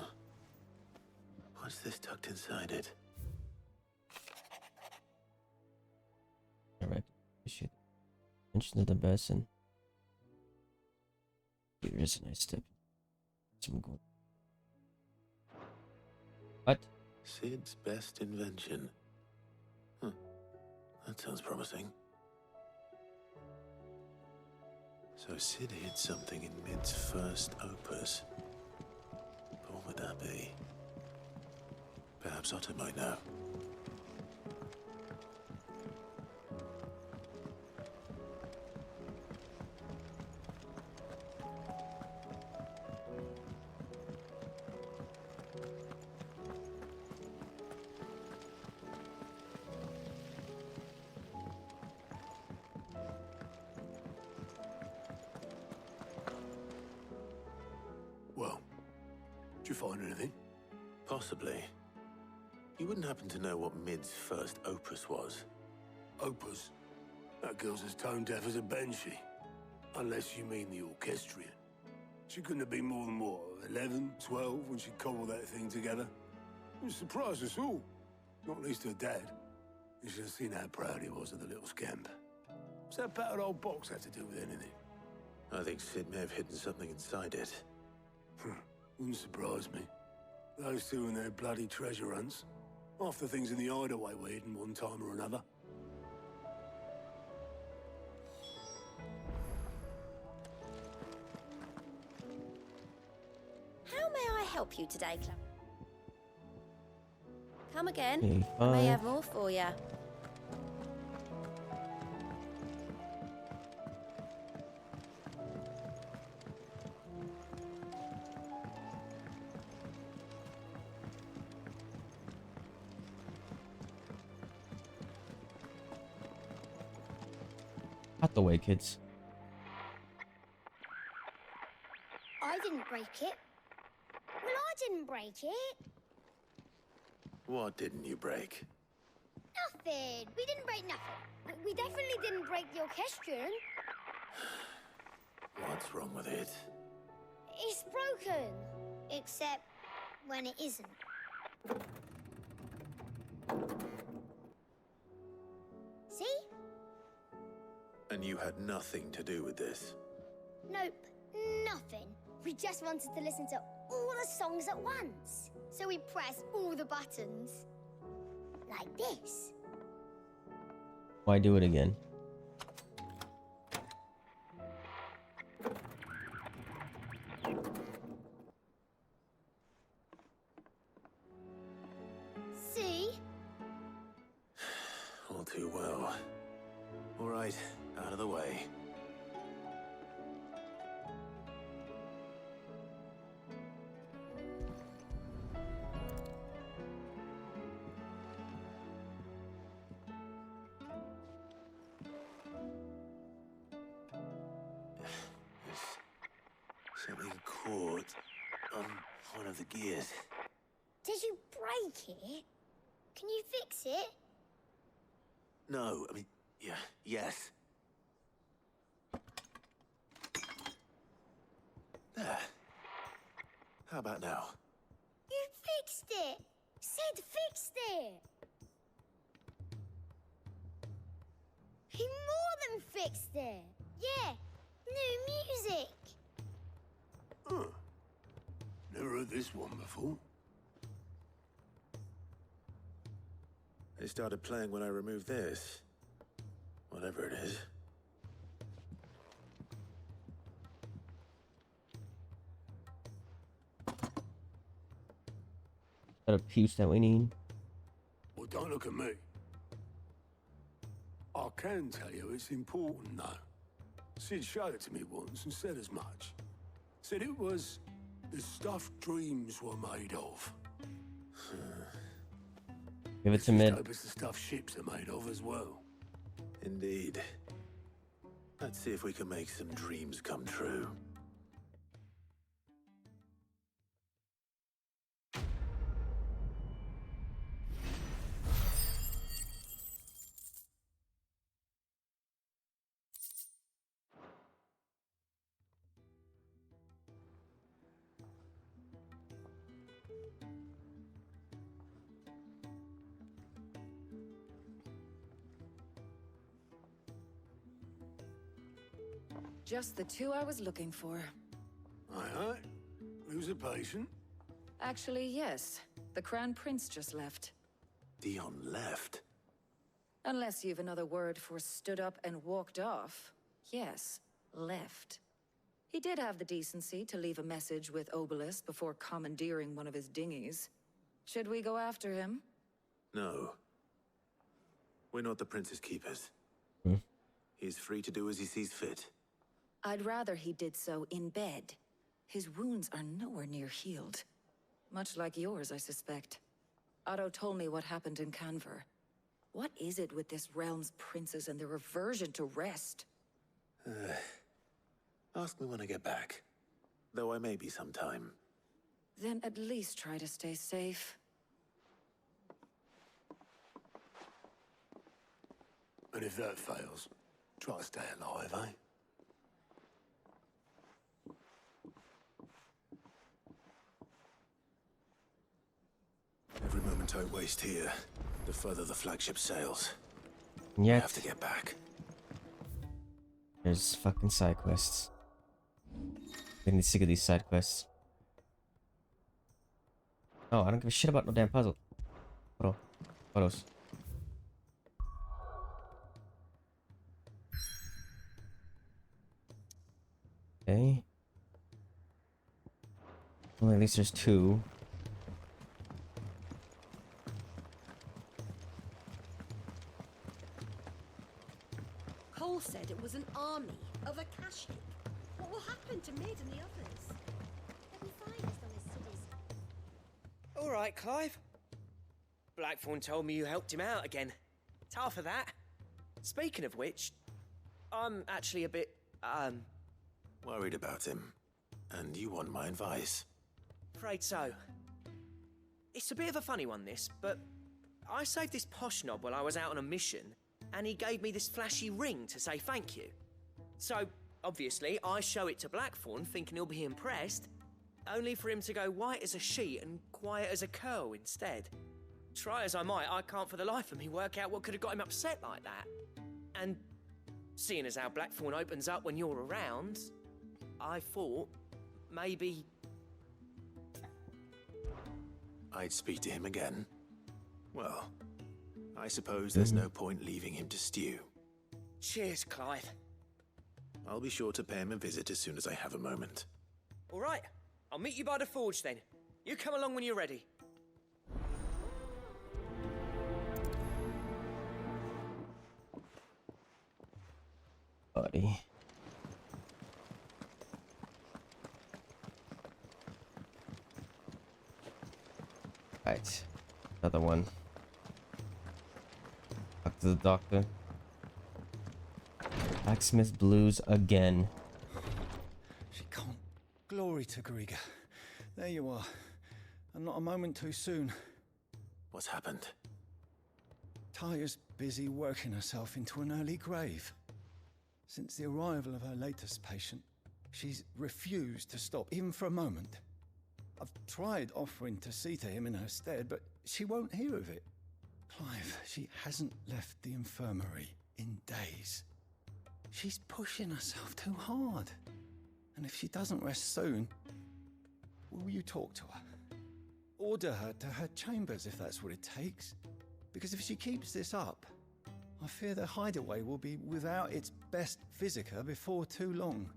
What's this tucked inside it? Alright. Issue. Mention of the basin. Here is a nice step. Some gold. What? Sid's best invention. Huh. That sounds promising. So Sid hid something in Mid's first opus. But what would that be? Perhaps Otto might know. Well, did you find anything? Possibly. You wouldn't happen to know what Mid's first opus was? Opus? That girl's as tone deaf as a banshee. Unless you mean the orchestrion. She couldn't have been more than, what, 11, 12 when she cobbled that thing together? It surprised us all. Not least her dad. You should have seen how proud he was of the little scamp. What's that battered old box have to do with anything? I think Sid may have hidden something inside it. Wouldn't surprise me. Those two and their bloody treasure hunts. Half the things in the hideaway were hidden one time or another. How may I help you today, Clara? Come again. Okay, I may fine. have more for you. Out the way, kids. I didn't break it. Well, I didn't break it. What didn't you break? Nothing. We didn't break nothing. We definitely didn't break the orchestrion. What's wrong with it? It's broken. Except when it isn't. See? And you had nothing to do with this? Nope, nothing. We just wanted to listen to all the songs at once. So we pressed all the buttons. Like this. Why do it again? See? All too well. All right, out of the way. Something caught on one of the gears. Did you break it? Can you fix it? No, I mean, yeah, yes. There. How about now? You fixed it! Sid fixed it! He more than fixed it! Yeah, new music! Huh. Never heard this one before. They started playing when I removed this. Whatever it is. That a piece that we need. Well, don't look at me. I can tell you it's important, though. Sid showed it to me once and said as much. Said it was the stuff dreams were made of. Give it to Mid. It's the stuff ships are made of as well. Indeed. Let's see if we can make some dreams come true. Just the two I was looking for. Aye. Who's a patient? Actually, yes. The Crown Prince just left. Dion left? Unless you've another word for stood up and walked off. Yes, left. He did have the decency to leave a message with Obelisk before commandeering one of his dinghies. Should we go after him? No. We're not the Prince's keepers. He's free to do as he sees fit. I'd rather he did so in bed. His wounds are nowhere near healed. Much like yours, I suspect. Otto told me what happened in Canver. What is it with this realm's princes and their aversion to rest? Ask me when I get back. Though I may be sometime. Then at least try to stay safe. And if that fails, try to stay alive, eh? Every moment I waste here, the further the flagship sails. Yet. I have to get back. There's fucking side quests. Getting sick of these side quests. Oh, I don't give a shit about no damn puzzle. Photos. Okay. Well, at least there's two. Cole said it was an army of Akashic. What will happen to Mid and the others? They'll be fine as long as Sid is... All right, Clive. Blackthorn told me you helped him out again. It's half of that. Speaking of which, I'm actually a bit, Worried about him. And you want my advice? afraid so. It's a bit of a funny one, this, but I saved this posh knob while I was out on a mission, and he gave me this flashy ring to say thank you. So, obviously, I show it to Blackthorn, thinking he'll be impressed, only for him to go white as a sheet and quiet as a curl instead. Try as I might, I can't for the life of me work out what could have got him upset like that. And seeing as how Blackthorn opens up when you're around, I thought maybe I'd speak to him again. Well, I suppose there's no point leaving him to stew. Cheers, Clive. I'll be sure to pay him a visit as soon as I have a moment. All right, I'll meet you by the forge then. You come along when you're ready. Buddy. Right. Another one. Talk to the doctor. Blacksmith blues again. She can't. Glory to Griga. There you are. And not a moment too soon. What's happened? Taya's busy working herself into an early grave. Since the arrival of her latest patient, she's refused to stop, even for a moment. I've tried offering to see to him in her stead, but she won't hear of it. Clive, she hasn't left the infirmary in days. She's pushing herself too hard. And if she doesn't rest soon, will you talk to her? Order her to her chambers if that's what it takes. Because if she keeps this up, I fear the hideaway will be without its best visitor before too long.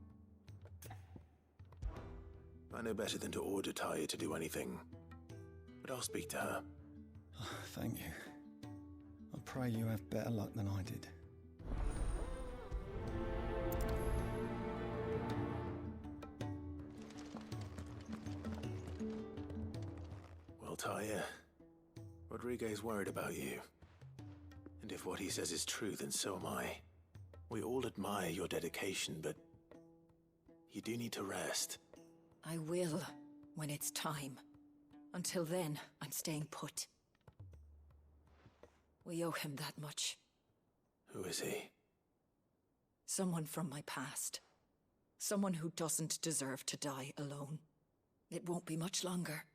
I know better than to order Taya to do anything. But I'll speak to her. Thank you. I pray you have better luck than I did. Well, Taya, Rodriguez worried about you. And if what he says is true, then so am I. We all admire your dedication, but you do need to rest. I will, when it's time. Until then, I'm staying put. We owe him that much. Who is he? Someone from my past. Someone who doesn't deserve to die alone. It won't be much longer.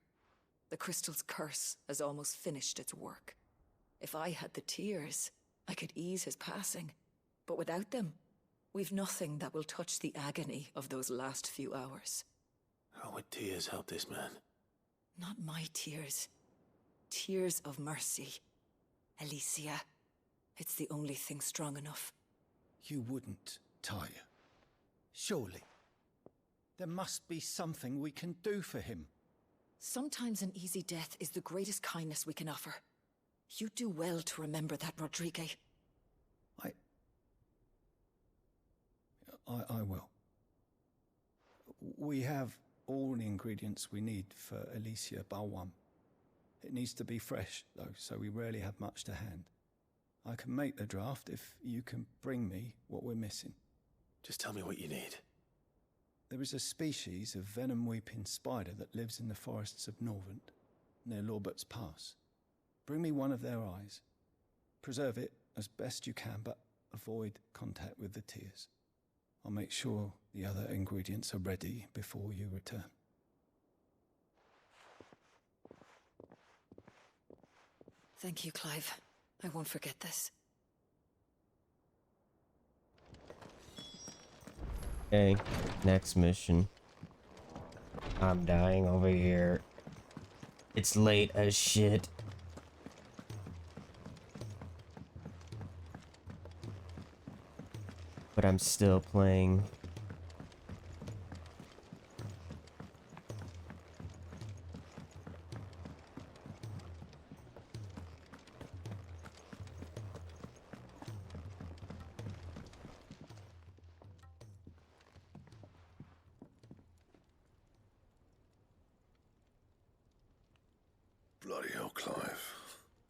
The crystal's curse has almost finished its work. If I had the tears, I could ease his passing. But without them, we've nothing that will touch the agony of those last few hours. How would tears help this man? Not my tears. Tears of mercy. Alicia. It's the only thing strong enough. You wouldn't, Taya. Surely. There must be something we can do for him. Sometimes an easy death is the greatest kindness we can offer. You do well to remember that, Rodriguez. I will. We have all the ingredients we need for Alicia Balwam. It needs to be fresh, though, so we rarely have much to hand. I can make the draft if you can bring me what we're missing. Just tell me what you need. There is a species of venom-weeping spider that lives in the forests of Norvent, near Lorbert's Pass. Bring me one of their eyes. Preserve it as best you can, but avoid contact with the tears. I'll make sure the other ingredients are ready before you return. Thank you, Clive. I won't forget this. Okay, next mission. I'm dying over here. It's late as shit. But I'm still playing. Bloody hell, Clive.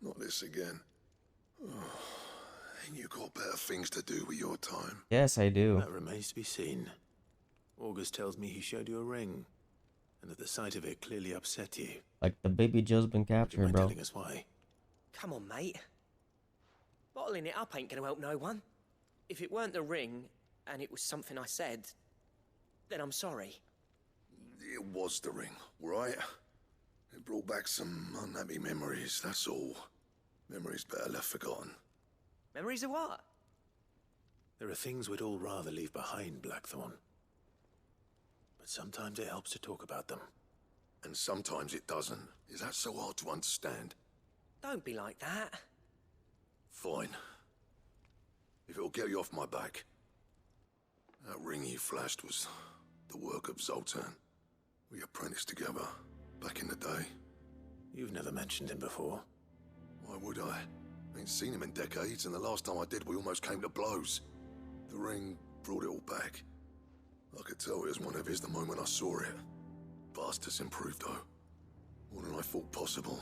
Not this again. Oh, You got better things to do with your time. Yes, I do. That remains to be seen. August tells me he showed you a ring, and that the sight of it clearly upset you. Like the baby Joe's been Would you captured, mind bro. telling us why? Come on, mate. Bottling it up ain't gonna help no one. If it weren't the ring, and it was something I said, then I'm sorry. It was the ring, right? It brought back some unhappy memories, that's all. Memories better left forgotten. Memories of what? There are things we'd all rather leave behind, Blackthorn. But sometimes it helps to talk about them. And sometimes it doesn't. Is that so hard to understand? Don't be like that. Fine. If it'll get you off my back. That ring you flashed was the work of Zoltan. We apprenticed together, back in the day. You've never mentioned him before. Why would I? Ain't seen him in decades, and the last time I did, we almost came to blows. The ring brought it all back. I could tell it was one of his the moment I saw it. Vast has improved, though. More than I thought possible.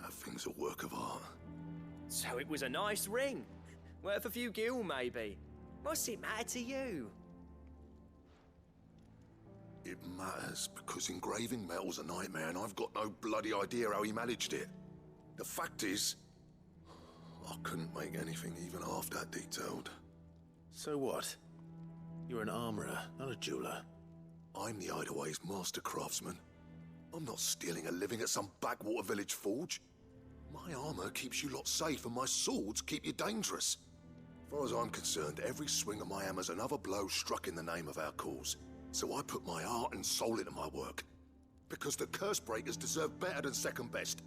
That thing's a work of art. So it was a nice ring. Worth a few gil, maybe. What's it matter to you? It matters because engraving metal's a nightmare, and I've got no bloody idea how he managed it. The fact is, I couldn't make anything even half that detailed. So what? You're an armorer, not a jeweler. I'm the Hideaway's master craftsman. I'm not stealing a living at some backwater village forge. My armor keeps you lot safe, and my swords keep you dangerous. As far as I'm concerned, every swing of my hammer's another blow struck in the name of our cause. So I put my heart and soul into my work. Because the curse breakers deserve better than second best.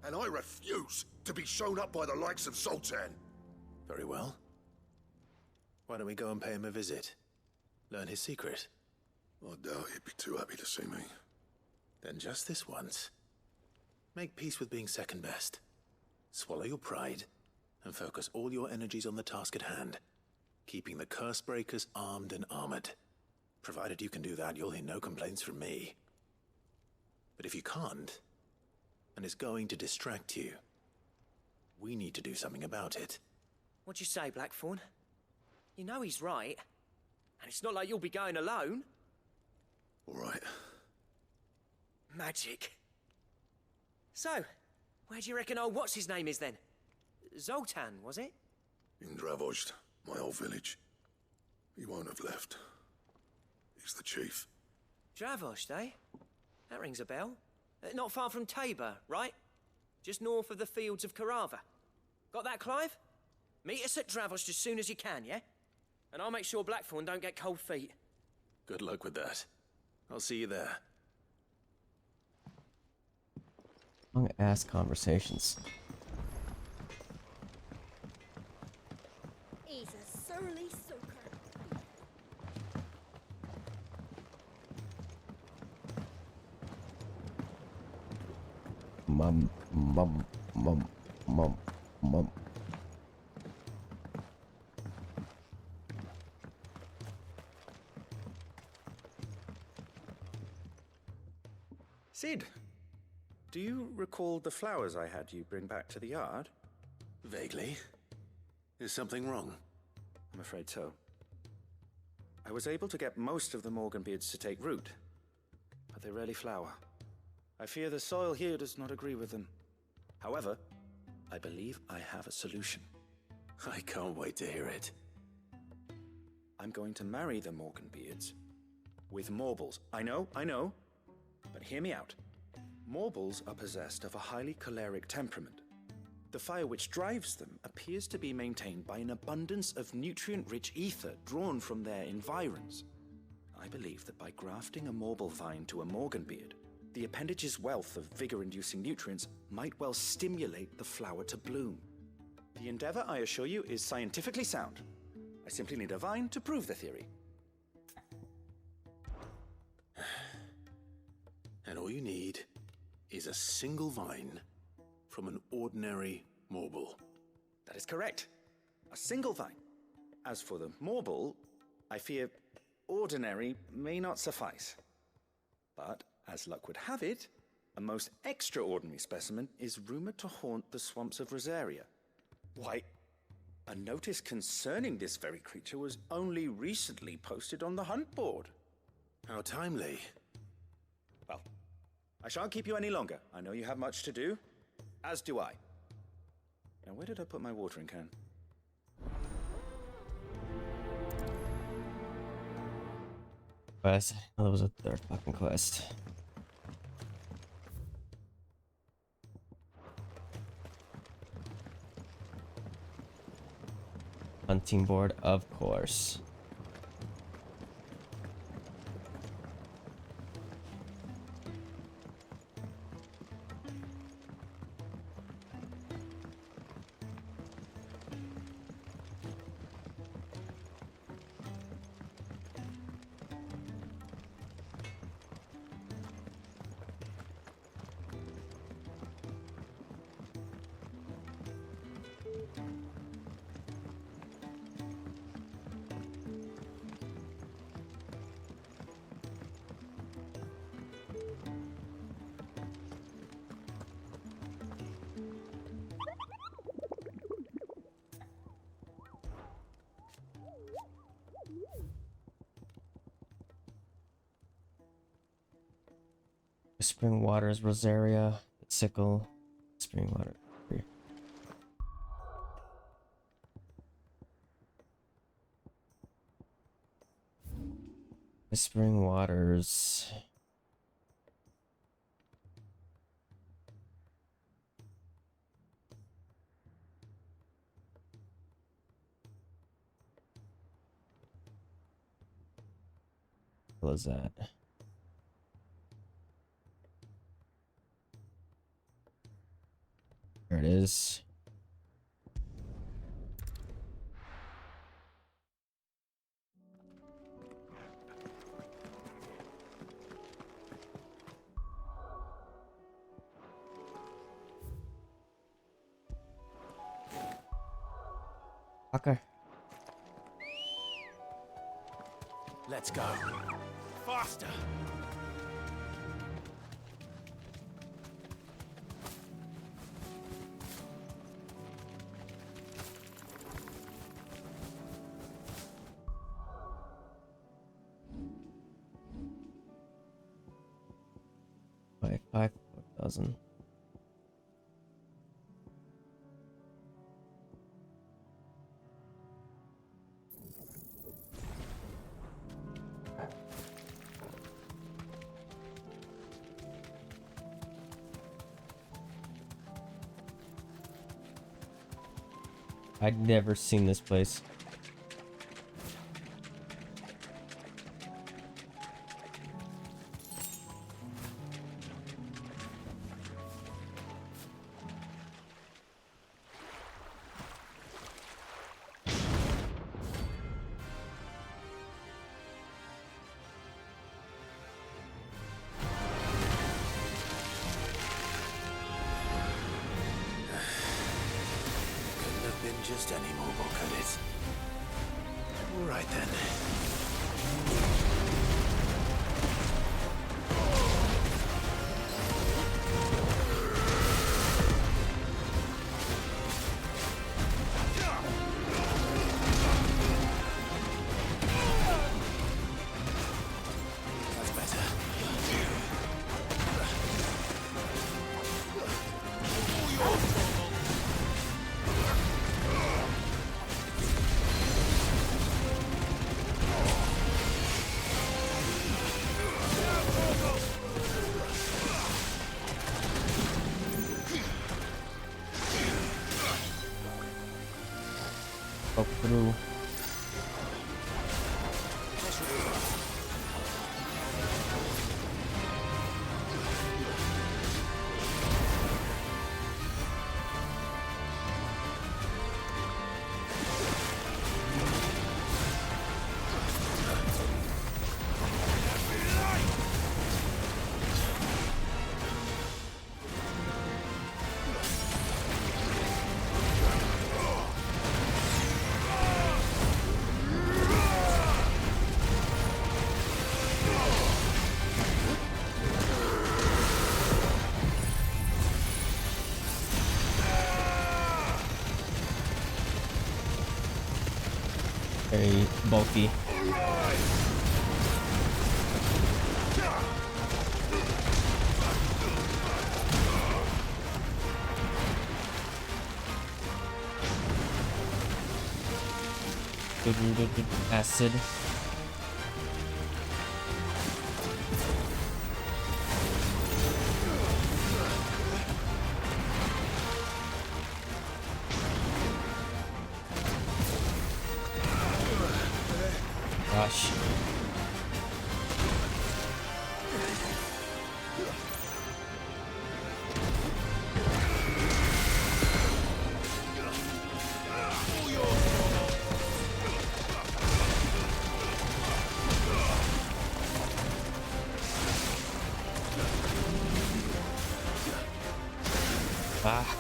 And I refuse to be shown up by the likes of Zoltan. Very well. Why don't we go and pay him a visit? Learn his secret. I doubt he'd be too happy to see me. Then just this once. Make peace with being second best. Swallow your pride, and focus all your energies on the task at hand. Keeping the curse breakers armed and armored. Provided you can do that, you'll hear no complaints from me. But if you can't, and it's going to distract you, we need to do something about it. What'd you say, Blackthorn? You know he's right. And it's not like you'll be going alone. All right. Magic. So, where do you reckon old what's-his-name is then? Zoltan, was it? In Dravozd, my old village. He won't have left. He's the chief. Dravozd, eh? That rings a bell. Not far from Tabor, right? Just north of the fields of Carava. Got that, Clive? Meet us at Dravozd as soon as you can, yeah? And I'll make sure Blackthorn don't get cold feet. Good luck with that. I'll see you there. Long ass conversations. He's a surly soaker. Mum. Sid, do you recall the flowers I had you bring back to the yard? Vaguely. Is something wrong? I'm afraid so. I was able to get most of the Morganbeards to take root, but they rarely flower. I fear the soil here does not agree with them. However, I believe I have a solution. I can't wait to hear it. I'm going to marry the Morganbeards with Morbles. I know, but hear me out. Morbles are possessed of a highly choleric temperament. The fire which drives them appears to be maintained by an abundance of nutrient-rich ether drawn from their environs. I believe that by grafting a Morble vine to a Morganbeard, the appendage's wealth of vigor-inducing nutrients might well stimulate the flower to bloom. The endeavor, I assure you, is scientifically sound. I simply need a vine to prove the theory. And all you need is a single vine from an ordinary Morble. That is correct. A single vine. As for the Morble, I fear ordinary may not suffice. But, as luck would have it, a most extraordinary specimen is rumored to haunt the swamps of Rosaria. Why, A notice concerning this very creature was only recently posted on the hunt board. How timely. Well, I shan't keep you any longer. I know you have much to do, as do I. Now, where did I put my watering can? Quest. Oh, that was a third fucking quest. Hunting board, of course. Spring waters, Rosaria, sickle, spring water. Here. Spring waters. What was that? There it is. Okay. Let's go. Faster! By 5,000. I'd never seen this place. Just any mobile, could it? All right then. That's better. very bulky. Acid. Gosh. Ah.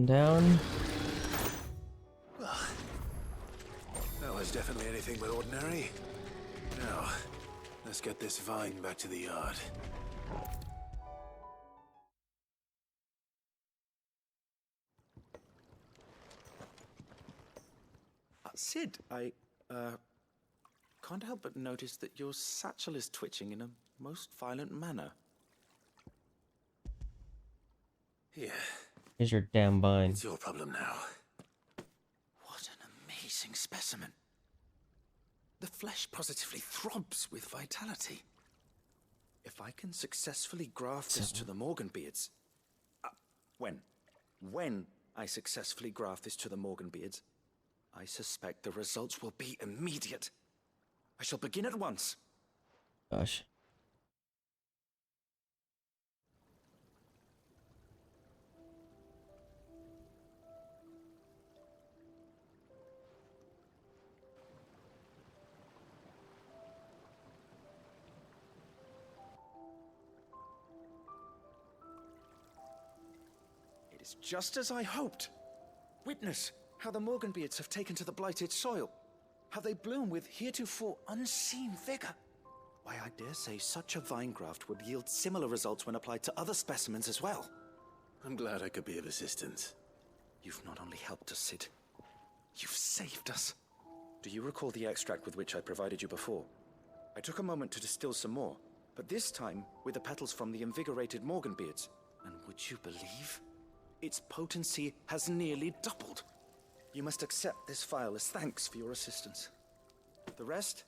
Down. Well, that was definitely anything but ordinary. Now, let's get this vine back to the yard. Sid, I can't help but notice that your satchel is twitching in a most violent manner. Here. Here's your damn vine. It's your problem now. What an amazing specimen. The flesh positively throbs with vitality. If I can successfully graft this to the Morganbeards... When I successfully graft this to the Morganbeards, I suspect the results will be immediate. I shall begin at once. Gosh. It is just as I hoped. Witness how the Morganbeards have taken to the blighted soil. How they bloom with heretofore unseen vigor. Why, I dare say such a vine graft would yield similar results when applied to other specimens as well. I'm glad I could be of assistance. You've not only helped us, Sid, you've saved us. Do you recall the extract with which I provided you before? I took a moment to distill some more, but this time with the petals from the invigorated Morganbeards. And would you believe? Its potency has nearly doubled. You must accept this vial as thanks for your assistance. The rest,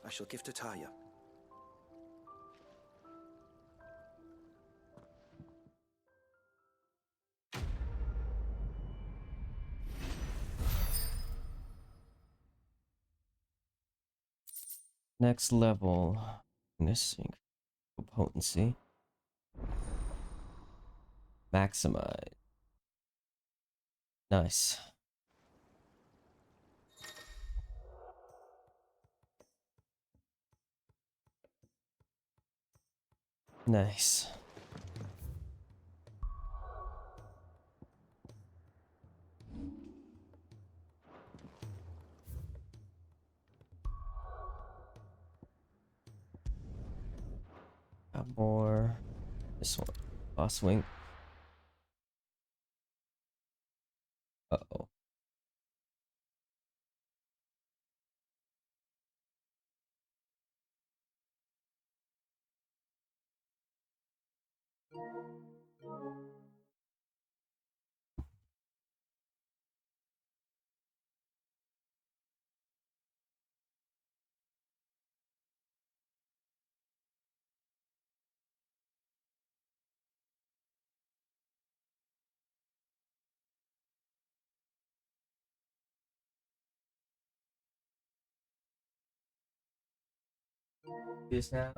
I shall give to Taya. Next level. This potency. Maximize. Nice. Nice. Got more. This one. Boss wing. Uh-oh. This now.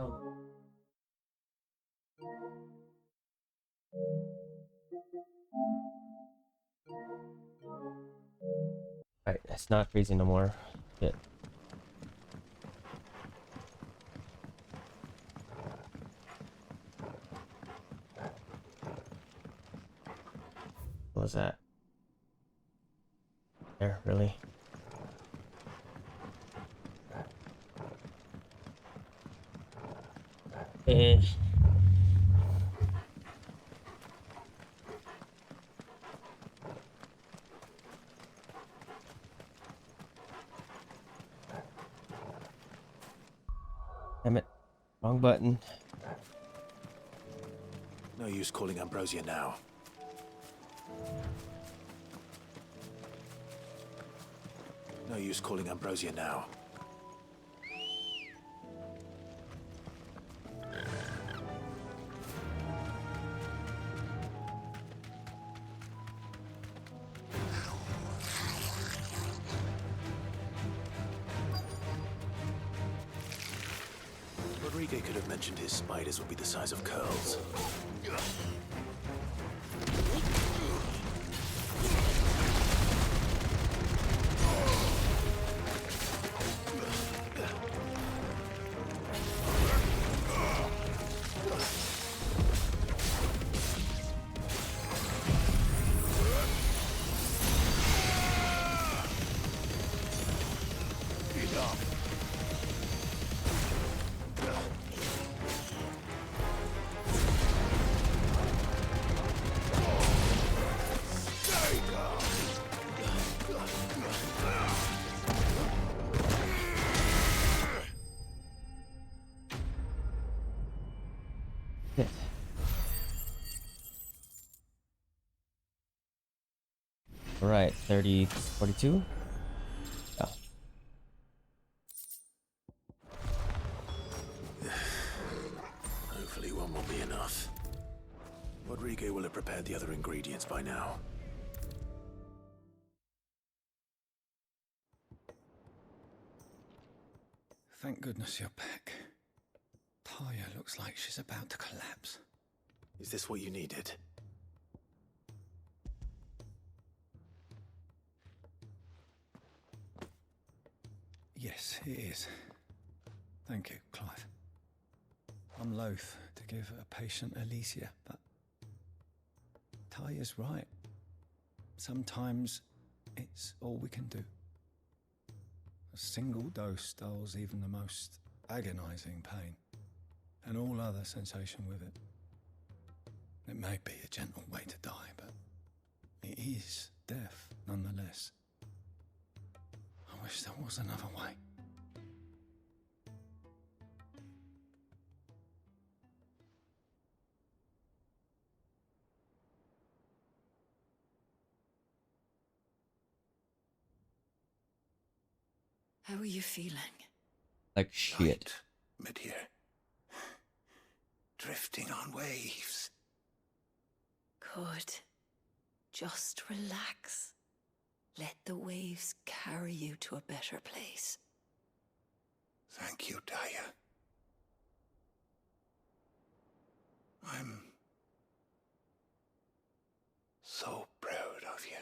Right, it's not freezing no more. Shit. What was that? There, really? Eh. Damn it. Wrong button. No use calling Ambrosia now. No use calling Ambrosia now. Rodrigo could have mentioned his spiders would be the size of curls. Yes. Alright, 30, 42? Oh. Hopefully one will be enough. Rodrigo will have prepared the other ingredients by now. Thank goodness you're back. Taya looks like she's about to collapse. Is this what you needed? Yes, it is. Thank you, Clive. I'm loath to give a patient Alicia, but Taya's right. Sometimes it's all we can do. A single dose dulls even the most agonizing pain, and all other sensation with it. It may be a gentle way to die, but it is death nonetheless. I wish there was another way. How are you feeling? Like shit. Light, mid-here. Drifting on waves. Good. Just relax. Let the waves carry you to a better place. Thank you, Taya. I'm so proud of you.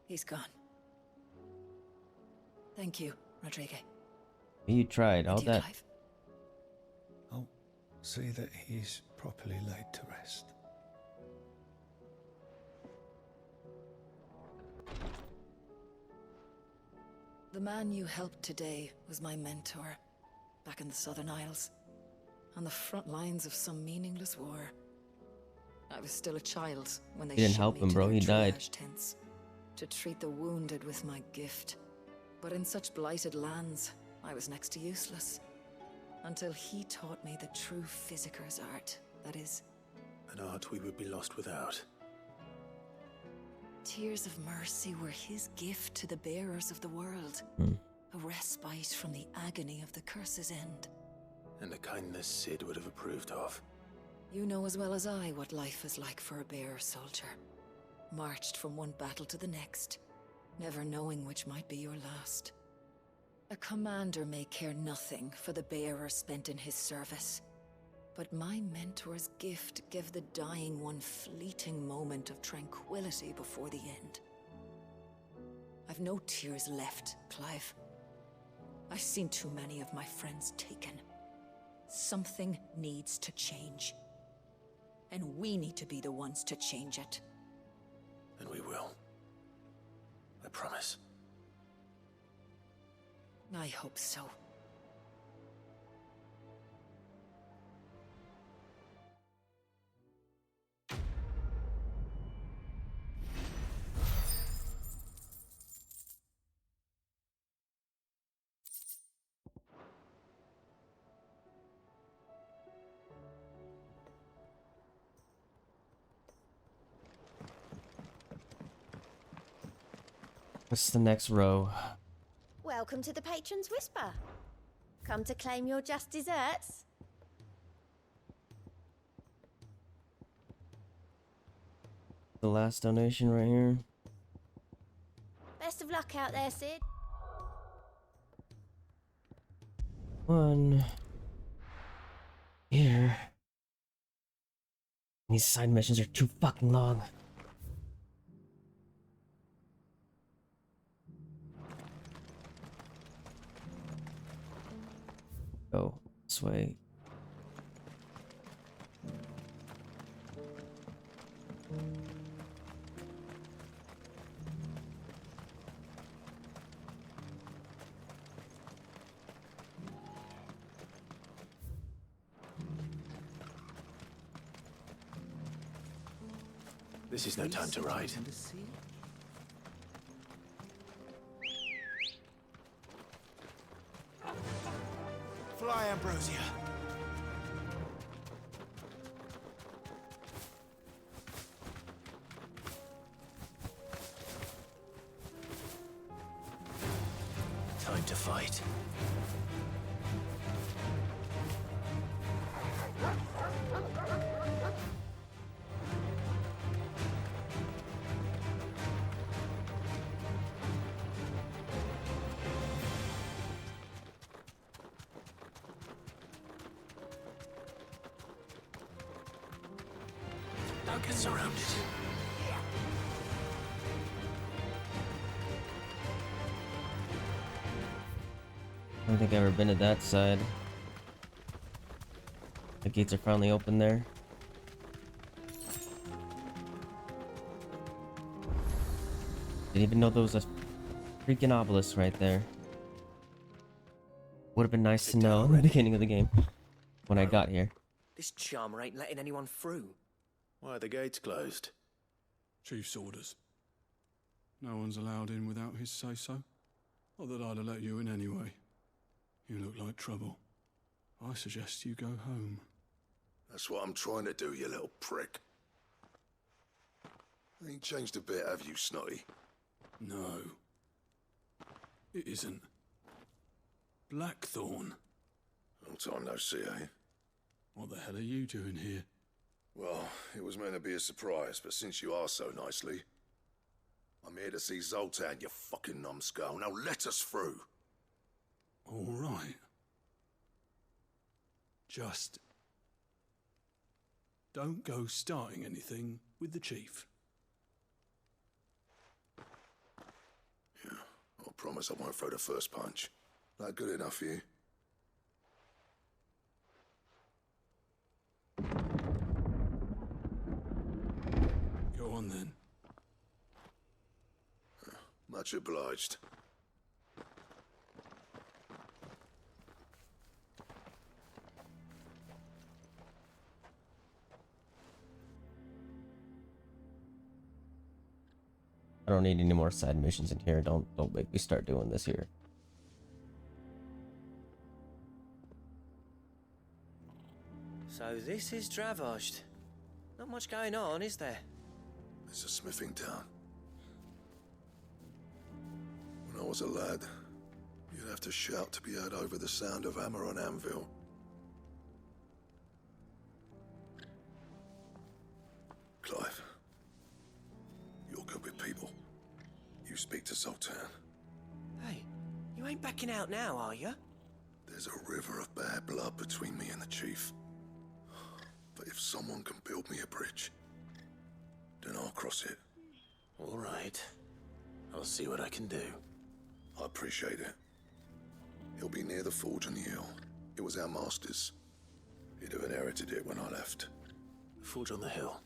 He's gone. Thank you, Rodrigo. You tried all And you, that. Clive. I'll see that he's properly laid to rest. The man you helped today was my mentor, back in the Southern Isles, on the front lines of some meaningless war. I was still a child when they You didn't shipped help me him, to bro. their He died. triage tents to treat the wounded with my gift. But in such blighted lands, I was next to useless. Until he taught me the true physicker's art, that is. An art we would be lost without. Tears of mercy were his gift to the bearers of the world. A respite from the agony of the curse's end. And a kindness Sid would have approved of. You know as well as I what life is like for a bearer soldier. Marched from one battle to the next, never knowing which might be your last. A commander may care nothing for the bearer spent in his service. But my mentor's gift gave the dying one fleeting moment of tranquility before the end. I've no tears left, Clive. I've seen too many of my friends taken. Something needs to change. And we need to be the ones to change it. And we will. I promise. I hope so. What's the next row? Welcome to the Patron's Whisper. Come to claim your just desserts? The last donation right here. Best of luck out there, Sid. One. Here. These side missions are too fucking long. Go this way. This is no time to ride. Fly, Ambrosia. Time to fight. Don't get surrounded. I don't think I've ever been to that side. The gates are finally open there. Didn't even know there was a freaking obelisk right there. Would have been nice to know in the beginning of the game when I got here. This charmer ain't letting anyone through. Why are the gates closed? Chief's orders. No one's allowed in without his say-so. Not that I'd have let you in anyway. You look like trouble. I suggest you go home. That's what I'm trying to do, you little prick. Ain't changed a bit, have you, Snotty? No. It isn't. Blackthorn. Long time no see, eh? What the hell are you doing here? Well, it was meant to be a surprise, but since you asked so nicely, I'm here to see Zoltan, you fucking numbskull. Now let us through. All right. Just don't go starting anything with the chief. Yeah, I promise I won't throw the first punch. That good enough for you? Go on then. Much obliged. I don't need any more side missions in here. Don't make me start doing this here. So this is Dravosht. Not much going on, is there? It's a smithing town. I was a lad, you'd have to shout to be heard over the sound of hammer on anvil. Clive, you're good with people. You speak to Sultan. Hey, you ain't backing out now, are you? There's a river of bad blood between me and the chief. But if someone can build me a bridge, then I'll cross it. All right. I'll see what I can do. I appreciate it. He'll be near the forge on the hill. It was our master's. He'd have inherited it when I left. The forge on the hill?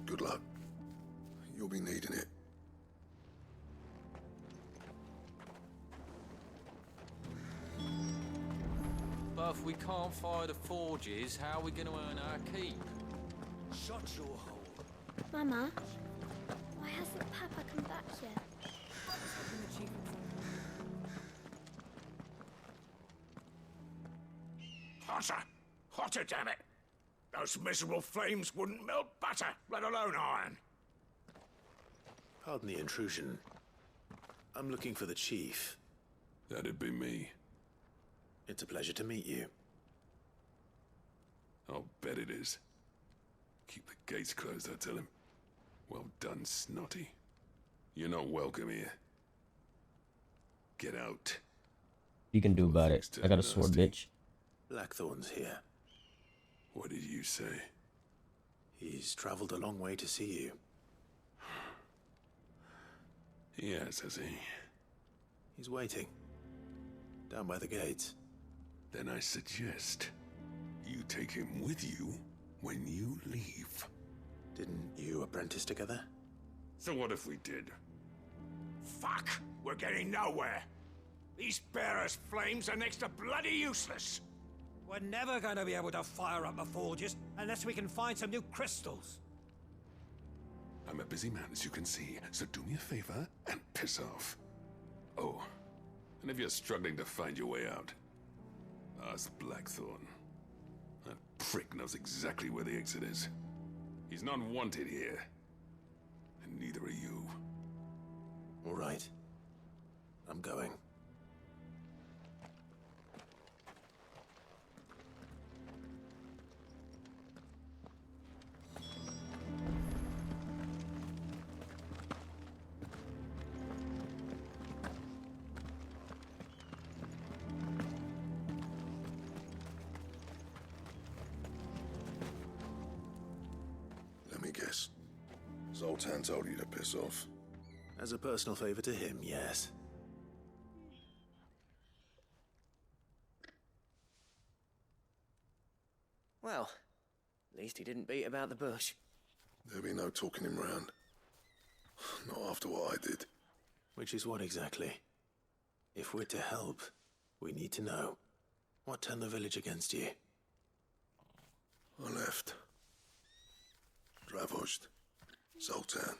Good luck. You'll be needing it. But if we can't fire the forges, how are we going to earn our keep? Shut your hole. Mama, why hasn't Papa come back yet? Hotter! Hotter, damn it! Those miserable flames wouldn't melt butter, let alone iron. Pardon the intrusion. I'm looking for the chief. That'd be me. It's a pleasure to meet you. I'll bet it is. Keep the gates closed, I tell him. Well done, Snotty. You're not welcome here. Get out. You can do about it. I got a sword, bitch. Blackthorn's here. What did you say? He's traveled a long way to see you. Yes, has he? He's waiting. Down by the gates. Then I suggest you take him with you when you leave. Didn't you apprentice together? So what if we did? Fuck! We're getting nowhere. These bearers' flames are next to bloody useless. We're never going to be able to fire up the forges unless we can find some new crystals. I'm a busy man, as you can see, so do me a favor and piss off. Oh, and if you're struggling to find your way out, ask Blackthorn. That prick knows exactly where the exit is. He's not wanted here, and neither are you. All right. I'm going. Let me guess. Zoltan told you to piss off. As a personal favor to him, yes. Well, at least he didn't beat about the bush. There'll be no talking him round. Not after what I did. Which is what exactly? If we're to help, we need to know. What turned the village against you? I left. Dravozd. Zoltan.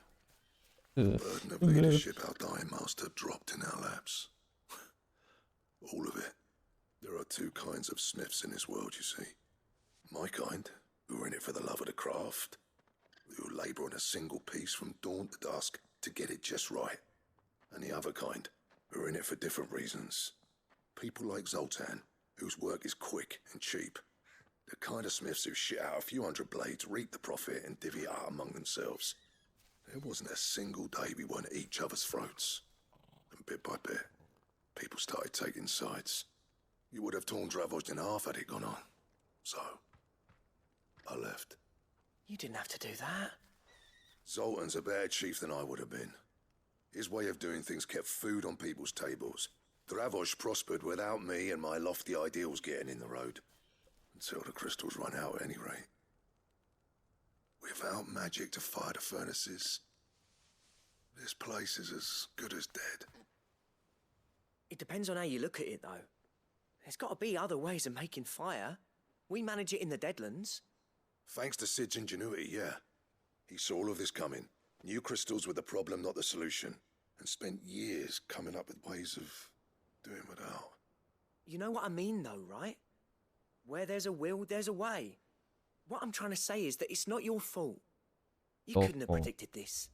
The burden of leadership our dying master dropped in our laps. All of it. There are two kinds of smiths in this world, you see. My kind, who are in it for the love of the craft, who labour on a single piece from dawn to dusk to get it just right. And the other kind, who are in it for different reasons. People like Zoltan, whose work is quick and cheap. The kind of smiths who shit out a few hundred blades, reap the profit, and divvy it out among themselves. There wasn't a single day we weren't at each other's throats. And bit by bit, people started taking sides. You would have torn Dravozd in half had it gone on. So, I left. You didn't have to do that. Zoltan's a better chief than I would have been. His way of doing things kept food on people's tables. Dravozd prospered without me and my lofty ideals getting in the road. Until the crystals run out at any rate. Without magic to fire the furnaces, this place is as good as dead. It depends on how you look at it, though. There's got to be other ways of making fire. We manage it in the Deadlands. Thanks to Sid's ingenuity, yeah. He saw all of this coming. Knew crystals were the problem, not the solution. And spent years coming up with ways of doing without. You know what I mean, though, right? Where there's a will, there's a way. What I'm trying to say is that it's not your fault. You couldn't have predicted this.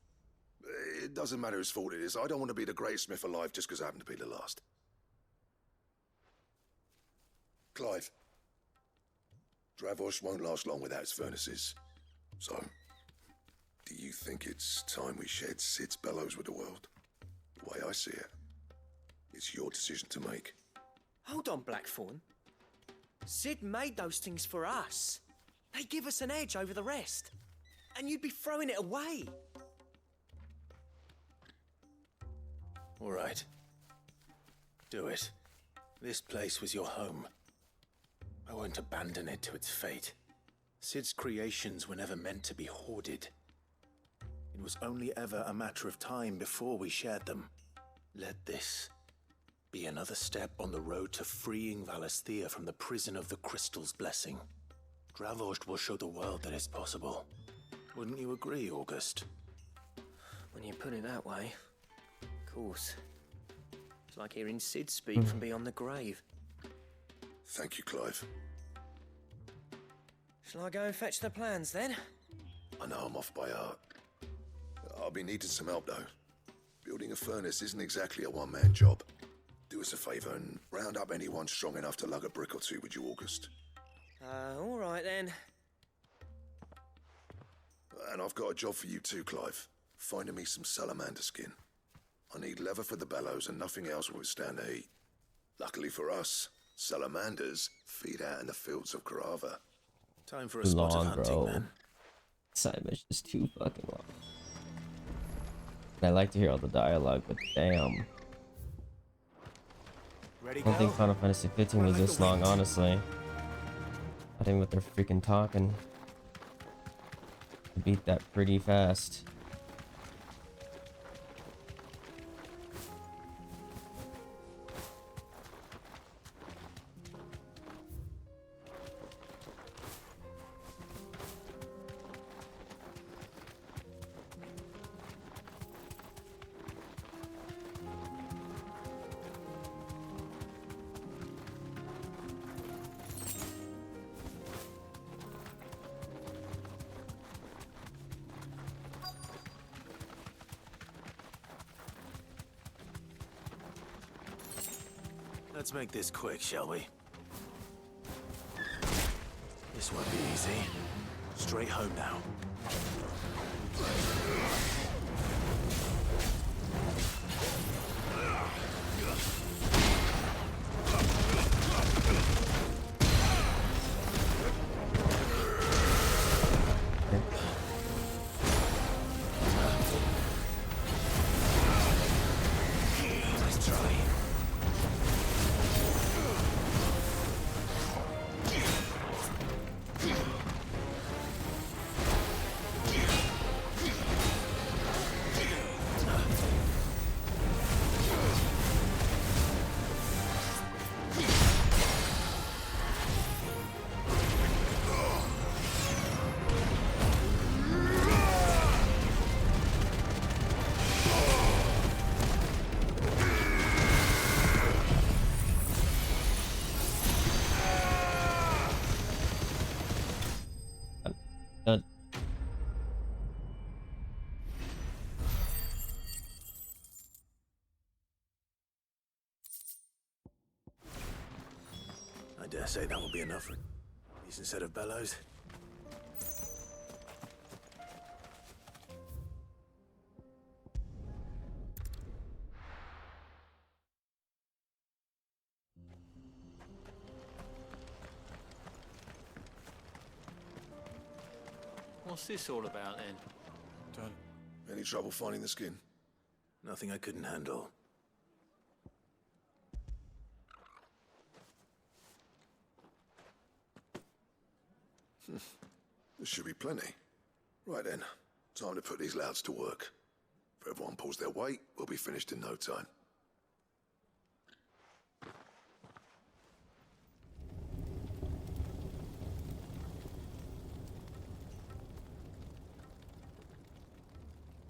It doesn't matter whose fault it is. I don't want to be the greatest smith alive just because I happen to be the last. Clive. Dravosh won't last long without its furnaces. So, do you think it's time we shared Sid's bellows with the world? The way I see it, it's your decision to make. Hold on, Blackthorn. Sid made those things for us. They give us an edge over the rest. And you'd be throwing it away. All right. Do it. This place was your home. I won't abandon it to its fate. Sid's creations were never meant to be hoarded. It was only ever a matter of time before we shared them. Let this be another step on the road to freeing Valisthea from the prison of the Crystal's blessing. Dravost will show the world that it's possible. Wouldn't you agree, August? When you put it that way, of course. It's like hearing Sid speak from beyond the grave. Thank you, Clive. Shall I go and fetch the plans then? I know I'm off by heart. I'll be needing some help, though. Building a furnace isn't exactly a one-man job. Do us a favour and round up anyone strong enough to lug a brick or two with you, August. All right then. And I've got a job for you too, Clive. Finding me some salamander skin. I need leather for the bellows and nothing else will withstand the heat. Luckily for us, salamanders feed out in the fields of Carava. Time for a spot of hunting, then. Side mission is too fucking long. I like to hear all the dialogue, but damn. I don't think Final Fantasy 15 was this long, honestly. I think what they're freaking talking. I beat that pretty fast. Let's make this quick, shall we? This won't be easy. Straight home now. Nice try. I dare say that will be enough for a decent set of bellows. What's this all about then? Any trouble finding the skin? Nothing I couldn't handle. There should be plenty. Right then, time to put these louds to work. If everyone pulls their weight, we'll be finished in no time.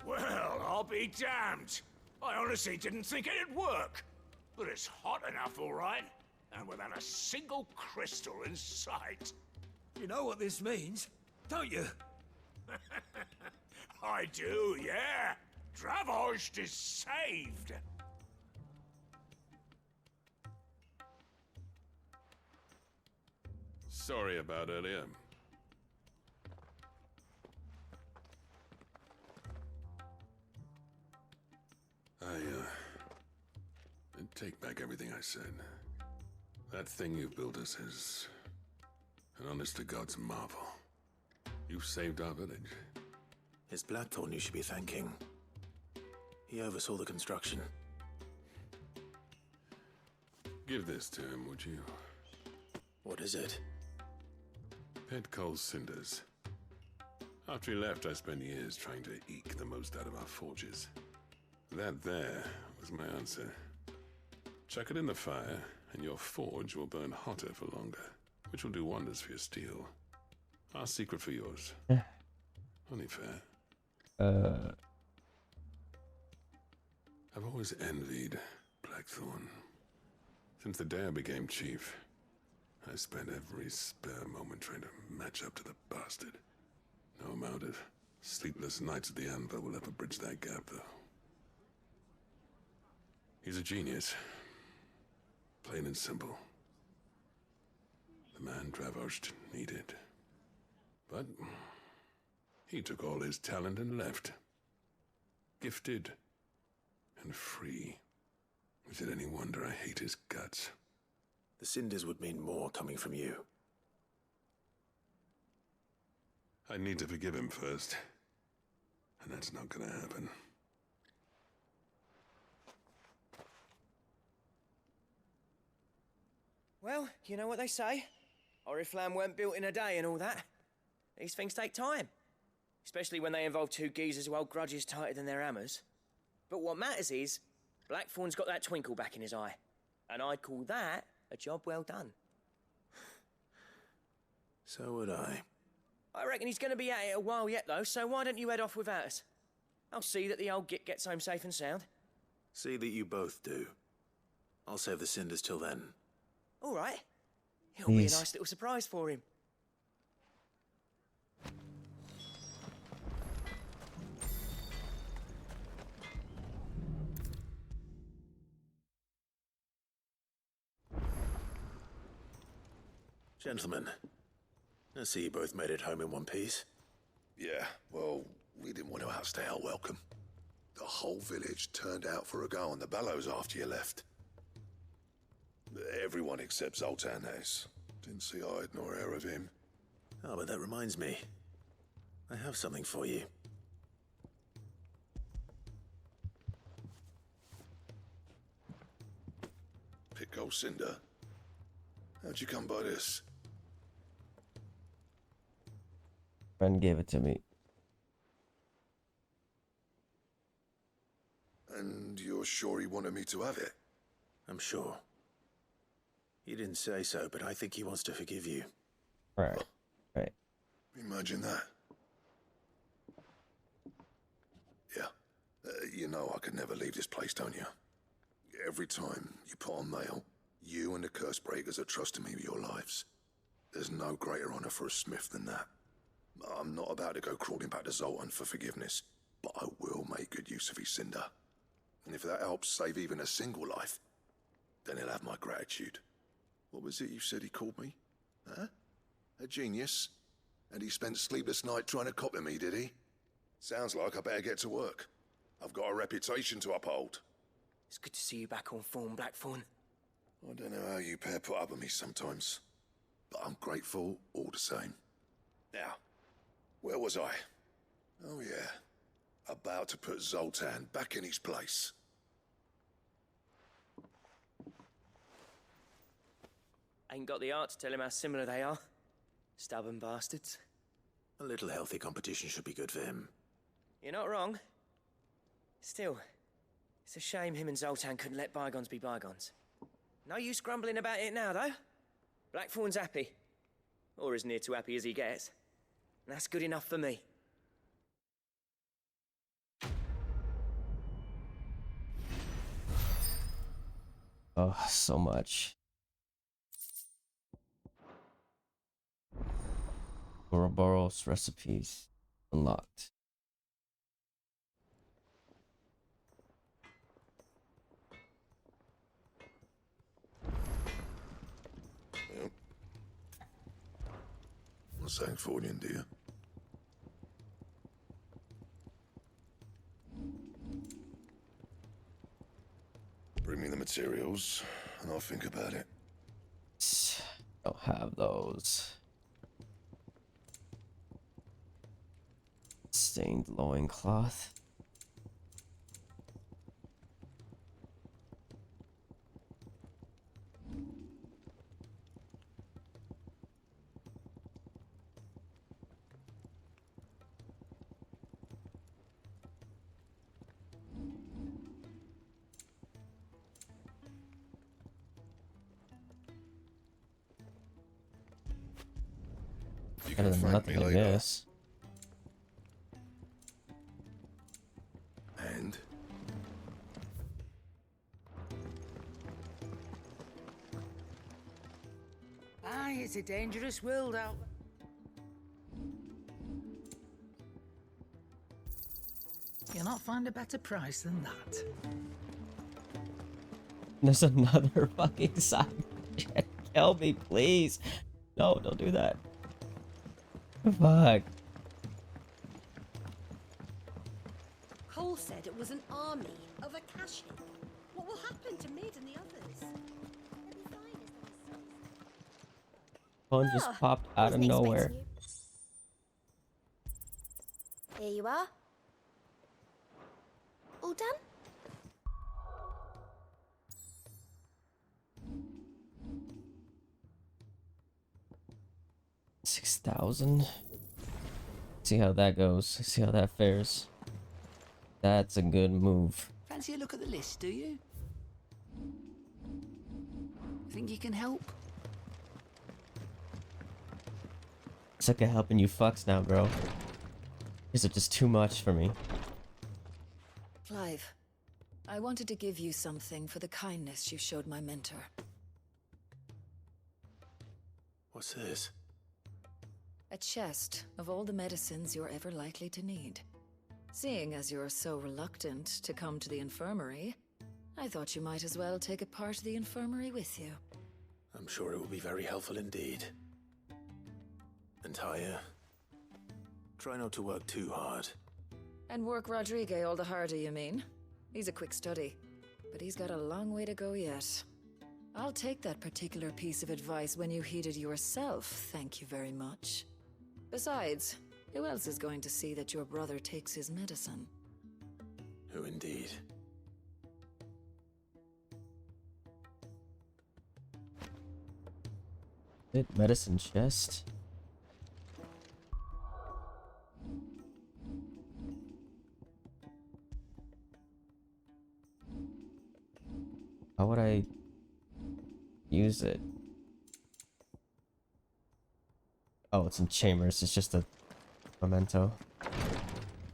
Well, I'll be damned. I honestly didn't think it'd work. But it's hot enough, all right. And without a single crystal in sight. You know what this means, don't you? I do, yeah. Dravost is saved! Sorry about earlier. I take back everything I said. That thing you built us is an honest-to-God's marvel. You've saved our village. It's Blackthorn you should be thanking. He oversaw the construction. Give this to him, would you? What is it? Pet Cole's cinders. After he left, I spent years trying to eke the most out of our forges. That there was my answer. Chuck it in the fire, and your forge will burn hotter for longer, which will do wonders for your steel. Our secret for yours. Only fair. I've always envied Blackthorn. Since the day I became chief, I spent every spare moment trying to match up to the bastard. No amount of sleepless nights at the anvil will ever bridge that gap, though. He's a genius. Plain and simple. The man Dravost needed. But he took all his talent and left. Gifted and free. Is it any wonder I hate his guts? The cinders would mean more coming from you. I need to forgive him first. And that's not gonna happen. Well, you know what they say. Oriflamme weren't built in a day and all that. These things take time. Especially when they involve two geezers who hold grudges tighter than their hammers. But what matters is, Blackthorn's got that twinkle back in his eye. And I'd call that a job well done. So would I. I reckon he's going to be at it a while yet, though, so why don't you head off without us? I'll see that the old git gets home safe and sound. See that you both do. I'll save the cinders till then. All right. It'll be a nice little surprise for him. Gentlemen, I see you both made it home in one piece. Yeah, well, we didn't want to outstay our welcome. The whole village turned out for a go on the bellows after you left. Everyone except Zoltan has. Didn't see hide nor hair of him. Oh, but that reminds me. I have something for you. Pico Cinder. How'd you come by this? Friend gave it to me. And you're sure he wanted me to have it? I'm sure. He didn't say so, but I think he wants to forgive you. Right. Right. Imagine that. Yeah. You know I could never leave this place, don't you? Every time you put on mail, you and the curse breakers are trusting me with your lives. There's no greater honor for a smith than that. I'm not about to go crawling back to Zoltan for forgiveness, but I will make good use of his cinder. And if that helps save even a single life, then he'll have my gratitude. What was it you said he called me? Huh? A genius? And he spent sleepless night trying to copy me, did he? Sounds like I better get to work. I've got a reputation to uphold. It's good to see you back on form, Blackthorn. I don't know how you pair put up with me sometimes, but I'm grateful all the same. Now, where was I? Oh yeah, about to put Zoltan back in his place. Ain't got the art to tell him how similar they are. Stubborn bastards. A little healthy competition should be good for him. You're not wrong. Still, it's a shame him and Zoltan couldn't let bygones be bygones. No use grumbling about it now, though. Blackthorn's happy. Or as near to happy as he gets. And that's good enough for me. Oh, so much. Ouroboros recipes unlocked. A Sancfordian, do you? Bring me the materials, and I'll think about it. Don't have those. Stained loincloth. You Better can than thank me nothing, I later. guess. And? Aye, it's a dangerous world out there. You'll not find a better price than that. There's another fucking side mission. Kill me, please. No, don't do that. Fuck. Cole said it was an army of a cache. What will happen to Mid and the others? Phone just popped out of Wasn't nowhere. expecting you. Here you are. All done? $6,000. See how that goes. See how that fares. That's a good move. Fancy a look at the list, do you? Think you can help? Suck at helping you fucks now, bro. These are just too much for me. Clive, I wanted to give you something for the kindness you showed my mentor. What's this? A chest of all the medicines you're ever likely to need. Seeing as you're so reluctant to come to the infirmary, I thought you might as well take a part of the infirmary with you. I'm sure it will be very helpful indeed. And Taya, try not to work too hard. And work Rodrigue all the harder, you mean? He's a quick study, but he's got a long way to go yet. I'll take that particular piece of advice when you heed it yourself, thank you very much. Besides, who else is going to see that your brother takes his medicine? Who indeed? Medicine chest. How would I use it? Oh, it's in chambers. It's just a memento.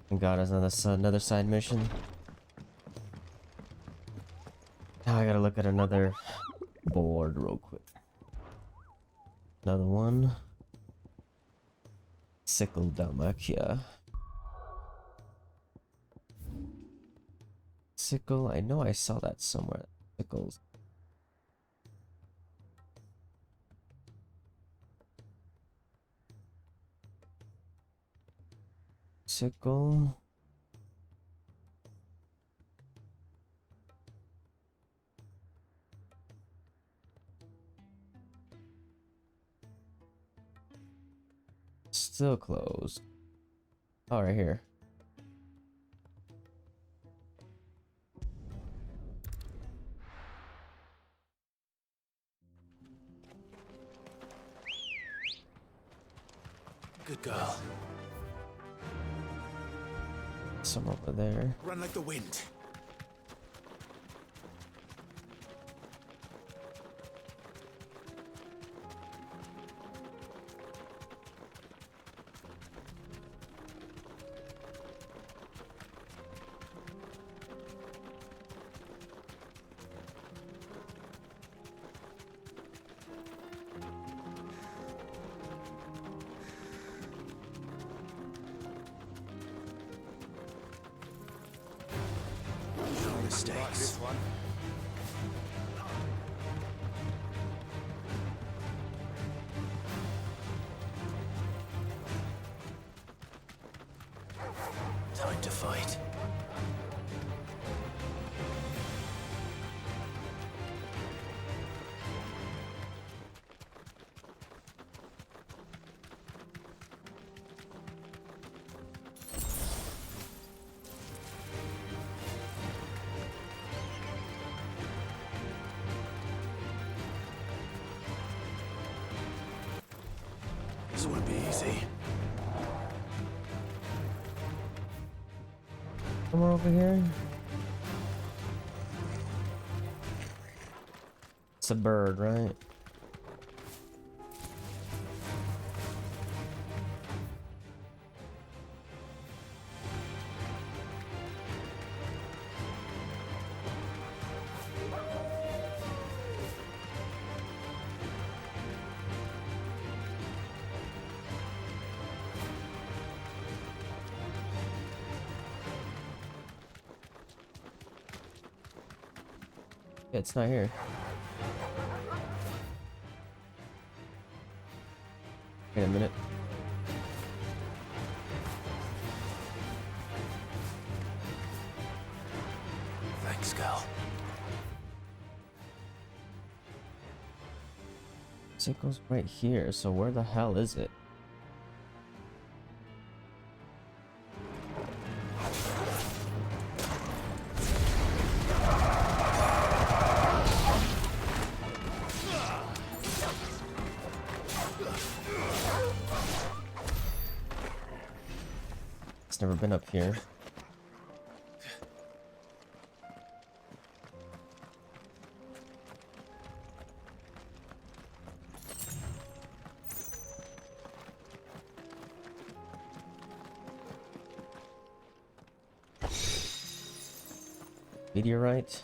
Thank God, there's another side mission. Now I gotta look at another board real quick. Another one. Sickle Dalmacia. Sickle, I know I saw that somewhere. Sickles. Sickle. Still closed. Oh, right here. Good girl. Some over there. Run like the wind. No mistakes. fight. This won't be easy. Somewhere over here. It's a bird, right? Yeah, it's not here. Wait a minute. Thanks, Cal. So it goes right here, so where the hell is it? It's never been up here. Meteorite.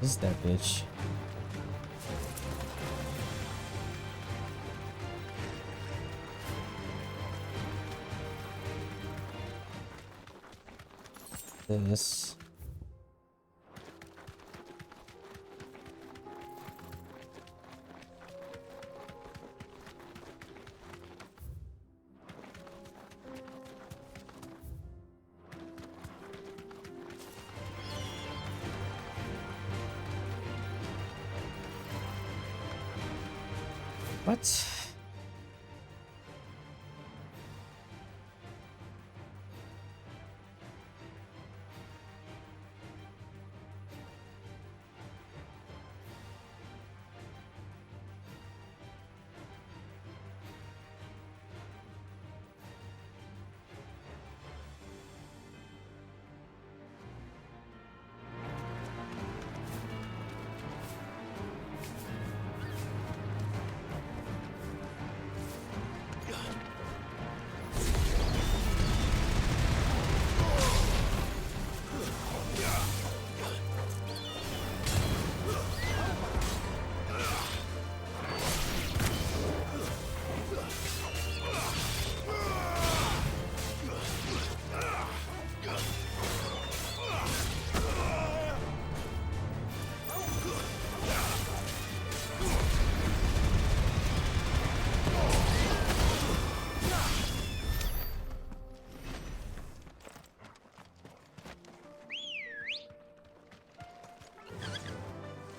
This is that bitch. This. What?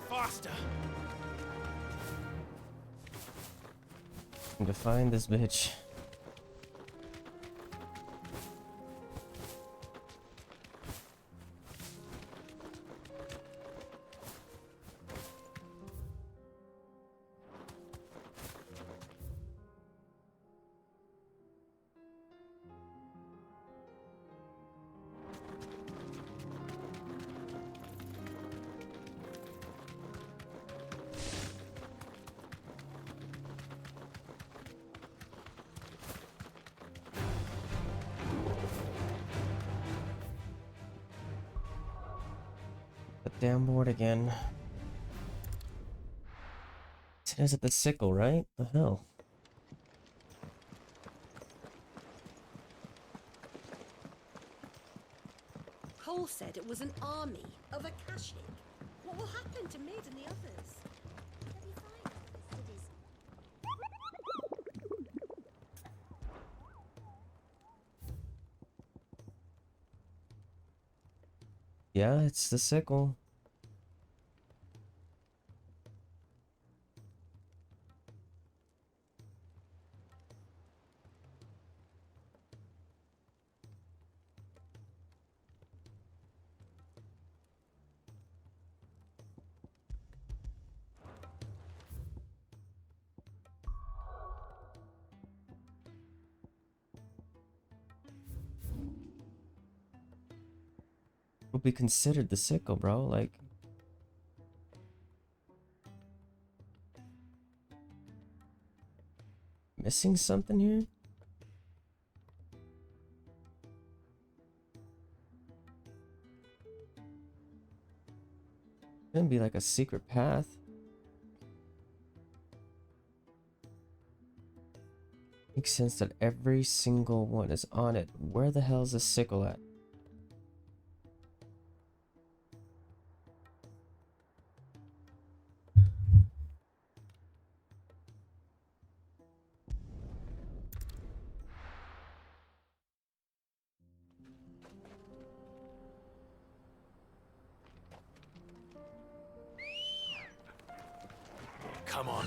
Faster! I'm to find this bitch. The damn board again. It says at the sickle, right? The hell? Cole said it was an army of Akashic. What will happen to Mid and the others? They'll be fine. Cities. Yeah, it's the sickle. Would be considered the sickle, bro. Like, missing something here? Gonna be like a secret path. Makes sense that every single one is on it. Where the hell is the sickle at? Come on.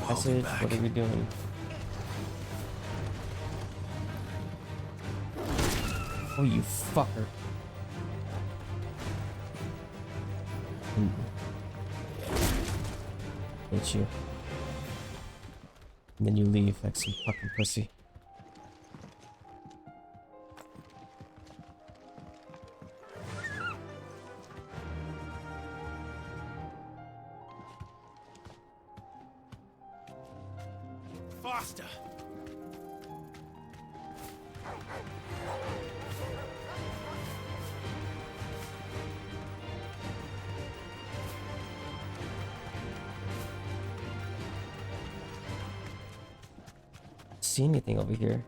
Passage, what are we doing? Oh, you fucker. Hit you. And then you leave like some fucking pussy. Faster! See anything over here?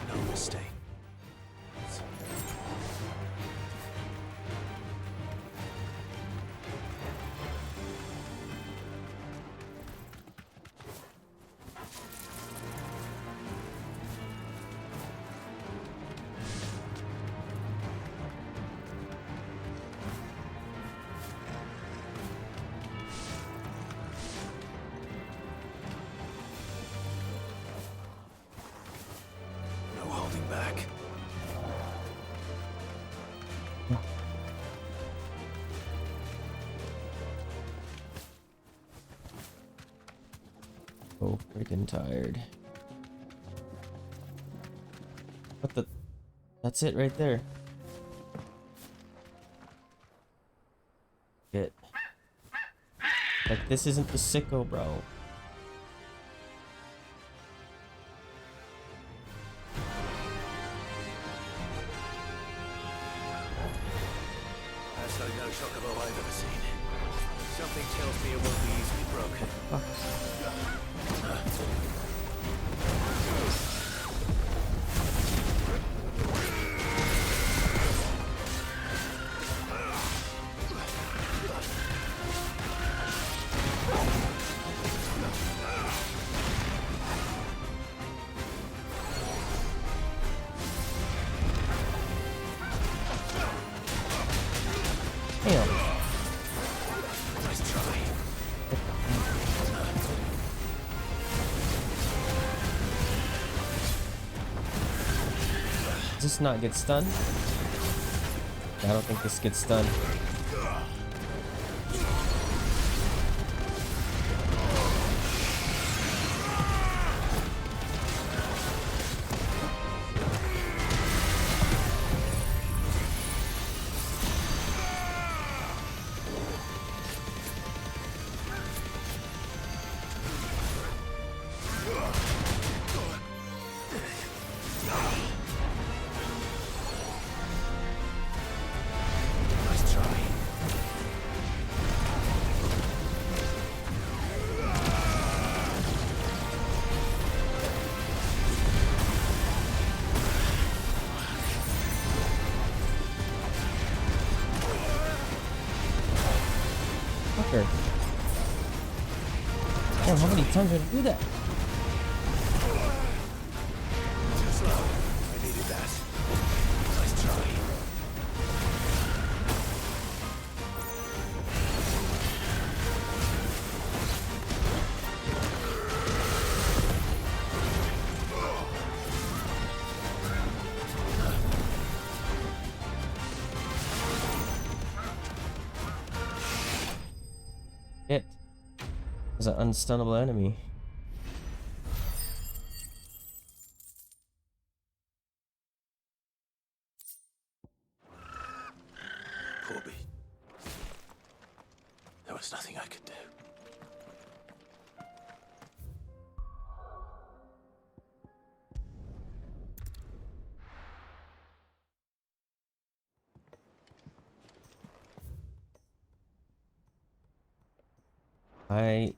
No mistake. No holding back. Oh, freaking tired. What the? That's it right there. Like, this isn't the sicko, bro. That's like no chocobo I've ever seen. Something tells me it won't be easily broken. Damn. Nice try. Does this not get stunned? I don't think this gets stunned. Nice try. Fucker. Damn, how many times did I do that? Too slow. I needed that. Nice try. It is an unstunnable enemy. Corby. There was nothing I could do. I